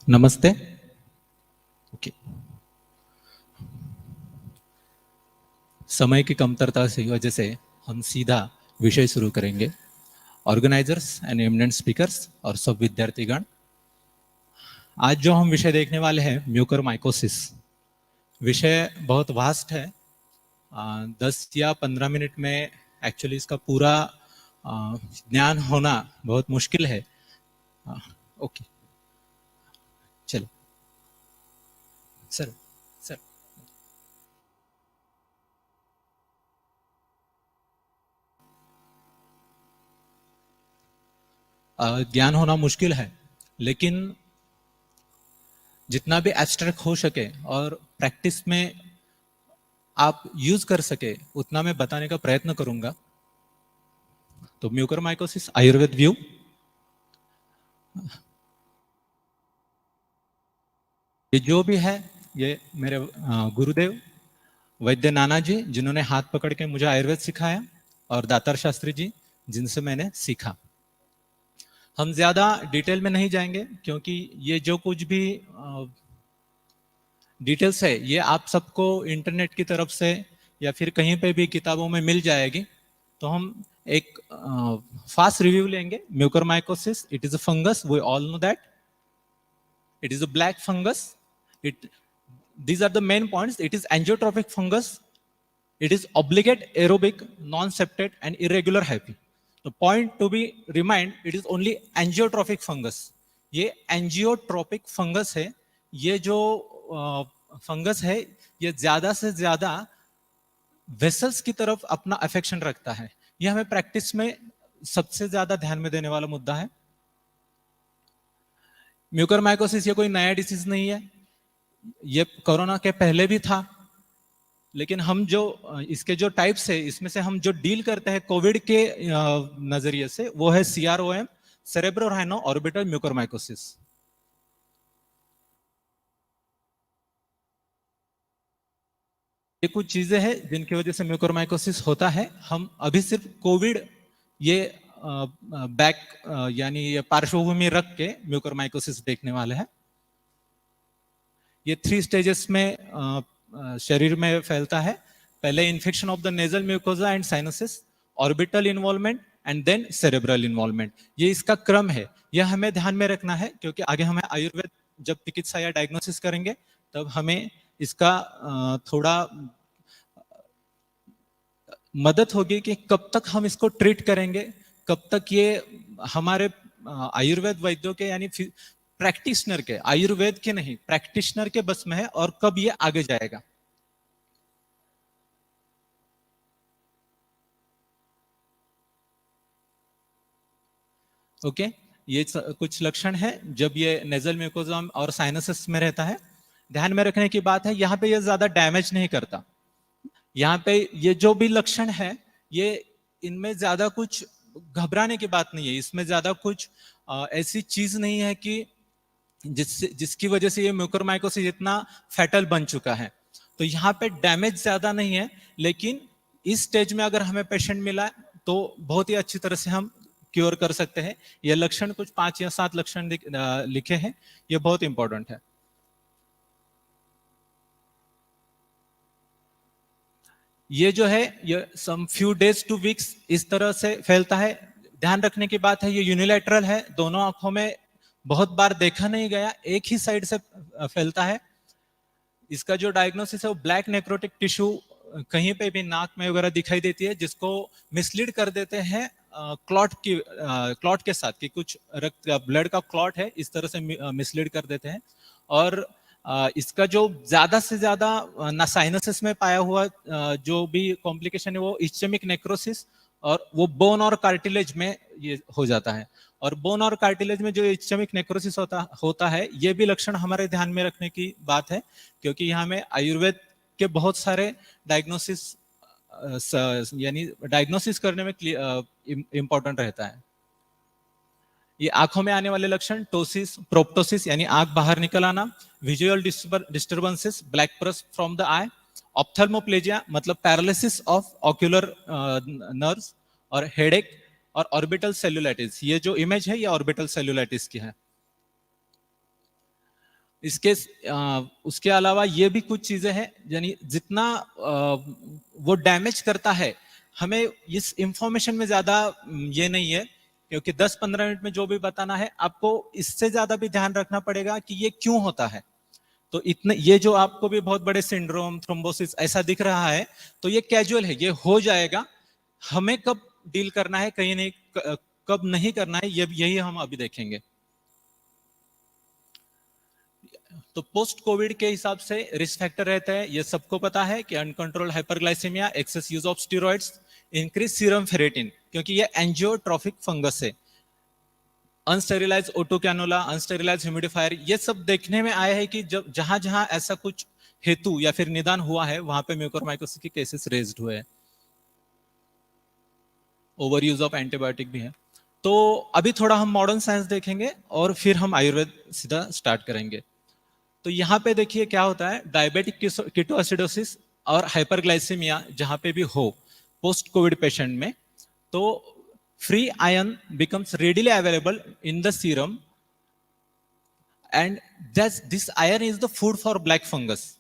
नमस्ते। Okay, समय की कमतरता की वजह से हम सीधा विषय शुरू करेंगे। ऑर्गेनाइजर्स एंड एमिनेंट स्पीकर्स और सब विद्यार्थीगण, आज जो हम विषय देखने वाले हैं म्यूकरमाइकोसिस। विषय बहुत वास्ट है, 10 या 15 मिनट में एक्चुअली इसका पूरा ज्ञान होना बहुत मुश्किल है। ओके, चलो सर। ज्ञान होना मुश्किल है, लेकिन जितना भी एब्स्ट्रैक्ट हो सके और प्रैक्टिस में आप यूज कर सके उतना मैं बताने का प्रयत्न करूंगा। तो म्यूकरमाइकोसिस आयुर्वेद व्यू। ये जो भी है, ये मेरे गुरुदेव वैद्य नाना जी, जिन्होंने हाथ पकड़ के मुझे आयुर्वेद सिखाया, और दातार शास्त्री जी, जिनसे मैंने सीखा। हम ज्यादा डिटेल में नहीं जाएंगे, क्योंकि ये जो कुछ भी डिटेल्स है ये आप सबको इंटरनेट की तरफ से या फिर कहीं पे भी किताबों में मिल जाएगी। तो हम एक फास्ट रिव्यू लेंगे। Mucormycosis, it is a fungus, we all know that. It is a black fungus. These are the main points. It is angiotropic fungus. It is obligate, aerobic, non-septate and irregular hyphae. The point to be remind, it is only angiotropic fungus. ये angiotropic fungus है। ये जो fungus है ये ज्यादा से ज्यादा vessels की तरफ अपना अफेक्शन रखता है। ये हमें प्रैक्टिस में सबसे ज्यादा ध्यान में देने वाला मुद्दा है। म्यूकरमाइकोसिस ये कोई नया डिसीज नहीं है, ये कोरोना के पहले भी था, लेकिन हम जो इसके जो टाइप्स है, इसमें से हम जो डील करते हैं कोविड के नजरिए से, वो है CROM, cerebro rhino orbital mucormycosis. ये कुछ चीजें हैं जिनकी वजह से म्यूकरमाइकोसिस होता है। हम अभी सिर्फ कोविड ये यानी ये पार्श्वभूमि रख के म्यूकरमाइकोसिस देखने वाले हैं। ये 3 स्टेजेस में शरीर में फैलता है। पहले infection of the nasal mucosa and sinuses, orbital involvement and then cerebral involvement. ये इसका क्रम है, यह हमें ध्यान में रखना है, क्योंकि आगे हमें आयुर्वेद जब चिकित्सा या डायग्नोसिस करेंगे तब हमें इसका थोड़ा मदद होगी कि कब तक हम इसको ट्रीट करेंगे, कब तक ये हमारे आयुर्वेद वैद्यों के यानी प्रैक्टिशनर के, आयुर्वेद के नहीं प्रैक्टिशनर के बस में है, और कब ये आगे जाएगा। ओके, ये कुछ लक्षण है जब ये नेजल म्यूकोजा और साइनसिस में रहता है। ध्यान में रखने की बात है, यहाँ पे ये ज्यादा डैमेज नहीं करता। यहाँ पे ये जो भी लक्षण है, ये इनमें ज्यादा कुछ घबराने की बात नहीं है। इसमें ज्यादा कुछ ऐसी चीज नहीं है कि जिसकी वजह से ये म्यूकरमाइकोसिस इतना फैटल बन चुका है। तो यहाँ पे डैमेज ज्यादा नहीं है, लेकिन इस स्टेज में अगर हमें पेशेंट मिला तो बहुत ही अच्छी तरह से हम क्योर कर सकते हैं। ये लक्षण कुछ 5 या 7 लक्षण लिखे हैं, ये बहुत इंपॉर्टेंट है। ये जो है ये some few days to weeks इस तरह से फैलता है। ध्यान रखने की बात है, ये यूनिलैटरल है, दोनों आंखों में बहुत बार देखा नहीं गया, एक ही साइड से फैलता है। इसका जो डायग्नोसिस है वो ब्लैक नेक्रोटिक टिश्यू कहीं पे भी नाक में वगैरह दिखाई देती है, जिसको मिसलीड कर देते हैं क्लॉट के साथ, कि कुछ रक्त ब्लड का क्लॉट है, इस तरह से मिसलीड कर देते हैं। और इसका जो ज्यादा से ज्यादा ना साइनसिस में पाया हुआ जो भी कॉम्प्लिकेशन है वो इस्चेमिक नेक्रोसिस, और वो बोन और कार्टिलेज में ये हो जाता है। और बोन और कार्टिलेज में जो इस्चेमिक नेक्रोसिस होता है, ये भी लक्षण हमारे ध्यान में रखने की बात है, क्योंकि यहाँ में आयुर्वेद के बहुत सारे डायग्नोसिस यानी डायग्नोसिस करने में इंपॉर्टेंट रहता है। ये आंखों में आने वाले लक्षण टोसिस, प्रोप्टोसिस यानी आंख बाहर निकल आना, visual disturbances, black purse from the eye, ophthalmoplegia मतलब पैरालिसिस ऑफ ऑक्यूलर नर्व्स, और हेडेक, और ऑर्बिटल सेल्यूलाइटिस। ये जो इमेज है ये ऑर्बिटल सेल्यूलाइटिस की है। उसके अलावा ये भी कुछ चीजें हैं, यानी जितना वो डैमेज करता है, हमें इस इंफॉर्मेशन में ज्यादा ये नहीं है, क्योंकि 10-15 मिनट में जो भी बताना है आपको, इससे ज्यादा भी ध्यान रखना पड़ेगा कि ये क्यों होता है। तो इतने, ये जो आपको भी बहुत बड़े सिंड्रोम, थ्रोम्बोसिस ऐसा दिख रहा है, तो ये कैजुअल है, ये हो जाएगा। हमें कब डील करना है, कहीं नहीं कब नहीं करना है, यही हम अभी देखेंगे। तो पोस्ट कोविड के हिसाब से रिस्क फैक्टर रहता है, ये सबको पता है कि uncontrolled hyperglycaemia, excess use of steroids, increase serum ferritin, क्योंकि ये एंजियोट्रोफिक फंगस है। Unsterilise oto cannula, unsterilise humidifier, ये सब देखने में आया है कि जब जहां जहां ऐसा कुछ हेतु या फिर निदान हुआ है, वहां पे म्यूकोरमाइकोसिस के केसेस रेज्ड हुए हैं। ओवर यूज ऑफ एंटीबायोटिक भी है। तो अभी थोड़ा हम मॉडर्न साइंस देखेंगे और फिर हम आयुर्वेद सीधा स्टार्ट करेंगे। तो यहाँ पे देखिए क्या होता है, डायबिटिक कीटोएसिडोसिस और हाइपरग्लाइसेमिया जहां पे भी हो पोस्ट कोविड पेशेंट में, तो free ion becomes readily available in the serum, and this iron is the food for black fungus.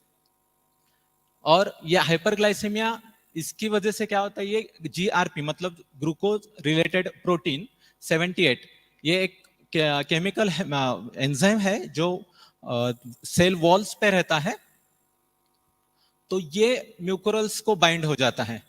और ये हाइपरग्लाइसेमिया, इसकी वजह से क्या होता है, ये GRP मतलब ग्लूकोज रिलेटेड प्रोटीन 78, ये एक केमिकल एंजाइम है जो सेल वॉल्स पे रहता है, तो ये म्यूकोरल्स को बाइंड हो जाता है।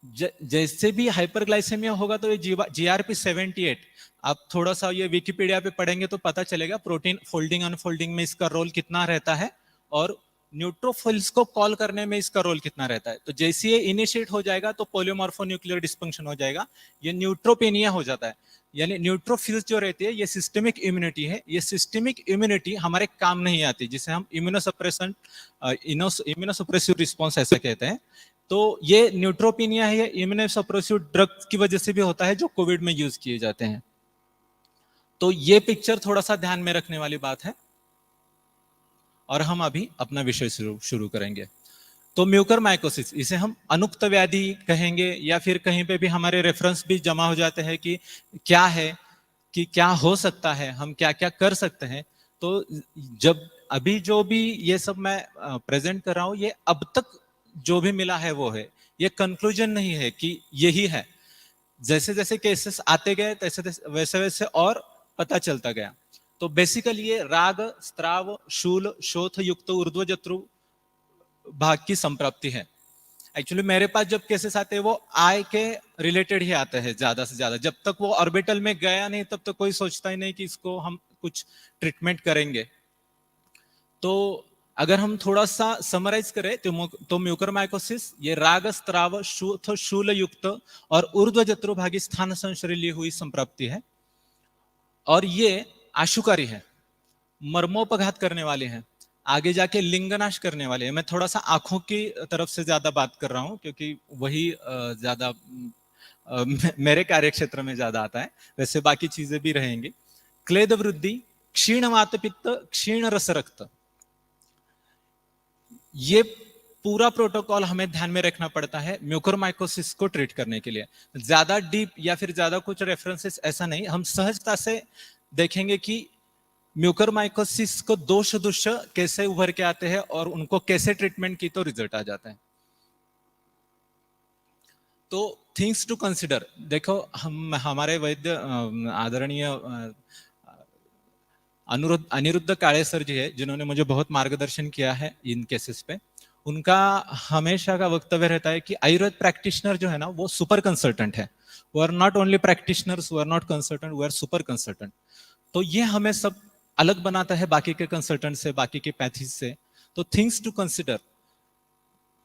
जैसे भी हाइपरग्लाइसेमिया होगा तो ये GRP 78, आप थोड़ा सा ये विकिपीडिया पे पढ़ेंगे तो पता चलेगा प्रोटीन फोल्डिंग अनफोल्डिंग में इसका रोल कितना रहता है, और न्यूट्रोफिल्स को कॉल करने में इसका रोल कितना रहता है। तो जैसे ये इनिशिएट हो जाएगा तो पोलियोमॉर्फोन्यूक्लियर डिस्फंक्शन हो जाएगा, ये न्यूट्रोपेनिया हो जाता है। यानी न्यूट्रोफिल्स जो रहती है ये सिस्टेमिक इम्यूनिटी है, ये सिस्टेमिक इम्यूनिटी हमारे काम नहीं आती, जिसे हम इम्यूनोसप्रेसिव रिस्पॉन्स ऐसा कहते हैं। तो ये न्यूट्रोपेनिया है, ये इम्यूनोसप्रेसिव ड्रग की वजह से भी होता है जो कोविड में यूज किए जाते हैं। तो ये पिक्चर थोड़ा सा ध्यान में रखने वाली बात है, और हम अभी अपना विषय शुरू करेंगे। तो म्यूकरमाइकोसिस, इसे हम अनुक्त व्याधि कहेंगे, या फिर कहीं पे भी हमारे रेफरेंस भी जमा हो जाते हैं कि क्या है, कि क्या हो सकता है, हम क्या क्या कर सकते हैं। तो जब अभी जो भी ये सब मैं प्रेजेंट कर रहा हूं, ये अब तक जो भी मिला है वो है, ये कंक्लूजन नहीं है कि यही है। जैसे जैसे केसेस आते गए वैसे वैसे और पता चलता गया। तो बेसिकली ये राग, स्त्राव, शूल, शोथ युक्त ऊर्ध्वजत्रु भाग की संप्राप्ति है। एक्चुअली मेरे पास जब केसेस आते हैं वो आई के रिलेटेड ही आते हैं ज्यादा से ज्यादा। जब तक वो ऑर्बिटल में गया नहीं तब तक कोई सोचता ही नहीं कि इसको हम कुछ ट्रीटमेंट करेंगे। तो अगर हम थोड़ा सा समराइज करें तो म्यूकरमाइकोसिस ये राग, स्त्राव, शोथ, शूल युक्त और ऊर्ध्वजत्रुभागी स्थान संश्रय ली हुई संप्राप्ति है, और ये आशुकारी है, मर्मोपघात करने वाले हैं, आगे जाके लिंगनाश करने वाले हैं। मैं थोड़ा सा आंखों की तरफ से ज्यादा बात कर रहा हूं क्योंकि वही ज्यादा मेरे कार्य क्षेत्र में ज्यादा आता है, वैसे बाकी चीजें भी रहेंगी। क्लेद वृद्धि, क्षीण वातपित्त, क्षीण रस रक्त, ये पूरा प्रोटोकॉल हमें ध्यान में रखना पड़ता है म्यूकोरमाइकोसिस को ट्रीट करने के लिए। ज्यादा डीप या फिर ज्यादा कुछ रेफरेंसेस ऐसा नहीं, हम सहजता से देखेंगे कि म्यूकरमाइकोसिस को दोष दुष्य कैसे उभर के आते हैं और उनको कैसे ट्रीटमेंट की तो रिजल्ट आ जाता है। तो थिंग्स टू कंसिडर, देखो हम हमारे वैद्य आदरणीय अनिरुद्ध काळे सर जी है, जिन्होंने मुझे बहुत मार्गदर्शन किया है इन केसेस पे, उनका हमेशा का वक्तव्य रहता है कि आयुर्वेद प्रैक्टिशनर जो है ना वो सुपर कंसल्टेंट है. वो आर नॉट ओनली प्रैक्टिशनर्स, वो आर नॉट कंसल्टेंट, वो आर सुपर कंसल्टेंट. तो ये हमें सब अलग बनाता है बाकी के कंसल्टेंट से, बाकी के पैथीज से. तो थिंग्स टू कंसिडर,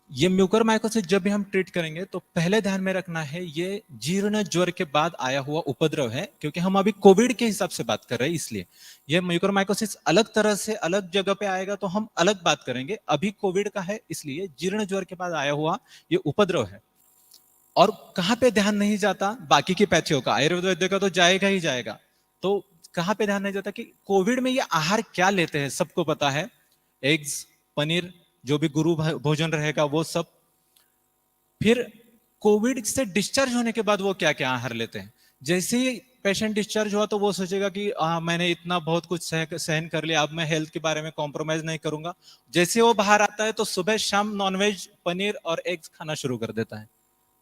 ये म्यूकरमाइकोसिस जब भी हम ट्रीट करेंगे तो पहले ध्यान में रखना है ये जीर्ण ज्वर के बाद आया हुआ उपद्रव है, क्योंकि हम अभी कोविड के हिसाब से बात कर रहे हैं. इसलिए ये म्यूकरमाइकोसिस अलग तरह से अलग जगह पे आएगा तो हम अलग बात करेंगे. अभी कोविड का है, इसलिए जीर्ण ज्वर के बाद आया हुआ ये उपद्रव है. और कहाँ पे ध्यान नहीं जाता बाकी की पैथियों का, आयुर्वेद वैद्य का तो जाएगा ही जाएगा. तो कहाँ पे ध्यान नहीं जाता कि कोविड में ये आहार क्या लेते हैं, सबको पता है. एग्स, पनीर, जो भी गुरु भोजन रहेगा वो सब. फिर कोविड से डिस्चार्ज होने के बाद वो क्या क्या आहार लेते हैं. जैसे ही पेशेंट डिस्चार्ज हुआ तो वो सोचेगा कि मैंने इतना बहुत कुछ सहन कर लिया, अब मैं हेल्थ के बारे में कॉम्प्रोमाइज नहीं करूंगा. जैसे वो बाहर आता है तो सुबह शाम नॉनवेज, पनीर और एग्स खाना शुरू कर देता है.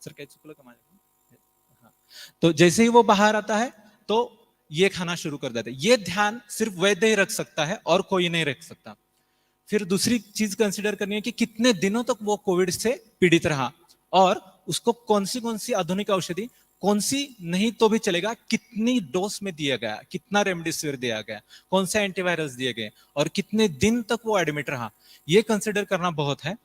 सर क्या चुकला कमा. तो जैसे ही वो बाहर आता है तो ये खाना शुरू कर देते हैं. ये ध्यान सिर्फ वैद्य ही रख सकता है और कोई नहीं रख सकता. फिर दूसरी चीज कंसीडर करनी है कि कितने दिनों तक वो कोविड से पीड़ित रहा और उसको कौन सी आधुनिक औषधि, कौन सी नहीं तो भी चलेगा, कितनी डोज में दिया गया, कितना रेमडेसिविर दिया गया, कौन से एंटीवायरस दिए गए और कितने दिन तक वो एडमिट रहा, ये कंसीडर करना बहुत है.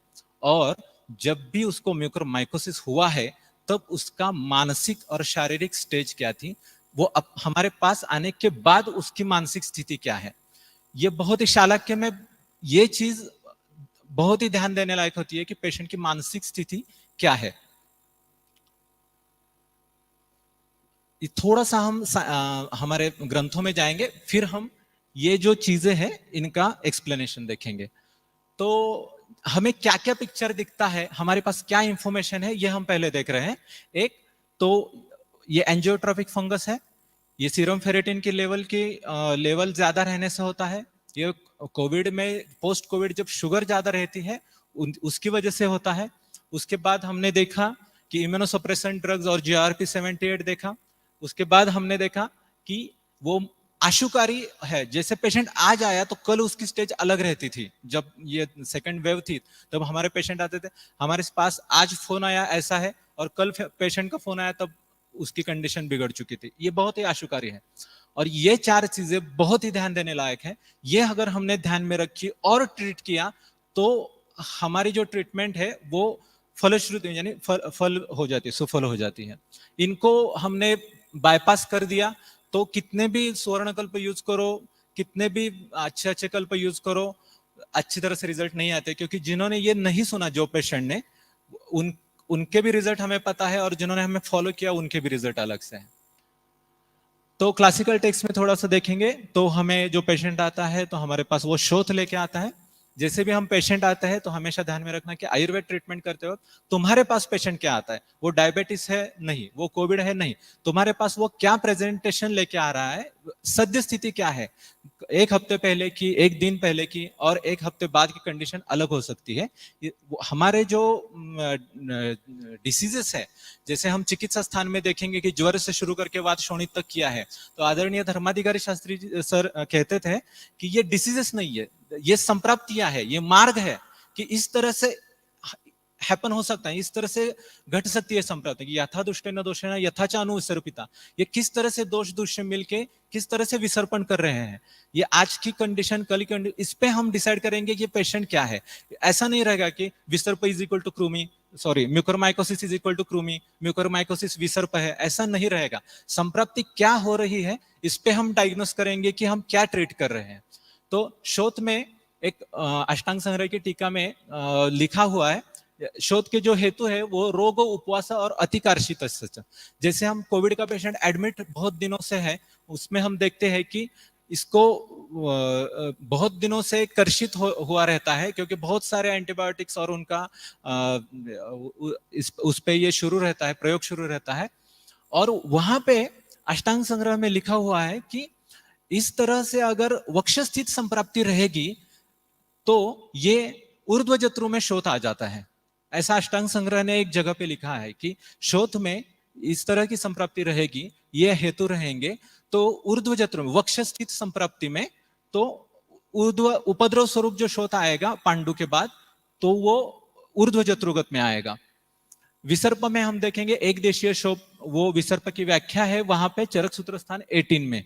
और जब भी उसको म्यूकरमाइकोसिस हुआ है तब उसका मानसिक और शारीरिक स्टेज क्या थी, वो अब हमारे पास आने के बाद उसकी मानसिक स्थिति क्या है. ये बहुत ही शालाक्य में ये चीज बहुत ही ध्यान देने लायक होती है कि पेशेंट की मानसिक स्थिति क्या है. थोड़ा सा हम हमारे ग्रंथों में जाएंगे, फिर हम ये जो चीजें हैं इनका एक्सप्लेनेशन देखेंगे. तो हमें क्या क्या पिक्चर दिखता है, हमारे पास क्या इंफॉर्मेशन है, ये हम पहले देख रहे हैं. एक तो ये एंजियोट्रोपिक फंगस है. ये सीरम फेरेटिन की लेवल ज्यादा रहने से होता है. ये कोविड में, पोस्ट कोविड जब शुगर ज्यादा रहती है उसकी वजह से होता है. उसके बाद हमने देखा कि इम्यूनोसप्रेसेंट ड्रग्स और GRP78 देखा. उसके बाद हमने देखा कि वो आशुकारी है. जैसे पेशेंट आज आया तो कल उसकी स्टेज अलग रहती थी. जब ये सेकंड वेव थी तब हमारे पेशेंट आते थे, हमारे पास आज फोन आया ऐसा है और कल पेशेंट का फोन आया तब उसकी कंडीशन बिगड़ चुकी थी. ये बहुत ही आशुकारी है. और ये चार चीजें बहुत ही ध्यान देने लायक है. ये अगर हमने ध्यान में रखी और ट्रीट किया तो हमारी जो ट्रीटमेंट है वो फलश्रुति यानी फल हो जाती है, सुफल हो जाती है. इनको हमने बाईपास कर दिया तो कितने भी स्वर्णकल्प यूज करो, कितने भी अच्छे अच्छे कल्प यूज करो, अच्छी तरह से रिजल्ट नहीं आते. क्योंकि जिन्होंने ये नहीं सुना, जो पेशेंट ने, उनके भी रिजल्ट हमें पता है और जिन्होंने हमें फॉलो किया उनके भी रिजल्ट अलग से है. तो क्लासिकल टेक्स्ट में थोड़ा सा देखेंगे तो हमें जो पेशेंट आता है तो हमारे पास वो शोथ लेके आता है. जैसे भी हम पेशेंट आता है तो हमेशा ध्यान में रखना कि आयुर्वेद ट्रीटमेंट करते वक्त तुम्हारे पास पेशेंट क्या आता है. वो डायबिटीज है नहीं, वो कोविड है नहीं, तुम्हारे पास वो क्या प्रेजेंटेशन लेके आ रहा है, सद्य स्थिति क्या है, एक हफ्ते पहले की, एक दिन पहले की और एक हफ्ते बाद की कंडीशन अलग हो सकती है. हमारे जो डिसीजेस है, जैसे हम चिकित्सा स्थान में देखेंगे कि ज्वर से शुरू करके वात शोणित तक किया है, तो आदरणीय धर्माधिकारी शास्त्री सर कहते थे कि ये डिसीजेस नहीं है, ये संप्राप्तियां है, ये मार्ग है कि इस तरह से हैपन हो सकता है, इस तरह से घट सकती है संप्राप्ति. यथा दुष्टेन दोषेन यथा च अनुविसर्पिता. ये किस तरह से दोष दुष्य मिलके किस तरह से विसर्पण कर रहे हैं, ये आज की कंडीशन, कल की कंडीशन, इस पे हम डिसाइड करेंगे कि पेशेंट क्या है. ऐसा नहीं रहेगा कि विसर्प इज इक्वल टू कृमि, sorry mucormycosis is equal to कृमि, म्यूकरमाइकोसिस विसर्प है, ऐसा नहीं रहेगा. संप्राप्ति क्या हो रही है इस पे हम डायग्नोस करेंगे कि हम क्या ट्रीट कर रहे हैं. तो शोथ में एक अष्टांग संग्रह की टीका में लिखा हुआ है, शोध के जो हेतु है वो रोग, उपवास और अतिकार्षित. जैसे हम कोविड का पेशेंट एडमिट बहुत दिनों से है, उसमें हम देखते हैं कि इसको बहुत दिनों से कर्षित हुआ रहता है, क्योंकि बहुत सारे एंटीबायोटिक्स और उनका उस पे ये शुरू रहता है, प्रयोग शुरू रहता है. और वहां पे अष्टांग संग्रह में लिखा हुआ है कि इस तरह से अगर वक्षस्थित संप्राप्ति रहेगी तो ये ऊर्ध्व जत्रु में शोथ आ जाता है. ऐसा अष्टांग संग्रह ने एक जगह पे लिखा है कि शोथ में इस तरह की संप्राप्ति रहेगी, ये हेतु रहेंगे तो ऊर्ध्व जत्रु में, वक्ष स्थित संप्राप्ति में तो उपद्रव स्वरूप जो शोथ आएगा पांडु के बाद, तो वो ऊर्ध्व जत्रुगत में आएगा। विसर्प में हम देखेंगे एक देशीय शोभ, वो विसर्प की व्याख्या है वहां पे चरक सूत्र स्थान 18 में।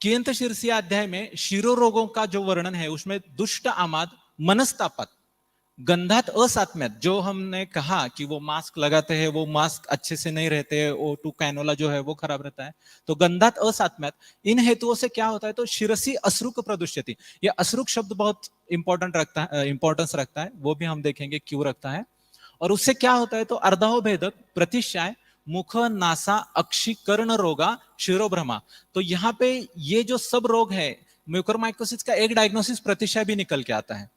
कियंत शीर्षीय अध्याय में शिरो रोगों का जो वर्णन है उसमें दुष्ट आमाद, मनस्तापत, गंधात असात्म्यत, जो हमने कहा कि वो मास्क लगाते हैं, वो मास्क अच्छे से नहीं रहते, O2 कैनोला जो है वो खराब रहता है, तो गंधात असात्म्यत, इन हेतुओं से क्या होता है, तो शिरसी अश्रुक प्रदुष्यति, ये अश्रुक शब्द बहुत इंपॉर्टेंस रखता है, वो भी हम देखेंगे क्यों रखता है। और उससे क्या होता है, तो अर्धाहो भेदक, प्रतिशाय, मुख, नासा, अक्षी, कर्ण रोगा, शिरोभ्रमा, तो यहाँ पे ये जो सब रोग है, म्यूकोरमाइकोसिस का एक डायग्नोसिस प्रतिशय भी निकल के आता है।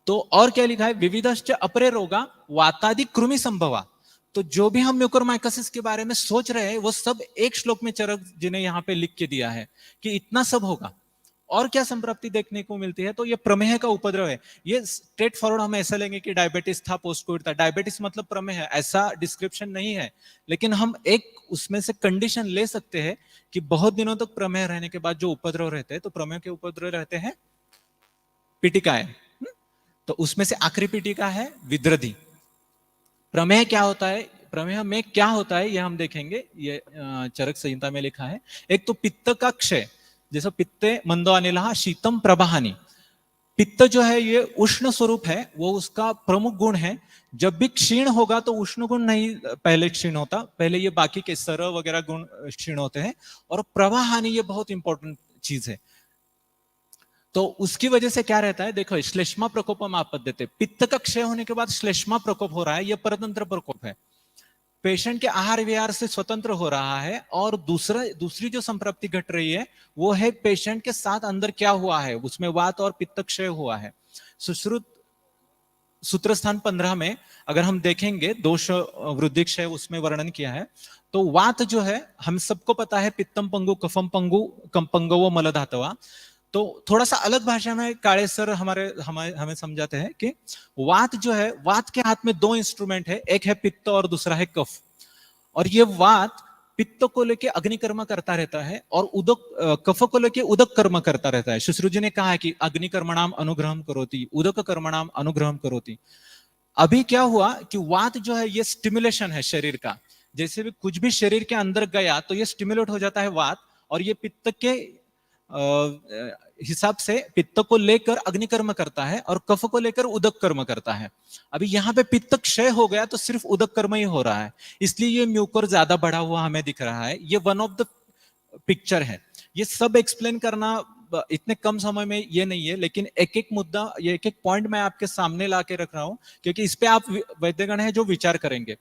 तो और क्या लिखा है, विविधश्च अपरे रोगा वातादि कृमि संभवा, तो जो भी हम म्यूकोरमाइकोसिस के बारे में सोच रहे हैं वो सब एक श्लोक में चरक जी ने यहाँ पे लिख के दिया है कि इतना सब होगा। और क्या संप्राप्ति देखने को मिलती है, तो ये प्रमेह का उपद्रव है। ये स्ट्रेट फॉरवर्ड हम ऐसा लेंगे कि डायबिटीज था, पोस्ट कोविड था, डायबिटीज मतलब प्रमेह है, ऐसा डिस्क्रिप्शन नहीं है, लेकिन हम एक उसमें से कंडीशन ले सकते हैं कि बहुत दिनों तक प्रमेह रहने के बाद जो उपद्रव रहते हैं, तो प्रमेह के उपद्रव रहते हैं पीटिकाएं, तो उसमें से आखिरी पीटिका है विद्रधि। प्रमेह क्या होता है, प्रमेह में क्या होता है ये हम देखेंगे, ये चरक संहिता में लिखा है। एक तो पित्त का क्षय, जैसे पित्ते मंदो अनिलहा शीतम प्रभाहानि, पित्त जो है ये उष्ण स्वरूप है, वो उसका प्रमुख गुण है। जब भी क्षीण होगा तो उष्ण गुण नहीं पहले क्षीण होता, पहले ये बाकी के सर वगैरह गुण क्षीण होते हैं। और प्रवाहानि ये बहुत इंपॉर्टेंट चीज है, तो उसकी वजह से क्या रहता है, देखो श्लेष्मा प्रकोपम आपद्यते, पित्त का क्षय होने के बाद श्लेष्मा प्रकोप हो रहा है, यह परतंत्र प्रकोप है, पेशेंट के आहार विहार से स्वतंत्र हो रहा है। और दूसरी जो संप्राप्ति घट रही है वो है पेशेंट के साथ अंदर क्या हुआ है, उसमें वात और पित्त क्षय हुआ है। सुश्रुत सूत्र स्थान 15 में अगर हम देखेंगे दोष वृद्धि क्षय उसमें वर्णन किया है, तो वात जो है हम सबको पता है पित्तम पंगु, कफम पंगु, कंपंगवो मलधातवा, तो थोड़ा सा अलग भाषा में काले सर हमें समझाते हैं कि वात जो है, वात के हाथ में दो इंस्ट्रूमेंट है, एक है पित्त और दूसरा है कफ। और ये वात पित्त को लेके अग्निकर्म करता रहता है और उदक कफ को लेके उदक कर्म करता रहता है। सुश्रुत जी ने कहा है कि अग्निकर्मणाम अनुग्रहम करोति, उदक कर्मणाम अनुग्रहम करोति। अभी क्या हुआ कि वात जो है ये स्टिमुलेशन है शरीर का, जैसे भी कुछ भी शरीर के अंदर गया तो ये स्टिमुलेट हो जाता है वात, और ये पित्त के हिसाब से पित्त को लेकर अग्निकर्म करता है और कफ को लेकर उदक कर्म करता है। अभी यहाँ पे पित्त क्षय हो गया तो सिर्फ उदक कर्म ही हो रहा है, इसलिए ये म्यूकर ज्यादा बढ़ा हुआ हमें दिख रहा है। ये वन ऑफ द पिक्चर है, ये सब एक्सप्लेन करना इतने कम समय में ये नहीं है, लेकिन एक एक मुद्दा, ये एक एक पॉइंट मैं आपके सामने ला के रख रहा हूं क्योंकि इस पे आप वैद्यगण है जो विचार करेंगे।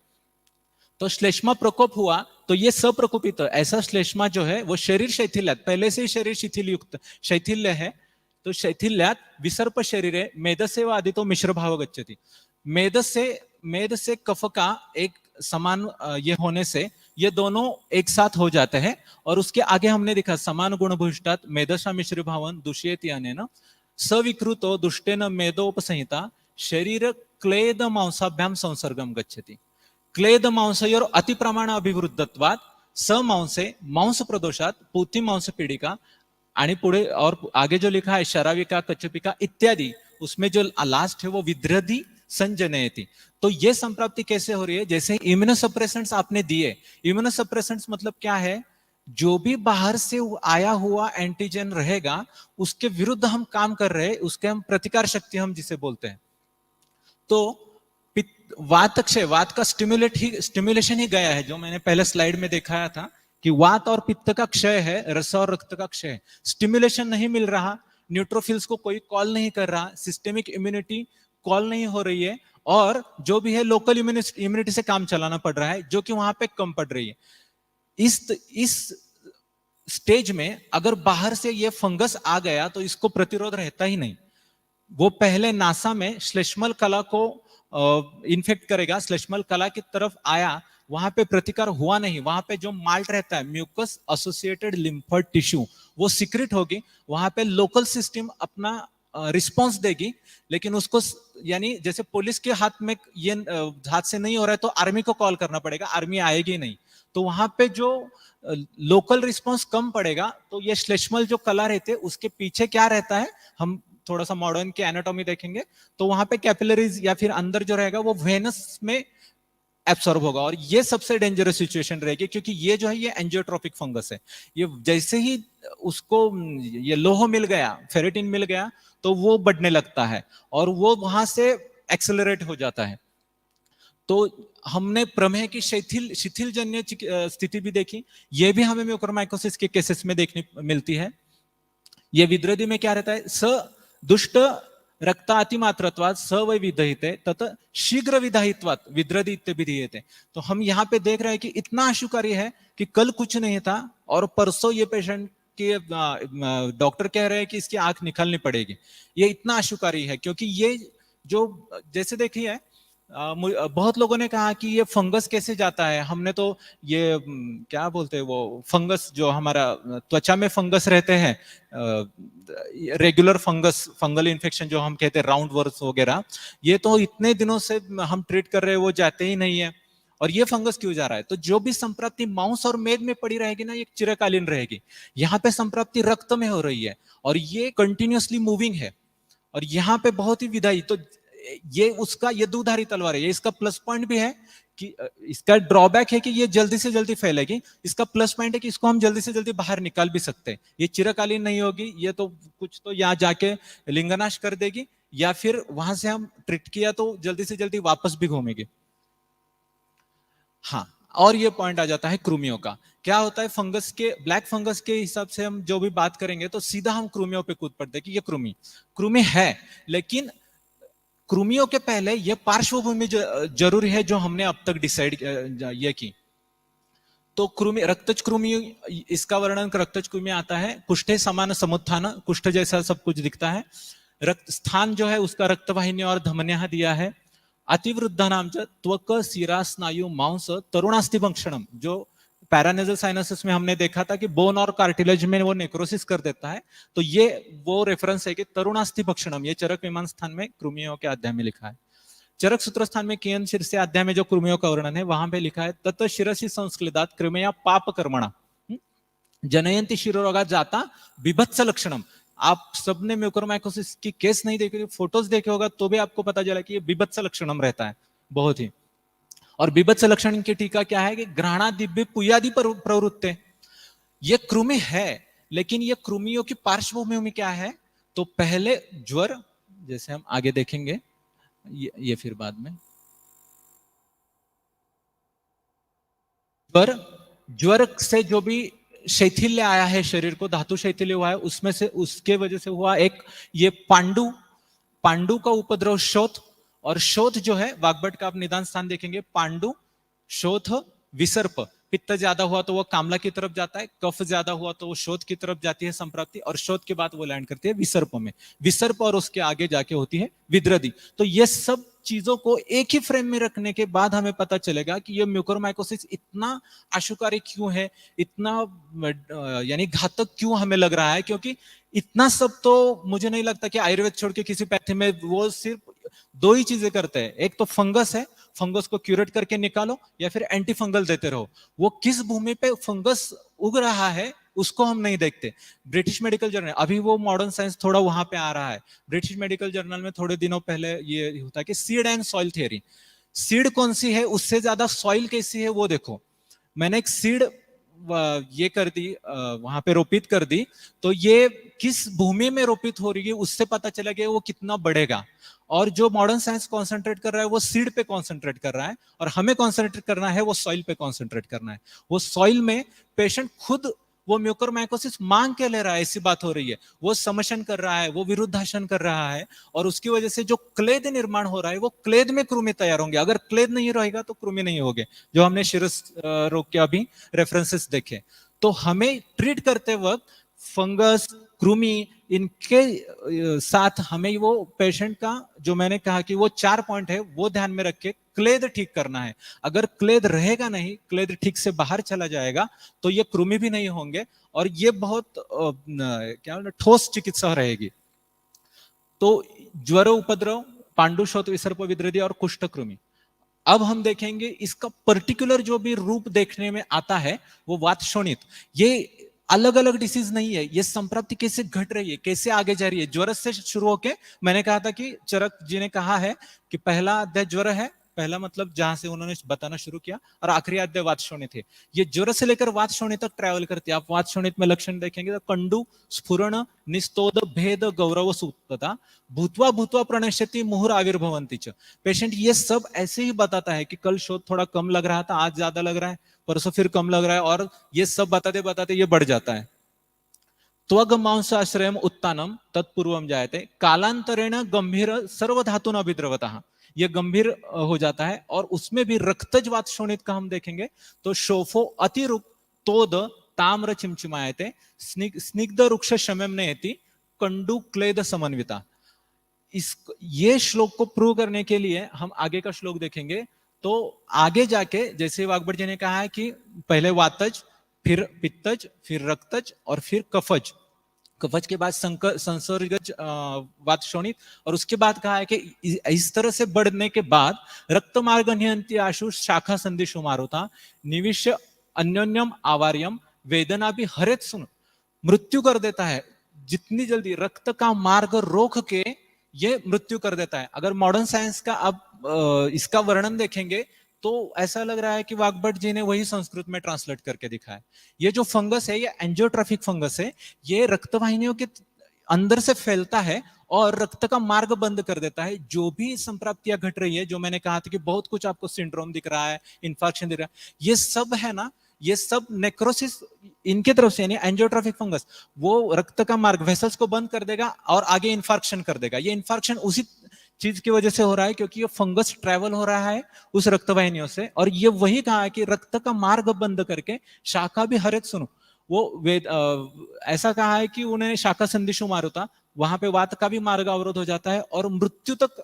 तो श्लेष्मा प्रकोप हुआ तो ये सप्रकोपित, ऐसा श्लेष्मा जो है वो शरीर शैथिल्यात, पहले से ही शरीर शिथिल युक्त शैथिल्य है, तो शैथिल्यात विसर्प शरीर है, मेदसे व आदितो मिश्र भाव गच्छति, मेद से कफ का एक समान ये होने से ये दोनों एक साथ हो जाते हैं। और उसके आगे हमने देखा समान गुणभूष्टात मेदशा मिश्र भावन दुष्येति अनेन सविकृतो दुष्टेन मेदोपसंहिता शरीर क्लेद मांसाभ्याम संसर्गम गच्छति, क्लेद मांसयोर अति प्रमाण अभिवृद्धत्वात स मांसे मांस प्रदोषात पूति मांस पीड़िका, आणि पुढे और आगे जो लिखा है शराविका कच्छपिका इत्यादि, उसमें जो लास्ट है वो विद्रधि संजनयति। तो ये संप्राप्ति कैसे हो रही है, जैसे इम्यूनोसप्रेसेंट्स आपने दिए, इम्यूनोसप्रेसेंट्स मतलब क्या है, जो भी बाहर से आया हुआ एंटीजन रहेगा उसके विरुद्ध हम काम कर रहे हैं, उसके हम प्रतिकार शक्ति हम जिसे बोलते हैं। तो वात क्षय, वात का स्टिमुलेशन ही गया है, जो मैंने पहले स्लाइड में दिखाया था कि वात और पित्त का क्षय है, रस और रक्त का क्षय, स्टिमुलेशन नहीं मिल रहा, न्यूट्रोफिल्स को कोई कॉल नहीं कर रहा, सिस्टेमिक इम्यूनिटी कॉल नहीं हो रही है, और जो भी है लोकल इम्यूनिटी से काम चलाना पड़ रहा है, जो कि वहां पे कम पड़ रही है। इस स्टेज में अगर बाहर से ये फंगस आ गया तो इसको प्रतिरोध रहता ही नहीं, वो पहले नासा में श्लेष्मल कला को इन्फेक्ट करेगा, श्लेष्मल कला की तरफ आया, वहां पे प्रतिकार हुआ नहीं, वहां पे जो माल्ट रहता है म्यूकस एसोसिएटेड लिम्फोइड टिश्यू वो सीक्रेट होगी, वहां पे लोकल सिस्टम अपना रिस्पॉन्स देगी, लेकिन उसको यानी जैसे पुलिस के हाथ में ये हाथ से नहीं हो रहा है तो आर्मी को कॉल करना पड़ेगा, आर्मी आएगी नहीं, तो वहां पे जो लोकल रिस्पांस कम पड़ेगा। तो ये श्लेष्मल जो कला रहते हैं उसके पीछे क्या रहता है, हम थोड़ा सा मॉडर्न की एनाटॉमी देखेंगे तो वहां पे कैपिलरीज या फिर अंदर जो रहेगा वो वेनस में एब्सॉर्ब होगा, और ये सबसे डेंजरस सिचुएशन रहेगी, क्योंकि ये जो है ये एंजियोट्रोपिक फंगस है। ये जैसे ही उसको ये लोह मिल गया, फेरेटिन मिल गया, तो वो बढ़ने लगता है और वो वहां से एक्सेलरेट हो जाता है। तो हमने प्रमेह की शिथिल जन्य स्थिति भी देखी, ये भी हमें म्यूकोरमाइकोसिस के केसेस में देखने मिलती है। ये विद्रदी में क्या रहता है, स दुष्ट रक्तातिमात्रत्वात् स वै विदहिते तत शीघ्र विधायित्वात् विद्रदी इत्यभिधीयते। तो हम यहाँ पे देख रहे हैं कि इतना आशुकारी है कि कल कुछ नहीं था और परसों ये पेशेंट के डॉक्टर कह रहे हैं कि इसकी आंख निकालनी पड़ेगी। ये इतना आशुकारी है क्योंकि ये जो जैसे देखिए बहुत लोगों ने कहा कि ये फंगस कैसे जाता है। हमने तो ये क्या बोलते हैं वो फंगस जो हमारा त्वचा में फंगस रहते हैं, रेगुलर फंगस, फंगल इन्फेक्शन जो हम कहते हैं राउंड वर्स वगैरह, ये तो इतने दिनों से हम ट्रीट कर रहे हैं वो जाते ही नहीं है। और ये फंगस क्यों जा रहा है, तो जो भी संप्राप्ति मांस और मेद में पड़ी रहेगी ना, ये चिरकालीन रहेगी। यहाँ पे संप्राप्ति रक्त में हो रही है और ये कंटिन्यूअसली मूविंग है और यहाँ पे बहुत ही विधायी। तो ये उसका ये दुधारी तलवार है। ये इसका प्लस पॉइंट भी है कि इसका ड्रॉबैक है कि ये जल्दी से जल्दी फैलेगी, इसका प्लस पॉइंट है कि इसको हम जल्दी से जल्दी बाहर निकाल भी सकते हैं। ये चिरकालीन नहीं होगी, ये तो कुछ तो यहाँ जाके लिंगनाश कर देगी या फिर वहां से हम ट्रीट किया तो जल्दी से जल्दी वापस भी घूमेगी। हाँ, और ये पॉइंट आ जाता है कृमियों का। क्या होता है फंगस के, ब्लैक फंगस के हिसाब से हम जो भी बात करेंगे तो सीधा हम कृमियों पे कूद पड़ते हैं कि ये कृमि है, लेकिन कृमियों के पहले ये पार्श्वभूमि जरूरी है जो हमने अब तक डिसाइड ये की। तो कृमि, रक्तज कृमि, इसका वर्णन रक्तज कृमि आता है, कुष्ठे समान समुत्थान, कुष्ठ जैसा सब कुछ दिखता है। रक्त स्थान जो है उसका रक्तवाहिनी और धमनियां दिया है। अतिवृद्धा नाम त्वक सिरा स्नायु मांस तरुणास्थि भक्षणम, जो पैरानेजल साइनसिस में हमने देखा था कि बोन और कार्टिलेज में वो नेक्रोसिस कर देता है, तो ये वो रेफरेंस है कि तरुणास्थि भक्षणम, ये चरक विमान स्थान में कृमियों के अध्याय में लिखा है। चरक सूत्र स्थान में कियन शीर्षे अध्याय में जो कृमियों का वर्णन है वहां पे लिखा है तत शिरसि संस्क्लिदात कृमया पाप कर्मणा जनयंती शिरोरोगा जाता बिभत्स लक्षणम। आप सबने म्यूकोरमाइकोसिस की केस नहीं देखे, फोटोज देखे होगा तो भी आपको पता चला कि ये बिभत्स लक्षणम रहता है बहुत ही। और बिभत्स लक्षण की टीका क्या है कि ग्रहणा दिव्य पुयादि प्रवृत्ते, ये कृमि है लेकिन ये कृमियों की पार्श्वभूमि में क्या है, तो पहले ज्वर, जैसे हम आगे देखेंगे ये फिर बाद में ज्वर से जो भी शैथिल्य आया है शरीर को, धातु शैथिल्य हुआ है, उसमें से उसके वजह से हुआ एक ये पांडु का उपद्रव शोथ, और शोथ जो है वाग्भट का आप निदान स्थान देखेंगे, पांडु शोथ विसर्प, पित्त ज्यादा हुआ तो वो कामला की तरफ जाता है, कफ ज्यादा हुआ तो वो शोथ की तरफ जाती है संप्राप्ति, और शोथ के बाद वो लैंड करती है विसर्प में, विसर्प और उसके आगे जाके होती है विद्रदी। तो ये सब चीजों को एक ही फ्रेम में रखने के बाद हमें पता चलेगा कि ये म्यूकोरमाइकोसिस इतना आशुकारी क्यों है, इतना यानी घातक क्यों हमें लग रहा है, क्योंकि इतना सब तो मुझे नहीं लगता कि आयुर्वेद छोड़ के किसी पैथी में वो सिर्फ दो ही चीजें करते हैं, एक तो फंगस है, फंगस को क्यूरेट करके निकालो, या फिर एंटी फंगल देते रहो। वो किस भूमि पे फंगस उग रहा है उसको हम नहीं देखते। ब्रिटिश मेडिकल जर्नल, अभी वो मॉडर्न साइंस थोड़ा वहां पे आ रहा है, ब्रिटिश मेडिकल जर्नल में थोड़े दिनों पहले ये होता है कि seed and soil theory, seed कौन सी है उससे ज्यादा सॉइल कैसी है वो देखो। मैंने एक सीड ये कर दी, वहां पे रोपित कर दी, तो ये किस भूमि में रोपित हो रही है उससे पता चला कि वो कितना बढ़ेगा। और जो मॉडर्न साइंस कंसंट्रेट कर रहा है वो सीड पे कंसंट्रेट कर रहा है, और हमें कंसंट्रेट करना है वो सॉइल पे कंसंट्रेट करना है। वो सॉइल में पेशेंट खुद वो म्यूकोरमाइकोसिस मांग के ले रहा है, ऐसी बात हो रही है, वो समशन कर रहा है, वो विरुद्धासन कर रहा है, और उसकी वजह से जो क्लेद निर्माण हो रहा है वो क्लेद में कृमि तैयार होंगे। अगर क्लेद नहीं रहेगा तो कृमि नहीं होंगे, जो हमने शिरस रोग के अभी रेफरेंसेस देखे। तो हमें ट्रीट करते वक्त फंगस, कृमि, इनके साथ हमें वो पेशेंट का जो मैंने कहा कि वो 4 पॉइंट है वो ध्यान में रख के क्लेद ठीक करना है। अगर क्लेद रहेगा नहीं, क्लेद ठीक से बाहर चला जाएगा तो ये कृमि भी नहीं होंगे, और ये बहुत क्या ठोस चिकित्सा रहेगी। तो ज्वर उपद्रव, पांडुशोथ, विसर्प, विद्रदी और कुष्ठकृमि। अब हम देखेंगे इसका पर्टिकुलर जो भी रूप देखने में आता है वो वात शोणित। ये अलग अलग डिसीज नहीं है, ये संप्राप्ति कैसे घट रही है, कैसे आगे जा रही है। ज्वर से शुरू होके, मैंने कहा था कि चरक जी ने कहा है कि पहला अध्याय ज्वर है, पहला मतलब जहां से उन्होंने बताना शुरू किया, और आखिरी अध्याय वात शोणित है। ये ज्वर से लेकर वात शोणित तक ट्रैवल करती है। आप वात शोणित में लक्षण देखेंगे तो कंडु, स्फुरण, निस्तोद, भेद, गौरव, सूक्तता, भूतवा भूतवा प्रणश्यति, मुहुर आविर्भवंती च। पेशेंट ये सब ऐसे ही बताता है कि कल शोध थोड़ा कम लग रहा था, आज ज्यादा लग रहा है, परसों फिर कम लग रहा है, और ये सब बताते बताते ये बढ़ जाता है। त्वग मांसाश्रयम उत्तानम तत्पूर्वम जायते, कालांतरेण गंभीर सर्व धातुन अभिद्रवतः। ये गंभीर हो जाता है, और उसमें भी रक्तज वात शोणित का हम देखेंगे तो शोफो अतिरुक तोद ताम्र चिमचिमायते, स्निग्ध रुक्ष शमम नेति, कंडु क्लेद समन्विता। ये श्लोक को प्रूव करने के लिए हम आगे का श्लोक देखेंगे। तो आगे जाके जैसे वाग्भट जी ने कहा है कि पहले वातज, फिर पित्तज, फिर रक्तज और फिर कफज, कफज के बाद संसर्गज वात शोणित, और उसके बाद कहा है कि इस तरह से बढ़ने के बाद रक्त मार्ग नियंती आशु शाखा संदिशु मारुता, निविष्य अन्योन्यम आवार्यम, वेदना भी हरेत सुन, मृत्यु कर देता है। जितनी जल्दी रक्त का मार्ग रोक के ये मृत्यु कर देता है। अगर मॉडर्न साइंस का अब इसका वर्णन देखेंगे तो ऐसा लग रहा है कि वाग्भट जी ने वही संस्कृत में ट्रांसलेट करके दिखाया। ये जो फंगस है, ये एंजियोट्रॉफिक फंगस है। ये रक्तवाहिनियों के अंदर से फैलता है और रक्त का मार्ग बंद कर देता है। जो भी संप्राप्तियां घट रही है, जो मैंने कहा था कि बहुत कुछ आपको सिंड्रोम दिख रहा है, इन्फेक्शन दिख रहा है, ये सब है ना, ये सब नेक्रोसिस इनके तरफ से, यानी एंजियोट्रॉफिक फंगस, वो रक्त का मार्ग, वेसल्स को बंद कर देगा और आगे इन्फार्क्शन कर देगा। ये इन्फार्क्शन उसी चीज की वजह से हो रहा है क्योंकि ये फंगस ट्रेवल हो रहा है उस रक्तवाहिनियों से, और ये वही कहा है कि रक्त का मार्ग बंद करके शाखा भी हरित सुनो। वो वेद ऐसा कहा है कि उन्हें शाखा संदिशु मारुता, वहां पे वात का भी मार्ग अवरोध हो जाता है और मृत्यु तक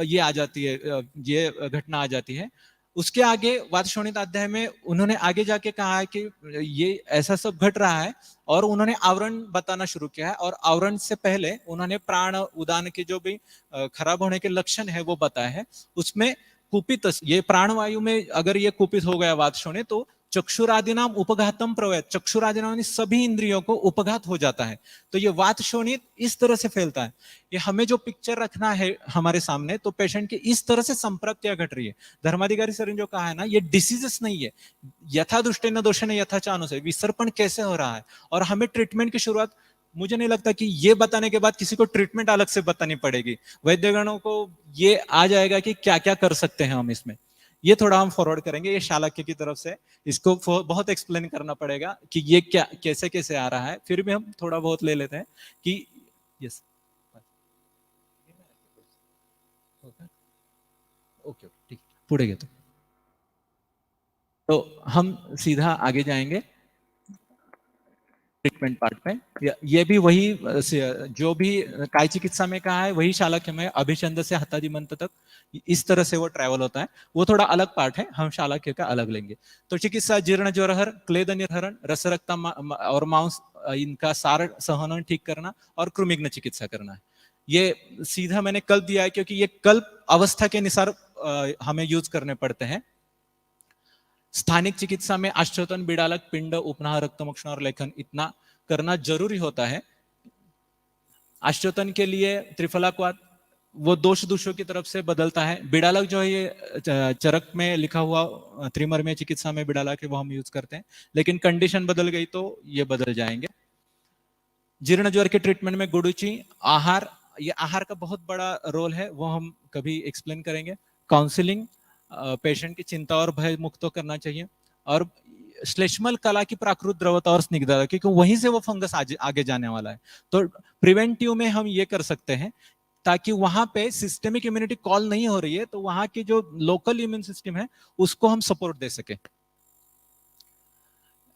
ये आ जाती है, ये घटना आ जाती है। उसके आगे वात शोणित अध्याय में उन्होंने आगे जाके कहा है कि ये ऐसा सब घट रहा है, और उन्होंने आवरण बताना शुरू किया है। और आवरण से पहले उन्होंने प्राण उदान के जो भी खराब होने के लक्षण है वो बताए हैं। उसमें कुपित, ये प्राणवायु में अगर ये कुपित हो गया वात शोणित तो चक्षुरादि नाम उपघातम प्रवैत, चक्षुरादि नाम सभी इंद्रियों को उपघात हो जाता है। तो ये वात शोणित इस तरह से फैलता है। ये हमें जो पिक्चर रखना है हमारे सामने, तो पेशेंट की इस तरह से संप्रत्या घट रही है। धर्माधिकारी सर ने जो कहा है ना, ये डिसीजेस नहीं है, यथा दुष्टेन दोषेन यथा चानु से विसर्पण कैसे हो रहा है। और हमें ट्रीटमेंट की शुरुआत, मुझे नहीं लगता कि ये बताने के बाद किसी को ट्रीटमेंट अलग से बतानी पड़ेगी। वैद्यगणों को ये आ जाएगा कि क्या क्या कर सकते हैं हम इसमें। ये थोड़ा हम फॉरवर्ड करेंगे, ये शालाक्य की तरफ से, इसको बहुत एक्सप्लेन करना पड़ेगा कि ये क्या कैसे कैसे आ रहा है। फिर भी हम थोड़ा बहुत ले लेते हैं कि यस, ओके ठीक, पुढे घेतो। तो हम सीधा आगे जाएंगे ट्रीटमेंट पार्ट में। ये भी वही जो भी काय चिकित्सा में कहा है वही शालाक्य में, अभिचंद से हतादिमंत तक इस तरह से वो ट्रैवल होता है। वो थोड़ा अलग पार्ट है, हम शालाक्य का अलग लेंगे। तो चिकित्सा जीर्ण ज्वरहर, क्लेद निर्हरण, रस रक्ता और मांस इनका सार सहन ठीक करना, और कृमिघ्न चिकित्सा करना है। ये सीधा मैंने कल्प दिया है क्योंकि ये कल्प अवस्था के अनुसार हमें यूज करने पड़ते हैं। स्थानिक चिकित्सा में आश्चोतन, बिड़ालक, पिंड, उपनाह, रक्तमोक्षण और लेखन इतना करना जरूरी होता है। आश्चोतन के लिए त्रिफलाक्वाद वो दोष दूषों की तरफ से बदलता है। बिड़ालक जो है ये चरक में लिखा हुआ त्रिमर्मीय चिकित्सा में बिड़ालक है वो हम यूज करते हैं, लेकिन कंडीशन बदल गई तो ये बदल जाएंगे। जीर्ण ज्वर के ट्रीटमेंट में गुडुचि, आहार, ये आहार का बहुत बड़ा रोल है, वो हम कभी एक्सप्लेन करेंगे। काउंसलिंग, पेशेंट की चिंता और भय मुक्त करना चाहिए। और श्लेष्मल कला की प्राकृत द्रवता और स्निग्धता, क्योंकि वहीं से वो फंगस आगे जाने वाला है। तो प्रिवेंटिव में हम ये कर सकते हैं ताकि वहां पे सिस्टेमिक इम्यूनिटी कॉल नहीं हो रही है तो वहां की जो लोकल इम्यून सिस्टम है उसको हम सपोर्ट दे सके।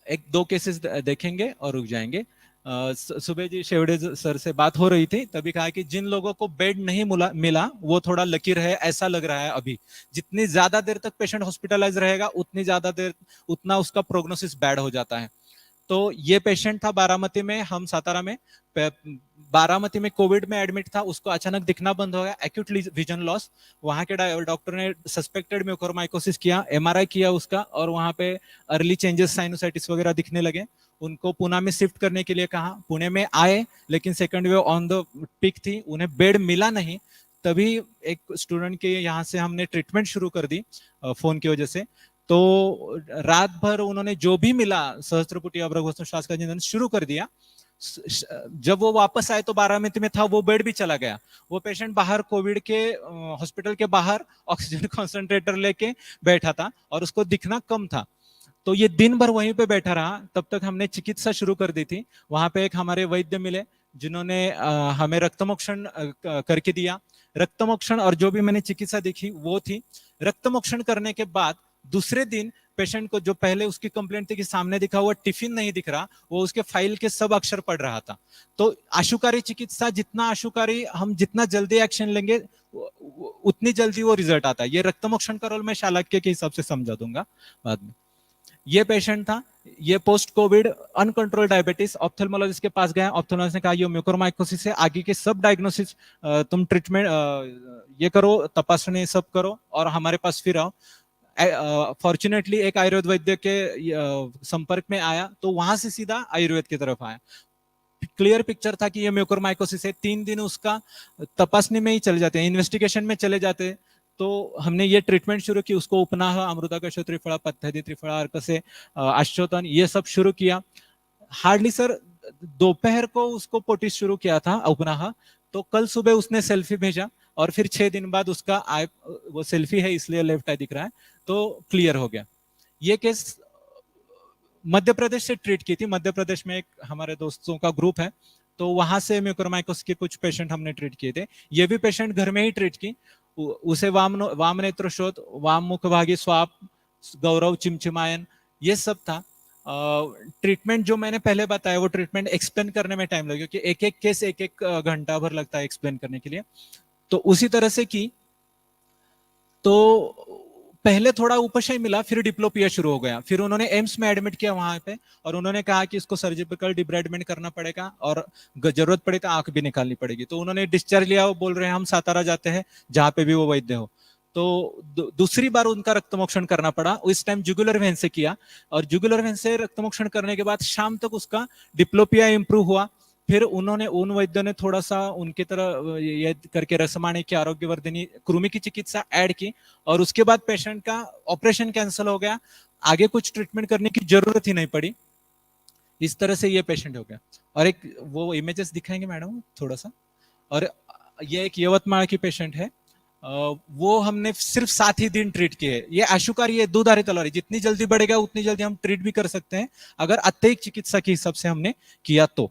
एक दो केसेस देखेंगे और रुक जाएंगे। सुबह जी शेवड़े सर से बात हो रही थी, तभी कहा कि जिन लोगों को बेड नहीं मिला वो थोड़ा लकी रहे, ऐसा लग रहा है अभी। जितनी ज्यादा देर तक पेशेंट हॉस्पिटलाइज रहेगा उतनी ज्यादा देर उतना उसका प्रोग्नोसिस बैड हो जाता है। तो ये पेशेंट था बारामती में, हम सातारा में। बारामती में कोविड में एडमिट था, उसको अचानक दिखना बंद हो गया, एक्यूट विजन लॉस। वहां के डॉक्टर ने सस्पेक्टेड म्यूकोरमाइकोसिस किया, एमआरआई किया उसका, और वहां पे अर्ली चेंजेस साइनोसाइटिस वगैरह दिखने लगे। उनको पुणे में शिफ्ट करने के लिए कहा, पुणे में आए, लेकिन second wave on the peak थी, उन्हें बेड मिला नहीं। तभी एक स्टूडेंट के यहाँ से हमने ट्रीटमेंट शुरू कर दी फोन की वजह से। तो रात भर उन्होंने जो भी मिला, सहस्त्रपुटी अभ्रघोषण श्वास का नियंत्रण शुरू कर दिया। जब वो वापस आए तो बारामती में था, वो बेड भी चला गया। वो पेशेंट बाहर कोविड के हॉस्पिटल के बाहर ऑक्सीजन कॉन्सेंट्रेटर लेके बैठा था और उसको दिखना कम था। तो ये दिन भर वहीं पे बैठा रहा, तब तक हमने चिकित्सा शुरू कर दी थी। वहां पे एक हमारे वैद्य मिले जिन्होंने हमें रक्तमोक्षण करके दिया। रक्तमोक्षण और जो भी मैंने चिकित्सा देखी वो थी। रक्तमोक्षण करने के बाद दूसरे दिन पेशेंट को, जो पहले उसकी कंप्लेंट थी कि सामने दिखा हुआ टिफिन नहीं दिख रहा, वो उसके फाइल के सब अक्षर पढ़ रहा था। तो आशुकारी चिकित्सा, जितना आशुकारी हम जितना जल्दी एक्शन लेंगे उतनी जल्दी वो रिजल्ट आता है। ये रक्तमोक्षण का रोल मैं शालाक्य के हिसाब से समझा दूंगा बाद में। ये पेशेंट था, ये post covid uncontrol diabetes, ophthalmologist के पास गया। ऑप्थेल्मोलॉजिस्ट ने कहा ये म्यूकोरमाइकोसिस है, आगे के सब डायग्नोसिस तुम ट्रीटमेंट ये करो, तपासनी सब करो और हमारे पास फिर आओ। फॉर्चुनेटली एक आयुर्वेद वैद्य के संपर्क में आया, तो वहां से सीधा आयुर्वेद की तरफ आया। क्लियर पिक्चर था कि ये म्यूकोरमाइकोसिस है। 3 दिन उसका तपासनी में ही चले जाते हैं, इन्वेस्टिगेशन में चले जाते हैं। तो हमने ये ट्रीटमेंट शुरू की, उसको उपनाह, अमृताकश त्रिफला, पथ्यधि त्रिफला, अर्कसे, आश्चोतन, ये सब शुरू किया। हार्डली सर दोपहर को उसको पोटिस शुरू किया था उपनाह, तो कल सुबह उसने सेल्फी भेजा और फिर 6 दिन बाद उसका आई, वो सेल्फी है इसलिए लेफ्ट आई दिख रहा है, तो क्लियर हो गया। ये केस मध्य प्रदेश से ट्रीट की थी। मध्य प्रदेश में एक हमारे दोस्तों का ग्रुप है, तो वहां से म्यूकोरमाइकोसिस के कुछ पेशेंट हमने ट्रीट किए थे। ये भी पेशेंट घर में ही ट्रीट की। उसे वाम नेत्र शोथ, वाम मुखभागी स्वाप, गौरव चिमचिमायन, ये सब था। ट्रीटमेंट जो मैंने पहले बताया वो ट्रीटमेंट एक्सप्लेन करने में टाइम लगे, क्योंकि एक एक केस एक एक घंटा भर लगता है एक्सप्लेन करने के लिए। तो उसी तरह से की, तो पहले थोड़ा उपशय मिला, फिर डिप्लोपिया शुरू हो गया। फिर उन्होंने एम्स में एडमिट किया वहां पे, और उन्होंने कहा कि इसको सर्जिकल डिब्राइडमेंट करना पड़ेगा और जरूरत पड़े तो आंख भी निकालनी पड़ेगी। तो उन्होंने डिस्चार्ज लिया, वो बोल रहे हैं हम सातारा जाते हैं जहां पे भी वो वैद्य हो। तो दूसरी बार उनका रक्तमोक्षण करना पड़ा। इस टाइम जुगुलर वेन से किया, और जुगुलर वेन से रक्तमोक्षण करने के बाद शाम तक उसका डिप्लोपिया इंप्रूव हुआ। फिर उन्होंने, उन वैद्यों ने थोड़ा सा उनकी तरह ये करके रसमाणी की आरोग्यवर्धिनी कृमि की चिकित्सा ऐड की, और उसके बाद पेशेंट का ऑपरेशन कैंसिल हो गया, आगे कुछ ट्रीटमेंट करने की जरूरत ही नहीं पड़ी। इस तरह से ये पेशेंट हो गया। और एक वो इमेजेस दिखाएंगे मैडम थोड़ा सा। और ये एक यवतमाल की पेशेंट है, वो हमने सिर्फ 7 ही दिन ट्रीट किए। ये आशुकारी है, दूधारी तलवारी, जितनी जल्दी बढ़ेगा उतनी जल्दी हम ट्रीट भी कर सकते हैं अगर अत्यधिक चिकित्सा के हिसाब से हमने किया तो।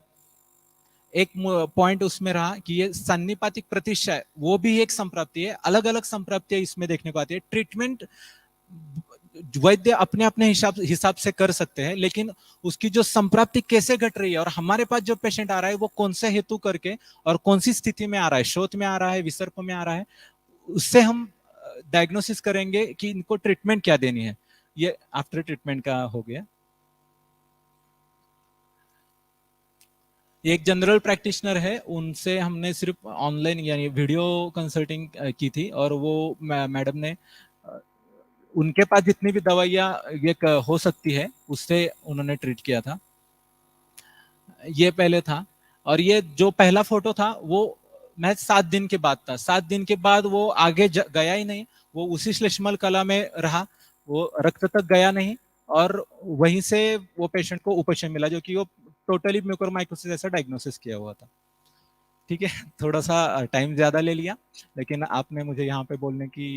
एक पॉइंट उसमें रहा कि ये सन्निपातिक प्रतिशय, वो भी एक संप्राप्ति है। अलग अलग संप्राप्तियां इसमें देखने को आती है। ट्रीटमेंट वैद्य अपने अपने हिसाब से कर सकते हैं, लेकिन उसकी जो संप्राप्ति कैसे घट रही है, और हमारे पास जो पेशेंट आ रहा है वो कौन से हेतु करके और कौन सी स्थिति में आ रहा है, शोथ में आ रहा है, विसर्प में आ रहा है, उससे हम डायग्नोसिस करेंगे कि इनको ट्रीटमेंट क्या देनी है। ये आफ्टर ट्रीटमेंट का हो गया। एक जनरल प्रैक्टिशनर है, उनसे हमने सिर्फ ऑनलाइन यानी वीडियो कंसल्टिंग की थी, और वो मैडम ने उनके पास जितनी भी दवाइयाँ ये हो सकती है उससे उन्होंने ट्रीट किया था। ये पहले था। और ये जो पहला फोटो था वो मैं 7 दिन के बाद था। 7 दिन के बाद वो आगे गया ही नहीं, वो उसी श्लेष्मल कला में रहा, वो रक्त तक गया नहीं, और वहीं से वो पेशेंट को उपशम मिला, जो कि वो टोटली म्यूकोरमाइकोसिस ऐसा डायग्नोसिस किया हुआ था। ठीक है, थोड़ा सा टाइम ज्यादा ले लिया, लेकिन आपने मुझे यहाँ पे बोलने की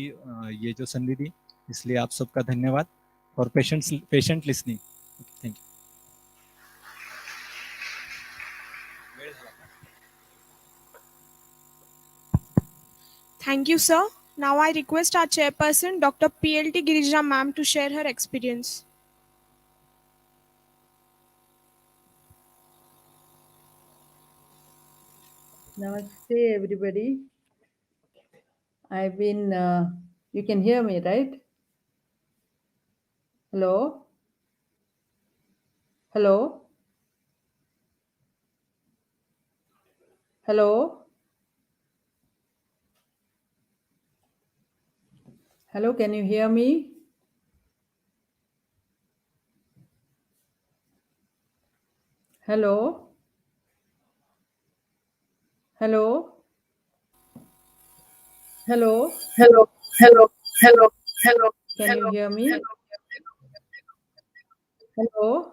ये जो संधि दी, इसलिए आप सबका धन्यवाद। और patient listening. Thank you. Thank you, sir. Now I request our chairperson, Dr. PLT Girija ma'am, to share her experience. Namaste, everybody. I've been, you can hear me, right? Hello? Hello? Hello? Hello, can you hear me? Hello? Hello? Hello? Hello, hello, hello, hello, Can you hello, hear me? hello. Hello?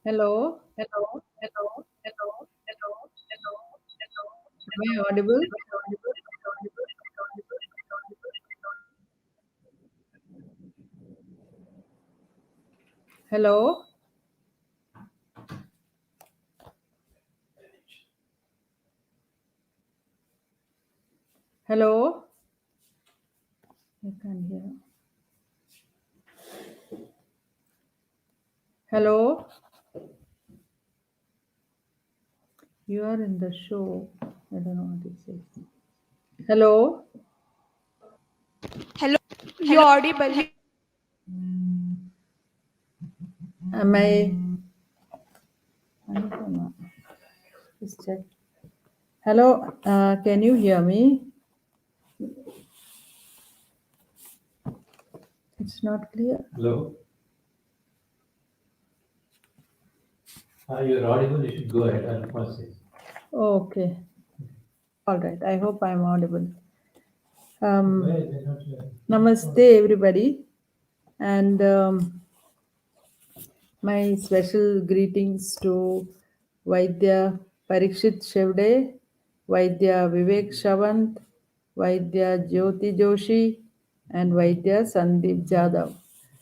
Hello? Hello, hello, hello, hello, hello, hello, Am I audible? Hello? Hello? I can't hear. Hello? You are in the show. I don't know what it says. Hello? Hello, you audible. Am I don't know. Just check. Hello, can you hear me? It's not clear. Hello. You're audible. You should go ahead and proceed. Okay. All right. I hope I'm audible. Namaste, everybody. And my special greetings to Vaidya Parikshit Shevde, Vaidya Vivek Shavant, Vaidya Jyoti Joshi, and Vaidya Sandeep Jadhav.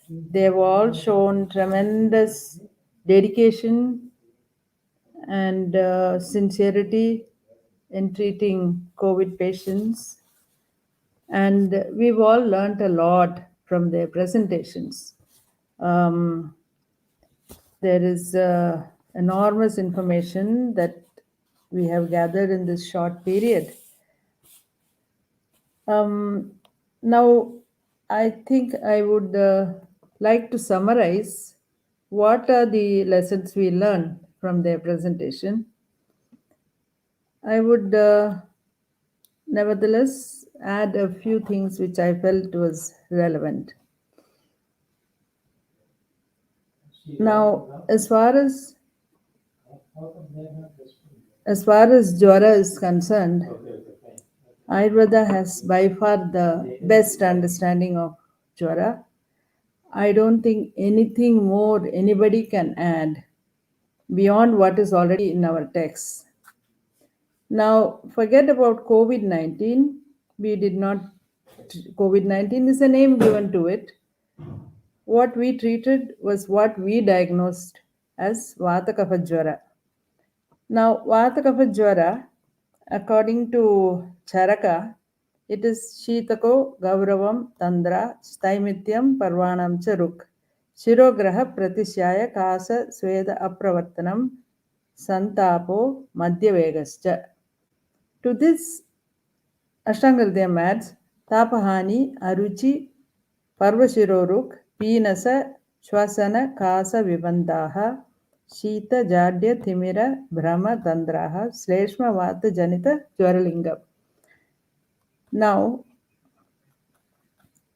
They've all shown tremendous dedication and sincerity in treating COVID patients. And we've all learned a lot from their presentations. Um, there is enormous information that we have gathered in this short period. Now, I think I would like to summarize what are the lessons we learned from their presentation. I would nevertheless add a few things which I felt was relevant. Now, as far as Jwara is concerned, Ayurveda has by far the best understanding of Jwara. I don't think anything more anybody can add beyond what is already in our texts. Now, forget about COVID 19. We did not, COVID 19 is a name given to it. What we treated was what we diagnosed as Vata Kapha Jwara. Now, Vata Kapha Jwara, according to Charaka, it is Shitako Gauravam Tandra Staimityam Parvanam Charuk Shirograha Pratishyaya Kasa Sweda Apravartanam Santapo Madhyavegascha. To this, Ashtangaldhyam adds Tapahani Aruchi Parvashiroruk Peenasa Shwasana Kasa Vibandaha Shita Jadya Thimira Brahma Tandraha Sleshma Vata Janita Jwaralingam. Now,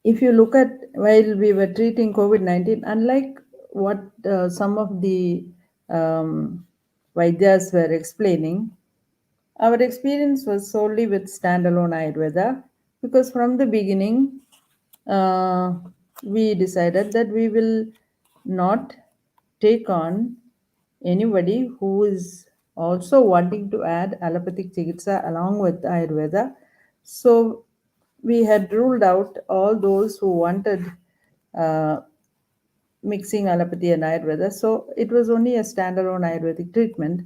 if you look at while we were treating COVID 19, unlike what some of the Vaidyas were explaining, our experience was solely with standalone Ayurveda because from the beginning, we decided that we will not take on anybody who is also wanting to add allopathic chikitsa along with Ayurveda. So we had ruled out all those who wanted uh, mixing allopathy and Ayurveda. So it was only a standalone Ayurvedic treatment.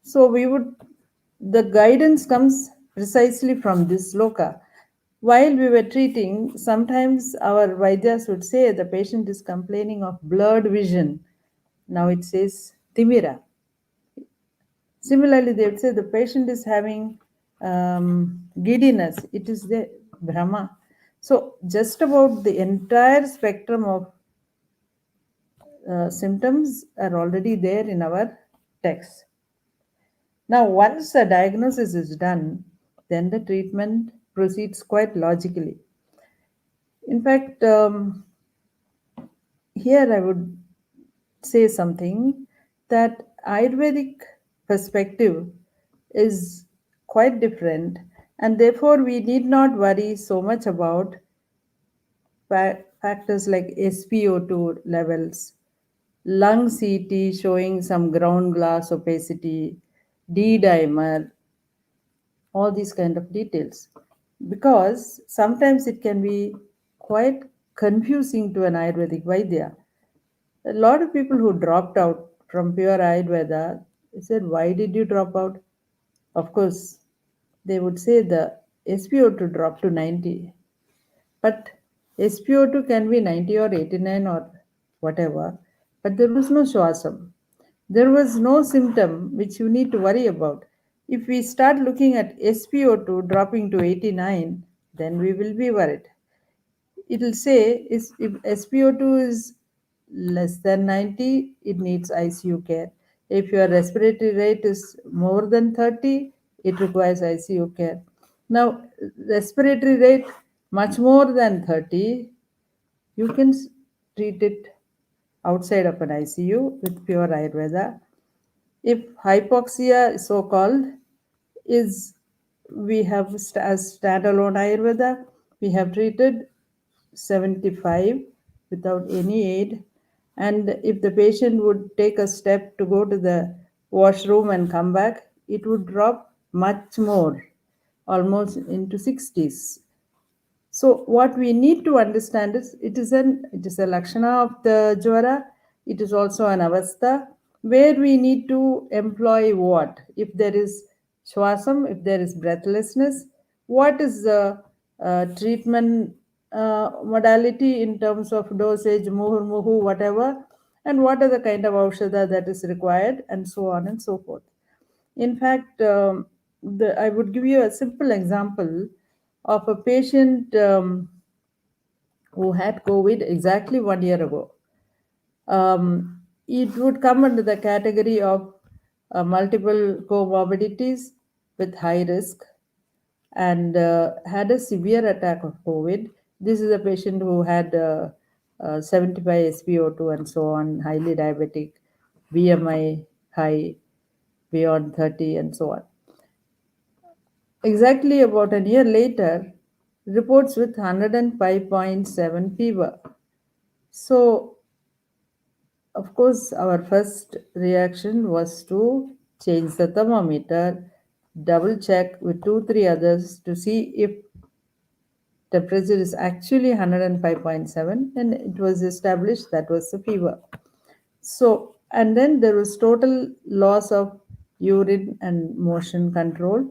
So the guidance comes precisely from this sloka. While we were treating, sometimes our Vaidyas would say the patient is complaining of blurred vision. Now it says Timira. Similarly, they would say the patient is having giddiness. It is the Brahma. So just about the entire spectrum of symptoms are already there in our text. Now, once a diagnosis is done, then the treatment proceeds quite logically. In fact, here I would say something that Ayurvedic perspective is quite different, and therefore we need not worry so much about factors like SpO2 levels, lung CT showing some ground glass opacity, D dimer, all these kind of details, because sometimes it can be quite confusing to an Ayurvedic Vaidya. A lot of people who dropped out from pure Ayurveda said, "Why did you drop out?" Of course, they would say the SpO2 dropped to 90, but SpO2 can be 90 or 89 or whatever, but there was no Shwasam. There was no symptom which you need to worry about. If we start looking at SpO2 dropping to 89, then we will be worried. It will say if SpO2 is less than 90, it needs ICU care. If your respiratory rate is more than 30, it requires ICU care. Now, respiratory rate much more than 30, you can treat it outside of an ICU with pure Ayurveda. If hypoxia, so called, is, we have as standalone Ayurveda, we have treated 75 without any aid. And if the patient would take a step to go to the washroom and come back, it would drop much more, almost into 60s. So what we need to understand is it is a lakshana of the jwara. It is also an avastha where we need to employ what? If there is shwasam, if there is breathlessness, what is the treatment modality in terms of dosage, muhu, whatever, and what are the kind of aushadha that is required, and so on and so forth. In fact, I would give you a simple example of a patient who had COVID exactly 1 year ago. It would come under the category of multiple comorbidities with high risk, and had a severe attack of COVID. This is a patient who had 75 SpO2 and so on, highly diabetic, BMI high, beyond 30, and so on. Exactly about a year later, reports with 105.7 fever. So, of course, our first reaction was to change the thermometer, double check with 2-3 others to see if temperature is actually 105.7, and it was established that was the fever. So, and then there was total loss of urine and motion control,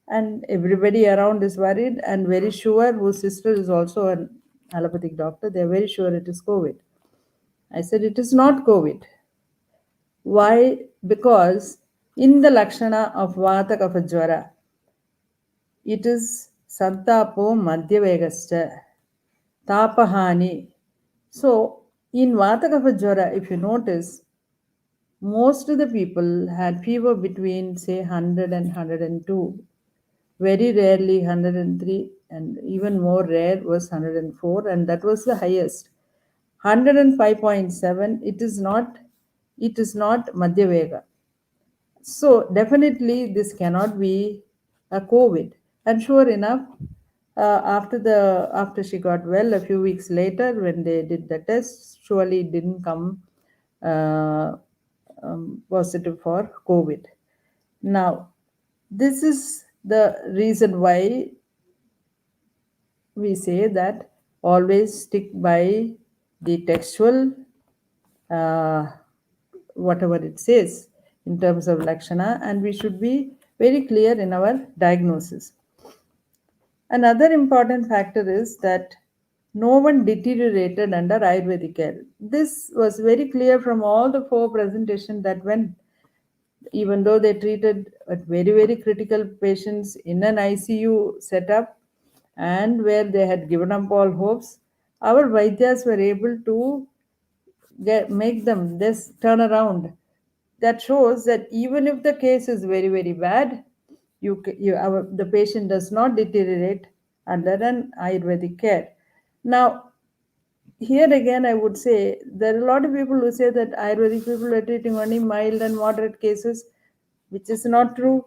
and everybody around is worried and very sure, whose sister is also an allopathic doctor, they're very sure it is COVID. I said it is not COVID. Why? Because in the lakshana of vata kapha jwara, it is santapo madhyavegascha, tapahani. So in vata kapha jwara, if you notice, most of the people had fever between, say, 100 and 102. Very rarely 103, and even more rare was 104, and that was the highest. 105.7, it is not Madhyavega. So definitely this cannot be a COVID. And sure enough, after she got well, a few weeks later, when they did the test, surely it didn't come uh, positive for COVID. Now, this is the reason why we say that always stick by the textual, uh, whatever it says in terms of lakshana, and we should be very clear in our diagnosis. Another important factor is that no one deteriorated under Ayurvedic care. This was very clear from all the 4 presentations that went, even though they treated very, very critical patients in an ICU setup and where they had given up all hopes, our Vaidyas were able to make them this turn around That shows that even if the case is very, very bad, the patient does not deteriorate under an Ayurvedic care. Now, here again, I would say there are a lot of people who say that Ayurvedic people are treating only mild and moderate cases, which is not true.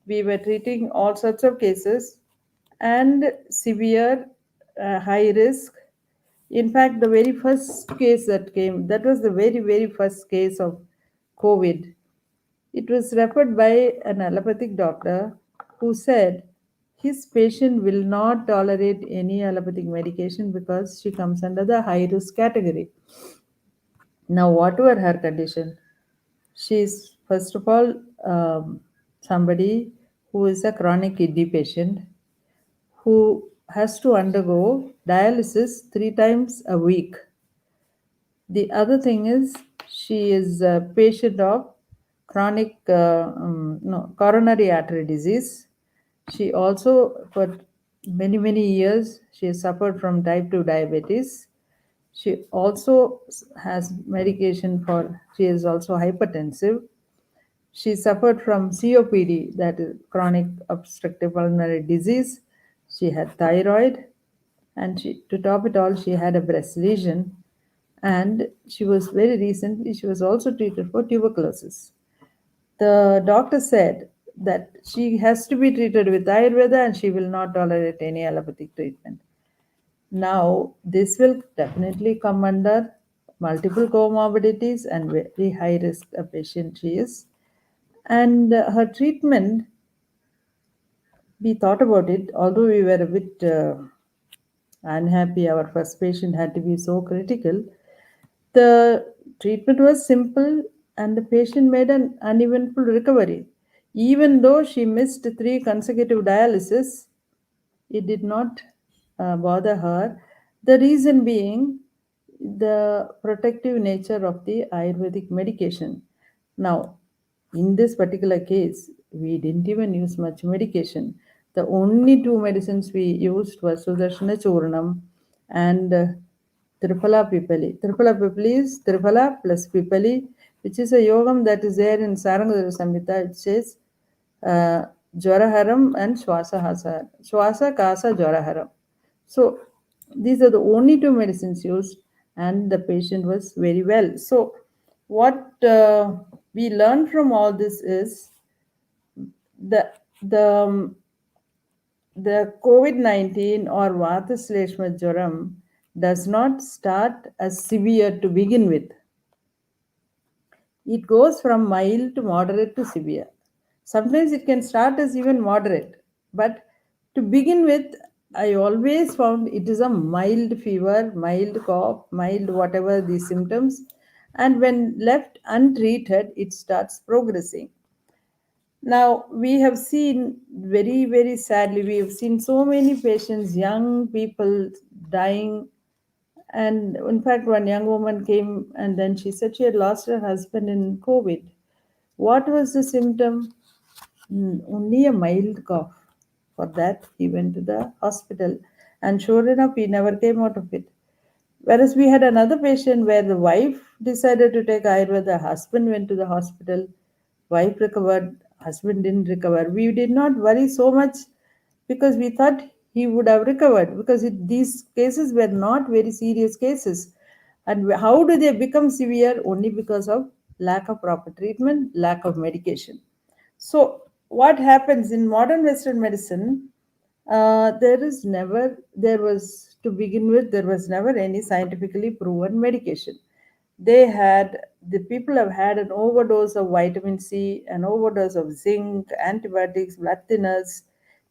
We were treating all sorts of cases and severe, high risk. In fact, the very first case that came, that was the very, very first case of COVID. It was referred by an allopathic doctor who said his patient will not tolerate any allopathic medication because she comes under the high risk category. Now, whatever her condition, she is first of all somebody who is a chronic kidney patient who has to undergo dialysis 3 times a week. The other thing is she is a patient of chronic coronary artery disease. She also, for many, many years, she has suffered from type 2 diabetes. She also has medication for, she is also hypertensive. She suffered from COPD, that is chronic obstructive pulmonary disease. She had thyroid, and to top it all, she had a breast lesion. And she was very recently, she was also treated for tuberculosis. The doctor said that she has to be treated with Ayurveda and she will not tolerate any allopathic treatment. Now, this will definitely come under multiple comorbidities and very high risk a patient she is. And her treatment, we thought about it, although we were a bit unhappy, our first patient had to be so critical. The treatment was simple and the patient made an uneventful recovery. Even though she missed 3 consecutive dialysis, it did not bother her. The reason being the protective nature of the Ayurvedic medication. Now, in this particular case, we didn't even use much medication. The only 2 medicines we used were Sudarshana Churnam and Triphala Pipali. Triphala Pipali is Triphala plus Pipali, which is a yogam that is there in Sarangadhara Samhita. It says Jwaraharam and Swasa Kasa Jwaraharam. So these are the only 2 medicines used, and the patient was very well. So what we learned from all this is the the the COVID-19 or Vata Shleshma Jwaram does not start as severe to begin with. It goes from mild to moderate to severe. Sometimes it can start as even moderate, but to begin with, I always found it is a mild fever, mild cough, mild whatever the symptoms, and when left untreated, it starts progressing. Now, we have seen very, very sadly, we have seen so many patients, young people dying. And in fact, one young woman came and then she said she had lost her husband in COVID. What was the symptom? Only a mild cough. For that, he went to the hospital. And sure enough, he never came out of it. Whereas we had another patient where the wife decided to take Ayurveda, husband went to the hospital, wife recovered, husband didn't recover. We did not worry so much because we thought he would have recovered because these cases were not very serious cases. And how do they become severe? Only because of lack of proper treatment, lack of medication. So, what happens in modern Western medicine? To begin with, there was never any scientifically proven medication. The people have had an overdose of vitamin C, an overdose of zinc, antibiotics, blood thinners.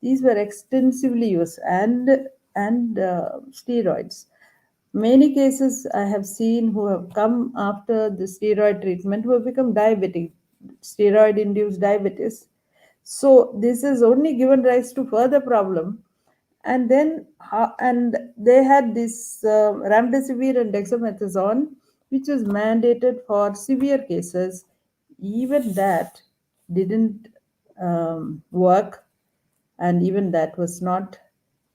These were extensively used and steroids. Many cases I have seen who have come after the steroid treatment who have become diabetic, steroid induced diabetes. So this has only given rise to further problem. And then and they had this remdesivir and dexamethasone, which was mandated for severe cases. Even that didn't work, and even that was not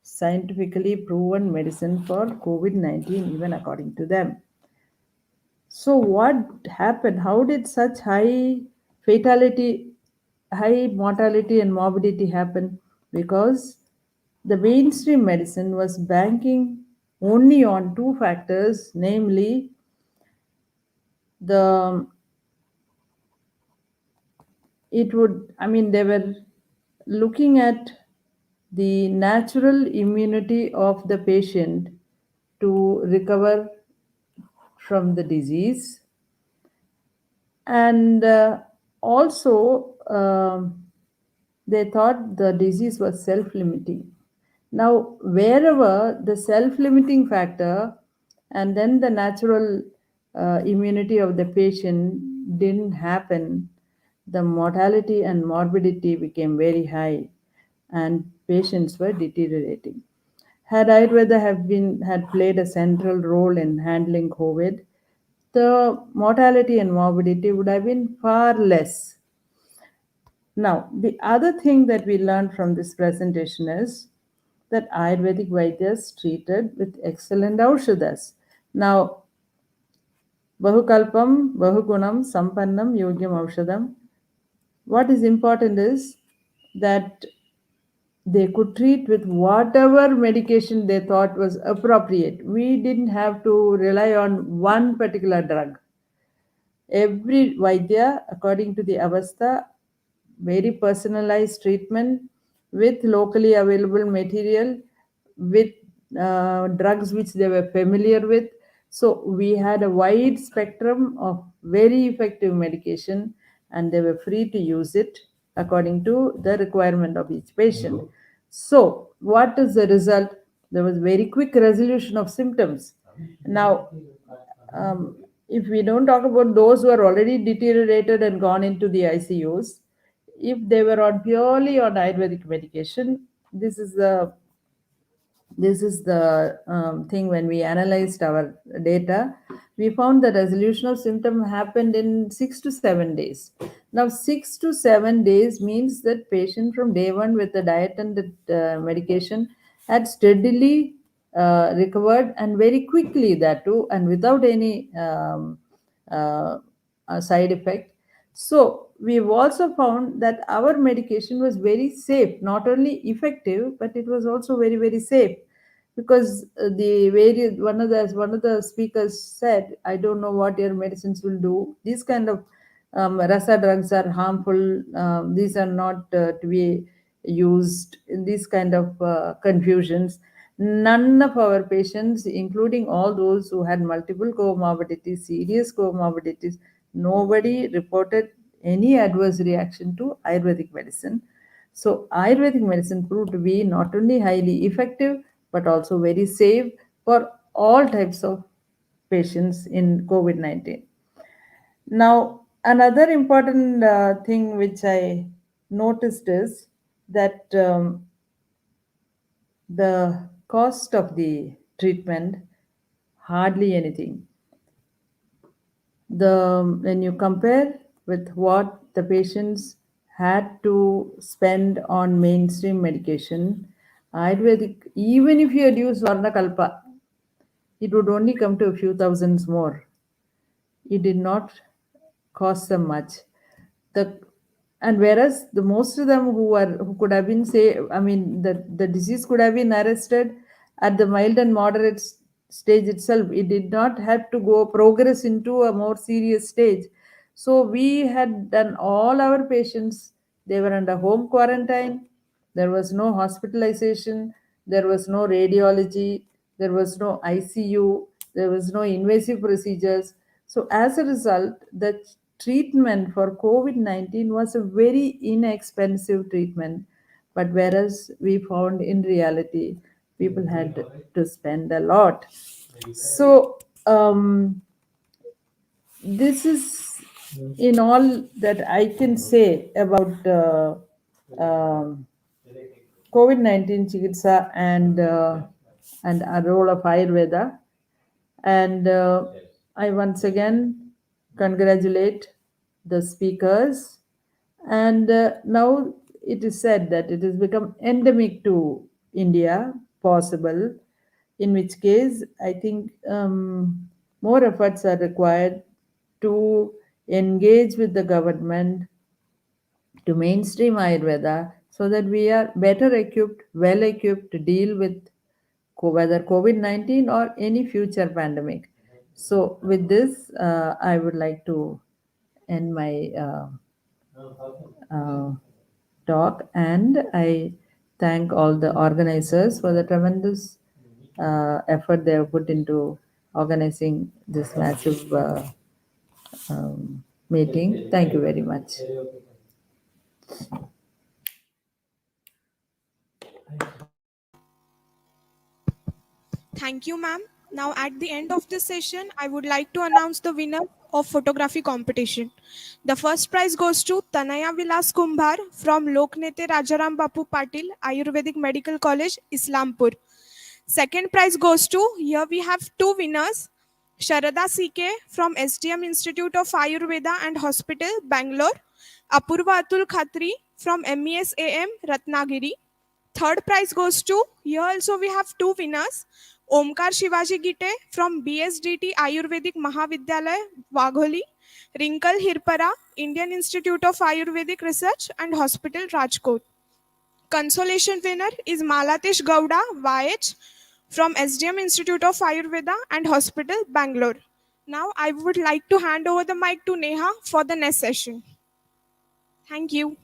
scientifically proven medicine for COVID-19, even according to them. So what happened? How did such fatality, high mortality and morbidity happen? Because the mainstream medicine was banking only on two factors, namely the they were looking at the natural immunity of the patient to recover from the disease, and also they thought the disease was self-limiting. Now wherever the self-limiting factor and then the natural immunity of the patient didn't happen, the mortality and morbidity became very high and patients were deteriorating. Had Ayurveda had played a central role in handling COVID, the mortality and morbidity would have been far less. Now, the other thing that we learned from this presentation is that Ayurvedic Vaidyas treated with excellent Aushadas. Now, Bahukalpam, Bahugunam, Sampannam, Yogyam Aushadam. What is important is that they could treat with whatever medication they thought was appropriate. We didn't have to rely on one particular drug. Every Vaidya, according to the Avastha, very personalized treatment with locally available material, with drugs which they were familiar with. So we had a wide spectrum of very effective medication and they were free to use it according to the requirement of each patient. So what is the result? There was very quick resolution of symptoms. Now, if we don't talk about those who are already deteriorated and gone into the ICUs, if they were on purely on Ayurvedic medication, this is the thing. When we analyzed our data, we found the resolution of symptom happened in 6 to 7 days. Now 6 to 7 days means that patient from day one with the diet and the medication had steadily recovered, and very quickly that too, and without any uh, side effect. So we've also found that our medication was very safe, not only effective, but it was also very, very safe. Because the various one of the speakers said, I don't know what your medicines will do. These kind of rasa drugs are harmful. These are not to be used in these kind of confusions. None of our patients, including all those who had multiple comorbidities, serious comorbidities, nobody reported any adverse reaction to Ayurvedic medicine. So Ayurvedic medicine proved to be not only highly effective but also very safe for all types of patients in COVID-19. Now, another important thing which I noticed is that the cost of the treatment, hardly anything. When you compare with what the patients had to spend on mainstream medication, Ayurvedic, even if you had used Varnakalpa, it would only come to a few thousands more. It did not cost them much. The and whereas the most of them who could have been the disease could have been arrested at the mild and moderate stage itself. It did not have to go progress into a more serious stage. So we had done all our patients, they were under home quarantine. There was no hospitalization, there was no radiology, there was no ICU, there was no invasive procedures. So as a result, the treatment for COVID-19 was a very inexpensive treatment. But whereas we found in reality, people had to spend a lot. So this is in all that I can say about COVID-19 chikitsa and a role of Ayurveda. And I once again congratulate the speakers. And now it is said that it has become endemic to India, possible, in which case I think more efforts are required to engage with the government to mainstream Ayurveda so that we are better equipped, well equipped to deal with whether COVID-19 or any future pandemic. So, with this, I would like to end my uh, talk, and I thank all the organizers for the tremendous effort they have put into organizing this massive meeting. Thank you very much. Thank you, ma'am. Now, at the end of this session, I would like to announce the winner of photography competition. The first prize goes to Tanaya Vilas Kumbhar from Loknete Rajaram Bapu Patil, Ayurvedic Medical College, Islampur. Second prize goes to, here we have two winners, Sharada CK from SDM Institute of Ayurveda and Hospital, Bangalore, Apurva Atul Khatri from MES AM, Ratnagiri. Third prize goes to, here also we have two winners, Omkar Shivaji Gite from BSDT Ayurvedic Mahavidyalaya, Wagholi, Rinkal Hirpara, Indian Institute of Ayurvedic Research and Hospital, Rajkot. Consolation winner is Malatesh Gowda, YH, from SDM Institute of Ayurveda and Hospital, Bangalore. Now I would like to hand over the mic to Neha for the next session. Thank you.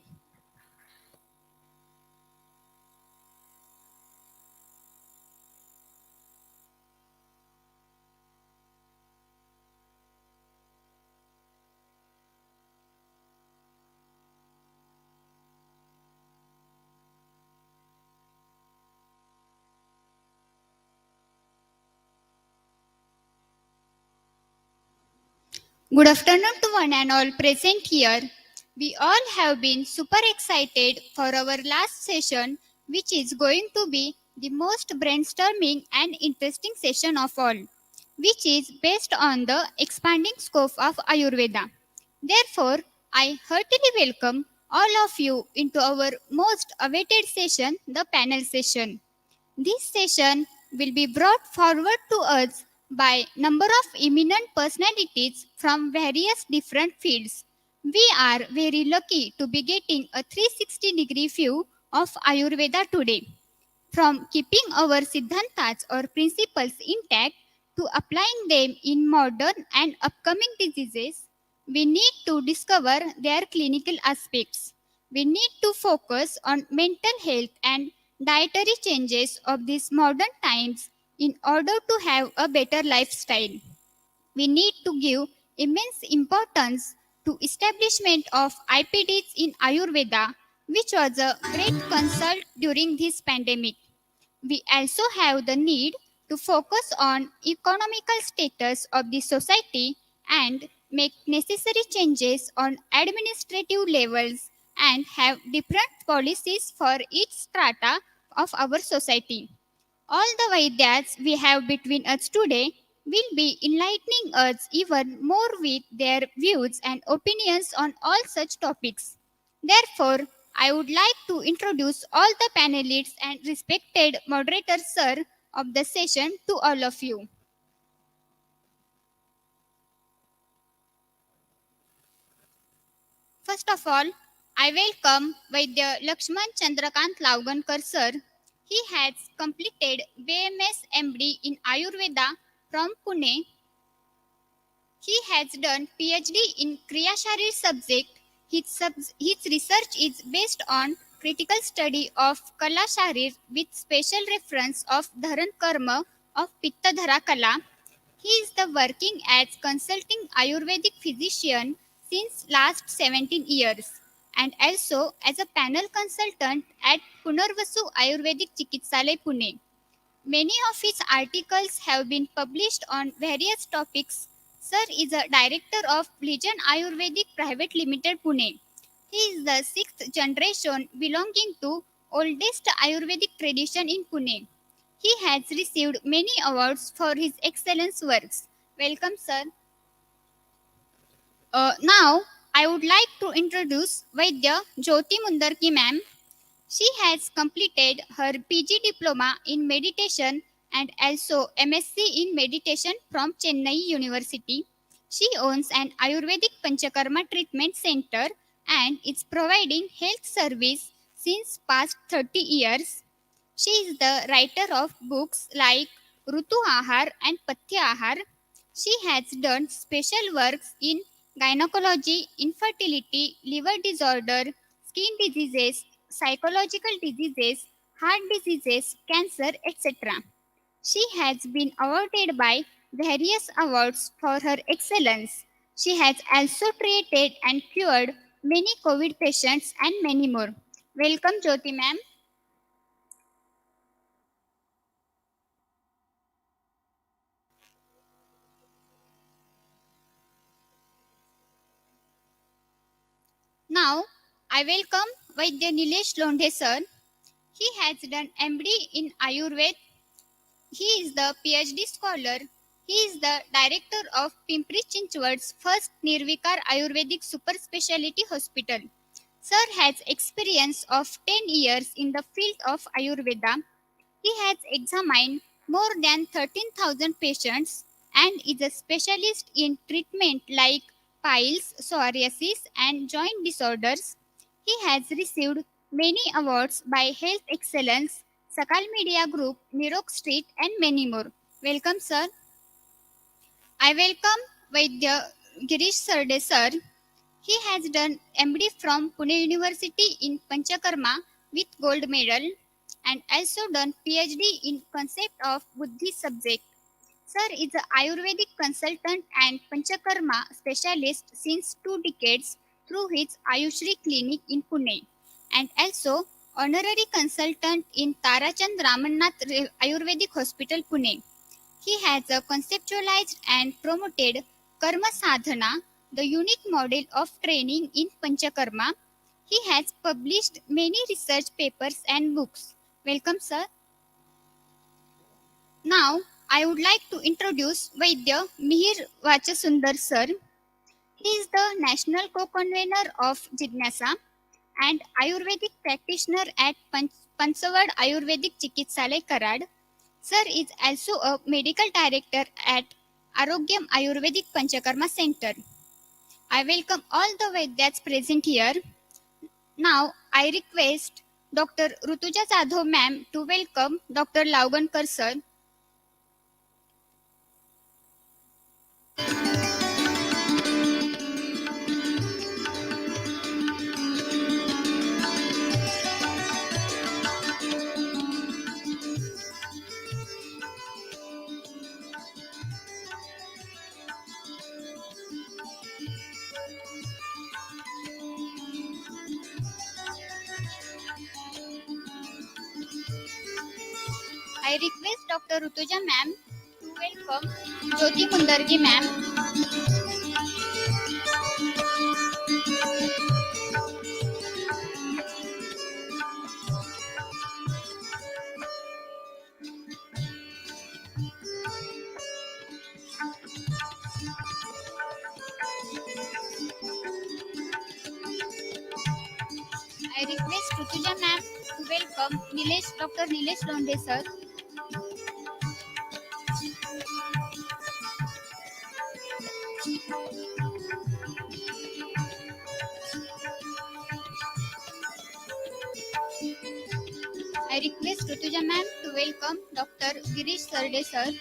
Good afternoon to one and all present here. We all have been super excited for our last session, which is going to be the most brainstorming and interesting session of all, which is based on the expanding scope of Ayurveda. Therefore, I heartily welcome all of you into our most awaited session, the panel session. This session will be brought forward to us by number of eminent personalities from various different fields. We are very lucky to be getting a 360-degree view of Ayurveda today. From keeping our siddhantas or principles intact to applying them in modern and upcoming diseases, we need to discover their clinical aspects. We need to focus on mental health and dietary changes of these modern times in order to have a better lifestyle. We need to give immense importance to establishment of IPDs in Ayurveda, which was a great consult during this pandemic. We also have the need to focus on economical status of the society and make necessary changes on administrative levels and have different policies for each strata of our society. All the Vaidyas we have between us today will be enlightening us even more with their views and opinions on all such topics. Therefore, I would like to introduce all the panelists and respected moderators, sir, of the session to all of you. First of all, I welcome Vaidya Lakshman Chandrakant Laugankar, sir. He has completed BMS MD in Ayurveda from Pune. He has done PhD in Kriya Sharir subject. His research is based on critical study of Kala Sharir with special reference of Dharan Karma of Pitta Dhara Kala. He is the working as consulting Ayurvedic physician since last 17 years and also as a panel consultant at Punarvasu Ayurvedic Chikitsalay Pune. Many of his articles have been published on various topics. Sir is a director of Legion Ayurvedic Private Limited Pune. He is the sixth generation belonging to oldest Ayurvedic tradition in Pune. He has received many awards for his excellence works. Welcome, sir. Now, I would like to introduce Vaidya Jyoti Mundarki ma'am. She has completed her PG diploma in meditation and also MSc in meditation from Chennai University. She owns an Ayurvedic Panchakarma treatment center and is providing health service since past 30 years. She is the writer of books like Rutu Ahar and Pathya Ahar. She has done special works in gynecology, infertility, liver disorder, skin diseases, psychological diseases, heart diseases, cancer, etc. She has been awarded by various awards for her excellence. She has also treated and cured many COVID patients and many more. Welcome, Jyoti ma'am. Now, I welcome Vaidya Nilesh Londhe sir. He has done MD in Ayurveda. He is the PhD scholar. He is the director of Pimpri Chinchwad's first Nirvikar Ayurvedic Super Speciality Hospital. Sir has experience of 10 years in the field of Ayurveda. He has examined more than 13,000 patients and is a specialist in treatment like piles, psoriasis, and joint disorders. He has received many awards by Health Excellence, Sakal Media Group, Nirok Street, and many more. Welcome, sir. I welcome Vaidya Girish Sarde, sir. He has done MD from Pune University in Panchakarma with gold medal and also done PhD in concept of Buddhi subject. Sir is an Ayurvedic consultant and Panchakarma specialist since 2 decades through his Ayushri clinic in Pune and also honorary consultant in Tarachand Ramannath Ayurvedic Hospital, Pune. He has conceptualized and promoted Karma Sadhana, the unique model of training in Panchakarma. He has published many research papers and books. Welcome, sir. Now, I would like to introduce Vaidya Mihir Vachasundar, sir. He is the national co-convener of Jidnyasa and Ayurvedic practitioner at Pansavad Ayurvedic Chikitsalay, Karad. Sir is also a medical director at Arogyam Ayurvedic Panchakarma Center. I welcome all the Vaidyas present here. Now, I request Dr. Rutuja Jadhav ma'am to welcome Dr. Laugankar sir. I request Dr. Rutuja ma'am to welcome Jyoti Mundargi ma'am. I request Rutuja ma'am to welcome Dr. Nilesh Londe sir. I request Rutuja ma'am to welcome Dr. Girish Sarde sir.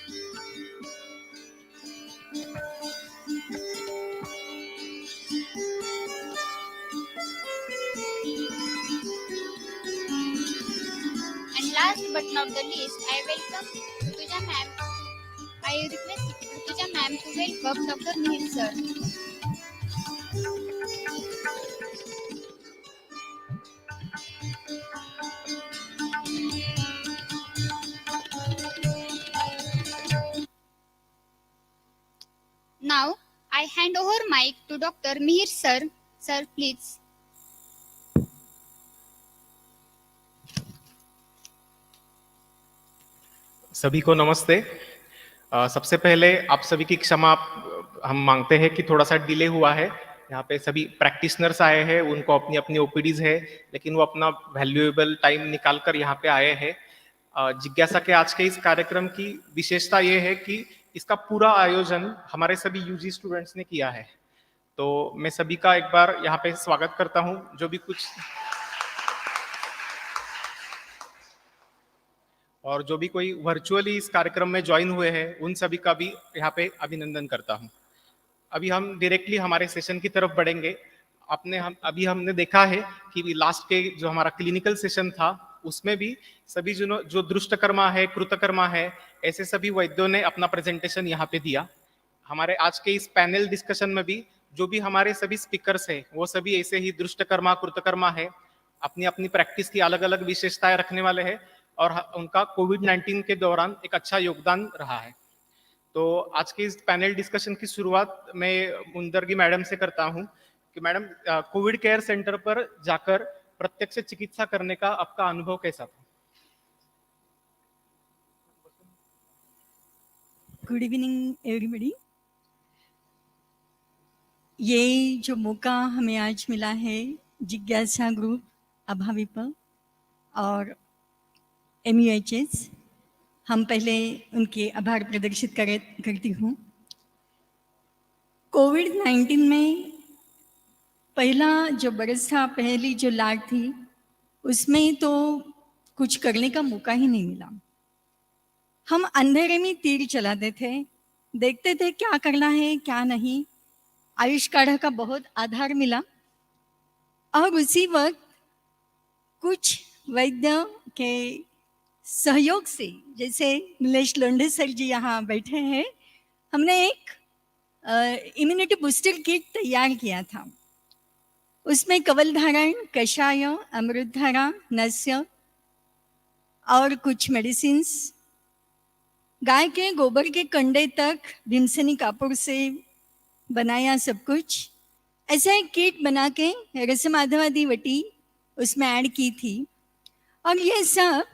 And last but not the least, I welcome Rutuja ma'am. I request Rutuja ma'am to welcome Dr. Mihir sir. Now, I hand over mic to Dr. Mihir sir. Sir, please. सभी को नमस्ते। सबसे पहले आप सभी की क्षमा हम मांगते हैं कि थोड़ा सा डिले हुआ है। यहाँ पे सभी प्रैक्टिशनर्स आए हैं, उनको अपनी अपनी ओपीडीज है, लेकिन वो अपना वैल्यूएबल टाइम निकाल कर यहाँ पे आए हैं। जिज्ञासा के आज के इस कार्यक्रम की विशेषता ये है कि इसका पूरा आयोजन हमारे सभी यूजी स्टूडेंट्स ने किया है। तो मैं सभी का एक बार यहाँ पे स्वागत करता हूँ। जो भी कुछ और जो भी कोई वर्चुअली इस कार्यक्रम में ज्वाइन हुए हैं उन सभी का भी यहाँ पे अभिनंदन करता हूँ। अभी हम डायरेक्टली हमारे सेशन की तरफ बढ़ेंगे। अभी हमने देखा है कि लास्ट के जो हमारा क्लिनिकल सेशन था उसमें भी सभी जो दुष्टकर्मा है, कृतकर्मा है, ऐसे सभी वैद्यों ने अपना प्रेजेंटेशन यहाँ पे दिया। हमारे आज के इस पैनल डिस्कशन में भी जो भी हमारे सभी स्पीकर्स है वो सभी ऐसे ही दुष्टकर्मा, कृतकर्मा है, अपनी अपनी प्रैक्टिस की अलग अलग विशेषताएं रखने वाले हैं और उनका कोविड-19 के दौरान एक अच्छा योगदान रहा है। तो आज के इस पैनल डिस्कशन की शुरुआत मैं मुंदरगी मैडम से करता हूं कि मैडम, कोविड केयर सेंटर पर जाकर प्रत्यक्ष चिकित्सा करने का आपका अनुभव कैसा था? Good evening everybody. ये जो मौका हमें आज मिला है जिज्ञासा ग्रुप, अभाविप और MUHS, हम पहले उनके आभार प्रदर्शित करती हूँ। कोविड-19 में पहला जो बरस था, पहली जो लाट थी, उसमें तो कुछ करने का मौका ही नहीं मिला। हम अंधेरे में तीर चलाते थे, देखते थे क्या करना है क्या नहीं। आयुष काढ़ा का बहुत आधार मिला और उसी वक्त कुछ वैद्य के सहयोग से, जैसे नीलेश लोंढे सर जी यहाँ बैठे हैं, हमने एक इम्यूनिटी बूस्टर किट तैयार किया था। उसमें कवल धारण, कषाय, अमृत धारा, नस्य और कुछ मेडिसिन्स, गाय के गोबर के कंडे तक भीमसेनी कापुर से बनाया सब कुछ। ऐसा एक किट बना के रसमाधवादी वटी उसमें ऐड की थी। और ये सब,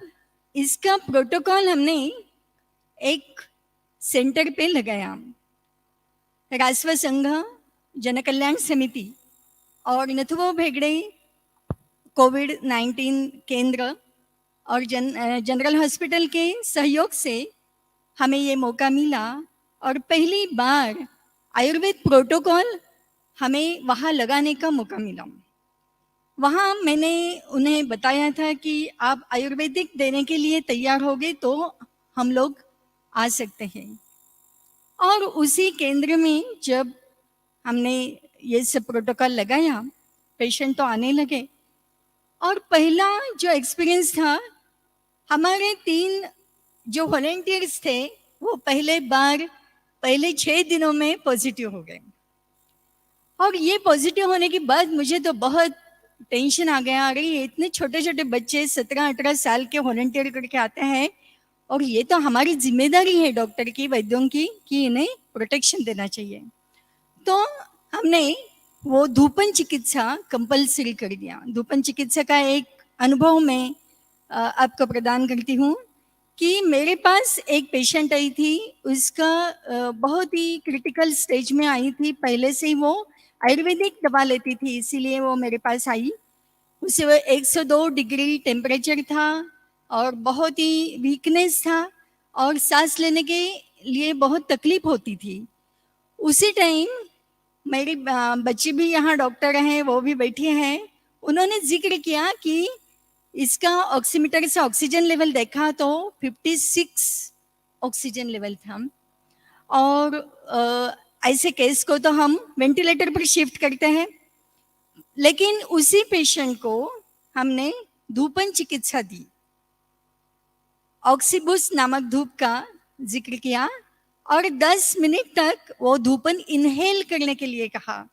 इसका प्रोटोकॉल हमने एक सेंटर पे लगाया। राजस्व संघ, जनकल्याण समिति और नथुराम भेगड़े कोविड-19 केंद्र और जनरल हॉस्पिटल के सहयोग से हमें ये मौका मिला और पहली बार आयुर्वेद प्रोटोकॉल हमें वहाँ लगाने का मौका मिला। वहाँ मैंने उन्हें बताया था कि आप आयुर्वेदिक देने के लिए तैयार होगे तो हम लोग आ सकते हैं। और उसी केंद्र में जब हमने ये सब प्रोटोकॉल लगाया, पेशेंट तो आने लगे। और पहला जो एक्सपीरियंस था, हमारे 3 जो वॉलेंटियर्स थे वो पहले 6 दिनों में पॉजिटिव हो गए। और ये पॉजिटिव होने के बाद मुझे तो बहुत टेंशन आ गया। अरे ये इतने छोटे छोटे बच्चे 17-18 साल के वॉलेंटियर करके आते हैं और ये तो हमारी जिम्मेदारी है डॉक्टर की, वैद्यों की, कि इन्हें प्रोटेक्शन देना चाहिए। तो हमने वो धूपन चिकित्सा कंपलसरी कर दिया। धूपन चिकित्सा का एक अनुभव मैं आपको प्रदान करती हूँ कि मेरे पास एक पेशेंट आई थी, उसका बहुत ही क्रिटिकल स्टेज में आई थी। पहले से ही वो आयुर्वेदिक दवा लेती थी, इसीलिए वो मेरे पास आई। उसे 102 डिग्री टेम्परेचर था और बहुत ही वीकनेस था और सांस लेने के लिए बहुत तकलीफ होती थी। उसी टाइम मेरी बच्ची भी यहाँ डॉक्टर हैं, वो भी बैठी हैं। उन्होंने जिक्र किया कि इसका ऑक्सीमीटर से ऑक्सीजन लेवल देखा तो 56 ऑक्सीजन लेवल था। और ऐसे केस को तो हम वेंटिलेटर पर शिफ्ट करते हैं, लेकिन उसी पेशेंट को हमने धूपन चिकित्सा दी। ऑक्सीबुस नामक धूप का जिक्र किया और 10 मिनट तक वो धूपन इनहेल करने के लिए कहा।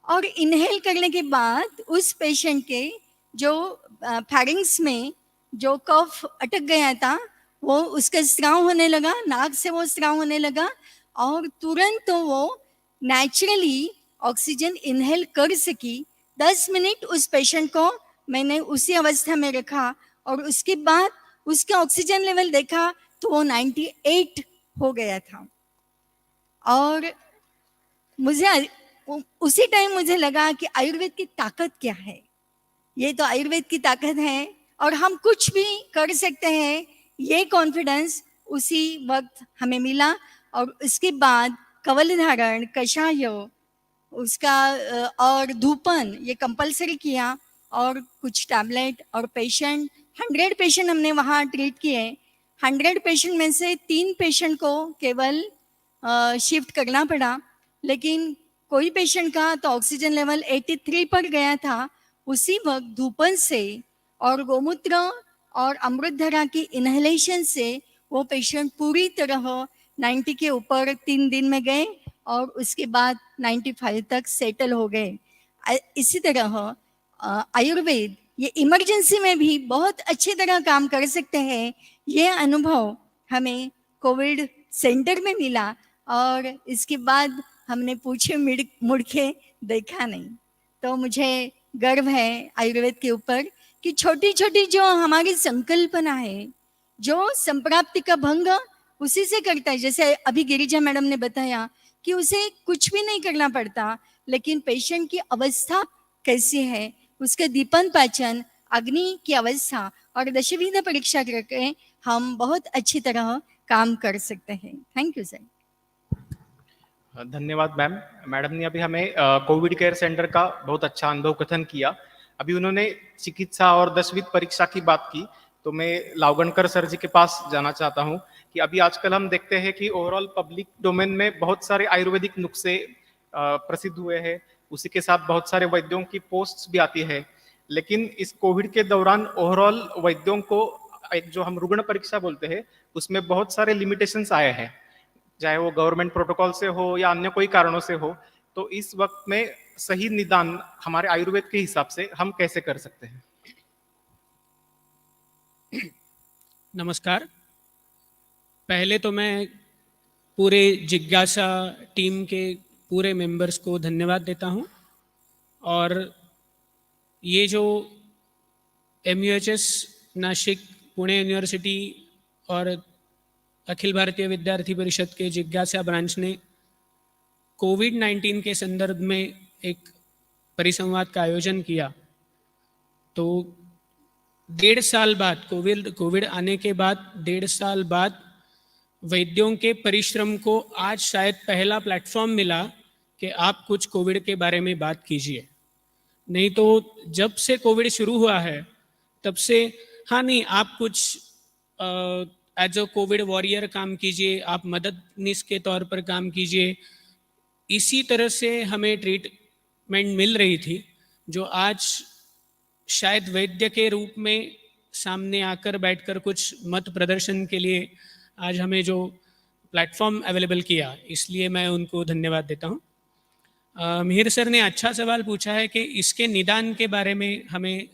और इनहेल करने के बाद उस पेशेंट के जो फैरिंग्स में जो कफ अटक गया था वो उसका स्राव होने लगा, नाक से वो स्राव होने लगा और तुरंत तो वो नेचुरली ऑक्सीजन इनहेल कर सकी। 10 मिनट उस पेशेंट को मैंने उसी अवस्था में रखा और उसके बाद उसका ऑक्सीजन लेवल देखा तो वो 98 हो गया था। और मुझे उसी टाइम मुझे लगा कि आयुर्वेद की ताकत क्या है। ये तो आयुर्वेद की ताकत है और हम कुछ भी कर सकते हैं, ये कॉन्फिडेंस उसी वक्त हमें मिला। और उसके बाद कवल धारण, कषाय, उसका और धूपन ये कंपलसरी किया, और कुछ टैबलेट, और पेशेंट 100 पेशेंट हमने वहाँ ट्रीट किए। 100 पेशेंट में से 3 पेशेंट को केवल शिफ्ट करना पड़ा, लेकिन कोई पेशेंट का तो ऑक्सीजन लेवल 83 पर गया था। उसी वक्त धूपन से और गोमूत्र और अमृतधरा की इनहेलेशन से वो पेशेंट पूरी तरह 90 के ऊपर 3 दिन में गए, और उसके बाद 95 तक सेटल हो गए। इसी तरह आयुर्वेद ये इमरजेंसी में भी बहुत अच्छी तरह काम कर सकते हैं। ये अनुभव हमें कोविड सेंटर में मिला, और इसके बाद हमने पूछे मुड़ के देखा नहीं। तो मुझे गर्व है आयुर्वेद के ऊपर कि छोटी छोटी जो हमारी संकल्पना है, जो संप्राप्ति का भंग उसी से करता है। जैसे अभी गिरिजा मैडम ने बताया कि उसे कुछ भी नहीं करना पड़ता, लेकिन पेशेंट की अवस्था कैसी है, उसके दीपन पाचन, अग्नि की अवस्था और दशविध परीक्षा करके हम बहुत अच्छी तरह काम कर सकते हैं। Thank you sir. धन्यवाद मैम। मैडम ने अभी हमें कोविड केयर सेंटर का बहुत अच्छा अनुभव कथन किया। अभी उन्होंने चिकित्सा और दशविध परीक्षा की बात की, तो मैं लावगणकर सर जी के पास जाना चाहता हूं कि अभी आजकल हम देखते हैं कि ओवरऑल पब्लिक डोमेन में बहुत सारे आयुर्वेदिक नुस्खे प्रसिद्ध हुए हैं, उसी के साथ बहुत सारे वैद्यों की पोस्ट्स भी आती है। लेकिन इस कोविड के दौरान ओवरऑल वैद्यों को एक जो हम रुग्ण परीक्षा बोलते हैं उसमें बहुत सारे लिमिटेशंस आए हैं, चाहे वो गवर्नमेंट प्रोटोकॉल से हो या अन्य कोई कारणों से हो। तो इस वक्त में सही निदान हमारे आयुर्वेद के हिसाब से हम कैसे कर सकते हैं? नमस्कार। पहले तो मैं पूरे जिज्ञासा टीम के पूरे मेंबर्स को धन्यवाद देता हूं, और ये जो MUHS नासिक, पुणे यूनिवर्सिटी और अखिल भारतीय विद्यार्थी परिषद के जिज्ञासा ब्रांच ने कोविड-19 के संदर्भ में एक परिसंवाद का आयोजन किया, तो 1.5 साल बाद, कोविड आने के बाद 1.5 साल बाद वैद्यों के परिश्रम को आज शायद पहला प्लेटफॉर्म मिला कि आप कुछ कोविड के बारे में बात कीजिए। नहीं तो जब से कोविड शुरू हुआ है तब से हाँ नहीं, आप कुछ एज अ कोविड वॉरियर काम कीजिए, आप मददनीश के तौर पर काम कीजिए, इसी तरह से हमें ट्रीटमेंट मिल रही थी, जो आज शायद वैद्य के रूप में सामने आकर बैठकर कुछ मत प्रदर्शन के लिए आज हमें जो प्लेटफॉर्म अवेलेबल किया, इसलिए मैं उनको धन्यवाद देता हूँ। मिहिर सर ने अच्छा सवाल पूछा है कि इसके निदान के बारे में हमें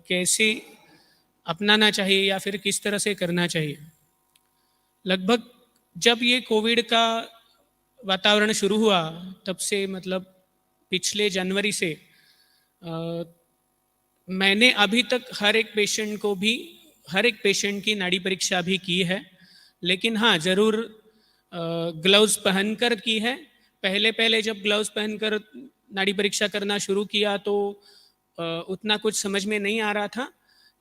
कैसे अपनाना चाहिए या फिर किस तरह से करना चाहिए। लगभग जब ये कोविड का वातावरण शुरू हुआ तब से, मतलब पिछले जनवरी से मैंने अभी तक हर एक पेशेंट की नाड़ी परीक्षा भी की है, लेकिन हाँ ज़रूर ग्लव्स पहनकर की है। पहले जब ग्लव्स पहनकर नाड़ी परीक्षा करना शुरू किया तो उतना कुछ समझ में नहीं आ रहा था,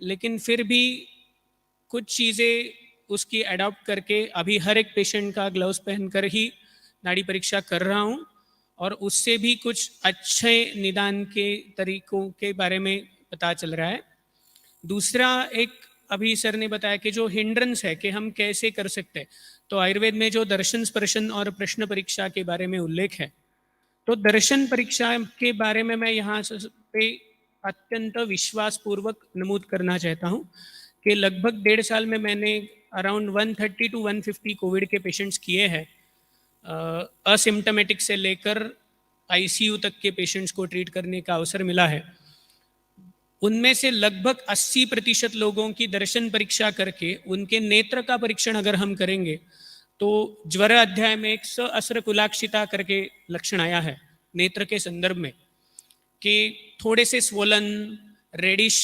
लेकिन फिर भी कुछ चीज़ें उसकी अडॉप्ट करके अभी हर एक पेशेंट का ग्लव्स पहनकर ही नाड़ी परीक्षा कर रहा हूँ, और उससे भी कुछ अच्छे निदान के तरीकों के बारे में पता चल रहा है। दूसरा, एक अभी सर ने बताया कि जो हिंड्रेंस है कि हम कैसे कर सकते हैं, तो आयुर्वेद में जो दर्शन, स्पर्शन और प्रश्न परीक्षा के बारे में उल्लेख है, तो दर्शन परीक्षा के बारे में मैं यहाँ पे अत्यंत विश्वासपूर्वक नमूद करना चाहता हूँ कि लगभग 1.5 साल में मैंने अराउंड 130 to 150 कोविड के पेशेंट्स किए हैं। असिम्टोमेटिक से लेकर ICU तक के पेशेंट्स को ट्रीट करने का अवसर मिला है। उनमें से लगभग 80% लोगों की दर्शन परीक्षा करके उनके नेत्र का परीक्षण अगर हम करेंगे तो ज्वर अध्याय में एक असर कुलाक्षिता करके लक्षण आया है नेत्र के संदर्भ में, कि थोड़े से स्वोलन, रेडिश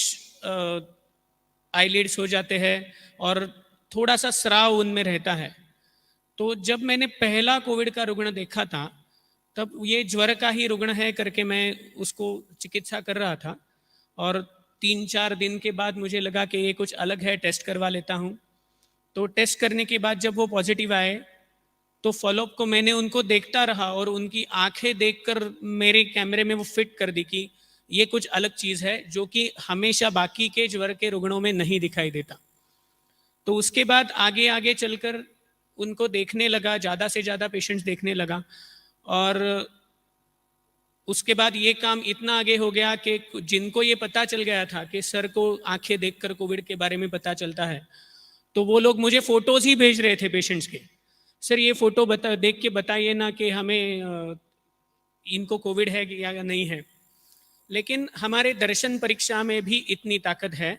आईलिड्स हो जाते हैं और थोड़ा सा स्राव उनमें रहता है। तो जब मैंने पहला कोविड का रुग्ण देखा था तब ये ज्वर का ही रुग्ण है करके मैं उसको चिकित्सा कर रहा था, और 3-4 दिन के बाद मुझे लगा कि ये कुछ अलग है, टेस्ट करवा लेता हूँ। तो टेस्ट करने के बाद जब वो पॉजिटिव आए तो फॉलोअप को मैंने उनको देखता रहा और उनकी आंखें देखकर मेरे कैमरे में वो फिट कर दी कि ये कुछ अलग चीज़ है जो कि हमेशा बाकी के ज्वर के रुग्णों में नहीं दिखाई देता। तो उसके बाद आगे आगे चलकर उनको देखने लगा, ज़्यादा से ज़्यादा पेशेंट्स देखने लगा, और उसके बाद ये काम इतना आगे हो गया कि जिनको ये पता चल गया था कि सर को आंखें देखकर कोविड के बारे में पता चलता है, तो वो लोग मुझे फोटोज ही भेज रहे थे पेशेंट्स के, सर ये फोटो देख के बताइए ना कि हमें इनको कोविड है या नहीं है। लेकिन हमारे दर्शन परीक्षा में भी इतनी ताकत है।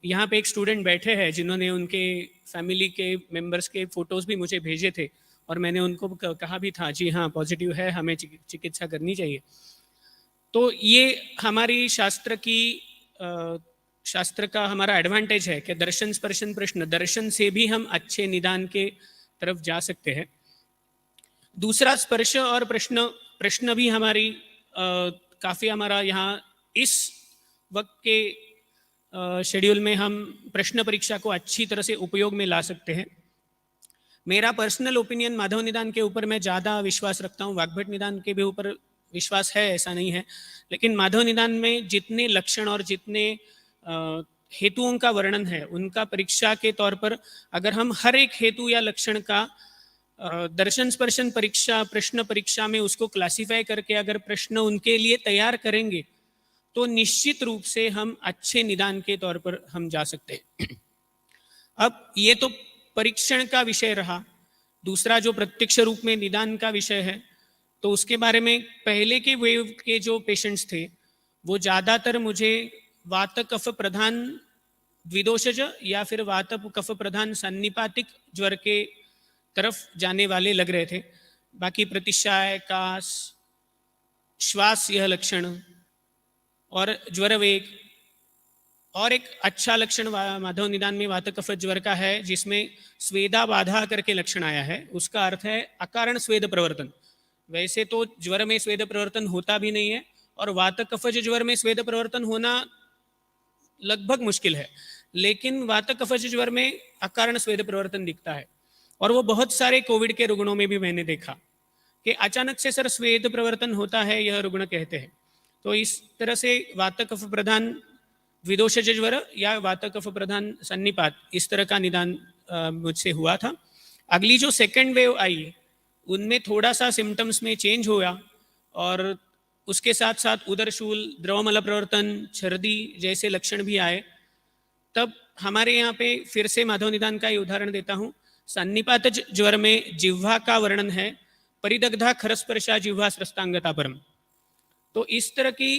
यहाँ पे एक स्टूडेंट बैठे हैं जिन्होंने उनके फैमिली के मेंबर्स के फोटोज भी मुझे भेजे थे, और मैंने उनको कहा भी था जी हाँ पॉजिटिव है, हमें चिकित्सा करनी चाहिए। तो ये हमारी शास्त्र का हमारा एडवांटेज है कि दर्शन स्पर्शन प्रश्न, दर्शन से भी हम अच्छे निदान के तरफ जा सकते हैं। दूसरा स्पर्श और प्रश्न भी हमारी काफ़ी हमारा यहाँ इस वक्त के शेड्यूल में हम प्रश्न परीक्षा को अच्छी तरह से उपयोग में ला सकते हैं। मेरा पर्सनल ओपिनियन माधव निदान के ऊपर मैं ज़्यादा विश्वास रखता हूँ, वाग्भट निदान के भी ऊपर विश्वास है, ऐसा नहीं है, लेकिन माधव निदान में जितने लक्षण और जितने हेतुओं का वर्णन है उनका परीक्षा के तौर पर अगर हम हर एक हेतु या लक्षण का दर्शन स्पर्शन परीक्षा प्रश्न परीक्षा में उसको क्लासिफाई करके अगर प्रश्न उनके लिए तैयार करेंगे तो निश्चित रूप से हम अच्छे निदान के तौर पर हम जा सकते हैं। अब ये तो परीक्षण का विषय रहा। दूसरा जो प्रत्यक्ष रूप में निदान का विषय है, तो उसके बारे में पहले के वेव के जो पेशेंट्स थे वो ज़्यादातर मुझे वात कफ प्रधान द्विदोषज या फिर वात कफ प्रधान सन्निपातिक ज्वर के तरफ जाने वाले लग रहे थे। बाकी प्रतिशाय, कास, श्वास यह लक्षण और ज्वर वेग, और एक अच्छा लक्षण माधव निदान में वात कफ ज्वर का है जिसमें स्वेदा बाधा करके लक्षण आया है। उसका अर्थ है अकारण स्वेद प्रवर्तन। वैसे तो ज्वर में स्वेद प्रवर्तन होता भी नहीं है और वात कफज ज्वर में स्वेद प्रवर्तन होना लगभग मुश्किल है, लेकिन वात कफज ज्वर में अकारण स्वेद प्रवर्तन दिखता है। और वो बहुत सारे कोविड के रुग्णों में भी मैंने देखा कि अचानक से सर स्वेद प्रवर्तन होता है, यह रुग्ण कहते हैं। तो इस तरह से वात कफ प्रधान द्विदोषज ज्वर या वात कफ प्रधान सन्निपात, इस तरह का निदान मुझसे हुआ था। अगली जो सेकेंड वेव आई उनमें थोड़ा सा सिम्टम्स में चेंज हुआ और उसके साथ साथ उदरशूल, द्रवमल प्रवर्तन, छर्दी जैसे लक्षण भी आए। तब हमारे यहाँ पे फिर से माधव निदान का ही उदाहरण देता हूँ। सन्निपात ज्वर में जिह्वा का वर्णन है परिदग्धा खरस्पर्शा जिह्वा स्रस्तांगता परम। तो इस तरह की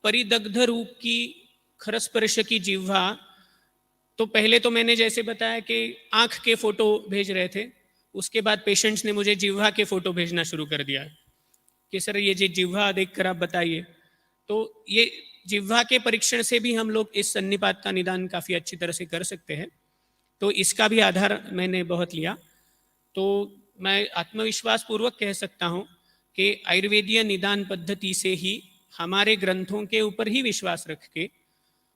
परिदग्ध रूप की खरस्पर्श की जिह्वा, तो पहले तो मैंने जैसे बताया कि आंख के फोटो भेज रहे थे, उसके बाद पेशेंट्स ने मुझे जिह्वा के फोटो भेजना शुरू कर दिया कि सर ये जिह्वा देखकर आप बताइए। तो ये जिह्वा के परीक्षण से भी हम लोग इस सन्निपात का निदान काफ़ी अच्छी तरह से कर सकते हैं। तो इसका भी आधार मैंने बहुत लिया। तो मैं आत्मविश्वास पूर्वक कह सकता हूँ कि आयुर्वेदीय निदान पद्धति से ही हमारे ग्रंथों के ऊपर ही विश्वास रख के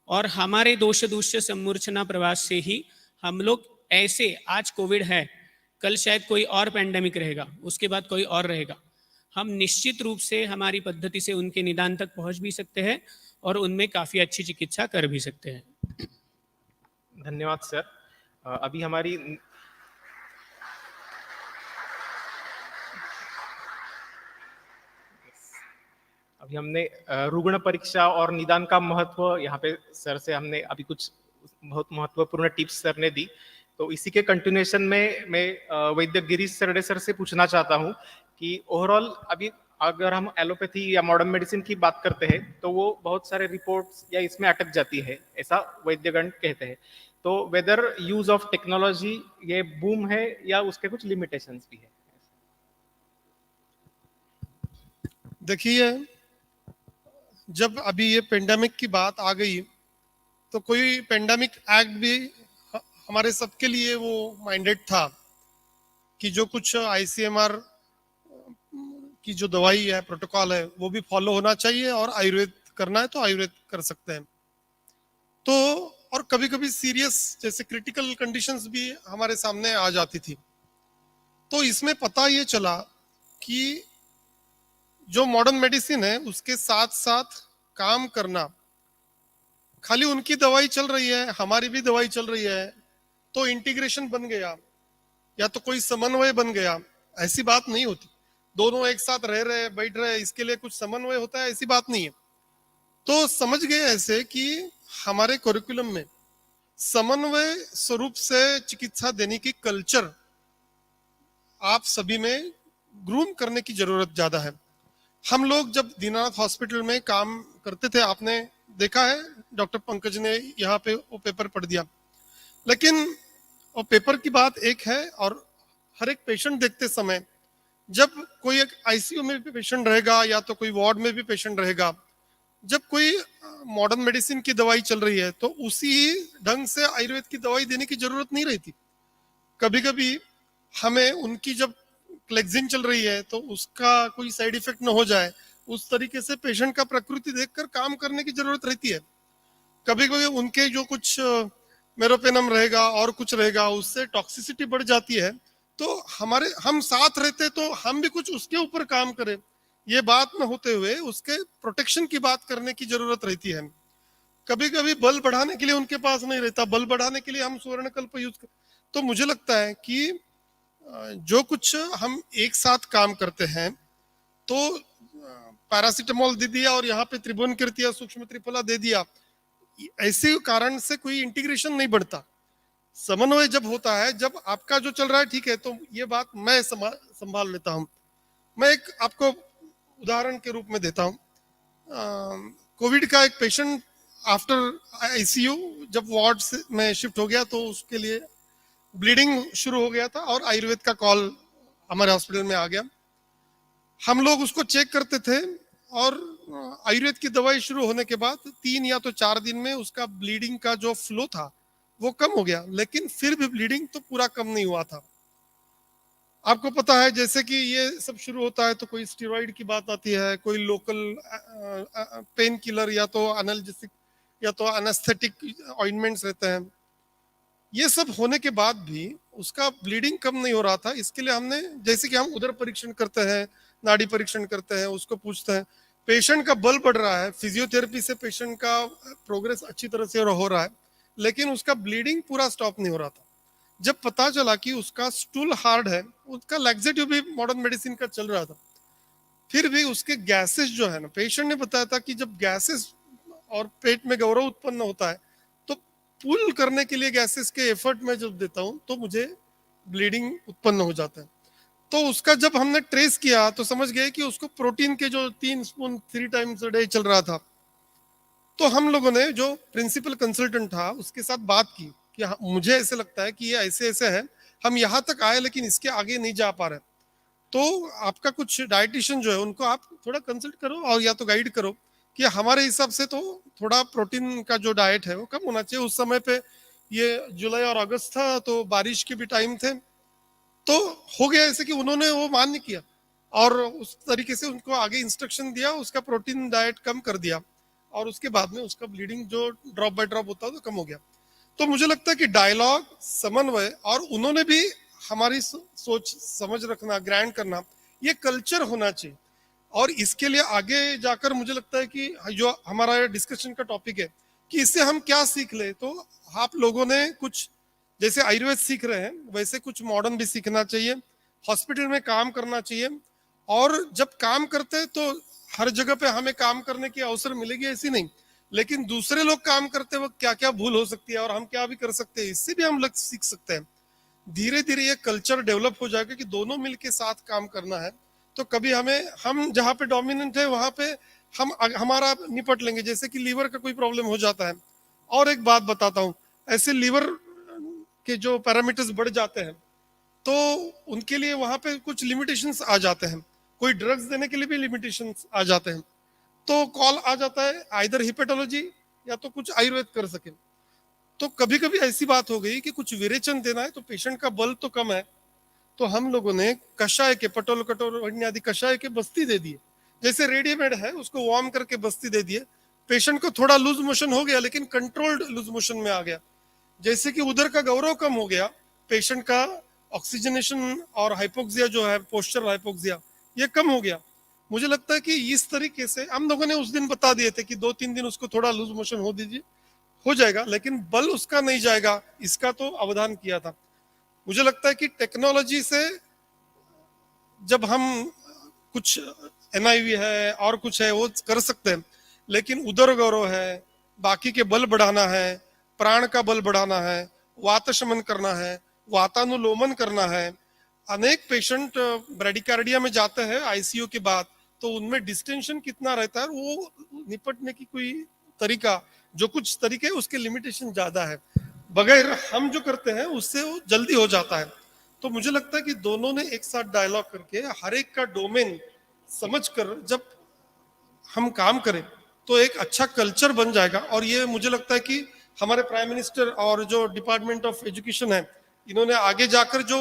और हमारे दोष दूष्य सम्मूर्छना प्रवास से ही हम लोग ऐसे, आज कोविड है, कल शायद कोई और पैंडेमिक रहेगा, उसके बाद कोई और रहेगा, हम निश्चित रूप से हमारी पद्धति से उनके निदान तक पहुंच भी सकते हैं और उनमें काफ़ी अच्छी चिकित्सा कर भी सकते हैं। धन्यवाद सर। अभी हमारी हमने रुग्ण परीक्षा और निदान का महत्व यहाँ पे सर से हमने अभी कुछ बहुत महत्वपूर्ण टिप्स सर ने दी। तो इसी के कंटिन्यूएशन में मैं वैद्य गिरीश सरडे सर से पूछना चाहता हूँ कि ओवरऑल अभी अगर हम एलोपैथी या मॉडर्न मेडिसिन की बात करते हैं तो वो बहुत सारे रिपोर्ट्स या इसमें अटक जाती है, ऐसा वैद्यगण कहते हैं। तो वेदर यूज ऑफ टेक्नोलॉजी ये बूम है या उसके कुछ लिमिटेशंस भी है? देखिए, जब अभी ये पेंडेमिक की बात आ गई तो कोई पेंडेमिक एक्ट भी हमारे सबके लिए वो माइंडेड था कि जो कुछ आईसीएमआर की जो दवाई है, प्रोटोकॉल है, वो भी फॉलो होना चाहिए और आयुर्वेद करना है तो आयुर्वेद कर सकते हैं। तो और कभी कभी सीरियस जैसे क्रिटिकल कंडीशंस भी हमारे सामने आ जाती थी। तो इसमें पता ये चला कि जो मॉडर्न मेडिसिन है उसके साथ साथ काम करना, खाली उनकी दवाई चल रही है हमारी भी दवाई चल रही है तो इंटीग्रेशन बन गया या तो कोई समन्वय बन गया, ऐसी बात नहीं होती। दोनों एक साथ रह रहे बैठ रहे इसके लिए कुछ समन्वय होता है, ऐसी बात नहीं है। तो समझ गए ऐसे कि हमारे करिकुलम में समन्वय स्वरूप से चिकित्सा देने की कल्चर आप सभी में ग्रूम करने की जरूरत ज्यादा है। हम लोग जब दीनानाथ हॉस्पिटल में काम करते थे, आपने देखा है डॉक्टर पंकज ने यहाँ पे वो पेपर पढ़ दिया, लेकिन वो पेपर की बात एक है और हर एक पेशेंट देखते समय जब कोई एक आईसीयू में भी पेशेंट रहेगा या तो कोई वार्ड में भी पेशेंट रहेगा, जब कोई मॉडर्न मेडिसिन की दवाई चल रही है तो उसी ढंग से आयुर्वेद की दवाई देने की जरूरत नहीं रहती। कभी कभी हमें उनकी जब क्लेक्सिन चल रही है तो उसका कोई साइड इफेक्ट न हो जाए, उस तरीके से पेशेंट का प्रकृति देखकर काम करने की जरूरत रहती है। कभी कभी उनके जो कुछ मेरोपेनम रहेगा और कुछ रहेगा उससे टॉक्सिसिटी बढ़ जाती है, तो हम साथ रहते तो हम भी कुछ उसके ऊपर काम करें, ये बात न होते हुए उसके प्रोटेक्शन की बात करने की जरूरत रहती है। कभी कभी बल बढ़ाने के लिए उनके पास नहीं रहता, बल बढ़ाने के लिए हम स्वर्णकल्प यूज कर। तो मुझे लगता है कि जो कुछ हम एक साथ काम करते हैं तो पैरासिटामोल दे दिया और यहाँ पे त्रिभुवन कीर्ति सूक्ष्म त्रिफला दे दिया, ऐसे कारण से कोई इंटीग्रेशन नहीं बढ़ता। समन्वय जब होता है, जब आपका जो चल रहा है ठीक है तो ये बात मैं संभाल लेता हूँ। मैं एक आपको उदाहरण के रूप में देता हूँ। कोविड का एक पेशेंट आफ्टर आईसीयू जब वार्ड में शिफ्ट हो गया तो उसके लिए ब्लीडिंग शुरू हो गया था और आयुर्वेद का कॉल हमारे हॉस्पिटल में आ गया। हम लोग उसको चेक करते थे और आयुर्वेद की दवाई शुरू होने के बाद 3 या तो 4 दिन में उसका ब्लीडिंग का जो फ्लो था वो कम हो गया, लेकिन फिर भी ब्लीडिंग तो पूरा कम नहीं हुआ था। आपको पता है जैसे कि ये सब शुरू होता है तो कोई स्टेरॉइड की बात आती है, कोई लोकल पेन किलर या तो एनाल्जेसिक या तो एनेस्थेटिक ऑइंटमेंट्स रहते हैं। ये सब होने के बाद भी उसका ब्लीडिंग कम नहीं हो रहा था। इसके लिए हमने, जैसे कि हम उधर परीक्षण करते हैं, नाड़ी परीक्षण करते हैं, उसको पूछते हैं पेशेंट का बल बढ़ रहा है, फिजियोथेरेपी से पेशेंट का प्रोग्रेस अच्छी तरह से हो रहा है, लेकिन उसका ब्लीडिंग पूरा स्टॉप नहीं हो रहा था। जब पता चला कि उसका स्टूल हार्ड है, उसका लैक्सेटिव भी मॉडर्न मेडिसिन का चल रहा था, फिर भी उसके गैसेस जो है ना, पेशेंट ने बताया था कि जब गैसेस और पेट में गौरव उत्पन्न होता है तो पुल करने के लिए गैसेस के एफर्ट में जब देता हूं तो मुझे ब्लीडिंग उत्पन्न हो जाता है। तो उसका जब हमने ट्रेस किया तो समझ गए कि उसको प्रोटीन के जो 3 स्पून 3 टाइम्स अ डे चल रहा था। तो हम लोगों ने जो प्रिंसिपल कंसल्टेंट था उसके साथ बात की कि मुझे ऐसे लगता है कि ये ऐसे ऐसे है, हम यहाँ तक आए लेकिन इसके आगे नहीं जा पा रहे, तो आपका कुछ डाइटिशियन जो है उनको आप थोड़ा कंसल्ट करो और या तो गाइड करो कि हमारे हिसाब से तो थोड़ा प्रोटीन का जो डाइट है वो कम होना चाहिए। उस समय पे ये जुलाई और अगस्त था तो बारिश के भी टाइम थे, तो हो गया ऐसे कि उन्होंने वो मान्य किया और उस तरीके से उनको आगे इंस्ट्रक्शन दिया, उसका प्रोटीन डाइट कम कर दिया और उसके बाद में उसका ब्लीडिंग जो ड्रॉप बाय ड्रॉप होता है तो कम हो गया। तो मुझे लगता है कि डायलॉग, समन्वय और उन्होंने भी हमारी सोच समझ रखना, ग्रैंड करना, ये कल्चर होना चाहिए। और इसके लिए आगे जाकर मुझे लगता है कि जो हमारा डिस्कशन का टॉपिक है कि इससे हम क्या सीख ले, तो आप लोगों ने कुछ जैसे आयुर्वेद सीख रहे हैं वैसे कुछ मॉडर्न भी सीखना चाहिए, हॉस्पिटल में काम करना चाहिए। और जब काम करते हैं तो हर जगह पे हमें काम करने की अवसर मिलेगी ऐसी नहीं, लेकिन दूसरे लोग काम करते वक्त क्या क्या भूल हो सकती है और हम क्या भी कर सकते हैं, इससे भी हम लोग सीख सकते हैं। धीरे धीरे ये कल्चर डेवलप हो जाएगा कि दोनों मिलके साथ काम करना है, तो कभी हम जहाँ पे डोमिनेंट है वहां पे हमारा निपट लेंगे। जैसे कि लीवर का कोई प्रॉब्लम हो जाता है, और एक बात बताता हूँ, ऐसे लीवर के जो पैरामीटर्स बढ़ जाते हैं तो उनके लिए वहां पे कुछ लिमिटेशंस आ जाते हैं, कोई ड्रग्स देने के लिए भी लिमिटेशंस आ जाते हैं। तो कॉल आ जाता है आइदर हिपेटोलॉजी या तो कुछ आयुर्वेद कर सके। तो कभी कभी ऐसी बात हो गई कि कुछ विरेचन देना है तो पेशेंट का बल तो कम है, तो हम लोगों ने कषाय के पटोल कटोल आदि कषाय के बस्ती दे दिए, जैसे रेडीमेड है उसको वार्म करके बस्ती दे दिए। पेशेंट को थोड़ा लूज मोशन हो गया लेकिन कंट्रोल्ड लूज मोशन में आ गया, जैसे कि उधर का गौरव कम हो गया, पेशेंट का ऑक्सीजनेशन और हाइपोक्सिया जो है, पोस्चर हाइपोक्सिया, ये कम हो गया। मुझे लगता है कि इस तरीके से हम लोगों ने उस दिन बता दिए थे कि 2-3 दिन उसको थोड़ा लूज मोशन हो दीजिए, हो जाएगा, लेकिन बल उसका नहीं जाएगा, इसका तो अवधान किया था। मुझे लगता है कि टेक्नोलॉजी से जब हम कुछ NIV है और कुछ है वो कर सकते हैं, लेकिन उदर गौरव है, बाकी के बल बढ़ाना है, प्राण का बल बढ़ाना है, वात शमन करना है, वातानुलोमन करना है। अनेक पेशेंट ब्रेडिकार्डिया में जाते हैं ICU के बाद, तो उनमें डिस्टेंशन कितना रहता है, वो निपटने की कोई तरीका, जो कुछ तरीके उसके लिमिटेशन ज्यादा है, बगैर हम जो करते हैं उससे वो जल्दी हो जाता है। तो मुझे लगता है कि दोनों ने एक साथ डायलॉग करके हर एक का डोमेन समझकर जब हम काम करें तो एक अच्छा कल्चर बन जाएगा। और ये मुझे लगता है कि हमारे प्राइम मिनिस्टर और जो डिपार्टमेंट ऑफ एजुकेशन है, इन्होंने आगे जाकर जो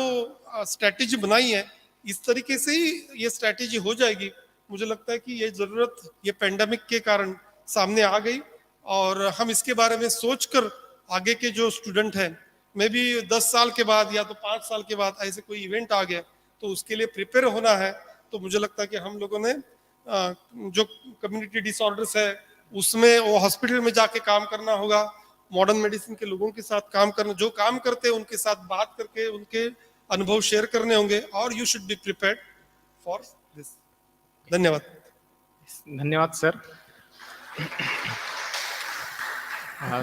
स्ट्रैटेजी बनाई है, इस तरीके से ही ये स्ट्रैटेजी हो जाएगी। मुझे लगता है कि ये जरूरत ये पेंडेमिक के कारण सामने आ गई, और हम इसके बारे में सोचकर आगे के जो स्टूडेंट हैं, मे भी 10 साल के बाद या तो 5 साल के बाद ऐसे कोई इवेंट आ गया तो उसके लिए प्रिपेयर होना है। तो मुझे लगता है कि हम लोगों ने जो कम्युनिटी डिसऑर्डर्स है उसमें वो हॉस्पिटल में जाके काम करना होगा, मॉडर्न मेडिसिन के लोगों के साथ काम करना, जो काम करते हैं उनके साथ बात करके उनके अनुभव शेयर करने होंगे, और you should be prepared for this. धन्यवाद। धन्यवाद सर।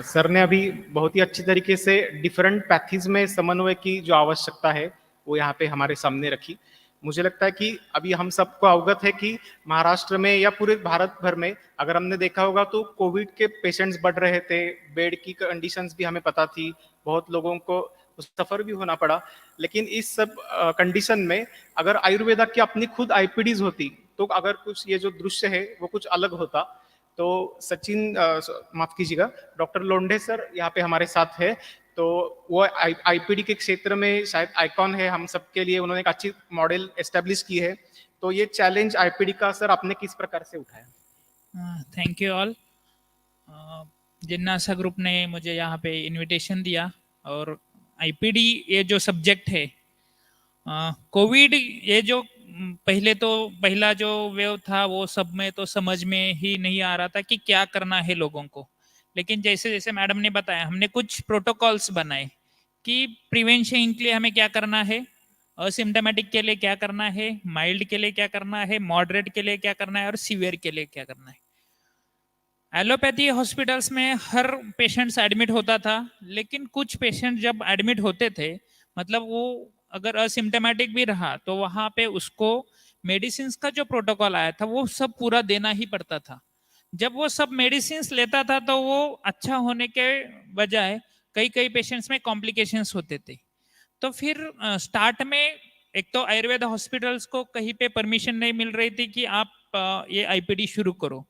सर ने अभी बहुत ही अच्छी तरीके से डिफरेंट पैथीज में समन्वय की जो आवश्यकता है वो यहाँ पे हमारे सामने रखी। मुझे लगता है कि अभी हम सबको अवगत है कि महाराष्ट्र में या पूरे भारत भर में अगर हमने देखा होगा तो कोविड के पेशेंट्स बढ़ रहे थे, बेड की कंडीशंस भी हमें पता थी, बहुत लोगों को सफर भी होना पड़ा। लेकिन इस सब कंडीशन में अगर आयुर्वेदा की अपनी खुद IPDs होती तो अगर कुछ ये जो दृश्य है वो कुछ अलग होता। तो सचिन माफ कीजिएगा, डॉक्टर लोंढे सर यहाँ पे हमारे साथ है, तो वो IPD के क्षेत्र में शायद आइकॉन है हम सबके लिए, उन्होंने एक अच्छी मॉडल एस्टेब्लिश की है। तो ये चैलेंज IPD का सर आपने किस प्रकार से उठाया? Thank you all. जिन्नासा ग्रुप ने मुझे यहाँ पे इनविटेशन दिया, और IPD ये जो सब्जेक्ट है, कोविड ये जो पहला जो वेव था वो सब में तो समझ में ही नहीं आ रहा था कि क्या करना है लोगों को। लेकिन जैसे जैसे मैडम ने बताया, हमने कुछ प्रोटोकॉल्स बनाए कि प्रिवेंशन के लिए हमें क्या करना है, असिम्टोमेटिक के लिए क्या करना है, माइल्ड के लिए क्या करना है, मॉडरेट के लिए क्या करना है और सीवियर के लिए क्या करना है। एलोपैथी हॉस्पिटल्स में हर पेशेंट्स एडमिट होता था, लेकिन कुछ पेशेंट जब एडमिट होते थे, मतलब वो अगर असिम्टोमेटिक भी रहा तो वहाँ पे उसको मेडिसिन का जो प्रोटोकॉल आया था वो सब पूरा देना ही पड़ता था। जब वो सब मेडिसिन लेता था तो वो अच्छा होने के बजाय कई कई पेशेंट्स में कॉम्प्लिकेशंस होते थे। तो फिर स्टार्ट में एक तो आयुर्वेद हॉस्पिटल्स को कहीं पे परमिशन नहीं मिल रही थी कि आप ये IPD शुरू करो।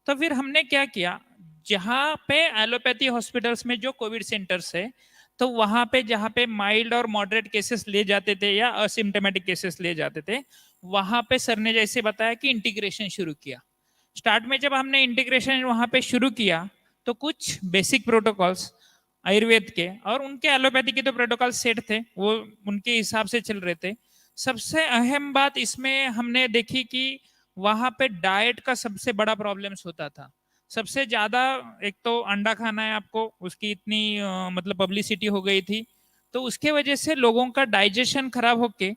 तो फिर हमने क्या किया, जहाँ पे एलोपैथी हॉस्पिटल्स में जो कोविड सेंटर्स है, तो वहाँ पे जहाँ पे माइल्ड और मॉडरेट केसेस ले जाते थे या असिम्टोमेटिक केसेस ले जाते थे, वहाँ पे सर ने जैसे बताया कि इंटीग्रेशन शुरू किया। स्टार्ट में जब हमने इंटीग्रेशन वहाँ पे शुरू किया तो कुछ बेसिक प्रोटोकॉल्स आयुर्वेद के और उनके एलोपैथी के तो प्रोटोकॉल सेट थे, वो उनके हिसाब से चल रहे थे। सबसे अहम बात इसमें हमने देखी कि वहाँ पे डाइट का सबसे बड़ा प्रॉब्लम्स होता था। सबसे ज्यादा एक तो अंडा खाना है आपको, उसकी इतनी मतलब पब्लिसिटी हो गई थी, तो उसके वजह से लोगों का डाइजेशन खराब होके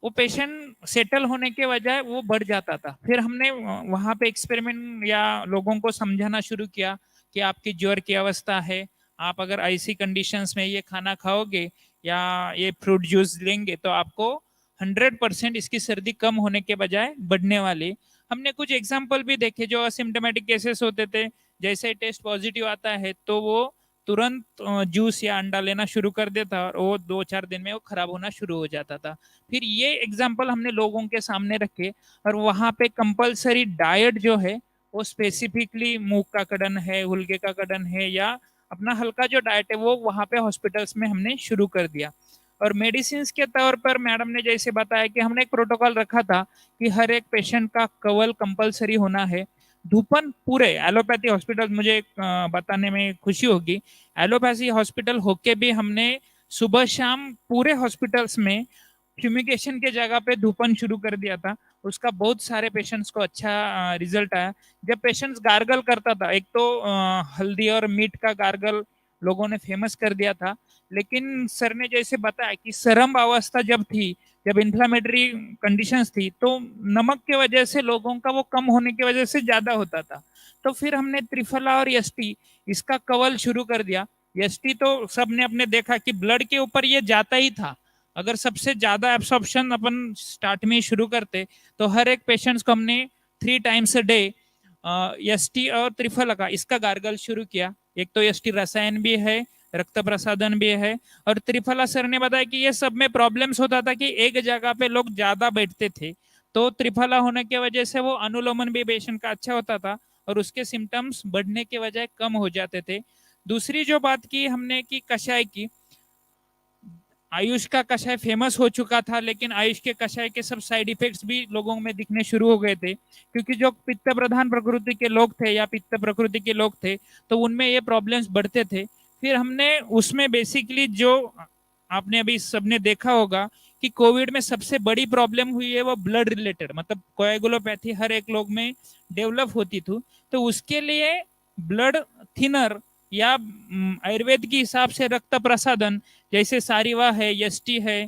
वो पेशेंट सेटल होने के बजाय वो बढ़ जाता था। फिर हमने वहाँ पे एक्सपेरिमेंट या लोगों को समझाना शुरू किया कि आपकी ज्वर की अवस्था है, आप अगर ऐसी कंडीशंस में ये खाना खाओगे या ये फ्रूट जूस लेंगे तो आपको 100% इसकी सर्दी कम होने के बजाय बढ़ने वाली। हमने कुछ एग्जाम्पल भी देखे जो असिम्टोमेटिक केसेस होते थे, जैसे टेस्ट पॉजिटिव आता है तो वो तुरंत जूस या अंडा लेना शुरू कर देता और वो 2-4 दिन में वो खराब होना शुरू हो जाता था। फिर ये एग्जाम्पल हमने लोगों के सामने रखे और वहाँ पे कंपलसरी डाइट जो है वो स्पेसिफिकली मूंग का कड़न है, हुलगे का कड़न है या अपना हल्का जो डाइट है वो वहाँ पे हॉस्पिटल्स में हमने शुरू कर दिया। और मेडिसिन के तौर पर मैडम ने जैसे बताया कि हमने एक प्रोटोकॉल रखा था कि हर एक पेशेंट का कवल कंपलसरी होना है। धूपन पूरे एलोपैथी हॉस्पिटल, मुझे बताने में खुशी होगी, एलोपैथी हॉस्पिटल होके भी हमने सुबह शाम पूरे हॉस्पिटल्स में फ्यूमिगेशन के जगह पे धूपन शुरू कर दिया था। उसका बहुत सारे पेशेंट्स को अच्छा रिजल्ट आया। जब पेशेंट्स गार्गल करता था, एक तो हल्दी और मीट का गार्गल लोगों ने फेमस कर दिया था, लेकिन सर ने जैसे बताया कि सरम अवस्था जब थी, जब इन्फ्लामेटरी कंडीशंस थी, तो नमक के वजह से लोगों का वो कम होने की वजह से ज्यादा होता था। तो फिर हमने त्रिफला और यष्टि इसका कवल शुरू कर दिया। यष्टि तो सबने अपने देखा कि ब्लड के ऊपर ये जाता ही था। अगर सबसे ज्यादा एब्सॉर्प्शन अपन स्टार्ट में ही शुरू करते तो हर एक पेशेंट्स को हमने 3 टाइम्स अ डे यष्टि और त्रिफला का इसका गार्गल शुरू किया। एक तो यष्टि रसायन भी है, रक्त प्रसादन भी है, और त्रिफला सर ने बताया कि ये सब में प्रॉब्लम्स होता था कि एक जगह पे लोग ज्यादा बैठते थे, तो त्रिफला होने की वजह से वो अनुलोमन भी पेशेंट का अच्छा होता था और उसके सिम्टम्स बढ़ने के बजाय कम हो जाते थे। दूसरी जो बात की हमने की कषाय की, आयुष का कषाय फेमस हो चुका था, लेकिन आयुष के कषाय के सब साइड इफेक्ट्स भी लोगों में दिखने शुरू हो गए थे, क्योंकि जो पित्त प्रधान प्रकृति के लोग थे या पित्त प्रकृति के लोग थे तो उनमें ये प्रॉब्लम्स बढ़ते थे। फिर हमने उसमें बेसिकली जो आपने अभी सबने देखा होगा कि कोविड में सबसे बड़ी प्रॉब्लम हुई है वो ब्लड रिलेटेड, मतलब कोएगुलोपैथी हर एक लोग में डेवलप होती थी। तो उसके लिए ब्लड थिनर या आयुर्वेद के हिसाब से रक्त प्रसादन, जैसे सारिवा है, यष्टि है,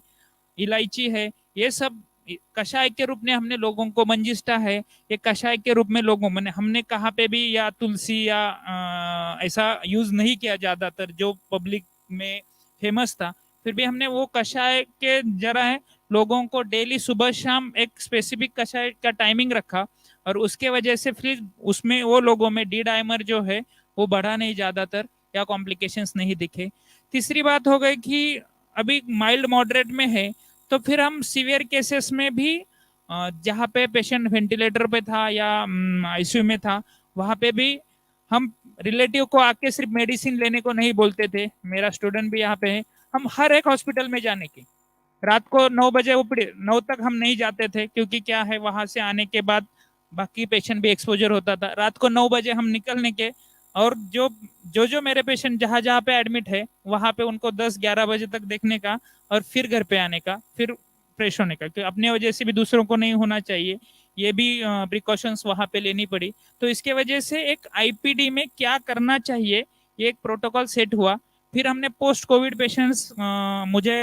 इलायची है, ये सब कषाय के रूप में हमने लोगों को, मंजिष्ठा है, ये कषाय के रूप में लोगों में हमने कहाँ पे भी या तुलसी या ऐसा यूज नहीं किया ज्यादातर जो पब्लिक में फेमस था। फिर भी हमने वो कषाय के जरा है लोगों को डेली सुबह शाम एक स्पेसिफिक कषाय का टाइमिंग रखा, और उसके वजह से फिर उसमें वो लोगों में डी डाइमर जो है वो बढ़ा नहीं ज्यादातर, या कॉम्प्लिकेशंस नहीं दिखे। तीसरी बात हो गई कि अभी माइल्ड मॉडरेट में है, तो फिर हम सीवियर केसेस में भी जहाँ पे पेशेंट वेंटिलेटर पे था या आईसीयू में था, वहाँ पे भी हम रिलेटिव को आके सिर्फ मेडिसिन लेने को नहीं बोलते थे। मेरा स्टूडेंट भी यहाँ पे है, हम हर एक हॉस्पिटल में जाने की, रात को 9 बजे उपड़ी 9 तक हम नहीं जाते थे, क्योंकि क्या है वहां से आने के बाद बाकी पेशेंट भी एक्सपोजर होता था। रात को 9 बजे हम निकलने के, और जो मेरे पेशेंट जहाँ जहाँ पे एडमिट है वहां पे उनको 10-11 बजे तक देखने का, और फिर घर पे आने का, फिर फ्रेश होने का, क्योंकि अपने वजह से भी दूसरों को नहीं होना चाहिए, ये भी प्रिकॉशंस वहां पे लेनी पड़ी। तो इसके वजह से एक आईपीडी में क्या करना चाहिए ये एक प्रोटोकॉल सेट हुआ। फिर हमने पोस्ट कोविड पेशेंट्स, मुझे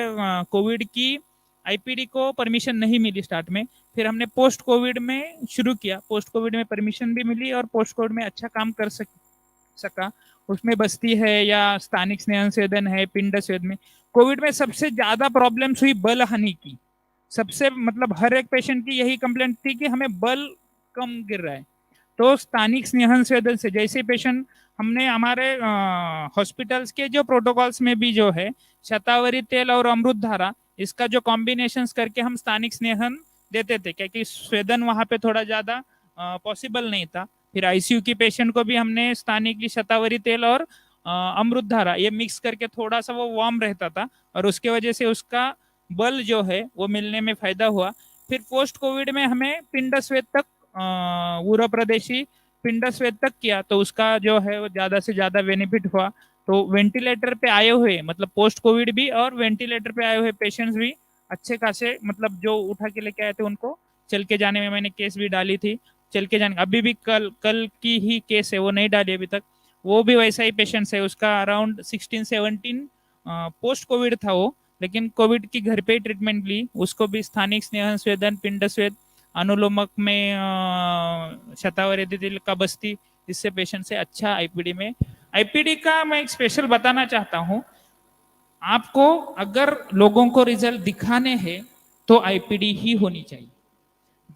कोविड की आईपीडी को परमिशन नहीं मिली स्टार्ट में, फिर हमने पोस्ट कोविड में शुरू किया, पोस्ट कोविड में परमिशन भी मिली और पोस्ट कोविड में अच्छा काम कर सका। उसमें बस्ती है या स्थानिक स्नेहन स्वेदन है, पिंड स्वेद में कोविड में सबसे ज्यादा प्रॉब्लम्स हुई बल हानि की। सबसे मतलब हर एक पेशेंट की यही कंप्लेंट थी कि हमें बल कम गिर रहा है। तो स्थानिक स्नेहन स्वेदन से जैसे पेशेंट, हमने हमारे हॉस्पिटल्स के जो प्रोटोकॉल्स में भी जो है शतावरी तेल और अमृत धारा, इसका जो कॉम्बिनेशंस करके हम स्थानिक स्नेहन देते थे, क्योंकि स्वेदन वहाँ पे थोड़ा ज्यादा पॉसिबल नहीं था। फिर आईसीयू की पेशेंट को भी हमने स्थानिक की शतावरी तेल और अमृत धारा ये मिक्स करके, थोड़ा सा वो वार्म रहता था और उसके वजह से उसका बल जो है वो मिलने में फायदा हुआ। फिर पोस्ट कोविड में हमें पिंड स्वेद तक, पूरा प्रदेशी पिंड स्वेद तक किया, तो उसका जो है वो ज्यादा से ज्यादा बेनिफिट हुआ। तो वेंटिलेटर पे आए हुए, मतलब पोस्ट कोविड भी और वेंटिलेटर पे आए हुए पेशेंट्स भी अच्छे खासे, मतलब जो उठा के लेके आए थे उनको चल के जाने में मैंने केस भी डाली थी। चल के जाने, अभी भी कल कल की ही केस है, वो नहीं डाली अभी तक, वो भी वैसा ही पेशेंट्स है। उसका अराउंड 16-17 पोस्ट कोविड था वो, लेकिन कोविड की घर पे ही ट्रीटमेंट ली। उसको भी स्थानिक स्नेहन स्वेदन, पिंड स्वेद, अनुलोमक में शतावरी तिल का बस्ती, इससे पेशेंट से अच्छा आईपीडी में। आईपीडी का मैं एक स्पेशल बताना चाहता हूँ, आपको अगर लोगों को रिजल्ट दिखाने हैं तो आईपीडी ही होनी चाहिए।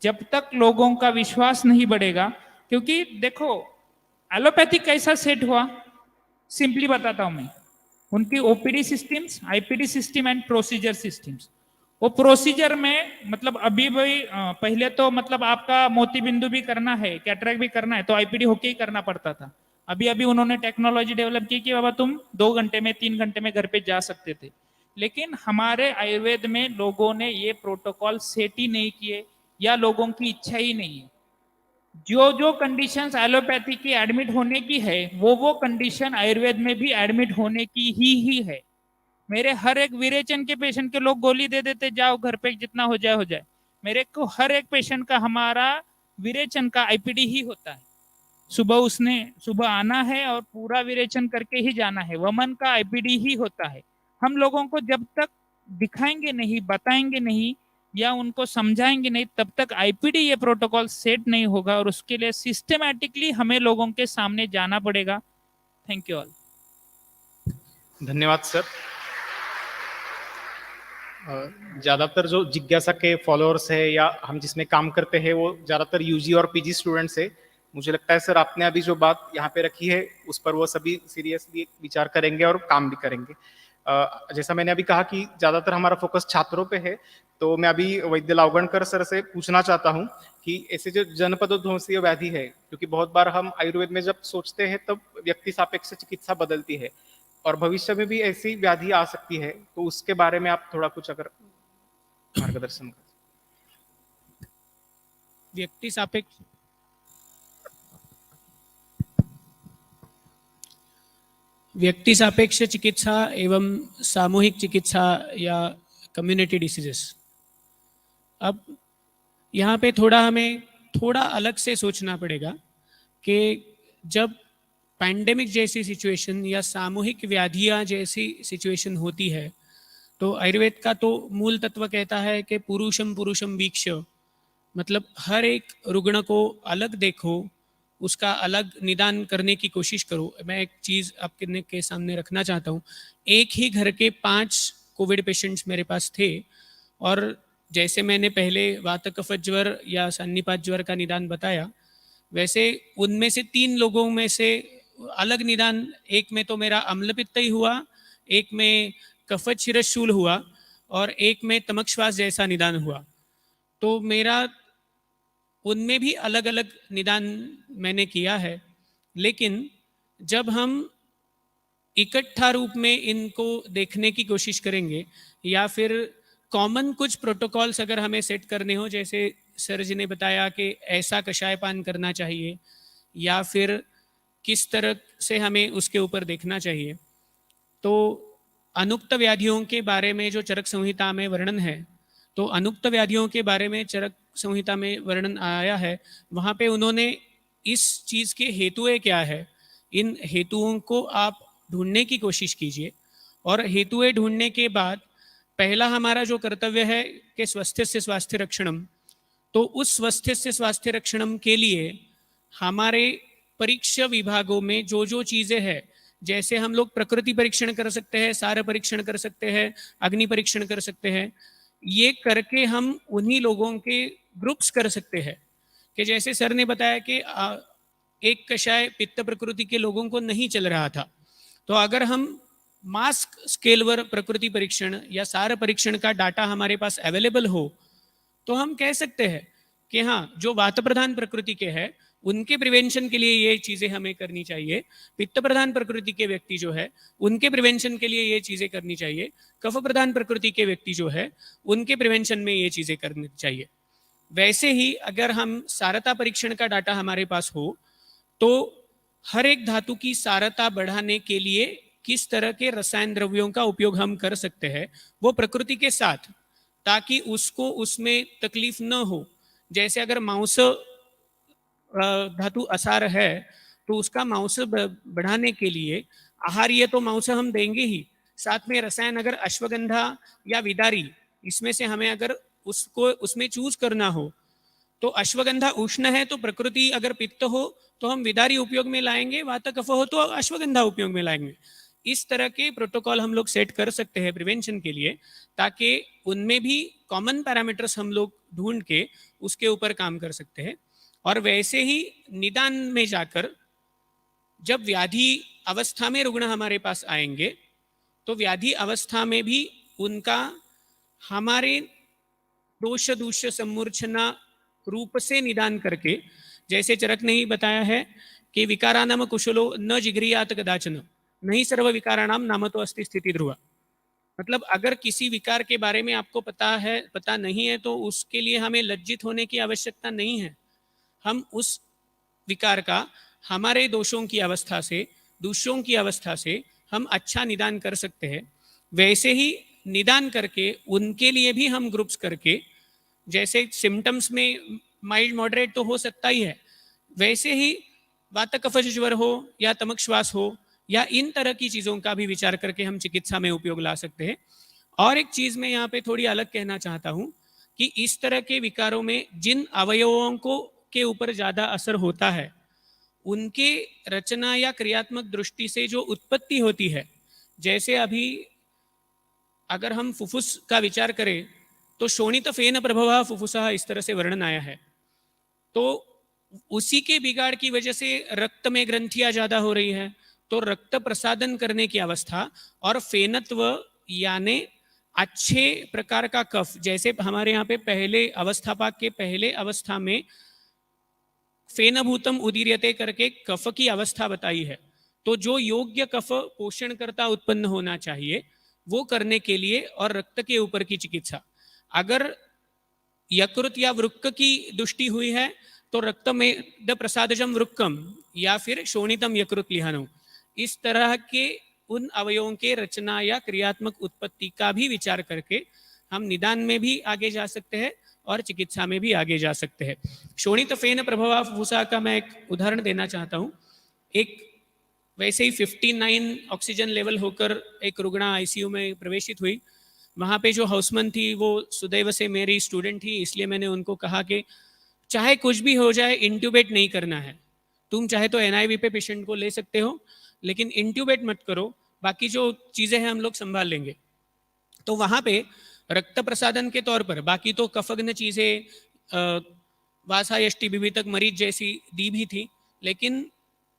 जब तक लोगों का विश्वास नहीं बढ़ेगा, क्योंकि देखो एलोपैथिक कैसा सेट हुआ, सिंपली बताता हूं मैं। उनकी OPD systems, IPD system and procedure systems, वो प्रोसीजर में मतलब अभी भी पहले तो मतलब आपका मोती बिंदु भी करना है, कैटरेक्ट भी करना है तो आईपीडी होके ही करना पड़ता था। अभी अभी उन्होंने टेक्नोलॉजी डेवलप की कि बाबा तुम 2 घंटे में 3 घंटे में घर पे जा सकते थे। लेकिन हमारे आयुर्वेद में लोगों ने ये प्रोटोकॉल सेट ही नहीं किए, या लोगों की इच्छा ही नहीं है। जो जो कंडीशंस एलोपैथी की एडमिट होने की है, वो कंडीशन आयुर्वेद में भी एडमिट होने की ही है। मेरे हर एक विरेचन के पेशेंट के लोग गोली दे देते, जाओ घर पे जितना हो जाए हो जाए। मेरे को हर एक पेशेंट का हमारा विरेचन का आईपीडी ही होता है। सुबह आना है और पूरा विरेचन करके ही जाना है। वमन का आईपीडी ही होता है। हम लोगों को जब तक दिखाएंगे नहीं, बताएंगे नहीं या उनको समझाएंगे नहीं, तब तक आईपीडी ये प्रोटोकॉल सेट नहीं होगा और उसके लिए सिस्टमैटिकली हमें लोगों के सामने जाना पड़ेगा। Thank you all. धन्यवाद सर। ज़्यादातर जो जिज्ञासा के फॉलोअर्स है या हम जिसमें काम करते हैं वो ज़्यादातर यूजी और पीजी स्टूडेंट्स है। मुझे लगता है सर आपने अभी जो बात यहाँ पे रखी है उस पर वो सभी सीरियसली विचार करेंगे और काम भी करेंगे। जैसा मैंने अभी कहा कि ज़्यादातर हमारा फोकस छात्रों पे है, तो मैं अभी वैद्य लावगणकर सर से पूछना चाहता हूँ कि ऐसे जो जनपदोध्वंसीय व्याधि है, क्योंकि बहुत बार हम आयुर्वेद में जब सोचते हैं तब व्यक्ति सापेक्ष चिकित्सा बदलती है और भविष्य में भी ऐसी व्याधि आ सकती है, तो उसके बारे में आप थोड़ा कुछ अगर मार्गदर्शन कर। व्यक्ति सापेक्ष चिकित्सा एवं सामूहिक चिकित्सा या कम्युनिटी डिसीजेस। अब यहाँ पे हमें थोड़ा अलग से सोचना पड़ेगा कि जब पैंडेमिक जैसी सिचुएशन या सामूहिक व्याधियाँ जैसी सिचुएशन होती है, तो आयुर्वेद का तो मूल तत्व कहता है कि पुरुषम पुरुषम वीक्ष्य, मतलब हर एक रुग्ण को अलग देखो, उसका अलग निदान करने की कोशिश करो। मैं एक चीज़ आपके के सामने रखना चाहता हूँ। एक ही घर के 5 कोविड पेशेंट्स मेरे पास थे और जैसे मैंने पहले वात कफ ज्वर या सन्निपात ज्वर का निदान बताया, वैसे उनमें से 3 लोगों में से अलग निदान, एक में तो मेरा अम्लपित्त ही हुआ, एक में कफत शिरशूल हुआ और एक में तमकश्वास जैसा निदान हुआ। तो मेरा उनमें भी अलग अलग निदान मैंने किया है, लेकिन जब हम इकट्ठा रूप में इनको देखने की कोशिश करेंगे या फिर कॉमन कुछ प्रोटोकॉल्स अगर हमें सेट करने हो, जैसे सर जी ने बताया कि ऐसा कषाय पान करना चाहिए या फिर किस तरह से हमें उसके ऊपर देखना चाहिए, तो अनुक्त व्याधियों के बारे में जो चरक संहिता में वर्णन है, तो अनुक्त व्याधियों के बारे में चरक संहिता में वर्णन आया है। वहाँ पे उन्होंने इस चीज़ के हेतुएं क्या है, इन हेतुओं को आप ढूंढने की कोशिश कीजिए और हेतुएं ढूंढने के बाद पहला हमारा जो कर्तव्य है कि स्वस्थ्य से स्वास्थ्य रक्षणम, तो उस स्वस्थ्य से स्वास्थ्य रक्षणम के लिए हमारे परीक्षा विभागों में जो जो चीज़ें हैं, जैसे हम लोग प्रकृति परीक्षण कर सकते हैं, सार परीक्षण कर सकते हैं, अग्नि परीक्षण कर सकते हैं, ये करके हम उन्हीं लोगों के ग्रुप्स कर सकते हैं कि जैसे सर ने बताया कि एक कषाय पित्त प्रकृति के लोगों को नहीं चल रहा था, तो अगर हम मास्क स्केलवर प्रकृति परीक्षण या सार परीक्षण का डाटा हमारे पास अवेलेबल हो, तो हम कह सकते हैं कि हाँ, जो वात प्रधान प्रकृति के हैं उनके प्रिवेंशन के लिए ये चीज़ें हमें करनी चाहिए, पित्त प्रधान प्रकृति के व्यक्ति जो है उनके प्रिवेंशन के लिए ये चीज़ें करनी चाहिए, कफ प्रधान प्रकृति के व्यक्ति जो है उनके प्रिवेंशन में ये चीज़ें करनी चाहिए। वैसे ही अगर हम सारता परीक्षण का डाटा हमारे पास हो, तो हर एक धातु की सारता बढ़ाने के लिए किस तरह के रसायन द्रव्यों का उपयोग हम कर सकते हैं वो प्रकृति के साथ, ताकि उसको उसमें तकलीफ न हो। जैसे अगर मांस धातु असार है तो उसका मांस बढ़ाने के लिए आहार्य तो मांस हम देंगे ही, साथ में रसायन अगर अश्वगंधा या विदारी, इसमें से हमें अगर उसको उसमें चूज करना हो, तो अश्वगंधा उष्ण है तो प्रकृति अगर पित्त हो तो हम विदारी उपयोग में लाएंगे, वात कफ हो तो अश्वगंधा उपयोग में लाएंगे। इस तरह के प्रोटोकॉल हम लोग सेट कर सकते हैं प्रिवेंशन के लिए, ताकि उनमें भी कॉमन पैरामीटर्स हम लोग ढूंढ के उसके ऊपर काम कर सकते हैं। और वैसे ही निदान में जाकर जब व्याधि अवस्था में रुग्ण हमारे पास आएंगे, तो व्याधि अवस्था में भी उनका हमारे दोष दूष्य सम्मूर्छना रूप से निदान करके, जैसे चरक ने ही बताया है कि विकारानाम कुशलो न जिगरियात कदाचन नहीं सर्व विकाराणाम नाम तो अस्ति स्थिति ध्रुवा। मतलब अगर किसी विकार के बारे में आपको पता नहीं है, तो उसके लिए हमें लज्जित होने की आवश्यकता नहीं है। हम उस विकार का हमारे दोषों की अवस्था से, दूषों की अवस्था से हम अच्छा निदान कर सकते हैं। वैसे ही निदान करके उनके लिए भी हम ग्रुप्स करके, जैसे सिम्टम्स में माइल्ड मॉडरेट तो हो सकता ही है, वैसे ही वात कफज ज्वर हो या तमक श्वास हो या इन तरह की चीज़ों का भी विचार करके हम चिकित्सा में उपयोग ला सकते हैं। और एक चीज़ मैं यहाँ पे थोड़ी अलग कहना चाहता हूँ कि इस तरह के विकारों में जिन अवयवों को के ऊपर ज़्यादा असर होता है, उनके रचना या क्रियात्मक दृष्टि से जो उत्पत्ति होती है, जैसे अभी अगर हम फुफ्फुस का विचार करें तो शोणित फेन प्रभव फुफ्फुसः इस तरह से वर्णन आया है। तो उसी के बिगाड़ की वजह से रक्त में ग्रंथियां ज्यादा हो रही है, तो रक्त प्रसादन करने की अवस्था और फेनत्व यानी अच्छे प्रकार का कफ, जैसे हमारे यहाँ पे पहले अवस्थापाक के पहले अवस्था में फेनभूतम उदीर्यते करके कफ की अवस्था बताई है। तो जो योग्य कफ पोषण करता उत्पन्न होना चाहिए वो करने के लिए और रक्त के ऊपर की चिकित्सा, अगर यकृत या वृक्क की दृष्टि हुई है तो रक्त में द प्रसादजम वृक्कम या फिर शोणितम यकृत लिहानो, इस तरह के उन अवयवों के रचना या क्रियात्मक उत्पत्ति का भी विचार करके हम निदान में भी आगे जा सकते हैं और चिकित्सा में भी आगे जा सकते हैं। शोणित फेन प्रभवा फुफ्फुसा का मैं एक उदाहरण देना चाहता हूँ। एक वैसे ही 59 ऑक्सीजन लेवल होकर एक रुग्णा आईसीयू में प्रवेशित हुई। वहाँ पे जो हाउसमैन थी वो सुदैव से मेरी स्टूडेंट थी, इसलिए मैंने उनको कहा कि चाहे कुछ भी हो जाए इंट्यूबेट नहीं करना है, तुम चाहे तो एनआईवी पे पेशेंट को ले सकते हो लेकिन इंट्यूबेट मत करो, बाकी जो चीज़ें हैं हम लोग संभाल लेंगे। तो वहाँ पे रक्त प्रसादन के तौर पर बाकी तो कफग्न चीज़ें वासा यष्टि बीबी तक मरीज जैसी दी भी थी, लेकिन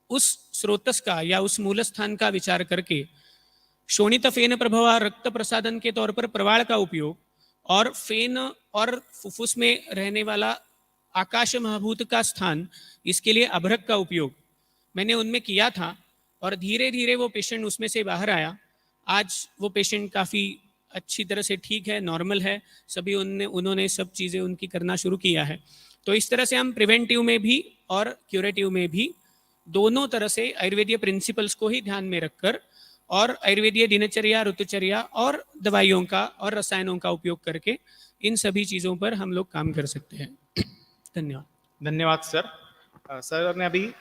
उस स्रोतस का या उस मूल स्थान का विचार करके शोणित फेन प्रभवा रक्त प्रसादन के तौर पर प्रवाल का उपयोग और फेन और फुफ्फुस में रहने वाला आकाश महाभूत का स्थान, इसके लिए अभ्रक का उपयोग मैंने उनमें किया था और धीरे धीरे वो पेशेंट उसमें से बाहर आया। आज वो पेशेंट काफ़ी अच्छी तरह से ठीक है, नॉर्मल है, सभी उन्होंने सब चीज़ें उनकी करना शुरू किया है। तो इस तरह से हम प्रिवेंटिव में भी और क्यूरेटिव में भी दोनों तरह से आयुर्वेदीय प्रिंसिपल्स को ही ध्यान में रखकर और आयुर्वेदीय दिनचर्या, ऋतुचर्या और दवाइयों का और रसायनों का उपयोग करके इन सभी चीज़ों पर हम लोग काम कर सकते हैं। धन्यवाद। धन्यवाद सर। सर ने अभी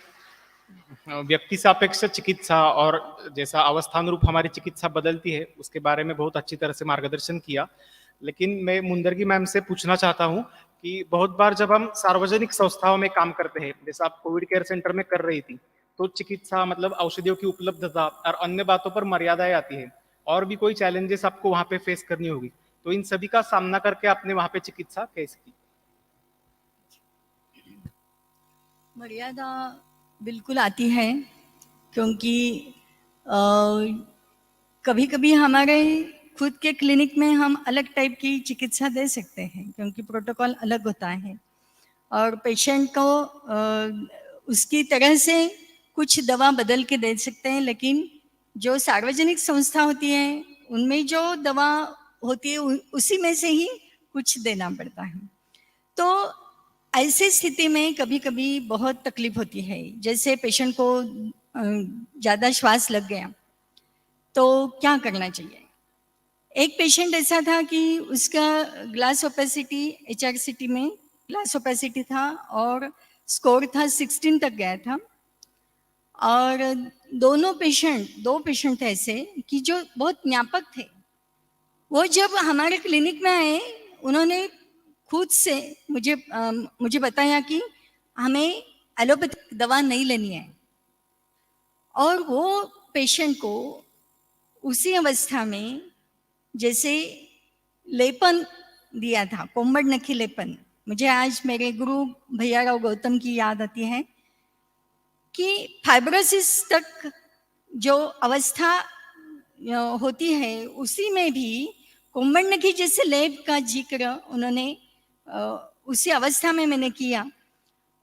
व्यक्ति सापेक्ष चिकित्सा और जैसा अवस्थानुरूप हमारी चिकित्सा बदलती है उसके बारे में बहुत अच्छी तरह से मार्गदर्शन किया। लेकिन मैं मुंदरगी मैम से पूछना चाहता हूँ कि बहुत बार जब हम सार्वजनिक संस्थाओं में काम करते हैं, जैसा आप कोविड केयर सेंटर में कर रही थी, तो चिकित्सा मतलब औषधियों की उपलब्धता और अन्य बातों पर मर्यादाएं आती है और भी कोई चैलेंजेस आपको वहां पे फेस करनी होगी, तो इन सभी का सामना करके आपने वहां पे चिकित्सा कैसे की? मर्यादा बिल्कुल आती है, क्योंकि कभी कभी हमारे खुद के क्लिनिक में हम अलग टाइप की चिकित्सा दे सकते हैं क्योंकि प्रोटोकॉल अलग होता है और पेशेंट को उसकी तरह से कुछ दवा बदल के दे सकते हैं, लेकिन जो सार्वजनिक संस्था होती है उनमें जो दवा होती है उसी में से ही कुछ देना पड़ता है। तो ऐसी स्थिति में कभी कभी बहुत तकलीफ होती है। जैसे पेशेंट को ज़्यादा श्वास लग गया तो क्या करना चाहिए। एक पेशेंट ऐसा था कि उसका ग्लास ओपेसिटी HRCT में ग्लास ओपेसिटी था और स्कोर था 16 तक गया था और दो पेशेंट थे ऐसे कि जो बहुत ज्ञापक थे। वो जब हमारे क्लिनिक में आए उन्होंने खुद से मुझे बताया कि हमें एलोपैथिक दवा नहीं लेनी है और वो पेशेंट को उसी अवस्था में जैसे लेपन दिया था, कोम्बड़ नखी लेपन। मुझे आज मेरे गुरु भैया राव गौतम की याद आती है कि फाइब्रोसिस तक जो अवस्था होती है उसी में भी कोम्बड़ नखी जैसे लेप का जिक्र उन्होंने उसी अवस्था में मैंने किया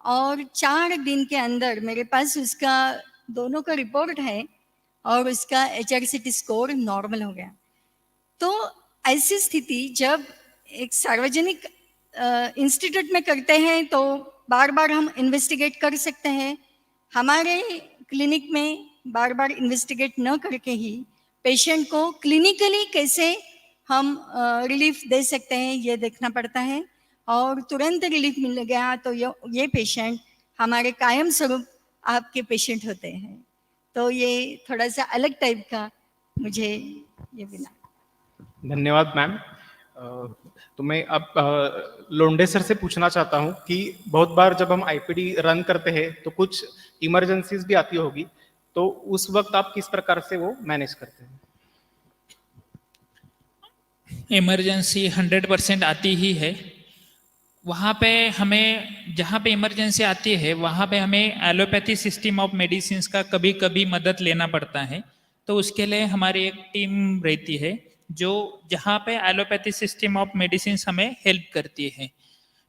और 4 दिन के अंदर मेरे पास उसका दोनों का रिपोर्ट है और उसका HRCT स्कोर नॉर्मल हो गया। तो ऐसी स्थिति जब एक सार्वजनिक इंस्टीट्यूट में करते हैं तो बार बार हम इन्वेस्टिगेट कर सकते हैं। हमारे क्लिनिक में बार बार इन्वेस्टिगेट न करके ही पेशेंट को क्लिनिकली कैसे हम रिलीफ दे सकते हैं ये देखना पड़ता है, और तुरंत रिलीफ मिल गया तो ये पेशेंट हमारे कायम स्वरूप आपके पेशेंट होते हैं। तो ये थोड़ा सा अलग टाइप का मुझे ये मिला। धन्यवाद मैम। तो मैं अब लोंडे सर से पूछना चाहता हूं कि बहुत बार जब हम आईपीडी रन करते हैं तो कुछ इमरजेंसीज भी आती होगी, तो उस वक्त आप किस प्रकार से वो मैनेज करते हैं? इमरजेंसी 100% आती ही है। वहाँ पे हमें, जहाँ पे इमरजेंसी आती है वहाँ पे हमें एलोपैथी सिस्टम ऑफ मेडिसिन का कभी कभी मदद लेना पड़ता है। तो उसके लिए हमारी एक टीम रहती है जो जहाँ पे एलोपैथी सिस्टम ऑफ मेडिसिन हमें हेल्प करती है।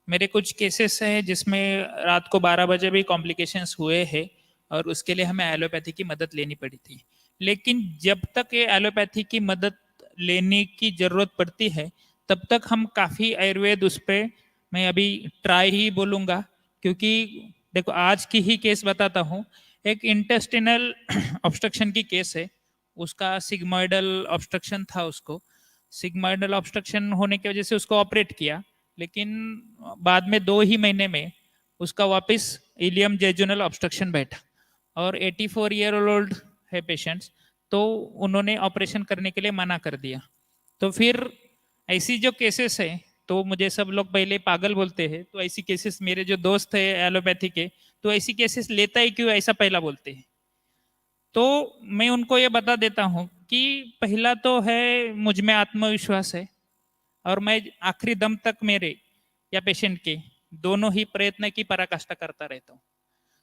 मेरे कुछ केसेस हैं जिसमें रात को 12 बजे भी कॉम्प्लिकेशंस हुए हैं और उसके लिए हमें एलोपैथी की मदद लेनी पड़ी थी। लेकिन जब तक ये एलोपैथी की मदद लेने की ज़रूरत पड़ती है तब तक हम काफ़ी आयुर्वेद उस पर, मैं अभी ट्राई ही बोलूँगा, क्योंकि देखो आज की ही केस बताता हूँ। एक इंटेस्टिनल ऑब्स्ट्रक्शन की केस है, उसका सिग्मोइडल ऑब्स्ट्रक्शन था। उसको सिग्मोइडल ऑब्स्ट्रक्शन होने की वजह से उसको ऑपरेट किया, लेकिन बाद में 2 ही महीने में उसका वापस इलियम जेजुनल ऑब्स्ट्रक्शन बैठा और 84 ईयर ओल्ड है पेशेंट्स, तो उन्होंने ऑपरेशन करने के लिए मना कर दिया। तो फिर ऐसी जो केसेस है तो मुझे सब लोग पहले पागल बोलते हैं, तो ऐसी केसेस मेरे जो दोस्त है एलोपैथी के, तो ऐसी केसेस लेता ही क्यों, ऐसा पहला बोलते हैं। तो मैं उनको ये बता देता हूँ कि पहला तो है मुझ में आत्मविश्वास है और मैं आखिरी दम तक मेरे या पेशेंट के दोनों ही प्रयत्न की पराकाष्ठा करता रहता हूँ।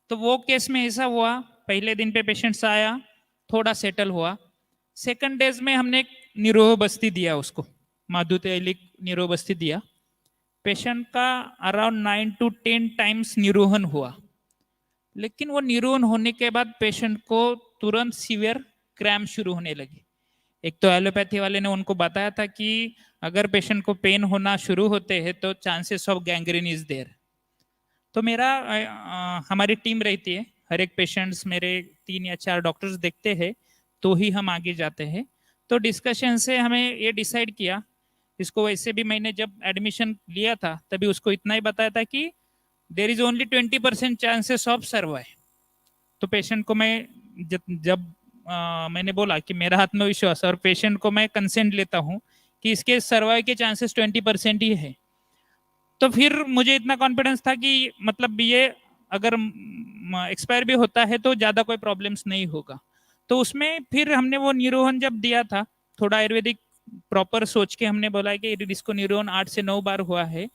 तो वो केस में ऐसा हुआ, पहले दिन पे पेशेंट्स आया, थोड़ा सेटल हुआ। सेकंड डेज में हमने एक निरोह बस्ती दिया उसको, माधुतैलिक निरोह बस्ती दिया। पेशेंट का अराउंड 9 to 10 टाइम्स निरोहन हुआ, लेकिन वो निरोहन होने के बाद पेशेंट को तुरंत सीवियर क्रैम्प शुरू होने लगी। एक तो एलोपैथी वाले ने उनको बताया था कि अगर पेशेंट को पेन होना शुरू होते हैं तो chances of gangrene is there. तो मेरा हमारी टीम रहती है, हर एक पेशेंट्स मेरे 3 या 4 डॉक्टर्स देखते हैं तो ही हम आगे जाते हैं। तो डिस्कशन से हमें ये डिसाइड किया, इसको वैसे भी मैंने जब एडमिशन लिया था तभी उसको इतना ही बताया था कि there is only 20% chances of survive. तो पेशेंट को मैं जब मैंने बोला कि मेरा आत्मविश्वास और पेशेंट को मैं कंसेंट लेता हूँ कि इसके सर्वाइव के चांसेस 20% ही है, तो फिर मुझे इतना कॉन्फिडेंस था कि मतलब ये अगर एक्सपायर भी होता है तो ज़्यादा कोई प्रॉब्लम्स नहीं होगा। तो उसमें फिर हमने वो निरोहन जब दिया था, थोड़ा आयुर्वेदिक प्रॉपर सोच के हमने बोला कि इसको निरोहन 8 से 9 बार हुआ है,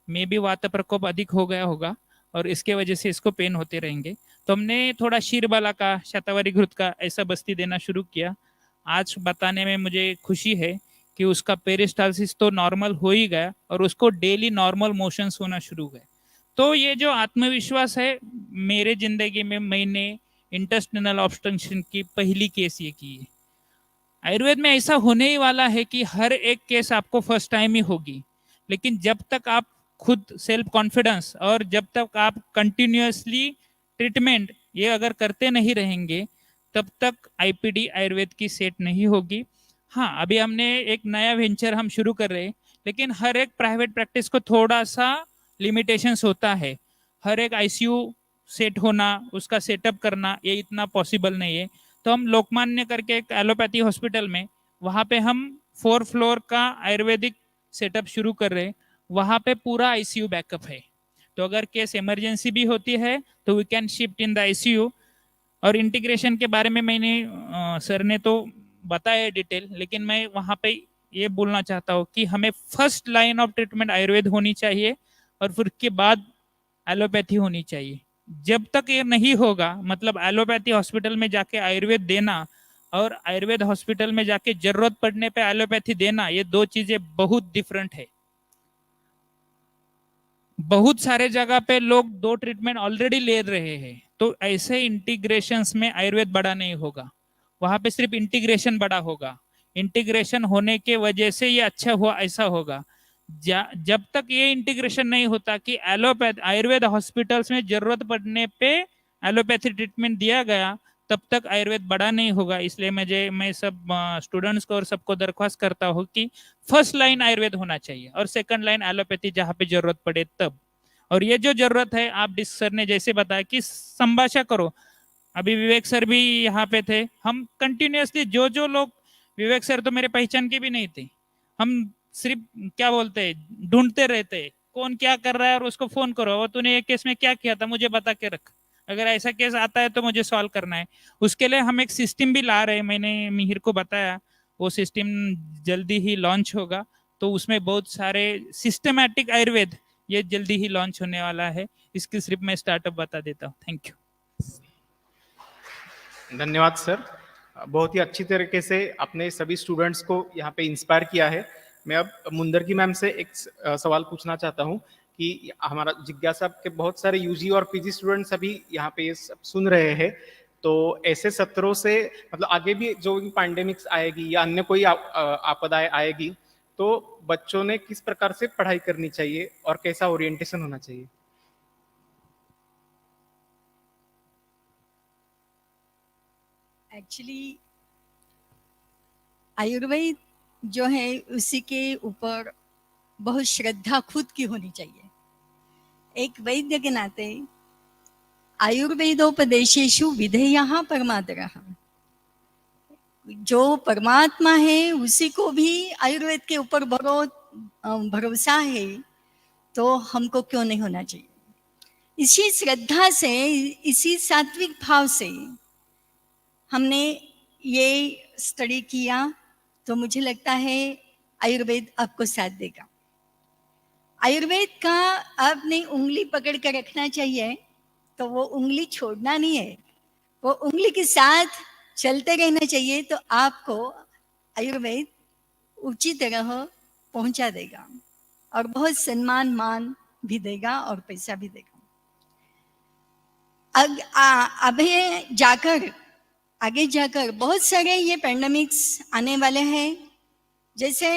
मे भी वात प्रकोप अधिक हो गया होगा और इसके वजह से इसको पेन होते रहेंगे। तो हमने थोड़ा शीरबाला का, शतावरी घृत का ऐसा बस्ती देना शुरू किया। आज बताने में मुझे खुशी है कि उसका पेरिस्टालसिस तो नॉर्मल हो ही गया और उसको डेली नॉर्मल मोशंस होना शुरू हुए। तो ये जो आत्मविश्वास है मेरे जिंदगी में, मैंने इंटेस्टिनल ऑब्स्ट्रक्शन की पहली केस ये की है। आयुर्वेद में ऐसा होने ही वाला है कि हर एक केस आपको फर्स्ट टाइम ही होगी, लेकिन जब तक आप खुद सेल्फ कॉन्फिडेंस और जब तक आप कंटिन्यूअसली ट्रीटमेंट ये अगर करते नहीं रहेंगे तब तक आईपीडी आयुर्वेद की सेट नहीं होगी। हाँ, अभी हमने एक नया वेंचर हम शुरू कर रहे हैं, लेकिन हर एक प्राइवेट प्रैक्टिस को थोड़ा सा लिमिटेशंस होता है। हर एक आईसीयू सेट होना, उसका सेटअप करना, ये इतना पॉसिबल नहीं है। तो हम लोकमान्य करके एक एलोपैथी हॉस्पिटल में, वहाँ पे हम 4 फ्लोर का आयुर्वेदिक सेटअप शुरू कर रहे हैं। वहाँ पे पूरा आईसीयू बैकअप है, तो अगर केस इमरजेंसी भी होती है तो we can shift in the ICU. और इंटीग्रेशन के बारे में मैंने सर ने तो बताया डिटेल, लेकिन मैं वहाँ पे ये बोलना चाहता हूँ कि हमें first line of treatment Ayurveda होनी चाहिए और फिर के बाद एलोपैथी होनी चाहिए। जब तक ये नहीं होगा, मतलब एलोपैथी हॉस्पिटल में जाके आयुर्वेद देना और आयुर्वेद हॉस्पिटल में जाके जरूरत पड़ने पे एलोपैथी देना, ये 2 चीजें बहुत डिफरेंट है। बहुत सारे जगह पे लोग 2 ट्रीटमेंट ऑलरेडी ले रहे हैं, तो ऐसे इंटीग्रेशंस में आयुर्वेद बड़ा नहीं होगा, वहां पे सिर्फ इंटीग्रेशन बड़ा होगा। इंटीग्रेशन होने के वजह से ये अच्छा हुआ, ऐसा होगा। जब तक ये इंटीग्रेशन नहीं होता कि एलोपैथ आयुर्वेद हॉस्पिटल्स में जरूरत पड़ने पे एलोपैथी ट्रीटमेंट दिया गया, तब तक आयुर्वेद बड़ा नहीं होगा। इसलिए मैं सब स्टूडेंट्स को और सबको दरख्वास्त करता हूँ कि फर्स्ट लाइन आयुर्वेद होना चाहिए और सेकंड लाइन एलोपैथी जहाँ पे जरूरत पड़े तब। और ये जो जरूरत है, आप डिस सर ने जैसे बताया कि संभाषा करो, अभी विवेक सर भी यहाँ पे थे, हम कंटिन्यूअसली जो लोग, विवेक सर तो मेरे पहचान के भी नहीं थे, हम सिर्फ क्या बोलते हैं ढूंढते रहते कौन क्या कर रहा है और उसको फोन करो, और तूने एक केस में क्या किया था मुझे बता के रख, अगर ऐसा केस आता है तो मुझे सॉल्व करना है। उसके लिए हम एक सिस्टम भी ला रहे हैं, मैंने मिहिर को बताया, वो सिस्टम जल्दी ही लॉन्च होगा। तो उसमें बहुत सारे सिस्टमैटिक आयुर्वेद ये जल्दी ही लॉन्च होने वाला है। इसकी सिर्फ मैं स्टार्टअप बता देता हूँ। Thank you. धन्यवाद सर, बहुत ही अच्छी तरीके से अपने सभी स्टूडेंट्स को यहाँ पे इंस्पायर किया है। मैं अब मुंदर की मैम से एक सवाल पूछना चाहता हूँ कि हमारा जिज्ञासा के बहुत सारे यूजी और पीजी स्टूडेंट्स अभी यहाँ पे ये सब सुन रहे हैं, तो ऐसे सत्रों से मतलब आगे भी जो पैंडेमिक्स आएगी या अन्य कोई आपदाएं आएगी, तो बच्चों ने किस प्रकार से पढ़ाई करनी चाहिए और कैसा ओरिएंटेशन होना चाहिए? एक्चुअली आयुर्वेद जो है उसी के ऊपर बहुत श्रद्धा खुद की होनी चाहिए। एक वैद्य के नाते आयुर्वेदोपदेशेषु विधेयः परमादरः, जो परमात्मा है उसी को भी आयुर्वेद के ऊपर भरोसा है, तो हमको क्यों नहीं होना चाहिए। इसी श्रद्धा से, इसी सात्विक भाव से हमने ये स्टडी किया, तो मुझे लगता है आयुर्वेद आपको साथ देगा। आयुर्वेद का आपने उंगली पकड़ कर रखना चाहिए, तो वो उंगली छोड़ना नहीं है, वो उंगली के साथ चलते रहना चाहिए, तो आपको आयुर्वेद उचित तरह पहुंचा देगा और बहुत सम्मान मान भी देगा और पैसा भी देगा। आगे जाकर बहुत सारे ये पैंडेमिक्स आने वाले हैं, जैसे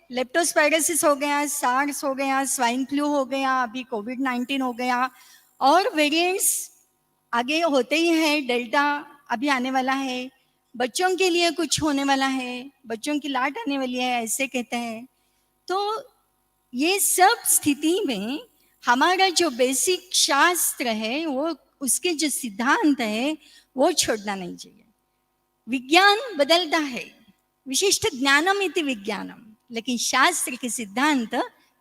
लेप्टोस्पायरोसिस हो गया, सार्स हो गया, स्वाइन फ्लू हो गया, अभी कोविड-19 हो गया, और वेरिएंट्स आगे होते ही हैं, डेल्टा अभी आने वाला है, बच्चों के लिए कुछ होने वाला है, बच्चों की लाट आने वाली है ऐसे कहते हैं। तो ये सब स्थिति में हमारा जो बेसिक शास्त्र है, वो उसके जो सिद्धांत है वो छोड़ना नहीं चाहिए। विज्ञान बदलता है, विशिष्ट ज्ञानम इति विज्ञानम, लेकिन शास्त्र के सिद्धांत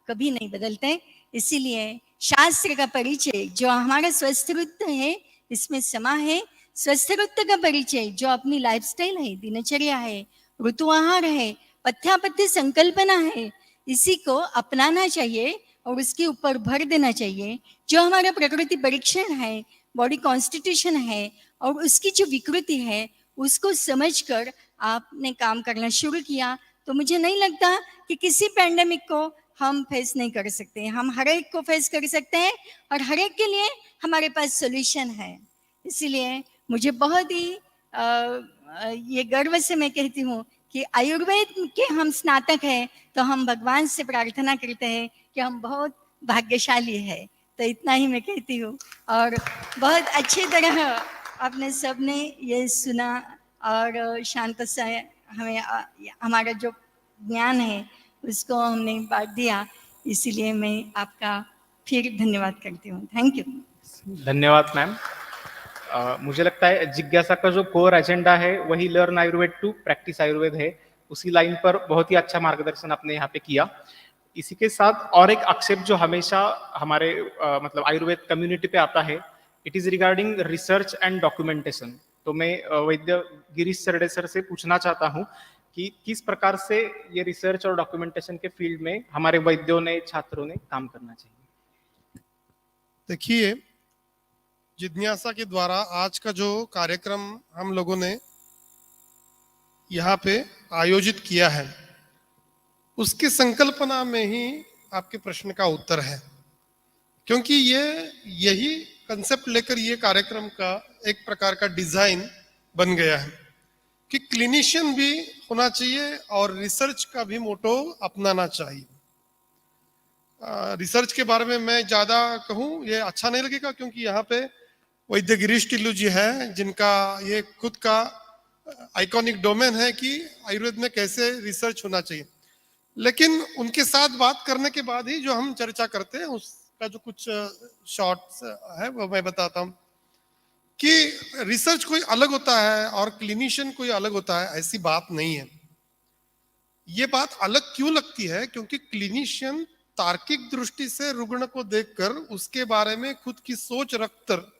कभी नहीं बदलते। इसीलिए शास्त्र का परिचय जो हमारा स्वस्थ है इसमें समा है, स्वस्थ का परिचय जो अपनी लाइफस्टाइल है, दिनचर्या है, ऋतु आहार है, पथ्यापथ्य संकल्पना है, इसी को अपनाना चाहिए और उसके ऊपर भर देना चाहिए। जो हमारा प्रकृति परीक्षण है, बॉडी कॉन्स्टिट्यूशन है और उसकी जो विकृति है, उसको समझकर आपने काम करना शुरू किया, तो मुझे नहीं लगता कि किसी पैंडेमिक को हम फेस नहीं कर सकते। हम हर एक को फेस कर सकते हैं और हर एक के लिए हमारे पास सॉल्यूशन है। इसीलिए मुझे बहुत ही ये गर्व से मैं कहती हूँ कि आयुर्वेद के हम स्नातक हैं, तो हम भगवान से प्रार्थना करते हैं कि हम बहुत भाग्यशाली है। तो इतना ही मैं कहती हूँ, और बहुत अच्छी तरह आपने सबने ये सुना और शांत से हमें हमारा जो ज्ञान है उसको हमने बांट दिया, इसीलिए मैं आपका फिर धन्यवाद करती हूँ। Thank you. धन्यवाद मैम। मुझे लगता है जिज्ञासा का जो कोर एजेंडा है वही learn Ayurveda to practise Ayurveda है। उसी लाइन पर बहुत ही अच्छा मार्गदर्शन आपने यहाँ पे किया। इसी के साथ और एक आक्षेप जो हमेशा हमारे मतलब आयुर्वेद कम्युनिटी पे आता है, it is regarding research and documentation. तो मैं वैद्य गिरीश सरडे सर से पूछना चाहता हूँ कि किस प्रकार से ये रिसर्च और डॉक्यूमेंटेशन के फील्ड में हमारे वैद्यों ने, छात्रों ने काम करना चाहिए। देखिए, जिज्ञासा के द्वारा आज का जो कार्यक्रम हम लोगों ने यहाँ पे आयोजित किया है, उसकी संकल्पना में ही आपके प्रश्न का उत्तर है, क्योंकि यही कंसेप्ट लेकर ये कार्यक्रम का एक प्रकार का डिजाइन बन गया है कि क्लिनिशियन भी होना चाहिए और रिसर्च का भी मोटो अपनाना चाहिए। रिसर्च के बारे में मैं ज्यादा कहूँ ये अच्छा नहीं लगेगा, क्योंकि यहाँ पे वैद्य गिरीश टिल्लू जी हैं, जिनका ये खुद का आइकॉनिक डोमेन है कि आयुर्वेद में कैसे रिसर्च होना चाहिए। लेकिन उनके साथ बात करने के बाद ही जो हम चर्चा करते हैं उसका जो कुछ शॉर्ट्स है वो मैं बताता हूँ कि रिसर्च कोई अलग होता है और क्लिनिशियन कोई अलग होता है, ऐसी बात नहीं है। ये बात अलग क्यों लगती है? क्योंकि क्लिनिशियन तार्किक दृष्टि से रुग्ण को देखकर उसके बारे में खुद की सोच रखकर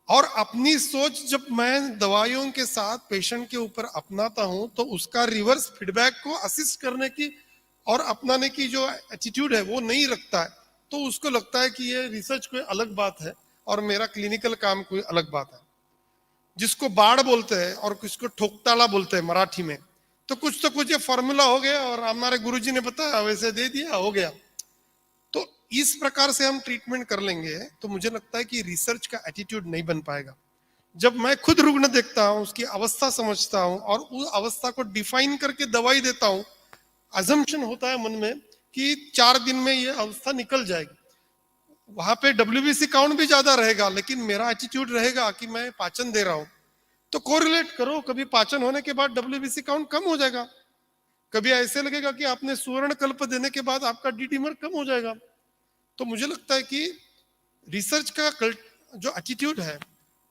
और अपनी सोच जब मैं दवाइयों के साथ पेशेंट के ऊपर अपनाता हूं तो उसका रिवर्स फीडबैक को असिस्ट करने की और अपनाने की जो एटीट्यूड है वो नहीं रखता है, तो उसको लगता है कि ये रिसर्च कोई अलग बात है और मेरा क्लिनिकल काम कोई अलग बात है। जिसको बाढ़ बोलते हैं और किसको ठोकताला बोलते हैं मराठी में, तो कुछ ये फॉर्मूला हो गया और हमारे गुरुजी ने बताया वैसे दे दिया, हो गया। तो इस प्रकार से हम ट्रीटमेंट कर लेंगे तो मुझे लगता है कि रिसर्च का एटीट्यूड नहीं बन पाएगा। जब मैं खुद रुग्ण देखता हूं, उसकी अवस्था समझता हूं और उस अवस्था को डिफाइन करके दवाई देता हूं, अजम्पशन होता है मन में कि 4 दिन में ये अवस्था निकल जाएगी। वहां पे WBC काउंट भी ज्यादा रहेगा, लेकिन मेरा एटीट्यूड रहेगा कि मैं पाचन दे रहा हूं। तो कोरिलेट करो, कभी पाचन होने के बाद WBC काउंट कम हो जाएगा, कभी ऐसे लगेगा कि आपने सुवर्ण कल्प देने के बाद आपका डीडीमर कम हो जाएगा। तो मुझे लगता है कि रिसर्च का जो एटीट्यूड है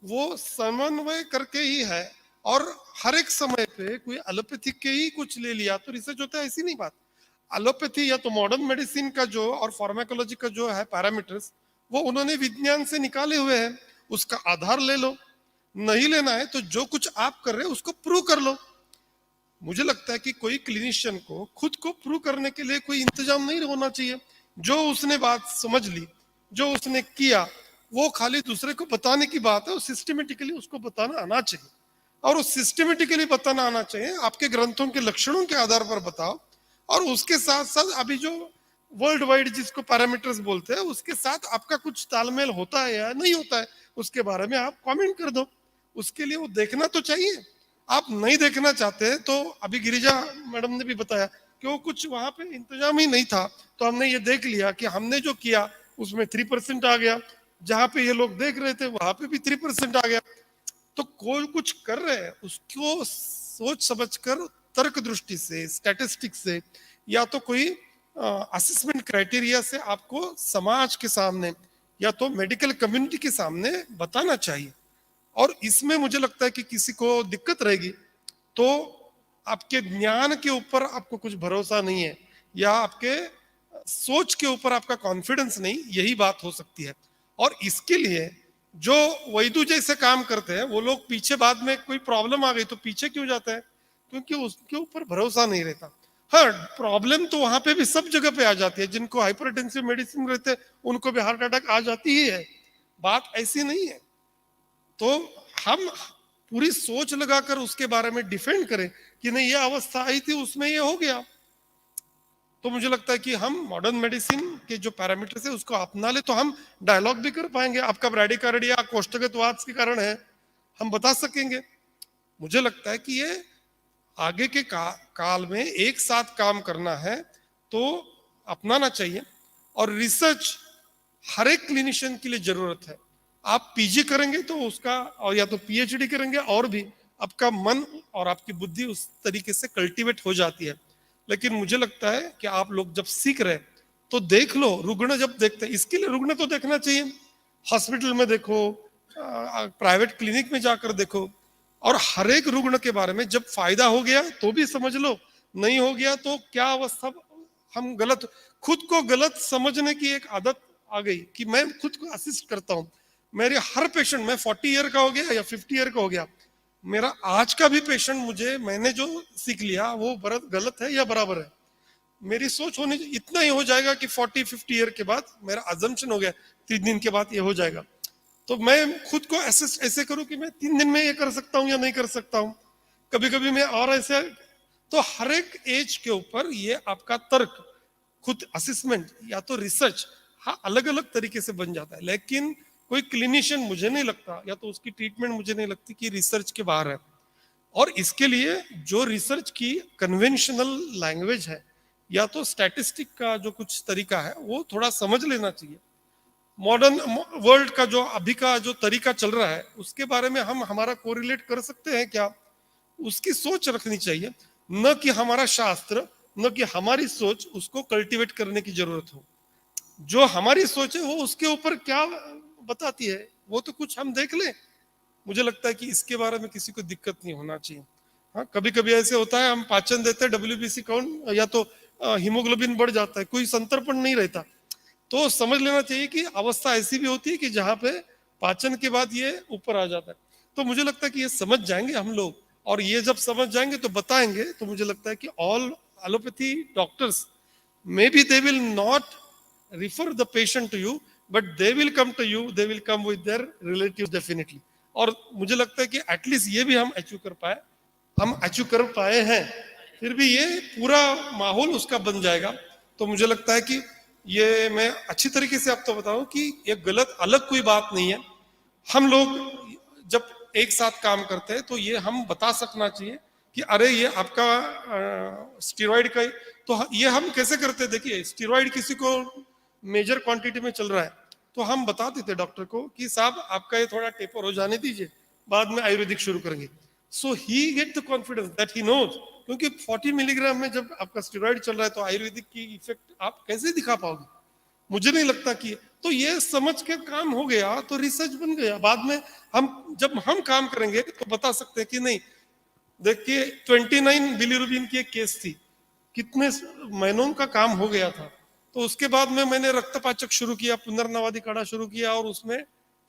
वो समन्वय करके ही है, और हर एक समय पे कोई एलोपैथिक के ही कुछ ले लिया तो रिसर्च होता है, ऐसी नहीं बात। एलोपैथी या तो मॉडर्न मेडिसिन का जो और फार्माकोलॉजी का जो है पैरामीटर्स वो उन्होंने विज्ञान से निकाले हुए हैं, उसका आधार ले लो। नहीं लेना है तो जो कुछ आप कर रहे हो उसको प्रूव कर लो। मुझे लगता है कि कोई क्लिनिशियन को खुद को प्रूव करने के लिए कोई इंतजाम नहीं होना चाहिए। जो उसने बात समझ ली, जो उसने किया, वो खाली दूसरे को बताने की बात है, सिस्टमेटिकली उसको बताना आना चाहिए। और उस सिस्टमेटिकली बताना आना चाहिए, आपके ग्रंथों के लक्षणों के आधार पर बताओ, और उसके साथ साथ अभी जो वर्ल्ड वाइड जिसको पैरामीटर्स बोलते हैं उसके साथ आपका कुछ तालमेल होता है या नहीं होता है, उसके बारे में आप कमेंट कर दो। उसके लिए वो देखना तो चाहिए। आप नहीं देखना चाहते तो अभी गिरिजा मैडम ने भी बताया कि वो कुछ वहां पे इंतजाम ही नहीं था, तो हमने ये देख लिया कि हमने जो किया उसमें 3% आ गया, जहां पे ये लोग देख रहे थे वहां पे भी 3% आ गया। तो कोई कुछ कर रहे हैं उसको सोच समझकर तर्क दृष्टि से, स्टैटिस्टिक्स से, या तो कोई असेसमेंट क्राइटेरिया से आपको समाज के सामने या तो मेडिकल कम्युनिटी के सामने बताना चाहिए। और इसमें मुझे लगता है कि किसी को दिक्कत रहेगी तो आपके ज्ञान के ऊपर आपको कुछ भरोसा नहीं है या आपके सोच के ऊपर आपका कॉन्फिडेंस नहीं, यही बात हो सकती है। और इसके लिए जो वैद्य जैसे काम करते हैं वो लोग पीछे बाद में कोई प्रॉब्लम आ गई तो पीछे क्यों जाते हैं? क्योंकि उसके ऊपर भरोसा नहीं रहता। हाँ, प्रॉब्लम तो वहां पे भी सब जगह पे आ जाती है। जिनको हाइपरटेंसिव मेडिसिन रहते हैं उनको भी हार्ट अटैक आ जाती ही है, बात ऐसी नहीं है। तो हम पूरी सोच लगाकर उसके बारे में डिफेंड करें कि नहीं ये अवस्था आई थी उसमें ये हो गया, तो मुझे लगता है कि हम मॉडर्न मेडिसिन के जो पैरामीटर्स है उसको अपना ले तो हम डायलॉग भी कर पाएंगे। आपका ब्रैडिकार्डिया कोष्ठगतवात के कारण है, हम बता सकेंगे। मुझे लगता है कि ये आगे के काल में एक साथ काम करना है तो अपनाना चाहिए। और रिसर्च हर एक क्लिनिशियन के लिए जरूरत है। आप पीजी करेंगे तो उसका, और या तो पीएचडी करेंगे और भी आपका मन और आपकी बुद्धि उस तरीके से कल्टीवेट हो जाती है। लेकिन मुझे लगता है कि आप लोग जब सीख रहे तो देख लो, रुग्ण जब देखते हैं, इसके लिए रुग्ण तो देखना चाहिए। हॉस्पिटल में देखो, प्राइवेट क्लिनिक में जाकर देखो, और हर एक रुग्ण के बारे में जब फायदा हो गया तो भी समझ लो, नहीं हो गया तो क्या अवस्था। हम गलत, खुद को गलत समझने की एक आदत आ गई कि मैं खुद को असिस्ट करता हूं। मेरे हर पेशेंट, मैं 40 ईयर का हो गया या 50 ईयर का हो गया, मेरा आज का भी पेशेंट मुझे, मैंने जो सीख लिया वो गलत है या बराबर है, मेरी सोच होनी इतना ही हो जाएगा कि 40-50 ईयर के बाद मेरा अजम्पशन हो गया 3 दिन के बाद ये हो जाएगा। तो मैं खुद को ऐसे करूं कि मैं 3 दिन में ये कर सकता हूं या नहीं कर सकता हूं, कभी कभी मैं और ऐसे। तो हर एक एज के ऊपर ये आपका तर्क, खुद असेसमेंट या तो रिसर्च, हाँ अलग अलग तरीके से बन जाता है। लेकिन कोई क्लिनिशियन मुझे नहीं लगता, या तो उसकी ट्रीटमेंट मुझे नहीं लगती कि रिसर्च के बाहर है। और इसके लिए जो रिसर्च की कन्वेंशनल लैंग्वेज है या तो स्टैटिस्टिक का जो कुछ तरीका है वो थोड़ा समझ लेना चाहिए। मॉडर्न वर्ल्ड का जो अभी का जो तरीका चल रहा है उसके बारे में हम हमारा कोरिलेट कर सकते हैं क्या, उसकी सोच रखनी चाहिए, न कि हमारा शास्त्र, न कि हमारी सोच उसको कल्टीवेट करने की जरूरत हो। जो हमारी सोच है वो उसके ऊपर क्या बताती है वो तो कुछ हम देख लें। मुझे लगता है कि इसके बारे में किसी को दिक्कत नहीं होना चाहिए। हाँ, कभी कभी ऐसे होता है हम पाचन देते हैं, WBC काउंट या तो हीमोग्लोबिन बढ़ जाता है, कोई संतर्पण नहीं रहता, तो समझ लेना चाहिए कि अवस्था ऐसी भी होती है कि जहां पे पाचन के बाद ये ऊपर आ जाता है। तो मुझे लगता है कि ये समझ जाएंगे हम लोग, और ये जब समझ जाएंगे तो बताएंगे, तो मुझे लगता है कि all allopathy doctors may be they will not refer the patient to you, but they will come to you, they will come with their relatives definitely। और मुझे लगता है कि एटलीस्ट ये भी हम अचीव कर पाए, हम अचीव कर पाए हैं, फिर भी ये पूरा माहौल उसका बन जाएगा। तो मुझे लगता है कि ये मैं अच्छी तरीके से आपको बताऊं कि ये गलत अलग कोई बात नहीं है। हम लोग जब एक साथ काम करते हैं तो ये हम बता सकना चाहिए कि अरे ये आपका स्टीरॉइड का, तो ये हम कैसे करते हैं, देखिए स्टीरॉइड किसी को मेजर क्वांटिटी में चल रहा है तो हम बता देते डॉक्टर को कि साहब आपका ये थोड़ा टेपर हो जाने दीजिए, बाद में आयुर्वेदिक शुरू करेंगे। So he get the confidence that he knows, क्योंकि 40 मिलीग्राम में जब आपका स्टेरॉइड चल रहा है तो आयुर्वेदिक की इफेक्ट आप कैसे दिखा पाओगे, मुझे नहीं लगता कि, तो ये समझ के काम हो गया तो रिसर्च बन गया। बाद में हम जब हम काम करेंगे तो बता सकते हैं कि नहीं, देखिए 29 बिलीरुबिन की एक केस थी, कितने महीनों का काम हो गया था, तो उसके बाद में मैंने रक्तपाचक शुरू किया, पुनर्नवादी काढ़ा शुरू किया और उसमें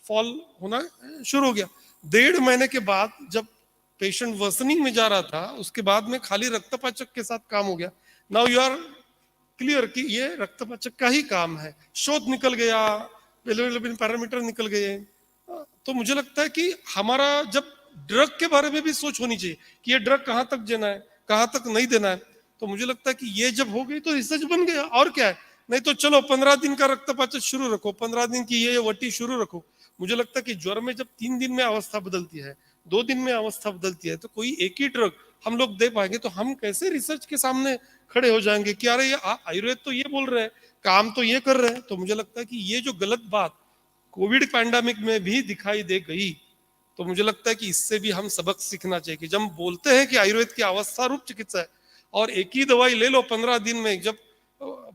फॉल होना शुरू हो गया। 1.5 महीने के बाद जब पेशेंट वर्सनिंग में जा रहा था, उसके बाद में खाली रक्तपाचक के साथ काम हो गया। नाउ यू आर क्लियर कि ये रक्तपाचक का ही काम है, शोध निकल गया, बिलीरुबिन पैरामीटर निकल गए। तो मुझे लगता है कि हमारा जब ड्रग के बारे में भी सोच होनी चाहिए कि ये ड्रग कहाँ तक देना है, कहाँ तक नहीं देना है, तो मुझे लगता है कि ये जब हो गई तो रिसर्च बन गया। और क्या है, नहीं तो चलो 15 दिन का रक्तपाचक शुरू रखो, 15 दिन की ये वटी शुरू रखो। मुझे लगता है कि ज्वर में जब 3 दिन में अवस्था बदलती है, 2 दिन में अवस्था बदलती है, तो कोई एक ही ड्रग हम लोग दे पाएंगे तो हम कैसे रिसर्च के सामने खड़े हो जाएंगे कि अरे ये आयुर्वेद तो ये बोल रहे हैं, काम तो ये कर रहे हैं। तो मुझे लगता है कि ये जो गलत बात कोविड पैंडेमिक में भी दिखाई दे गई, तो मुझे लगता है कि इससे भी हम सबक सीखना चाहिए कि जब हम बोलते हैं कि आयुर्वेद की अवस्था रूप चिकित्सा है और एक ही दवाई ले लो 15 दिन में, जब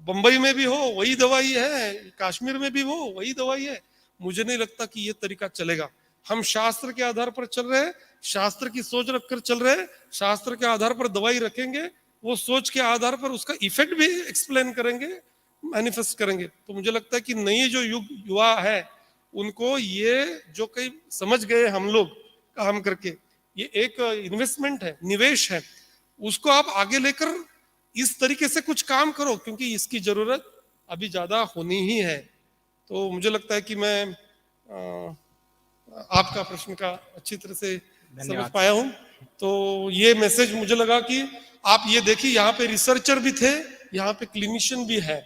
बंबई में भी हो वही दवाई है, कश्मीर में भी हो वही दवाई है, मुझे नहीं लगता कि ये तरीका चलेगा। हम शास्त्र के आधार पर चल रहे हैं, शास्त्र की सोच रखकर चल रहे हैं, शास्त्र के आधार पर दवाई रखेंगे, वो सोच के आधार पर उसका इफेक्ट भी एक्सप्लेन करेंगे, मैनिफेस्ट करेंगे। तो मुझे लगता है कि नए जो युवा है उनको ये जो कई समझ गए हम लोग काम करके, ये एक इन्वेस्टमेंट है, निवेश है, उसको आप आगे लेकर इस तरीके से कुछ काम करो, क्योंकि इसकी जरूरत अभी ज्यादा होनी ही है। तो मुझे लगता है कि मैं आपका प्रश्न का अच्छी तरह से समझ पाया हूं। तो ये मैसेज मुझे लगा कि आप ये देखिए, यहाँ पे रिसर्चर भी थे, यहाँ पे क्लिनिशियन भी है,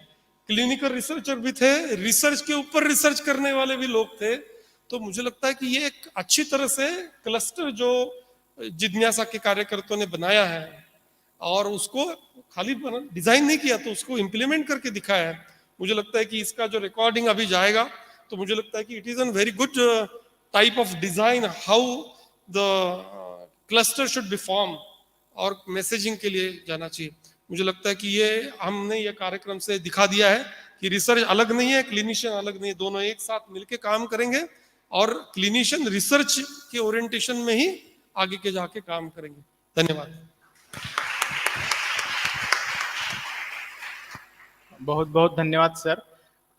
क्लिनिकल रिसर्चर भी थे, रिसर्च के ऊपर रिसर्च करने वाले भी लोग थे। तो मुझे लगता है कि ये एक अच्छी तरह से क्लस्टर जो जिज्ञासा के कार्यकर्ताओं ने बनाया है और उसको खाली डिजाइन नहीं किया, तो उसको इम्प्लीमेंट करके दिखाया है। मुझे लगता है कि इसका जो रिकॉर्डिंग अभी जाएगा तो मुझे लगता है कि it is an very good type of design how the cluster should be form, और मैसेजिंग के लिए जाना चाहिए। मुझे लगता है कि ये हमने ये कार्यक्रम से दिखा दिया है कि रिसर्च अलग नहीं है, क्लिनिशियन अलग नहीं है, दोनों एक साथ मिलकर काम करेंगे और क्लिनिशियन रिसर्च के ओरिएंटेशन में ही आगे के जाके काम करेंगे। धन्यवाद। बहुत बहुत धन्यवाद सर,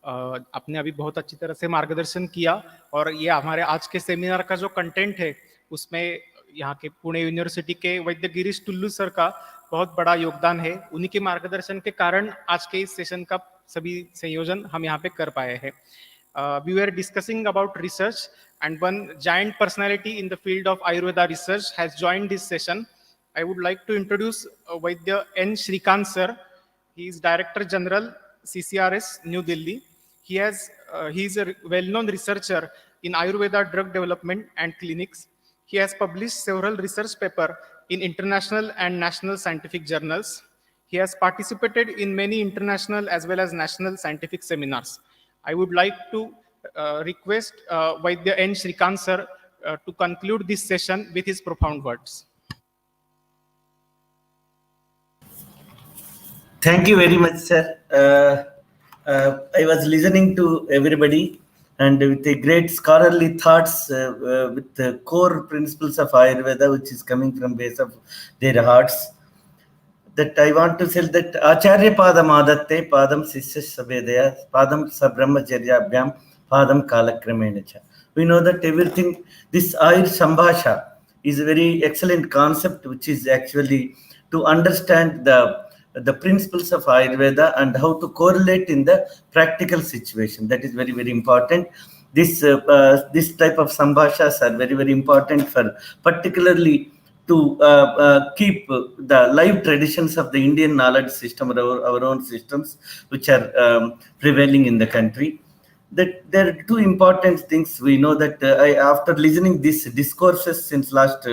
आपने अभी बहुत अच्छी तरह से मार्गदर्शन किया। और ये हमारे आज के सेमिनार का जो कंटेंट है उसमें यहाँ के पुणे यूनिवर्सिटी के वैद्य गिरीश टुल्लू सर का बहुत बड़ा योगदान है। उन्हीं के मार्गदर्शन के कारण आज के इस सेशन का सभी संयोजन हम यहाँ पे कर पाए हैं। We were discussing about research, and one giant personality in the field of Ayurveda research has joined this session. I would like to introduce Vaidya N. Shrikant sir. He is Director General, CCRS, New Delhi. He is a well-known researcher in Ayurveda drug development and clinics. He has published several research papers in international and national scientific journals. He has participated in many international as well as national scientific seminars. I would like to request Vaidya N. Shrikant sir to conclude this session with his profound words. Thank you very much, sir. I was listening to everybody and with a great scholarly thoughts with the core principles of Ayurveda, which is coming from base of their hearts. That I want to say that Acharya Padam Adatte, Padam Sisya Sabedaya, Padam Sabrahmacharya Abhyam, Padam Kalakramenacha. We know that everything, this AyurSambhasha is a very excellent concept, which is actually to understand the principles of Ayurveda and how to correlate in the practical situation. That is very, very important. This type of sambhashas are very, very important for particularly to keep the live traditions of the Indian knowledge system, our own systems, which are prevailing in the country. That there are two important things. We know that after listening these discourses since last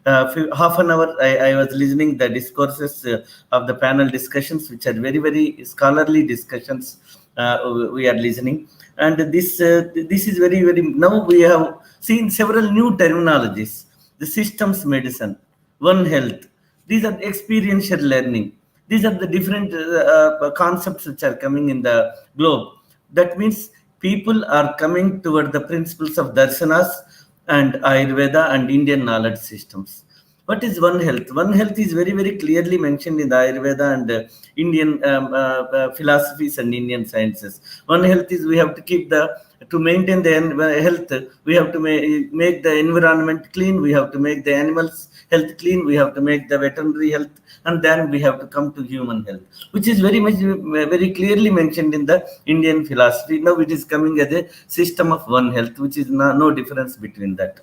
half an hour, I was listening the discourses of the panel discussions, which are very, very scholarly discussions. We are listening, and this is very, very. Now we have seen several new terminologies: the systems medicine, one health. These are experiential learning. These are the different concepts which are coming in the globe. That means people are coming toward the principles of darshanas and Ayurveda and Indian knowledge systems. What is one health? One health is very, very clearly mentioned in the Ayurveda and Indian philosophies and Indian sciences. One health is we have to keep to maintain the health, we have to make the environment clean, we have to make the animals health clean, we have to make the veterinary health, and then we have to come to human health, which is very much very clearly mentioned in the Indian philosophy. Now it is coming as a system of one health, which is no difference between that.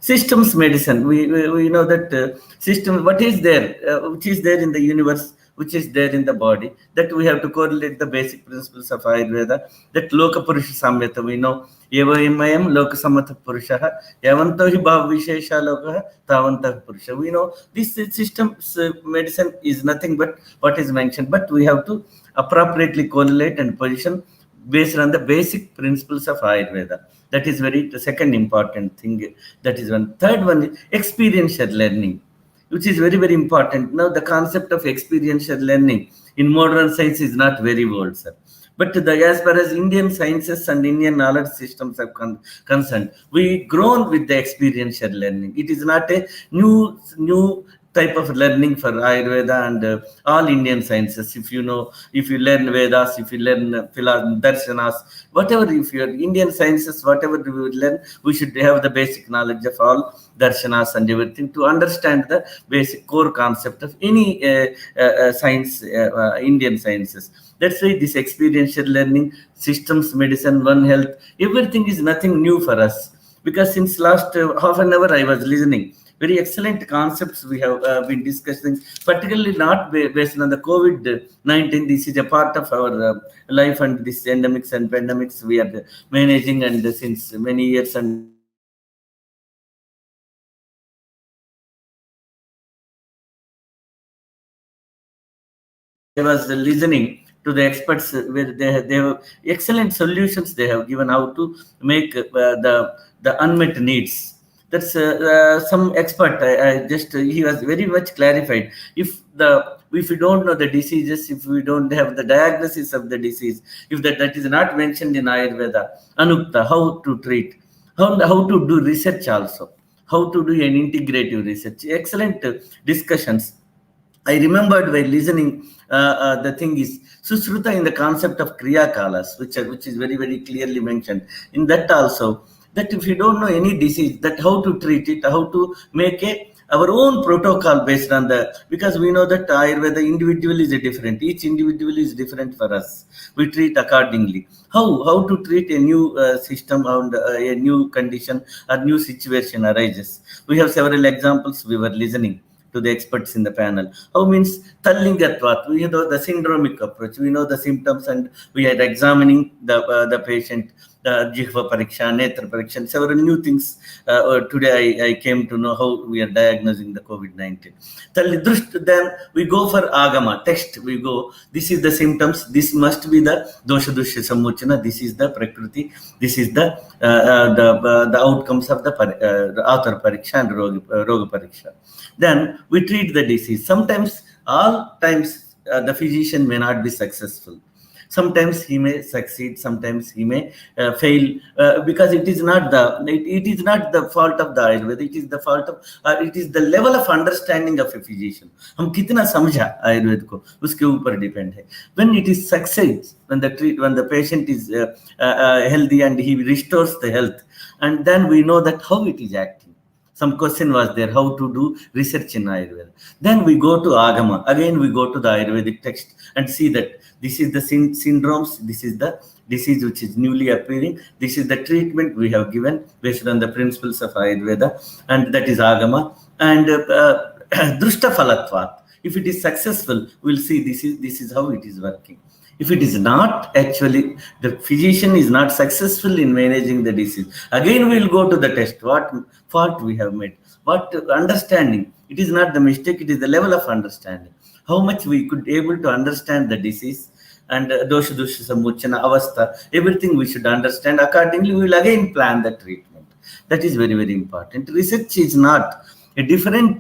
Systems medicine, we know that system, what is there, which is there in the universe, which is there in the body, that we have to correlate the basic principles of Ayurveda, that Loka Purusha Samyata, we know, Evamayam Loka Samatha Purusha, Yavanto hi Bhav Vishesha Loka, Tavantah Purusha. We know this systems medicine is nothing but what is mentioned, but we have to appropriately correlate and position based on the basic principles of Ayurveda. That is the second important thing. That is one. Third one is experiential learning, which is very, very important. Now, the concept of experiential learning in modern science is not very old, sir. But as far as Indian sciences and Indian knowledge systems are concerned, we grown with the experiential learning. It is not a new type of learning for Ayurveda and all Indian sciences. If you learn Vedas, if you learn darshanas, whatever, if you are Indian sciences, whatever we would learn, we should have the basic knowledge of all darshanas and everything to understand the basic core concept of any science, Indian sciences. That's why this experiential learning, systems medicine, one health, everything is nothing new for us. Because since last half an hour I was listening, very excellent concepts we have been discussing, particularly not based on the COVID-19. This is a part of our life, and this endemics and pandemics we are managing, and since many years, and I was listening to the experts where they have excellent solutions they have given how to make the unmet needs. That's some expert. I just he was very much clarified. If you don't know the diseases, if we don't have the diagnosis of the disease, if that is not mentioned in Ayurveda, Anukta, how to treat, how to do research also, how to do an integrative research. Excellent discussions. I remembered while listening, the thing is Susruta in the concept of Kriya Kalas, which is very, very clearly mentioned. In that also, that if you don't know any disease, that how to treat it, how to make our own protocol based on because we know that Ayurveda individual is different. Each individual is different for us. We treat accordingly. How to treat a new system and a new condition or new situation arises. We have several examples we were listening to the experts in the panel. How means Tallingatvat, we know the syndromic approach, we know the symptoms and we are examining the patient. Jihva Pariksha, Netra Pariksha, several new things. Today I came to know how we are diagnosing the COVID-19. Then we go for Agama, text, we go, this is the symptoms, this must be the Dosha Dusha Samuchana, this is the Prakriti, this is the outcomes of the Author Pariksha and Roga Pariksha. Then we treat the disease. Sometimes, all times, the physician may not be successful. Sometimes he may succeed, sometimes he may fail, because it is not the fault of the Ayurveda. It is the fault of it is the level of understanding of a physician. हम कितना समझा आयुर्वेद को उसके ऊपर depend है. When it is succeeds, when the patient is healthy and he restores the health, and then we know that how it is acting. Some question was there, how to do research in Ayurveda. Then we go to Agama. Again, we go to the Ayurvedic text and see that this is the syndromes, this is the disease which is newly appearing, this is the treatment we have given based on the principles of Ayurveda, and that is Agama. And Drushta Falatvat. If it is successful, we'll see this is how it is working. If it is not, actually, the physician is not successful in managing the disease, again we'll go to the test. What fault we have made? What understanding? It is not the mistake, it is the level of understanding. How much we could able to understand the disease, and Dosha Dusha Samuchana, Avastha, everything we should understand. Accordingly, we will again plan the treatment. That is very, very important. Research is not a different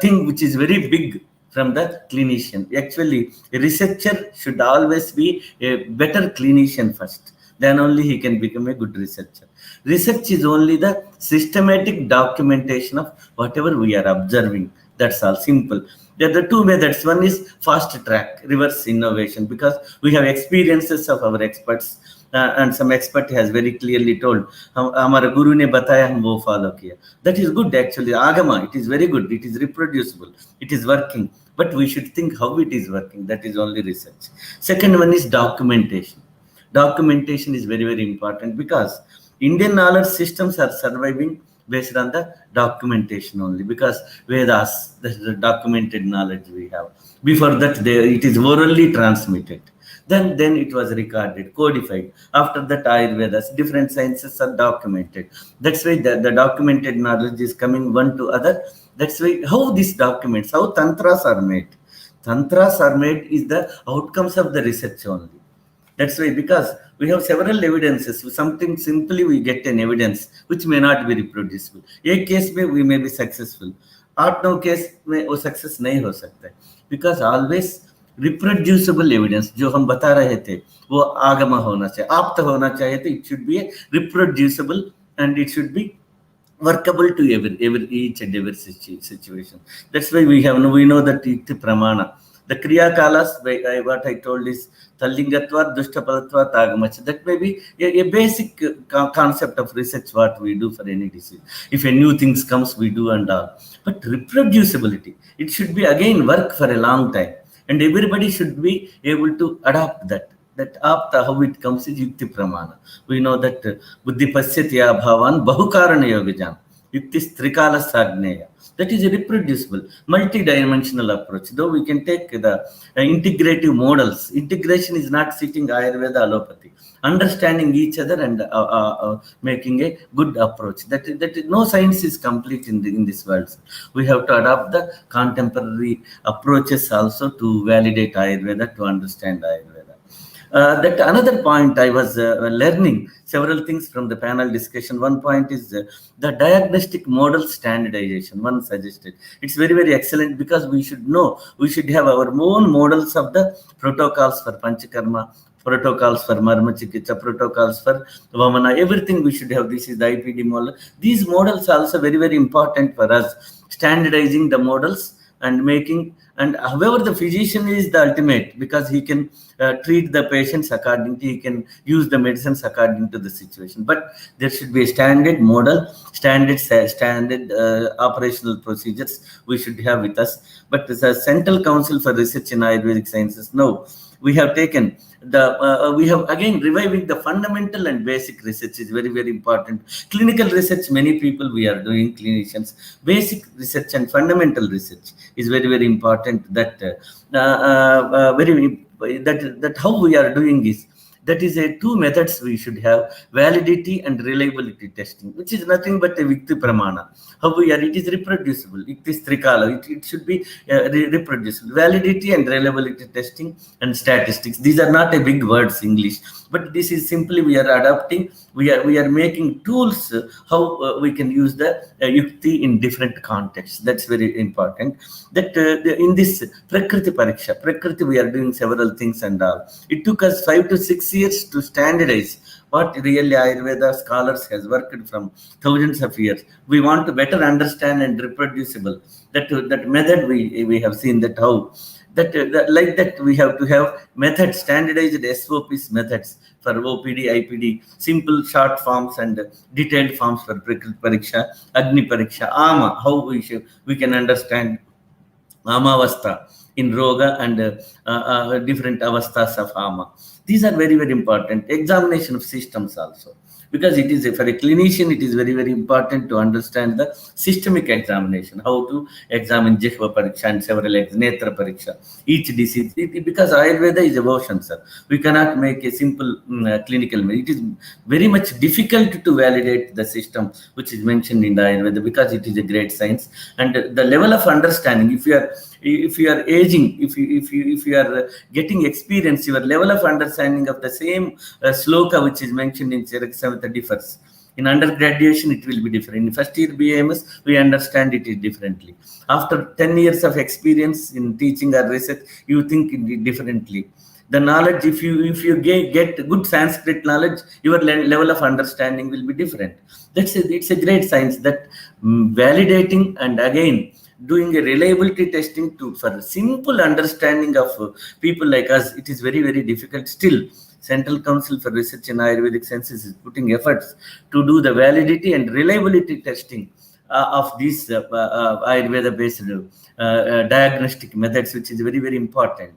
thing which is very big from the clinician. Actually, a researcher should always be a better clinician first. Then only he can become a good researcher. Research is only the systematic documentation of whatever we are observing. That's all, simple. There are two methods. One is fast track, reverse innovation, because we have experiences of our experts. And some expert has very clearly told, हमारे गुरु ने बताया हम वो follow किया. That is good actually. Agama, it is very good. It is reproducible. It is working. But we should think how it is working. That is only research. Second one is documentation. Documentation is very, very important, because Indian knowledge systems are surviving based on the documentation only, because Vedas, that is the documented knowledge we have. Before that, it is orally transmitted. Then it was recorded, codified. After that, Ayurvedas, different sciences are documented. That's why the documented knowledge is coming one to other. That's why how these documents, how tantras are made. Tantras are made is the outcomes of the research only. That's why, because we have several evidences. Something simply we get an evidence which may not be reproducible. A case में we may be successful. 8-9 case में वो success नहीं हो सकता है. Because always reproducible evidence जो हम बता रहे थे वो आगमा होना चाहिए, आप्त होना चाहिए. तो it should be reproducible and it should be workable to each and every situation. That's why we know that Iti Pramana. The Kriya Kalas, what I told is Talingatva, Dushtapalatva, Tagamach. That may be a basic concept of research what we do for any disease. If a new things comes, we do and all. But reproducibility, it should be again work for a long time. And everybody should be able to adopt that. That apta, how it comes is Yukti Pramana. We know that Buddhi Pasyatya Bhavan Bahukarana Yogajan. Yukti Trikala Sagneya. That is a reproducible, multi-dimensional approach. Though we can take the integrative models. Integration is not sitting Ayurveda allopathy. Understanding each other and making a good approach. That no science is complete in this world. We have to adopt the contemporary approaches also to validate Ayurveda, to understand Ayurveda. That another point I was learning several things from the panel discussion. One point is the diagnostic model standardization. One suggested. It's very, very excellent, because we should know, we should have our own models of the protocols for Panchakarma, protocols for Marma Chikitsa, protocols for Vamana, everything we should have. This is the IPD model. These models are also very, very important for us. Standardizing the models and making, and however the physician is the ultimate, because he can treat the patients accordingly, he can use the medicines according to the situation. But there should be a standard model, standard operational procedures we should have with us. But the Central Council for Research in Ayurvedic Sciences, no, we have taken the we have again reviving the fundamental and basic research is very, very important. Clinical research, many people we are doing, clinicians. Basic research and fundamental research is very, very important. That how we are doing is That is a two methods we should have: validity and reliability testing, which is nothing but a Vikti Pramana. How we are, it is reproducible. It is Trikala. It should be reproducible. Validity and reliability testing and statistics. These are not a big words English, but this is simply we are adapting. We are making tools how we can use the yukti in different contexts. That's very important. That in this Prakriti we are doing several things and all. It took us 5 to 6 years to standardize what really Ayurveda scholars has worked from thousands of years. We want to better understand and reproducible that method we have seen that how like that we have to have methods, standardized SOPs methods for OPD, IPD, simple short forms and detailed forms for Pariksha, Agni Pariksha, Ama, how we can understand Amavastha in Roga and different avasthas of Ama. These are very, very important. Examination of systems also. Because it is, for a clinician, it is very, very important to understand the systemic examination, how to examine Jihva Pariksha and several Netra Pariksha, each disease. Because Ayurveda is evolution, sir. We cannot make a simple clinical. It is very much difficult to validate the system which is mentioned in the Ayurveda because it is a great science. And the level of understanding, if you are aging, if you are getting experience, your level of understanding of the same sloka which is mentioned in Charak Samhita differs. In undergraduation, it will be different. In first year BAMS, we understand it is differently. After 10 years of experience in teaching or research, you think it differently. The knowledge, if you get good Sanskrit knowledge, your level of understanding will be different. It's a great science that validating and again doing a reliability testing for simple understanding of people like us. It is very, very difficult still. Central Council for Research in Ayurvedic Sciences is putting efforts to do the validity and reliability testing of these Ayurveda-based diagnostic methods, which is very, very important.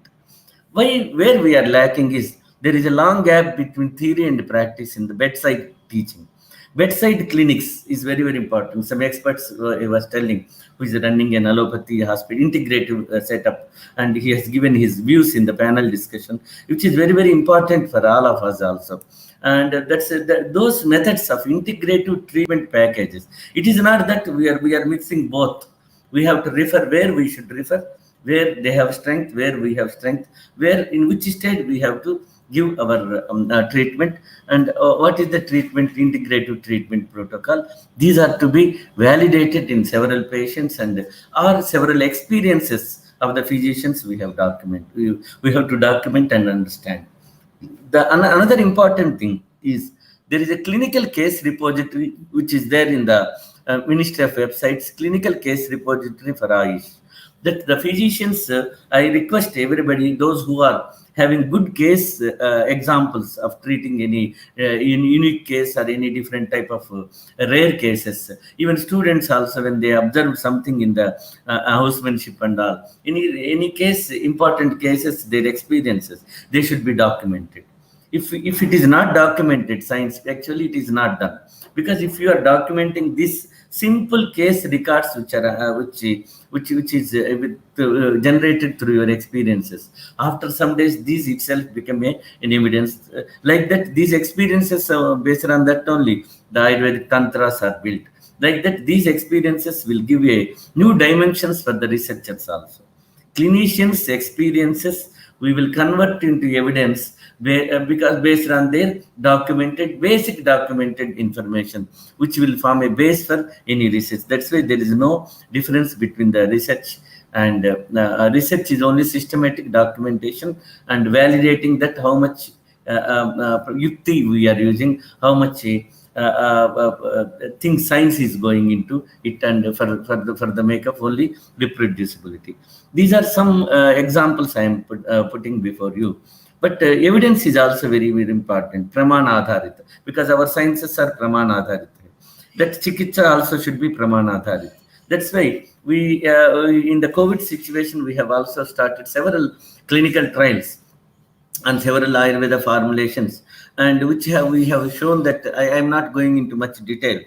Where we are lacking is there is a long gap between theory and practice in the bedside teaching. Bedside clinics is very, very important. Some experts was telling who is running an allopathy hospital integrative setup, and he has given his views in the panel discussion, which is very, very important for all of us also. And those methods of integrative treatment packages. It is not that we are mixing both. We have to refer where we should refer, where they have strength, where we have strength, where in which stage we have to give our treatment, and what is the treatment, integrative treatment protocol. These are to be validated in several patients and or several experiences of the physicians we have we have to document and understand. Another important thing is there is a clinical case repository which is there in the Ministry of Websites, clinical case repository for Ayush. That the physicians, I request everybody, those who are having good case examples of treating any unique case or any different type of rare cases. Even students also, when they observe something in the housemanship and all, any case, important cases, their experiences, they should be documented. If it is not documented, science, actually it is not done. Because if you are documenting this simple case records which are which is generated through your experiences, after some days these itself become an evidence. Like that, these experiences based on that only the Ayurvedic tantras are built. Like that, these experiences will give a new dimensions for the researchers also. Clinicians' experiences we will convert into evidence because based on their basic documented information, which will form a base for any research. That's why there is no difference between the research and research is only systematic documentation and validating that how much yukti we are using, how much thing science is going into it, and for the make of only reproducibility. These are some examples I am putting before you. But evidence is also very, very important, Pramana Adharit, because our sciences are Pramana Adharit. That Chikitsa also should be Pramana Adharit. That's why we, in the COVID situation, we have also started several clinical trials and several Ayurveda formulations, and we have shown that I am not going into much detail.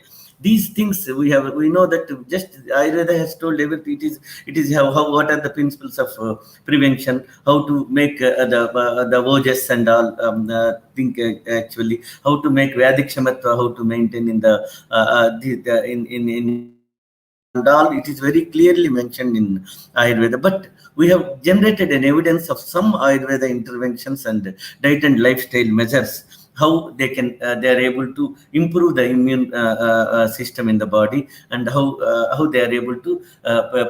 These things we know that just Ayurveda has told everything. It is how what are the principles of prevention, how to make the ojas and all think actually how to make Vedic Shamatva, how to maintain in the in and all. It is very clearly mentioned in Ayurveda, but we have generated an evidence of some Ayurveda interventions and diet and lifestyle measures, how they are able to improve the immune system in the body, and how they are able to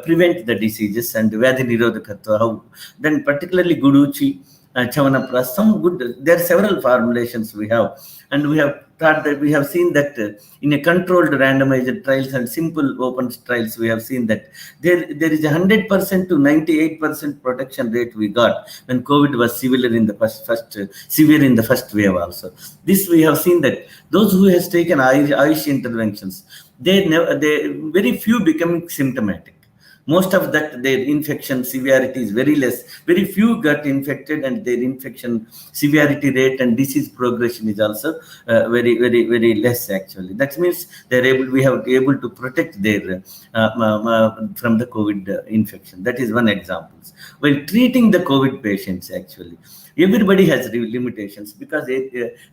prevent the diseases and Vyadhi Nirodhakatva. How then particularly Guduchi, Chavanapras, some good. There are several formulations we have, and we have thought that we have seen that in a controlled randomized trials and simple open trials, we have seen that there is 100% to 98% protection rate we got when COVID was severe in the severe in the first wave also. This we have seen that those who has taken Ayush interventions, they very few becoming symptomatic. Most of that, their infection severity is very less. Very few got infected, and their infection severity rate and disease progression is also very less actually. That means we have able to protect their from the COVID infection. That is one example. While treating the COVID patients actually, everybody has limitations because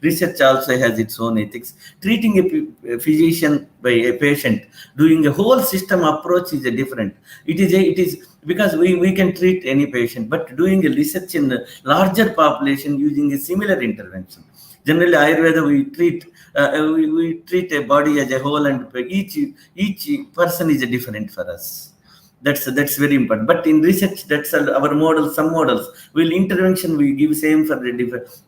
research also has its own ethics. Treating a physician by a patient, doing a whole system approach is a different. It is because we can treat any patient, but doing a research in a larger population using a similar intervention. Generally, Ayurveda we treat a body as a whole, and each person is different for us. That's very important. But in research, that's our model. Some models will intervention we give same for the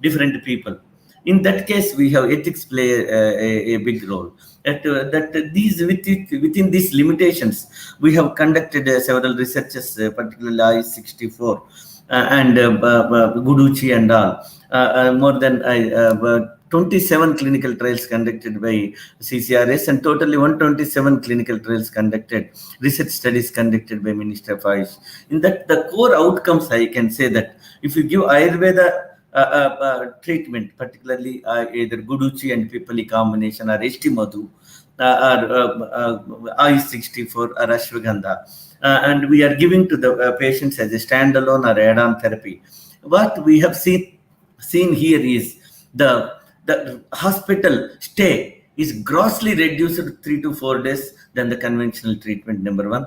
different people. In that case, we have ethics play a big role. Within these limitations, we have conducted several researches, particularly I-64 and Guduchi and all. More than 27 clinical trials conducted by CCRS, and totally 127 clinical trials conducted, research studies conducted by Ministry of Ayush. In that, the core outcomes, I can say that if you give Ayurveda treatment, particularly either Guduchi and Pipali combination, or Madhu, or I-64 or Ashwagandha, and we are giving to the patients as a standalone or add-on therapy. What we have seen here is the hospital stay is grossly reduced to 3 to 4 days than the conventional treatment, number one.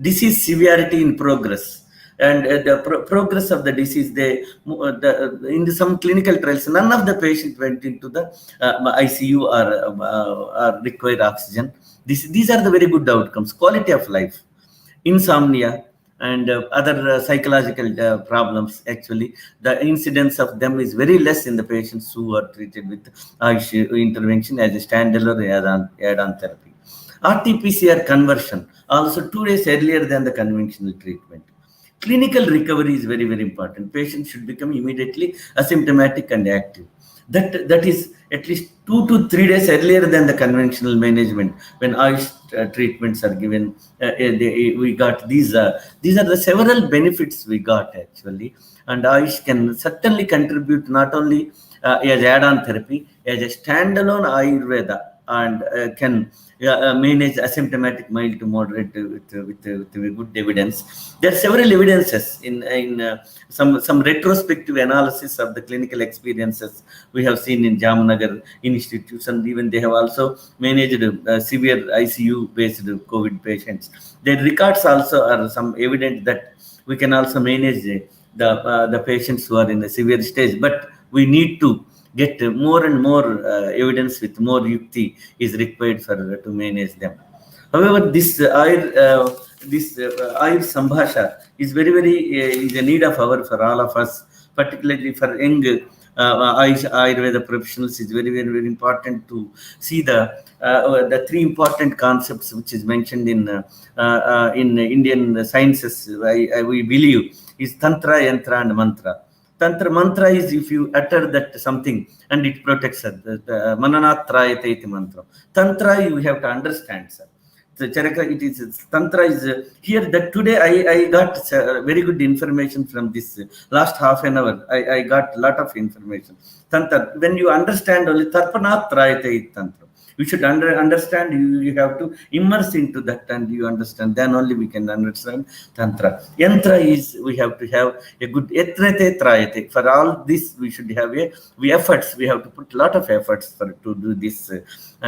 Disease severity in progress, and the progress of the disease, in some clinical trials, none of the patients went into the ICU or require oxygen. These are the very good outcomes. Quality of life, insomnia, and other psychological problems, actually, the incidence of them is very less in the patients who are treated with Ayush intervention as a standalone add-on therapy. RT-PCR conversion, also 2 days earlier than the conventional treatment. Clinical recovery is very important. Patients should become immediately asymptomatic and active. That is at least 2 to 3 days earlier than the conventional management. When Ayush treatments are given, we got these are the several benefits we got actually. And Ayush can certainly contribute not only as add-on therapy, as a standalone Ayurveda, and can manage asymptomatic mild to moderate with good evidence. There are several evidences in some retrospective analysis of the clinical experiences we have seen in Jamnagar institutes, and even they have also managed severe ICU-based COVID patients. Their records also are some evidence that we can also manage the patients who are in a severe stage, but we need to get more and more evidence with more yukti is required to manage them. However, this AyurSambhasha is very is a need of hour for all of us, particularly for young Ayurveda professionals. Is very important to see the three important concepts which is mentioned in Indian sciences. We believe is Tantra, Yantra, and Mantra. Tantra mantra is if you utter that something and it protects us. Mananatrayate iti mantra. Tantra you have to understand, sir. So Charaka, it is Tantra is here that today I got very good information from this last half an hour. I got a lot of information. Tantra, when you understand only Tarpanatrayate iti tantra. We should understand. You have to immerse into that, and you understand. Then only we can understand tantra. Yantra is we have to have a good etrate trayate. For all this, we should have we efforts. We have to put a lot of efforts to do this.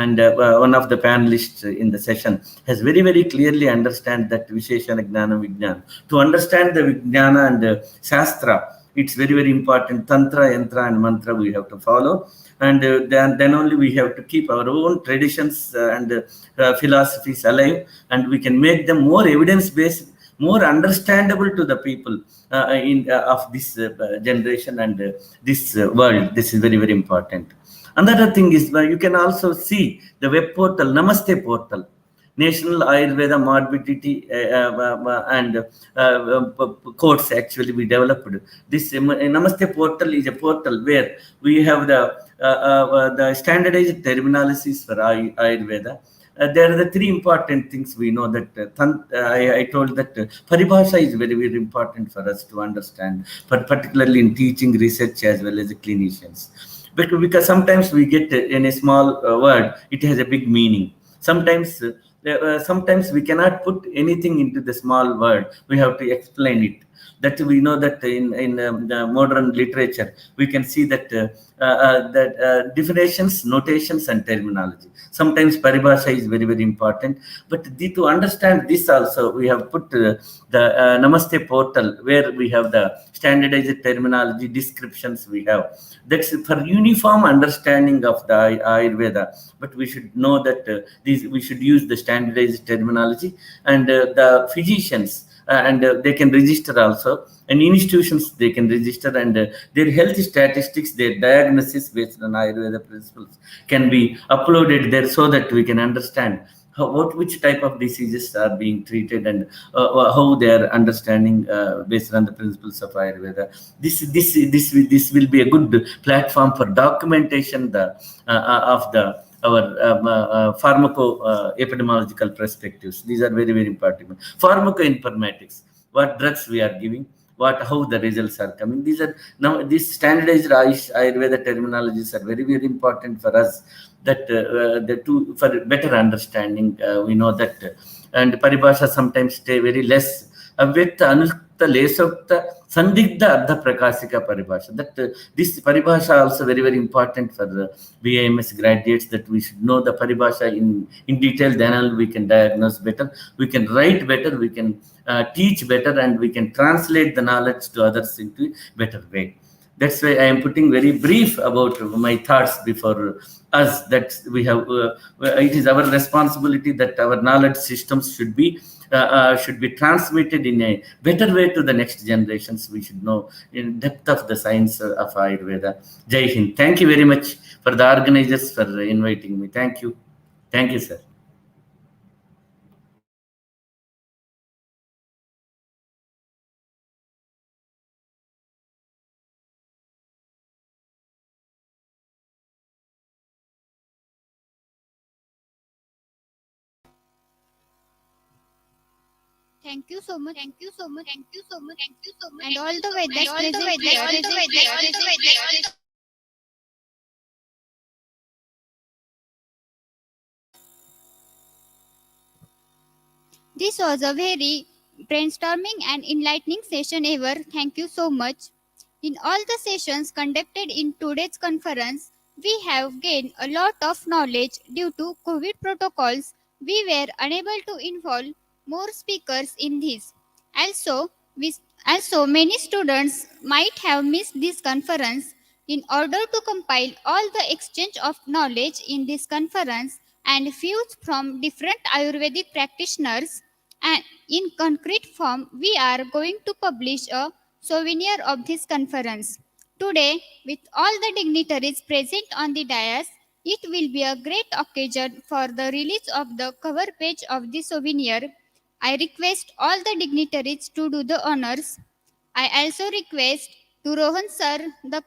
And one of the panelists in the session has very clearly understand that Visheshana Gnana Vijnana. To understand the Vijnana and Shastra, it's very important. Tantra, Yantra, and Mantra we have to follow. And then only we have to keep our own traditions and philosophies alive, and we can make them more evidence-based, more understandable to the people of this generation and this world. This is very important. Another thing is you can also see the web portal, Namaste portal, National Ayurveda Morbidity and course. Actually, we developed this Namaste portal is a portal where we have the standardized terminologies for Ayurveda. There are the three important things we know that I told that paribhasha is very important for us to understand, but particularly in teaching, research, as well as the clinicians. Because sometimes we get in a small word, it has a big meaning. Sometimes we cannot put anything into the small word. We have to explain it. That we know that in the modern literature, we can see that definitions, notations, and terminology. Sometimes paribhasha is very important. But to understand this also, we have put the Namaste portal where we have the standardized terminology descriptions we have. That's for uniform understanding of the Ayurveda. But we should know that we should use the standardized terminology, and the physicians and they can register also, and institutions they can register, and their health statistics, their diagnosis based on Ayurveda principles can be uploaded there, so that we can understand which type of diseases are being treated, and how they are understanding based on the principles of Ayurveda. This will be a good platform for documentation of our pharmaco-epidemiological perspectives. These are very important. Pharmacoinformatics, what drugs we are giving, how the results are coming. These standardized Ayurveda terminologies are very important for us, that for better understanding. We know that, and paribhasha sometimes stay very less. Avyakta, anukta, lesokta, sandigdha, ardha prakashika paribhasha. That this paribhasha also very important for the BAMS graduates, that we should know the paribhasha in detail. Then we can diagnose better, we can write better, we can teach better, and we can translate the knowledge to others into a better way. That's why I am putting very brief about my thoughts before us, that we have. It is our responsibility that our knowledge systems should be transmitted in a better way to the next generations. We should know in depth of the science of Ayurveda. Jai Hind. Thank you very much for the organizers for inviting me. Thank you, sir. Thank you so much. Thank you so much. Thank you so much. Thank you so much. And all the Vedas present here. This was a very brainstorming and enlightening session ever. Thank you so much. In all the sessions conducted in today's conference, we have gained a lot of knowledge. Due to COVID protocols, we were unable to involve more speakers in this. Also, many students might have missed this conference. In order to compile all the exchange of knowledge in this conference and views from different Ayurvedic practitioners, and in concrete form, we are going to publish a souvenir of this conference. Today, with all the dignitaries present on the dais, it will be a great occasion for the release of the cover page of the souvenir. I request all the dignitaries to do the honors. I also request to Rohan sir, the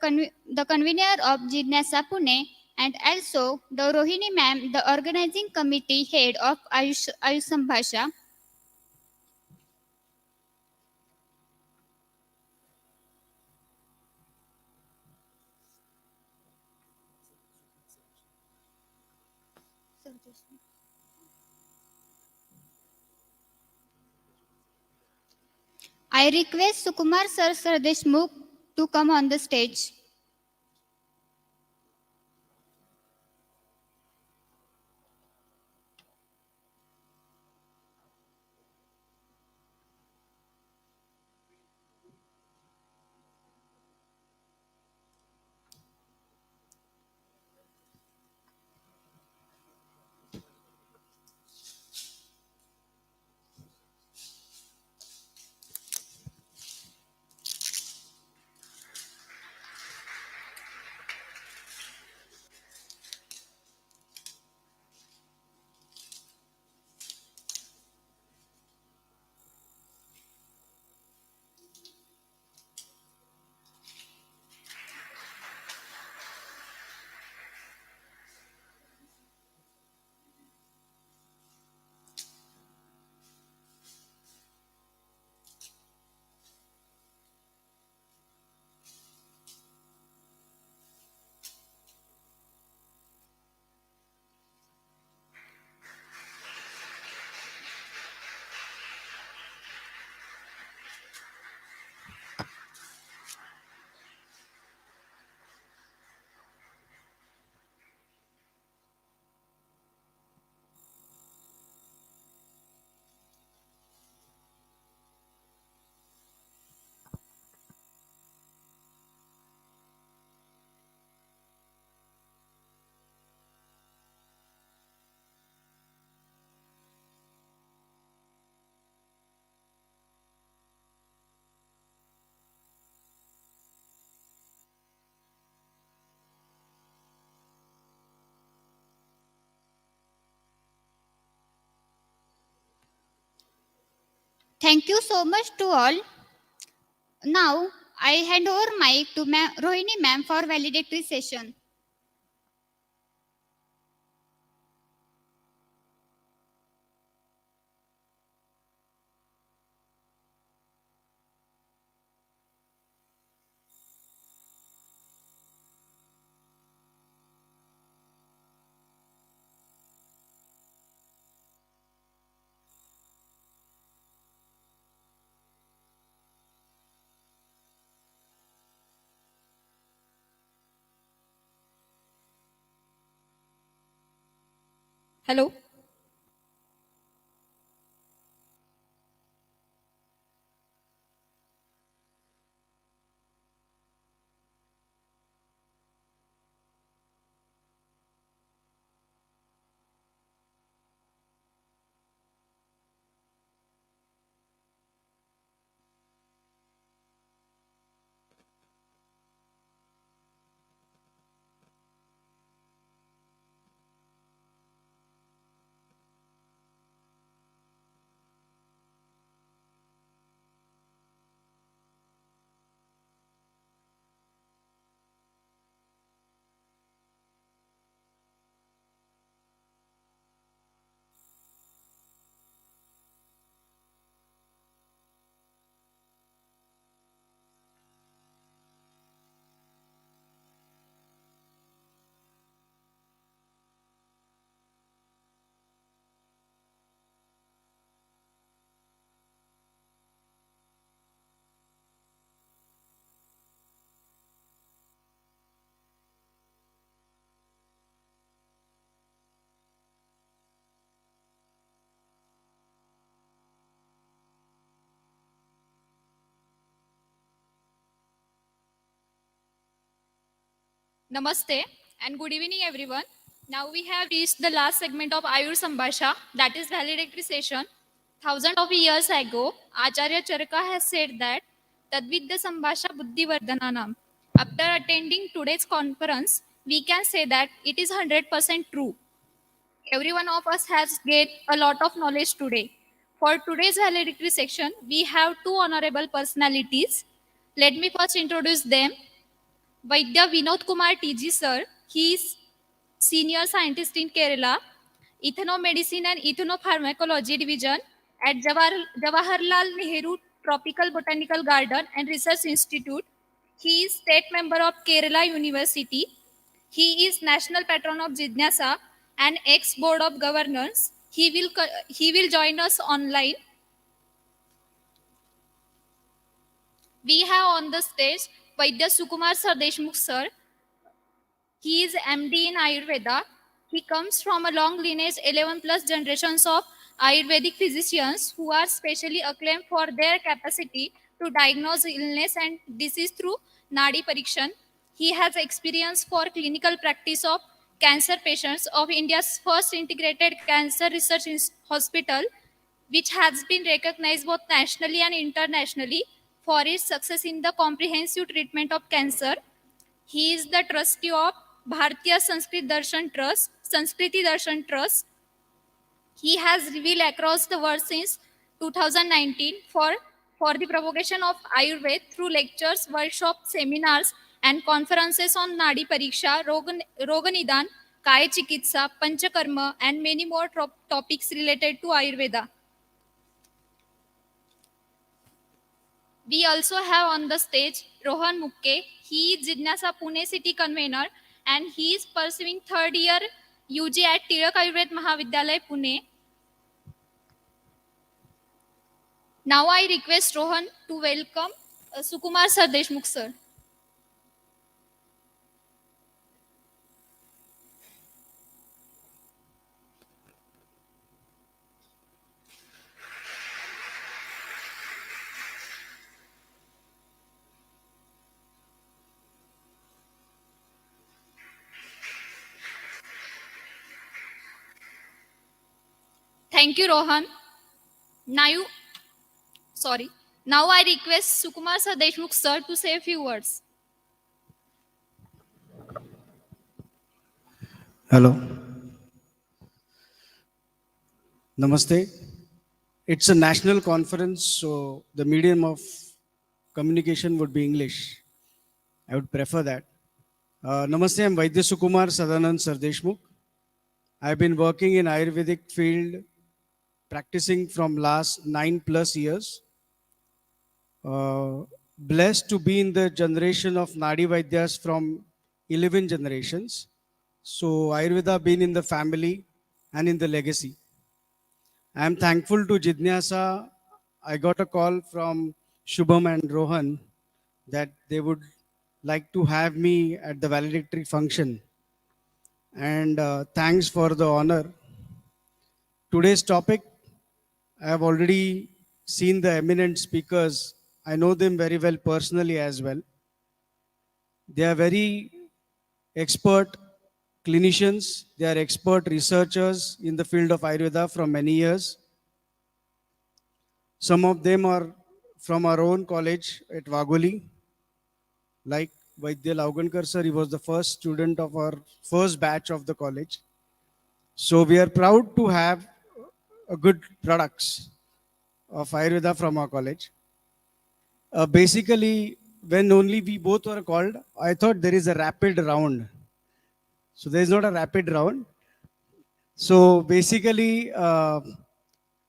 convener of Jidnasa Pune, and also the Rohini ma'am, the organizing committee head of AyurSambhasha. I request Sukumar Sir Sardeshmukh to come on the stage. Thank you so much to all. Now, I hand over mic to Rohini ma'am for valedictory session. Hello. Namaste and good evening, everyone. Now we have reached the last segment of AyurSambhasha, that is valedictory session. Thousands of years ago, Acharya Charaka has said that Tadvidya Sambhasha Buddhi Vardhananam. After attending today's conference, we can say that it is 100% true. Every one of us has gained a lot of knowledge today. For today's valedictory section, we have two honorable personalities. Let me first introduce them. Vaidya Vinod Kumar TG sir, he is senior scientist in Kerala, Ethnomedicine and Ethnopharmacology division at Jawaharlal Nehru Tropical Botanical Garden and Research Institute. He is state member of Kerala University. He is national patron of Jidnyasa and ex board of governors. He will join us online. We have on the stage Vaidya Sukumar Sir Deshmukh sir. He is MD in Ayurveda. He comes from a long lineage, 11 plus generations of Ayurvedic physicians who are specially acclaimed for their capacity to diagnose illness and disease through Nadi Parikshan. He has experience for clinical practice of cancer patients of India's first integrated cancer research hospital, which has been recognized both nationally and internationally for its success in the comprehensive treatment of cancer. He is the trustee of Bharatiya Sanskriti Darshan Trust. He has revealed across the world since 2019 for the propagation of Ayurveda through lectures, workshops, seminars, and conferences on Nadi Pariksha, Roganidan, Kaya Chikitsa, Panchakarma, and many more topics related to Ayurveda. We also have on the stage Rohan Mukke. He is Jidnasa Pune City Convener and he is pursuing third year UG at Tirak Ayurved Mahavidyalaya, Pune. Now I request Rohan to welcome Sukumar Sir Deshmukh sir. Thank you, Rohan. Now I request Sukumar Sir Deshmukh sir to say a few words. Hello. Namaste. It's a national conference, so the medium of communication would be English. I would prefer that. Namaste, I'm Vaidya Sukumar Sadanand Sir Deshmukh. I've been working in Ayurvedic field, practicing from last 9+ years. Blessed to be in the generation of Nadi Vaidyas from 11 generations. So Ayurveda been in the family and in the legacy. I am thankful to Jidnyasa. I got a call from Shubham and Rohan that they would like to have me at the valedictory function. And thanks for the honor. Today's topic, I have already seen the eminent speakers. I know them very well personally as well. They are very expert clinicians. They are expert researchers in the field of Ayurveda from many years. Some of them are from our own college at Vagoli, like Vaidya Laugankar sir. He was the first student of our first batch of the college. So we are proud to have a good products of Ayurveda from our college. Basically, when only we both were called, I thought there is a rapid round. So there is not a rapid round. So basically, on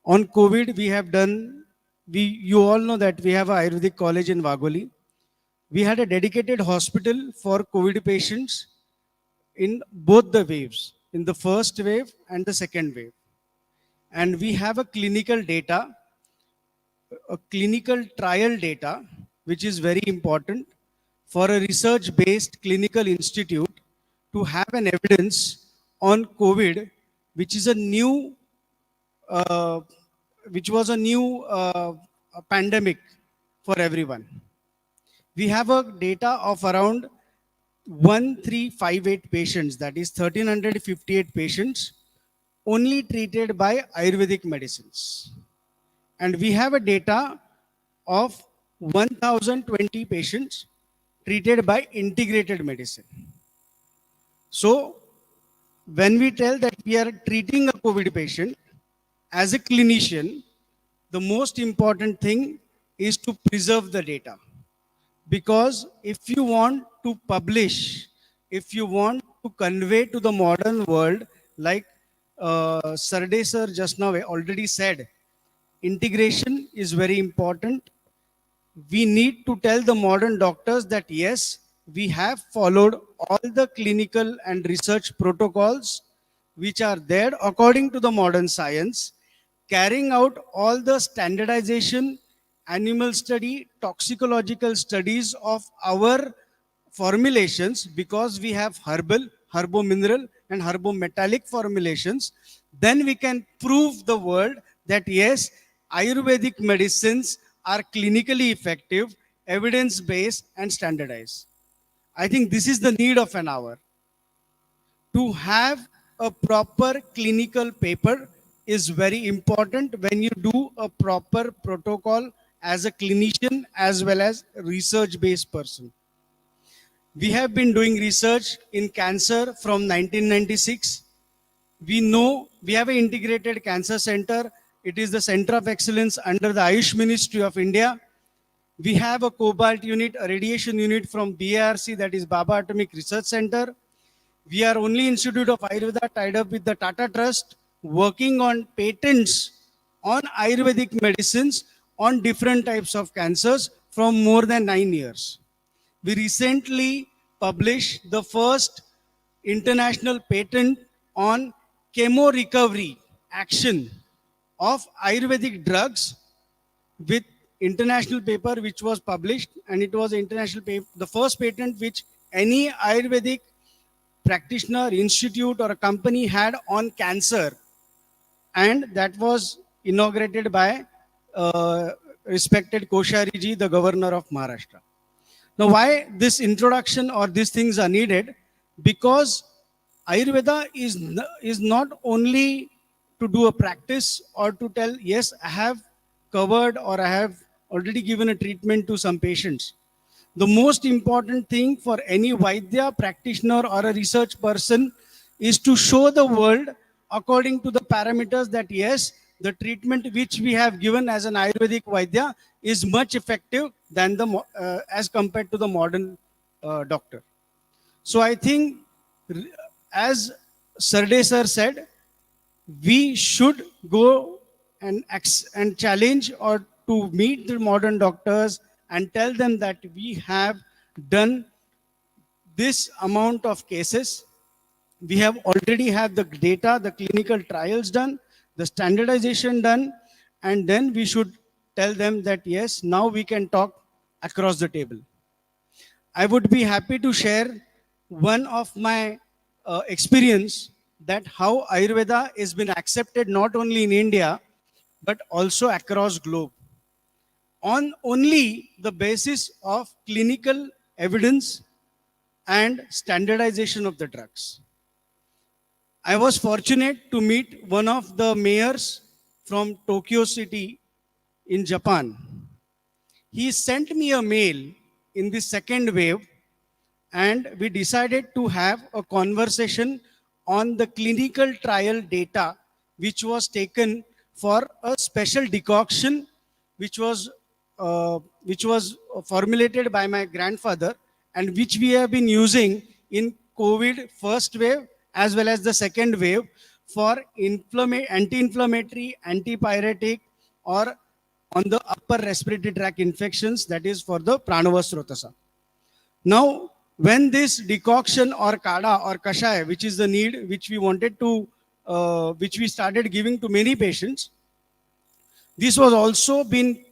COVID, we have done, you all know that we have an Ayurvedic college in Vagoli. We had a dedicated hospital for COVID patients in both the waves, in the first wave and the second wave. And we have a clinical data, a clinical trial data, which is very important for a research-based clinical institute to have an evidence on COVID, which is a new, which was a new pandemic for everyone. We have a data of around 1358 patients, that is 1358 patients only treated by Ayurvedic medicines. And we have a data of 1020 patients treated by integrated medicine. So when we tell that we are treating a COVID patient, as a clinician, the most important thing is to preserve the data. Because if you want to publish, if you want to convey to the modern world, like Sarde sir just now already said, integration is very important. We need to tell the modern doctors that yes, we have followed all the clinical and research protocols which are there according to the modern science, carrying out all the standardization animal study, toxicological studies of our formulations, because we have herbal, herbo-mineral and herbo-metallic formulations, then we can prove the world that yes, Ayurvedic medicines are clinically effective, evidence-based and standardized. I think this is the need of an hour. To have a proper clinical paper is very important when you do a proper protocol as a clinician as well as research-based person. We have been doing research in cancer from 1996. We know we have an integrated cancer center. It is the center of excellence under the Ayush Ministry of India. We have a cobalt unit, a radiation unit from BARC, that is Baba Atomic Research Center. We are only Institute of Ayurveda tied up with the Tata Trust, working on patents on Ayurvedic medicines on different types of cancers from more than 9 years. We recently published the first international patent on chemo recovery action of Ayurvedic drugs with international paper which was published, and it was international paper, the first patent which any Ayurvedic practitioner, institute or a company had on cancer, and that was inaugurated by respected Koshari ji, the governor of Maharashtra. Now, why this introduction or these things are needed? Because Ayurveda is not only to do a practice or to tell, yes, I have covered or I have already given a treatment to some patients. The most important thing for any Vaidya practitioner or a research person is to show the world according to the parameters that yes, the treatment which we have given as an Ayurvedic Vaidya is much effective than the as compared to the modern doctor. So I think, as Sarde sir said, we should go and challenge or to meet the modern doctors and tell them that we have done this amount of cases. We have already had the data, the clinical trials done, the standardization done, and then we should tell them that yes, now we can talk across the table. I would be happy to share one of my experience that how Ayurveda has been accepted not only in India, but also across globe, on only the basis of clinical evidence and standardization of the drugs. I was fortunate to meet one of the mayors from Tokyo City in Japan. He sent me a mail in the second wave, and we decided to have a conversation on the clinical trial data which was taken for a special decoction which was formulated by my grandfather and which we have been using in COVID first wave as well as the second wave for anti-inflammatory, antipyretic, or on the upper respiratory tract infections, that is for the Pranavasrotasa. Now, when this decoction or kada or kashaya, which is the need which we wanted to, which we started giving to many patients, this was also been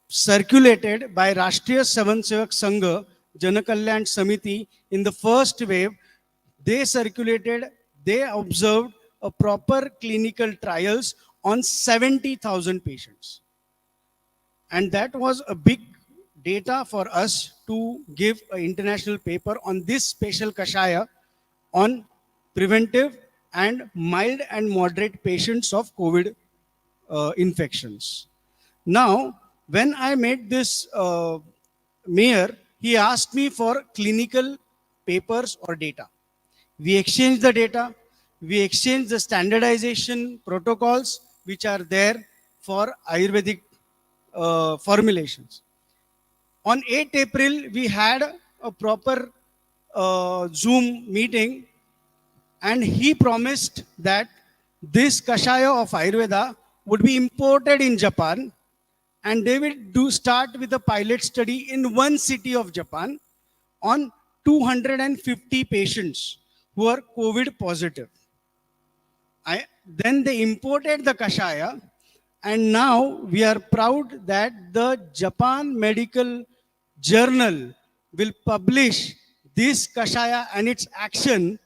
circulated by Rashtriya Savansevak Sangha, Janakalyan Samiti in the first wave. They circulated, they observed a proper clinical trials on 70,000 patients. And that was a big data for us to give an international paper on this special kashaya on preventive and mild and moderate patients of COVID infections. Now, when I met this mayor, he asked me for clinical papers or data. We exchanged the data, we exchanged the standardization protocols which are there for Ayurvedic formulations. On 8 April, we had a proper Zoom meeting, and he promised that this kashaya of Ayurveda would be imported in Japan, and they will start with a pilot study in one city of Japan on 250 patients who are COVID positive. Then they imported the kashaya, And now we are proud that the Japan Medical Journal will publish this Kashaya and its action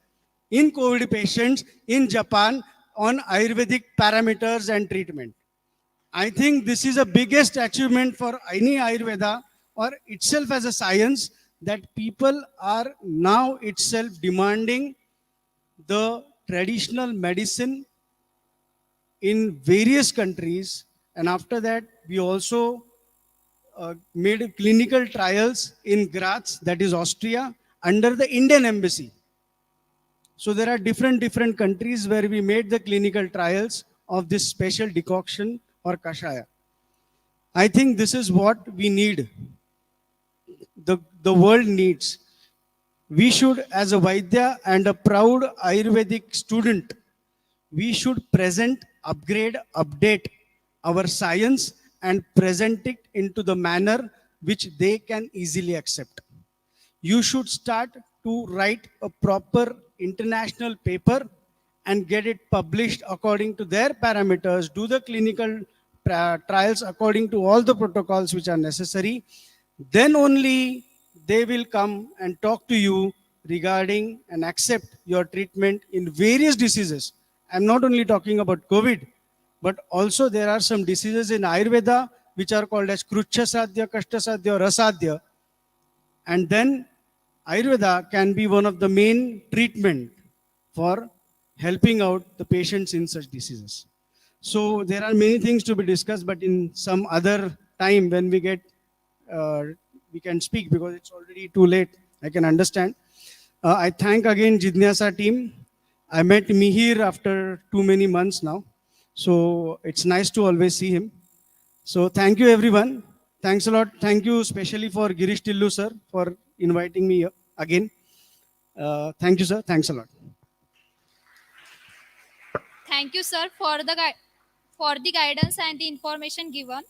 in COVID patients in Japan on Ayurvedic parameters and treatment. I think this is the biggest achievement for any Ayurveda or itself as a science, that people are now itself demanding the traditional medicine in various countries. And after that, we also made clinical trials in Graz, that is Austria, under the Indian embassy. So there are different countries where we made the clinical trials of this special decoction or kashaya. I think this is what we need. The world needs. We should, as a Vaidya and a proud Ayurvedic student, we should present, upgrade, update our science and present it into the manner which they can easily accept. You should start to write a proper international paper and get it published according to their parameters, do the clinical trials according to all the protocols which are necessary. Then only they will come and talk to you regarding and accept your treatment in various diseases. I'm not only talking about COVID, but also there are some diseases in Ayurveda which are called as Krucha Sadhya, Kashta Sadhya, or Rasadhya. And then Ayurveda can be one of the main treatment for helping out the patients in such diseases. So there are many things to be discussed, but in some other time when we get, we can speak, because it's already too late. I can understand. I thank again Jidnyasa team. I met Mihir after too many months now. So it's nice to always see him. So thank you everyone. Thanks a lot. Thank you especially for Girish Tillu sir for inviting me again. Thank you sir. Thanks a lot. Thank you, sir, for the guidance and the information given.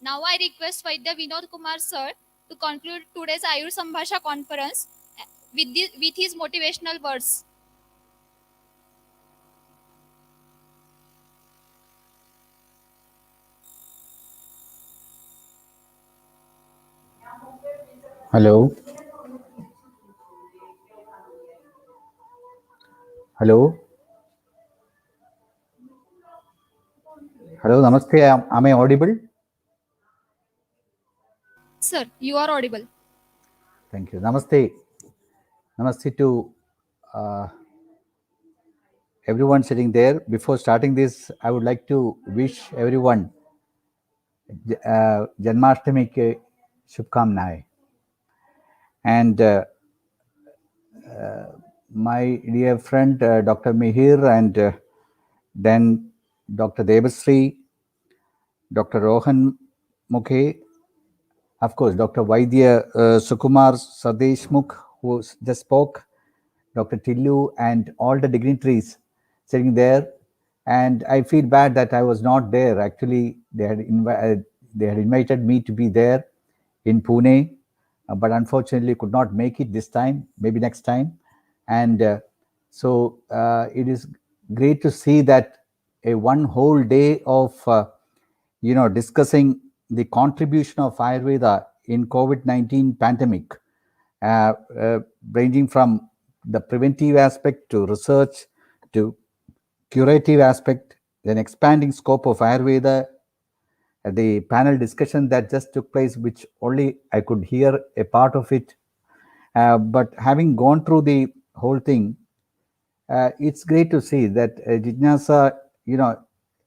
Now I request Vaidya Vinod Kumar sir to conclude today's AyurSambhasha conference with his motivational words. Hello. Hello. Hello. Namaste. Am I audible? Sir, you are audible. Thank you. Namaste. Namaste to everyone sitting there. Before starting this, I would like to wish everyone Janmashtami ke Shubhkamnaएं. And my dear friend Dr. Mihir and then Dr. Devasri, Dr. Rohan Mukhe, of course, Dr. Vaidya Sukumar Sadeshmukh, who just spoke, Dr. Tillu, and all the dignitaries sitting there. And I feel bad that I was not there. Actually, they had invited me to be there in Pune, but unfortunately could not make it this time, maybe next time. And so it is great to see that a one whole day of, discussing the contribution of Ayurveda in COVID-19 pandemic, ranging from the preventive aspect to research to curative aspect, then expanding scope of Ayurveda, the panel discussion that just took place, which only I could hear a part of it. But having gone through the whole thing, it's great to see that Jidnyasa,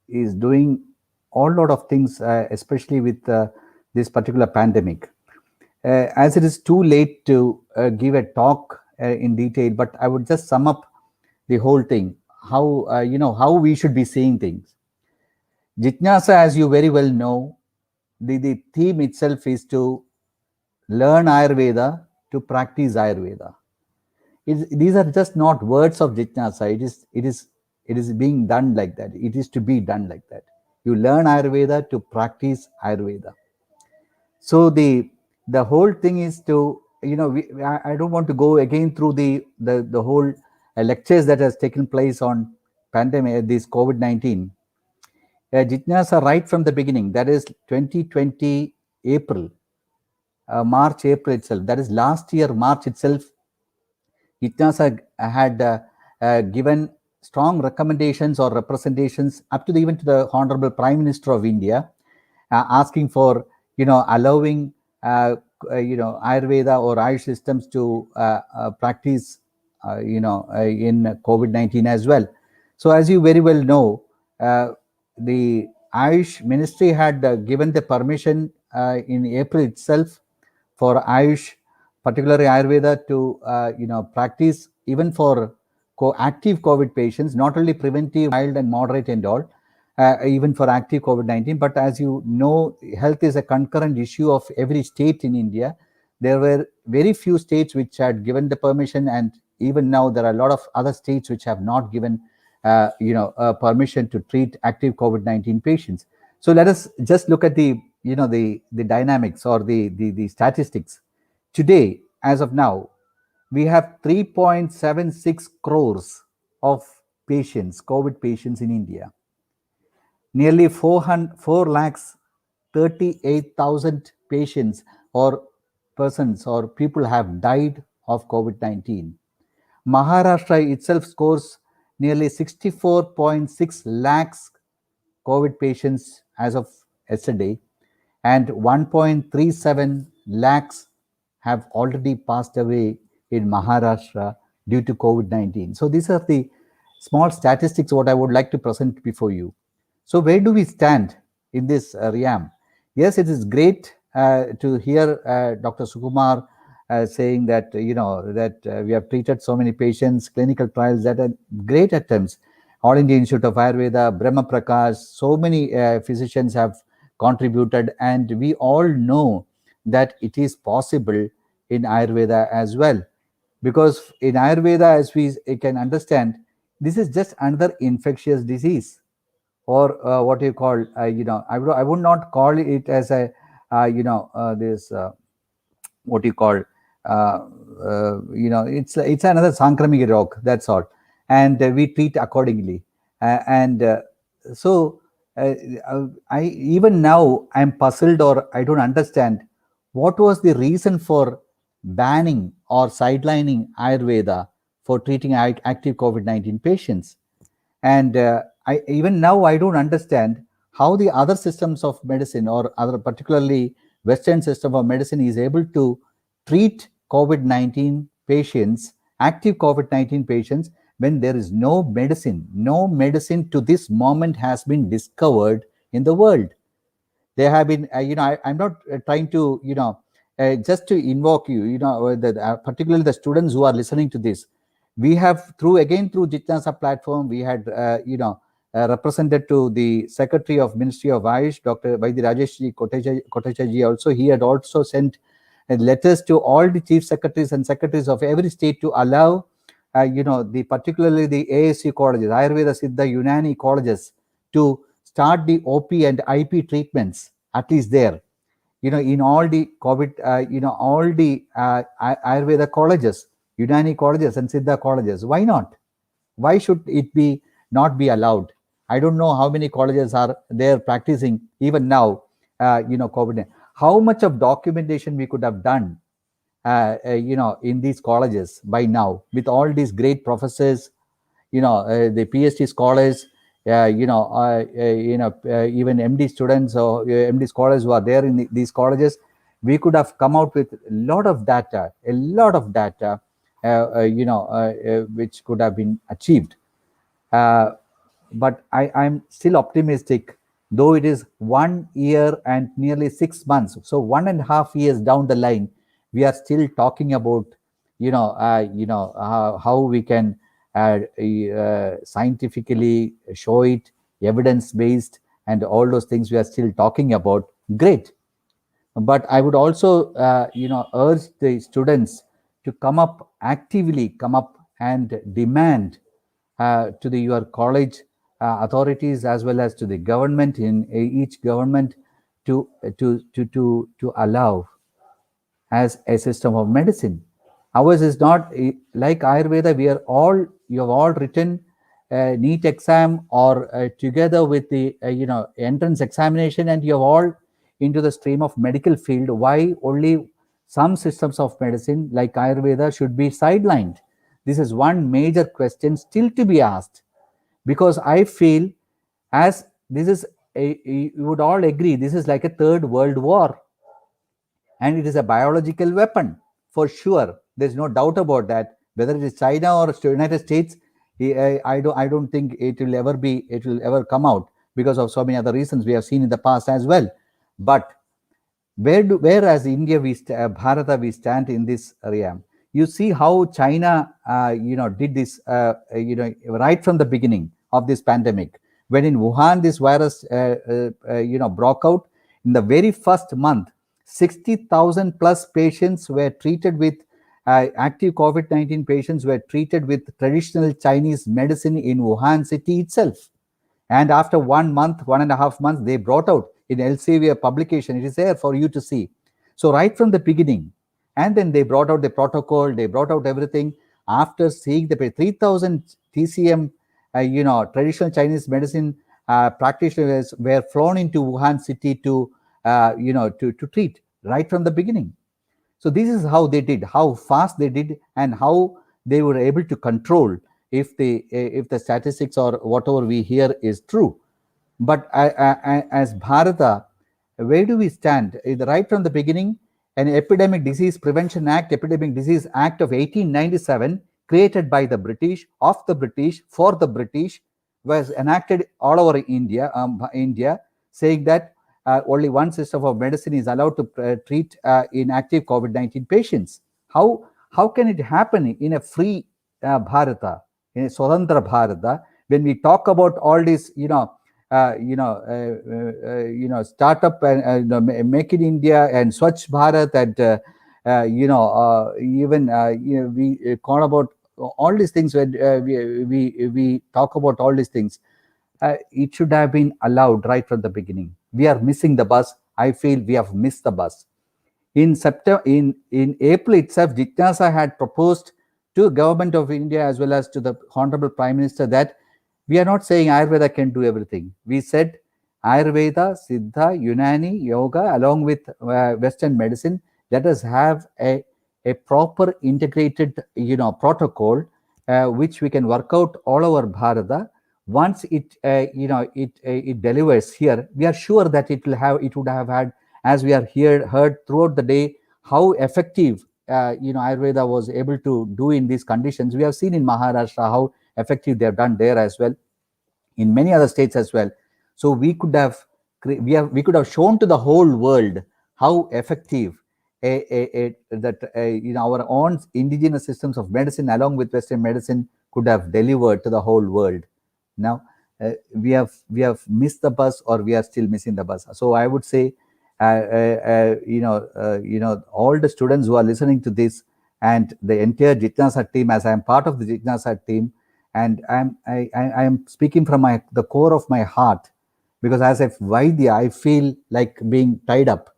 is doing all lot of things, especially with this particular pandemic. As it is too late to give a talk in detail, but I would just sum up the whole thing, how, how we should be seeing things. Jitnyasa, as you very well know, the theme itself is to learn Ayurveda, to practice Ayurveda. These are just not words of Jitnyasa. It is being done like that. It is to be done like that. You learn Ayurveda to practice Ayurveda. So the whole thing is to, I don't want to go again through the whole lectures that has taken place on pandemic, this COVID-19. Jitnasa right from the beginning, that is 2020 April, March, April itself, that is last year, March itself, Jitnasa had given strong recommendations or representations up to even to the Honorable Prime Minister of India, asking for, allowing, Ayurveda or Ayush systems to practice, in COVID-19 as well. So as you very well know, the Ayush Ministry had given the permission in April itself for Ayush, particularly Ayurveda, to practice even for active COVID patients, not only preventive, mild and moderate and all, even for active COVID-19. But as you know, health is a concurrent issue of every state in India. There were very few states which had given the permission, and even now there are a lot of other states which have not given permission to treat active COVID-19 patients. So let us just look at the dynamics or the statistics. Today, as of now, we have 3.76 crores of patients, COVID patients in India. Nearly 4 lakhs 38,000 patients or persons or people have died of COVID-19. Maharashtra itself scores nearly 64.6 lakhs COVID patients as of yesterday, and 1.37 lakhs have already passed away in Maharashtra due to COVID-19. So these are the small statistics what I would like to present before you. So where do we stand in this realm? Yes, it is great to hear Dr. Sukumar saying that we have treated so many patients, clinical trials, that are great attempts. All India Institute of Ayurveda, Brahma Prakash, so many physicians have contributed, and we all know that it is possible in Ayurveda as well. Because in Ayurveda, as we can understand, this is just another infectious disease, or what you call, I would not call it as a, this, what you call, it's another Sankramik rock, that's all. And we treat accordingly. So I even now I'm puzzled, or I don't understand what was the reason for banning or sidelining Ayurveda for treating active COVID-19 patients. And even now I don't understand how the other systems of medicine, or other particularly Western system of medicine, is able to treat COVID-19 patients, active COVID-19 patients, when there is no medicine to this moment has been discovered in the world. There have been, I'm not trying to, just to invoke you, particularly the students who are listening to this. We have through Jitnasa platform, we had, represented to the Secretary of Ministry of Ayush, Dr. Vaidya Rajesh Kotecha ji also. He had also sent letters to all the chief secretaries and secretaries of every state to allow, particularly the ASC colleges, Ayurveda, Siddha, Unani colleges, to start the OP and IP treatments, at least there, in all the COVID, all the Ayurveda colleges, Unani colleges and Siddha colleges. Why not? Why should it be not be allowed? I don't know how many colleges are there practicing even now, COVID. How much of documentation we could have done, in these colleges by now, with all these great professors, the PhD scholars, even MD students or MD scholars who are there in these colleges. We could have come out with a lot of data, which could have been achieved. But I'm still optimistic, though it is 1 year and nearly 6 months. So 1.5 years down the line, we are still talking about, how we can scientifically show it, evidence-based, and all those things we are still talking about. Great. But I would also, urge the students to actively come up and demand to your college authorities, as well as to the government, in each government, to allow as a system of medicine. Ours is not like Ayurveda. You have all written NEET exam or together with the entrance examination, and you're all into the stream of medical field, why only some systems of medicine like Ayurveda should be sidelined? This is one major question still to be asked, because I feel as this is you would all agree, this is like a third world war, and it is a biological weapon for sure. There's no doubt about that. Whether it is China or United States, I don't think it will ever come out, because of so many other reasons we have seen in the past as well. But where as India Bharata we stand in this area? You see how China did this right from the beginning of this pandemic. When in Wuhan this virus broke out, in the very first month 60,000 plus patients were treated with active COVID-19 patients were treated with traditional Chinese medicine in Wuhan city itself. And after 1 month, 1.5 months, they brought out in Elsevier publication. It is there for you to see. So right from the beginning, and then they brought out the protocol, they brought out everything. After seeing the 3,000 TCM, traditional Chinese medicine practitioners were flown into Wuhan city to treat right from the beginning. So this is how they did, how fast they did, and how they were able to control if the statistics or whatever we hear is true. But as Bharata, where do we stand? Right from the beginning, an Epidemic Disease Prevention Act, Epidemic Disease Act of 1897, created by the British, of the British, for the British, was enacted all over India, saying that only one system of medicine is allowed to treat inactive COVID-19 patients. How can it happen in a free Bharata, in a Swatantra Bharata, when we talk about all these, startup and Make in India and Swachh Bharat, and we call about all these things when we talk about all these things. It should have been allowed right from the beginning. We are missing the bus. I feel we have missed the bus. In September, in April itself, Jignasa had proposed to government of India as well as to the Honorable Prime Minister that we are not saying Ayurveda can do everything. We said Ayurveda, Siddha, Unani, Yoga, along with Western medicine, let us have a proper integrated protocol which we can work out all over Bharata. Once it delivers here, we are sure that it would have had, as we are heard throughout the day, how effective Ayurveda was able to do in these conditions. We have seen in Maharashtra how effective they have done there as well, in many other states as well. So we could have shown to the whole world how effective our own indigenous systems of medicine along with Western medicine could have delivered to the whole world. Now we have missed the bus, or we are still missing the bus. So I would say, all the students who are listening to this and the entire Jignasa team, as I am part of the Jignasa team, and I am speaking from the core of my heart, because as a Vaidya, I feel like being tied up,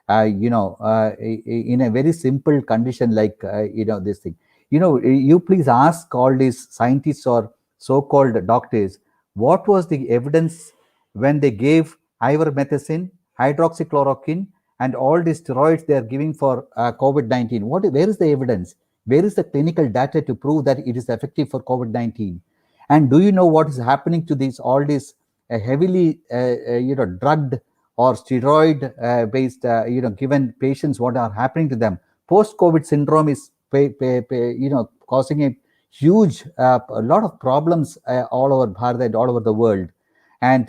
in a very simple condition like this thing. You please ask all these scientists or so-called doctors, what was the evidence when they gave ivermectin, hydroxychloroquine, and all these steroids they are giving for COVID-19? Where is the evidence? Where is the clinical data to prove that it is effective for COVID-19? And do you know what is happening to all these heavily drugged or steroid based given patients? What are happening to them? Post-COVID syndrome is causing a huge a lot of problems all over Bharat and all over the world. And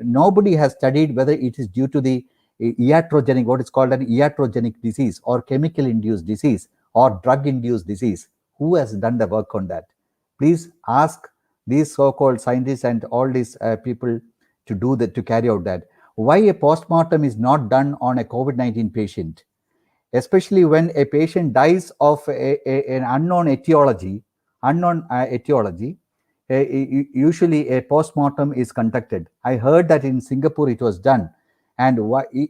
nobody has studied whether it is due to the iatrogenic, what is called an iatrogenic disease, or chemical induced disease, or drug induced disease. Who has done the work on that? Please ask these so-called scientists and all these people to do that, to carry out that. Why a postmortem is not done on a COVID-19 patient, especially when a patient dies of an unknown etiology. Usually a postmortem is conducted. I heard that in Singapore it was done. And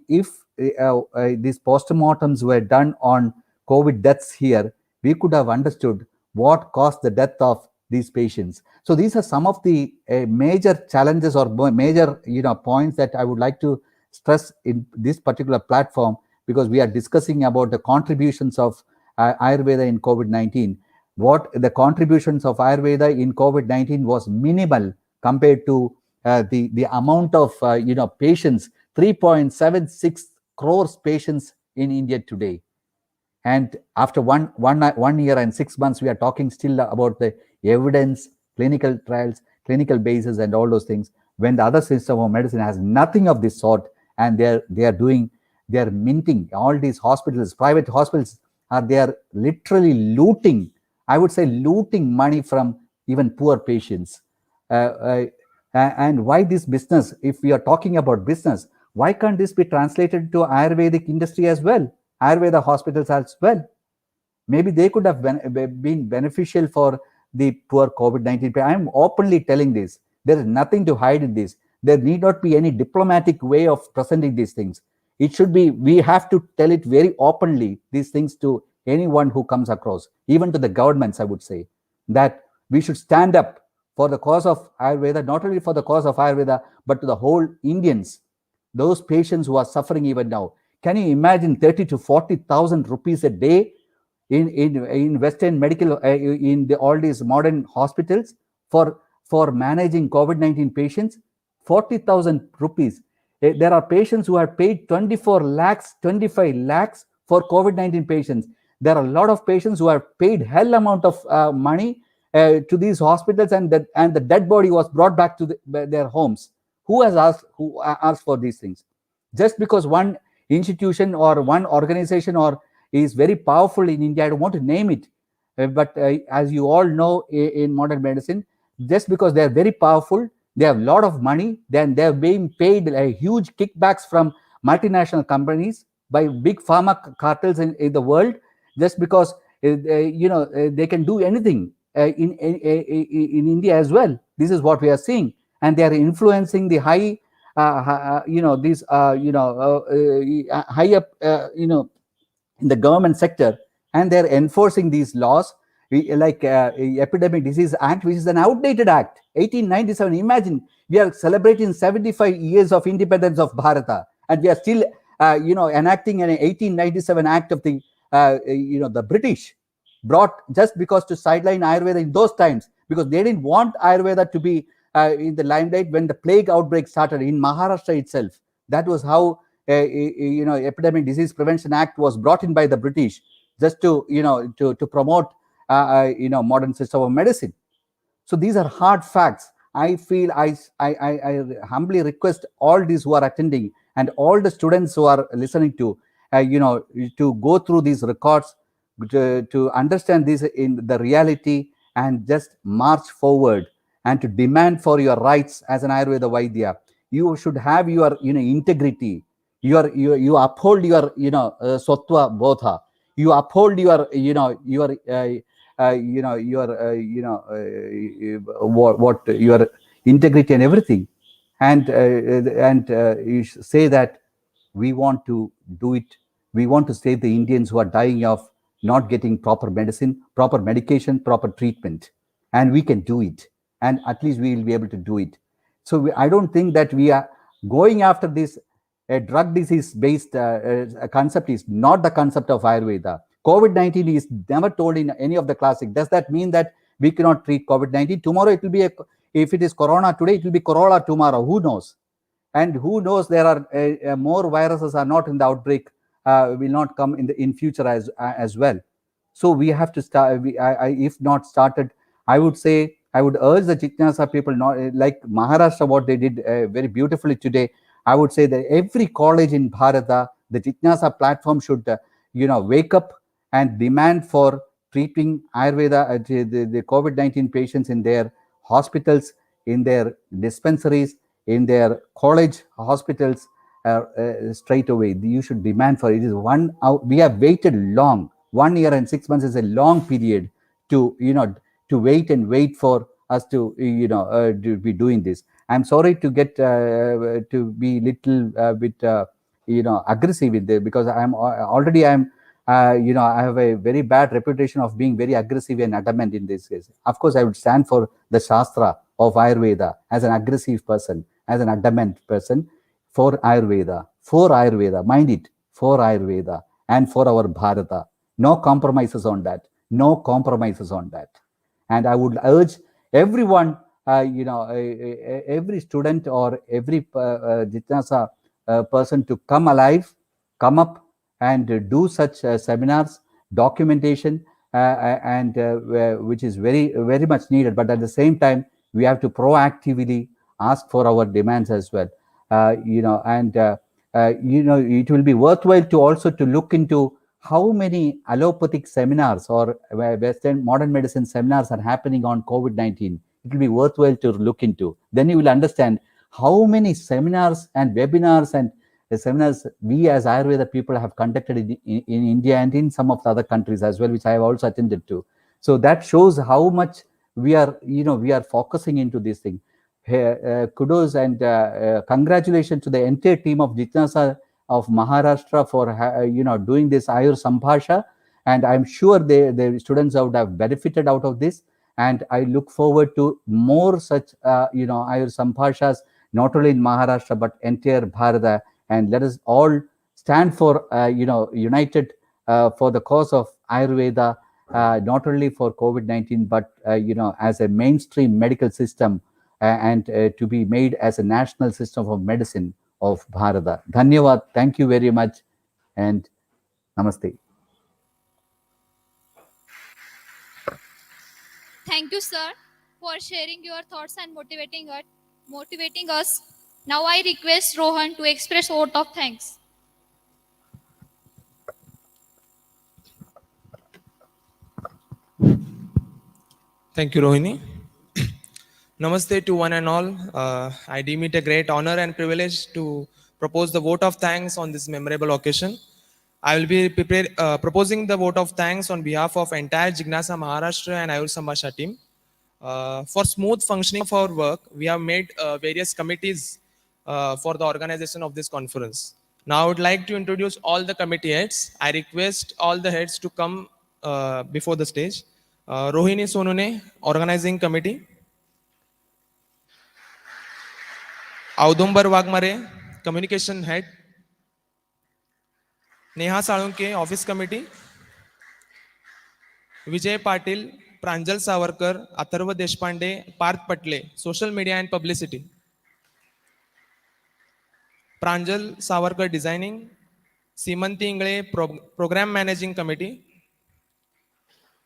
if these postmortems were done on COVID deaths here, we could have understood what caused the death of these patients. So these are some of the major challenges or major points that I would like to stress in this particular platform, because we are discussing about the contributions of Ayurveda in COVID-19. What the contributions of Ayurveda in COVID-19 was minimal compared to the amount of patients, 3.76 crores patients in India today. And after one year and 6 months, we are talking still about the evidence, clinical trials, clinical basis, and all those things, when the other system of medicine has nothing of this sort, and they're minting all these hospitals, private hospitals, they are literally looting, I would say looting money from even poor patients. And why this business? If we are talking about business, why can't this be translated to Ayurvedic industry as well? Ayurveda hospitals as well. Maybe they could have been beneficial for the poor COVID-19. I am openly telling this. There is nothing to hide in this. There need not be any diplomatic way of presenting these things. It should be, we have to tell it very openly, these things, to anyone who comes across, even to the governments, I would say, that we should stand up for the cause of Ayurveda, not only for the cause of Ayurveda, but to the whole Indians, those patients who are suffering even now. Can you imagine 30 to 40,000 rupees a day in Western medical, in all these modern hospitals for managing COVID-19 patients? 40,000 rupees. There are patients who have paid 24 lakhs, 25 lakhs for COVID-19 patients. There are a lot of patients who have paid hell amount of money to these hospitals, and the dead body was brought back to their homes. Who asked for these things? Just because one institution or one organization is very powerful in India, I don't want to name it, but as you all know, in modern medicine, just because they are very powerful, they have a lot of money, then they are being paid huge kickbacks from multinational companies by big pharma cartels in the world, just because they can do anything in India as well. This is what we are seeing, and they are influencing the high high up in the government sector, and they're enforcing these laws, like Epidemic Disease Act, which is an outdated act, 1897. Imagine, we are celebrating 75 years of independence of Bharata, and we are still enacting an 1897 act of the British brought just because to sideline Ayurveda in those times, because they didn't want Ayurveda to be in the limelight when the plague outbreak started in Maharashtra itself. That was how Epidemic Disease Prevention Act was brought in by the British, just to to promote modern system of medicine. So these are hard facts. I feel I humbly request all these who are attending and all the students who are listening to to go through these records, to understand this in the reality, and just march forward and to demand for your rights as an Ayurveda Vaidya. You should have your integrity. You uphold your Sattva Bodha. You uphold your what your integrity and everything, and you say that we want to do it. We want to save the Indians who are dying of not getting proper medicine, proper medication, proper treatment, and we can do it, and at least we will be able to do it. So I don't think that we are going after this drug disease based concept is not the concept of Ayurveda. COVID-19 is never told in any of the classic. Does that mean that we cannot treat COVID-19? Tomorrow it will be, if it is Corona today, it will be Corolla tomorrow. Who knows? And who knows, there are more viruses are not in the outbreak, will not come in future as well. So we have to start, if not started, I would say, I would urge the Jitnasa people, not like Maharashtra, what they did very beautifully today. I would say that every college in Bharata, the Jitnasa platform should wake up and demand for treating Ayurveda, the COVID-19 patients in their hospitals, in their dispensaries, in their college hospitals, straight away. You should demand for it. Is one out. We have waited long. 1 year and 6 months is a long period to to wait for us to to be doing this. I'm sorry to get to be little bit aggressive with it, because I'm I have a very bad reputation of being very aggressive and adamant in this case. Of course, I would stand for the Shastra of Ayurveda as an aggressive person, as an adamant person for Ayurveda, mind it, for Ayurveda and for our Bharata. No compromises on that. No compromises on that. And I would urge everyone, every student or every Jitnasa person to come alive, come up and do such seminars, documentation, and which is very, very much needed. But at the same time, we have to proactively ask for our demands as well. It will be worthwhile to also to look into how many allopathic seminars or Western modern medicine seminars are happening on COVID-19. It will be worthwhile to look into. Then you will understand how many seminars and webinars and the seminars we as Ayurveda people have conducted in India and in some of the other countries as well, which I have also attended to. So that shows how much we are focusing into this thing. Kudos and congratulations to the entire team of Jitnasa of Maharashtra for doing this AyurSambhasha, and I'm sure the students would have benefited out of this. And I look forward to more such AyurSambhashas, not only in Maharashtra but entire Bharata. And let us all stand for united for the cause of Ayurveda, not only for COVID-19 but as a mainstream medical system and to be made as a national system of medicine of Bharata. Dhanyavad. Thank you very much and namaste. Thank you, sir, for sharing your thoughts and motivating us. Now I request Rohan to express vote of thanks. Thank you, Rohini. Namaste to one and all. I deem it a great honor and privilege to propose the vote of thanks on this memorable occasion. I will be proposing the vote of thanks on behalf of entire Jignasa Maharashtra and AyurSambhasha team. For smooth functioning of our work, we have made various committees for the organization of this conference. Now I would like to introduce all the committee heads. I request all the heads to come before the stage. Rohini Sonune, Organizing Committee. Audumbar Wagmare, Communication Head. Neha Salunke, Office Committee. Vijay Patil, Pranjal Savarkar, Atharva Deshpande, Parth Patle, Social Media and Publicity. Pranjal Savarkar, Designing. Simanti Ingle, Program Managing Committee.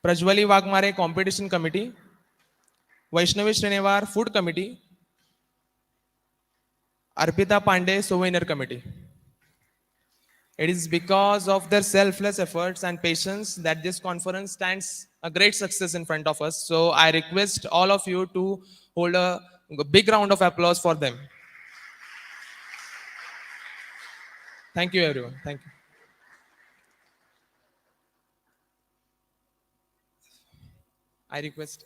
Prajwali Wagmare, Competition Committee. Vaishnavi Srinewar, Food Committee. Arpita Pandey, Souvenir Committee. It is because of their selfless efforts and patience that this conference stands a great success in front of us. So I request all of you to hold a big round of applause for them. Thank you, everyone. Thank you. I request.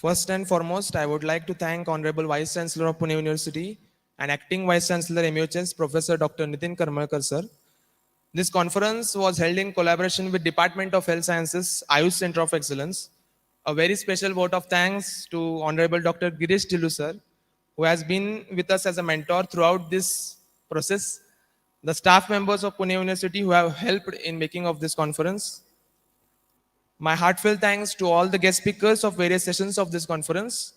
First and foremost, I would like to thank Honorable Vice Chancellor of Pune University and Acting Vice Chancellor MUHS, Professor Dr. Nitin Karmalkar, sir. This conference was held in collaboration with Department of Health Sciences, Ayush Center of Excellence. A very special vote of thanks to Honorable Dr. Girish Dillu, sir, who has been with us as a mentor throughout this process. The staff members of Pune University who have helped in making of this conference. My heartfelt thanks to all the guest speakers of various sessions of this conference.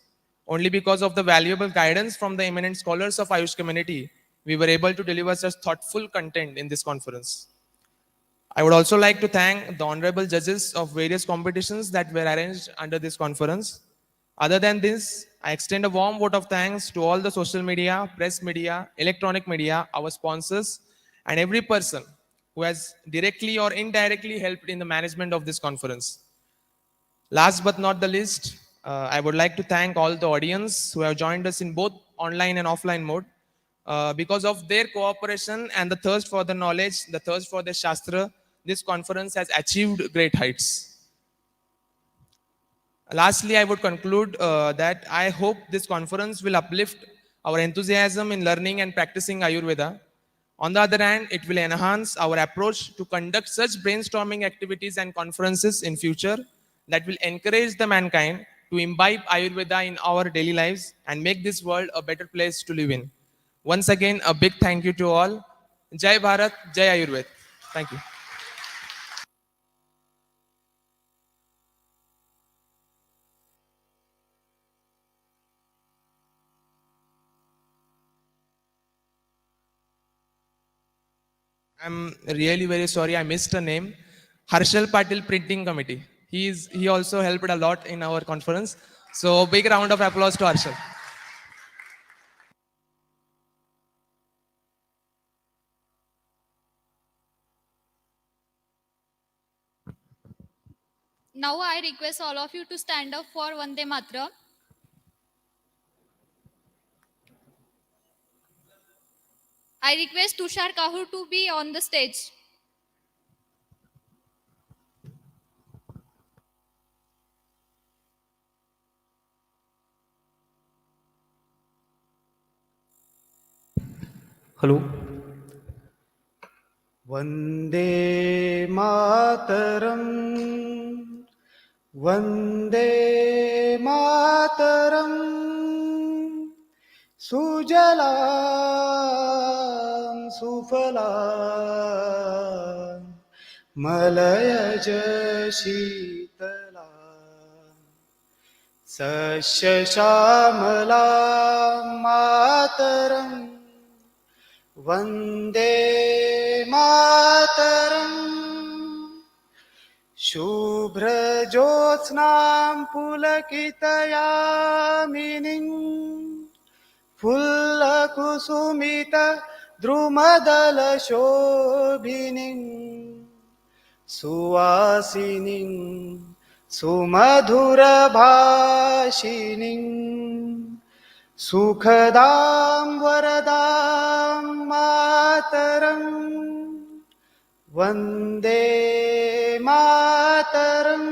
Only because of the valuable guidance from the eminent scholars of Ayush community, we were able to deliver such thoughtful content in this conference. I would also like to thank the honorable judges of various competitions that were arranged under this conference. Other than this, I extend a warm vote of thanks to all the social media, press media, electronic media, our sponsors, and every person who has directly or indirectly helped in the management of this conference. Last but not the least, I would like to thank all the audience who have joined us in both online and offline mode. Because of their cooperation and the thirst for the knowledge, the thirst for the Shastra, this conference has achieved great heights. Lastly, I would conclude that I hope this conference will uplift our enthusiasm in learning and practicing Ayurveda. On the other hand, it will enhance our approach to conduct such brainstorming activities and conferences in future that will encourage the mankind to imbibe Ayurveda in our daily lives and make this world a better place to live in. Once again, a big thank you to all. Jai Bharat, Jai Ayurveda. Thank you. I'm really very sorry I missed a name. Harshal Patil Printing Committee. He also helped a lot in our conference. So big round of applause to Harshal. Now I request all of you to stand up for Vande Mataram. I request Tushar Kahur to be on the stage. Hello. Vande Mataram. Vande Mataram. Sujalam Sufalam Malayaj Shitalam Sasya Shamalam Mataram Vande Mataram Shubhra Jyotsnam Pulakitayaminim Fullakusumita Drumadala Shobhinim Suasinim Sumadhura Bhashinim Sukhadam Varadam Mataram Vande Mataram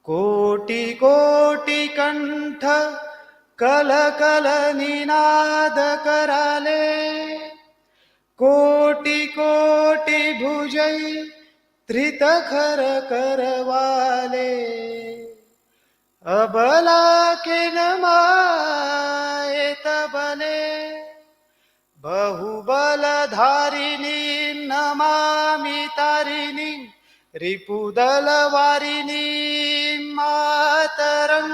Koti Koti Kantha कल कल निनाद कराले कोटि कोटि भुजै त्रित खर करवाले अबला के नमाए तबले बहुबल धारिणी नमामि तारिणी रिपुदल वारिणी मातरम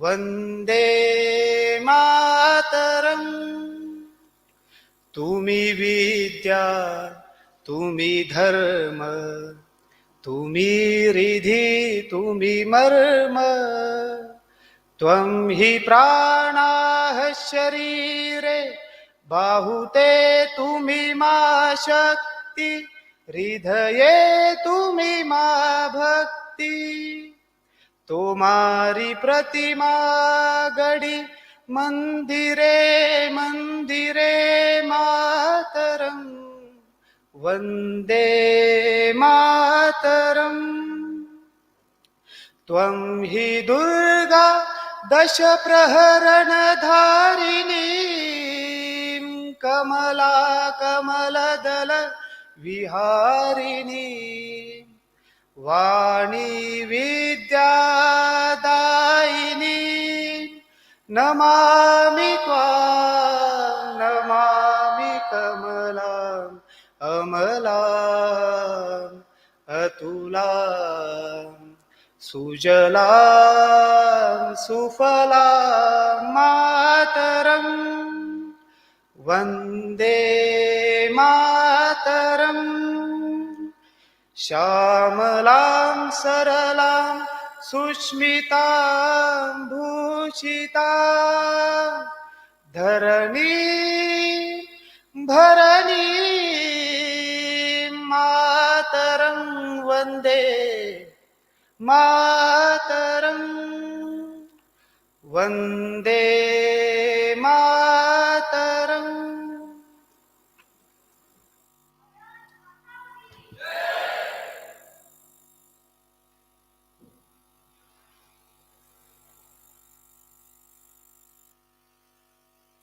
Vande Mataram Tumi Vidya Tumi Dharma Tumi Ridhi Tumi Marma Tvam hi Pranah Sharire Bahute Tumi Ma Shakti Ridhaye Tumi Ma Bhakti तुम्हारी प्रतिमा गढ़ी मंदिरे मंदिरे मातरम वंदे मातरम त्वं हि दुर्गा दश प्रहरण धारिणी कमला कमलदल विहारिणी वाणी विद्यादायिनी नमामि त्वां नमामि कमलाम् अमलाम् अतुलाम् सुजलाम् सुफलाम् मातरम् वन्दे मातरम् श्यामलां सरलां सुष्मितां भूषिता धरणी भरणी मातरं वन्दे मातरं वन्दे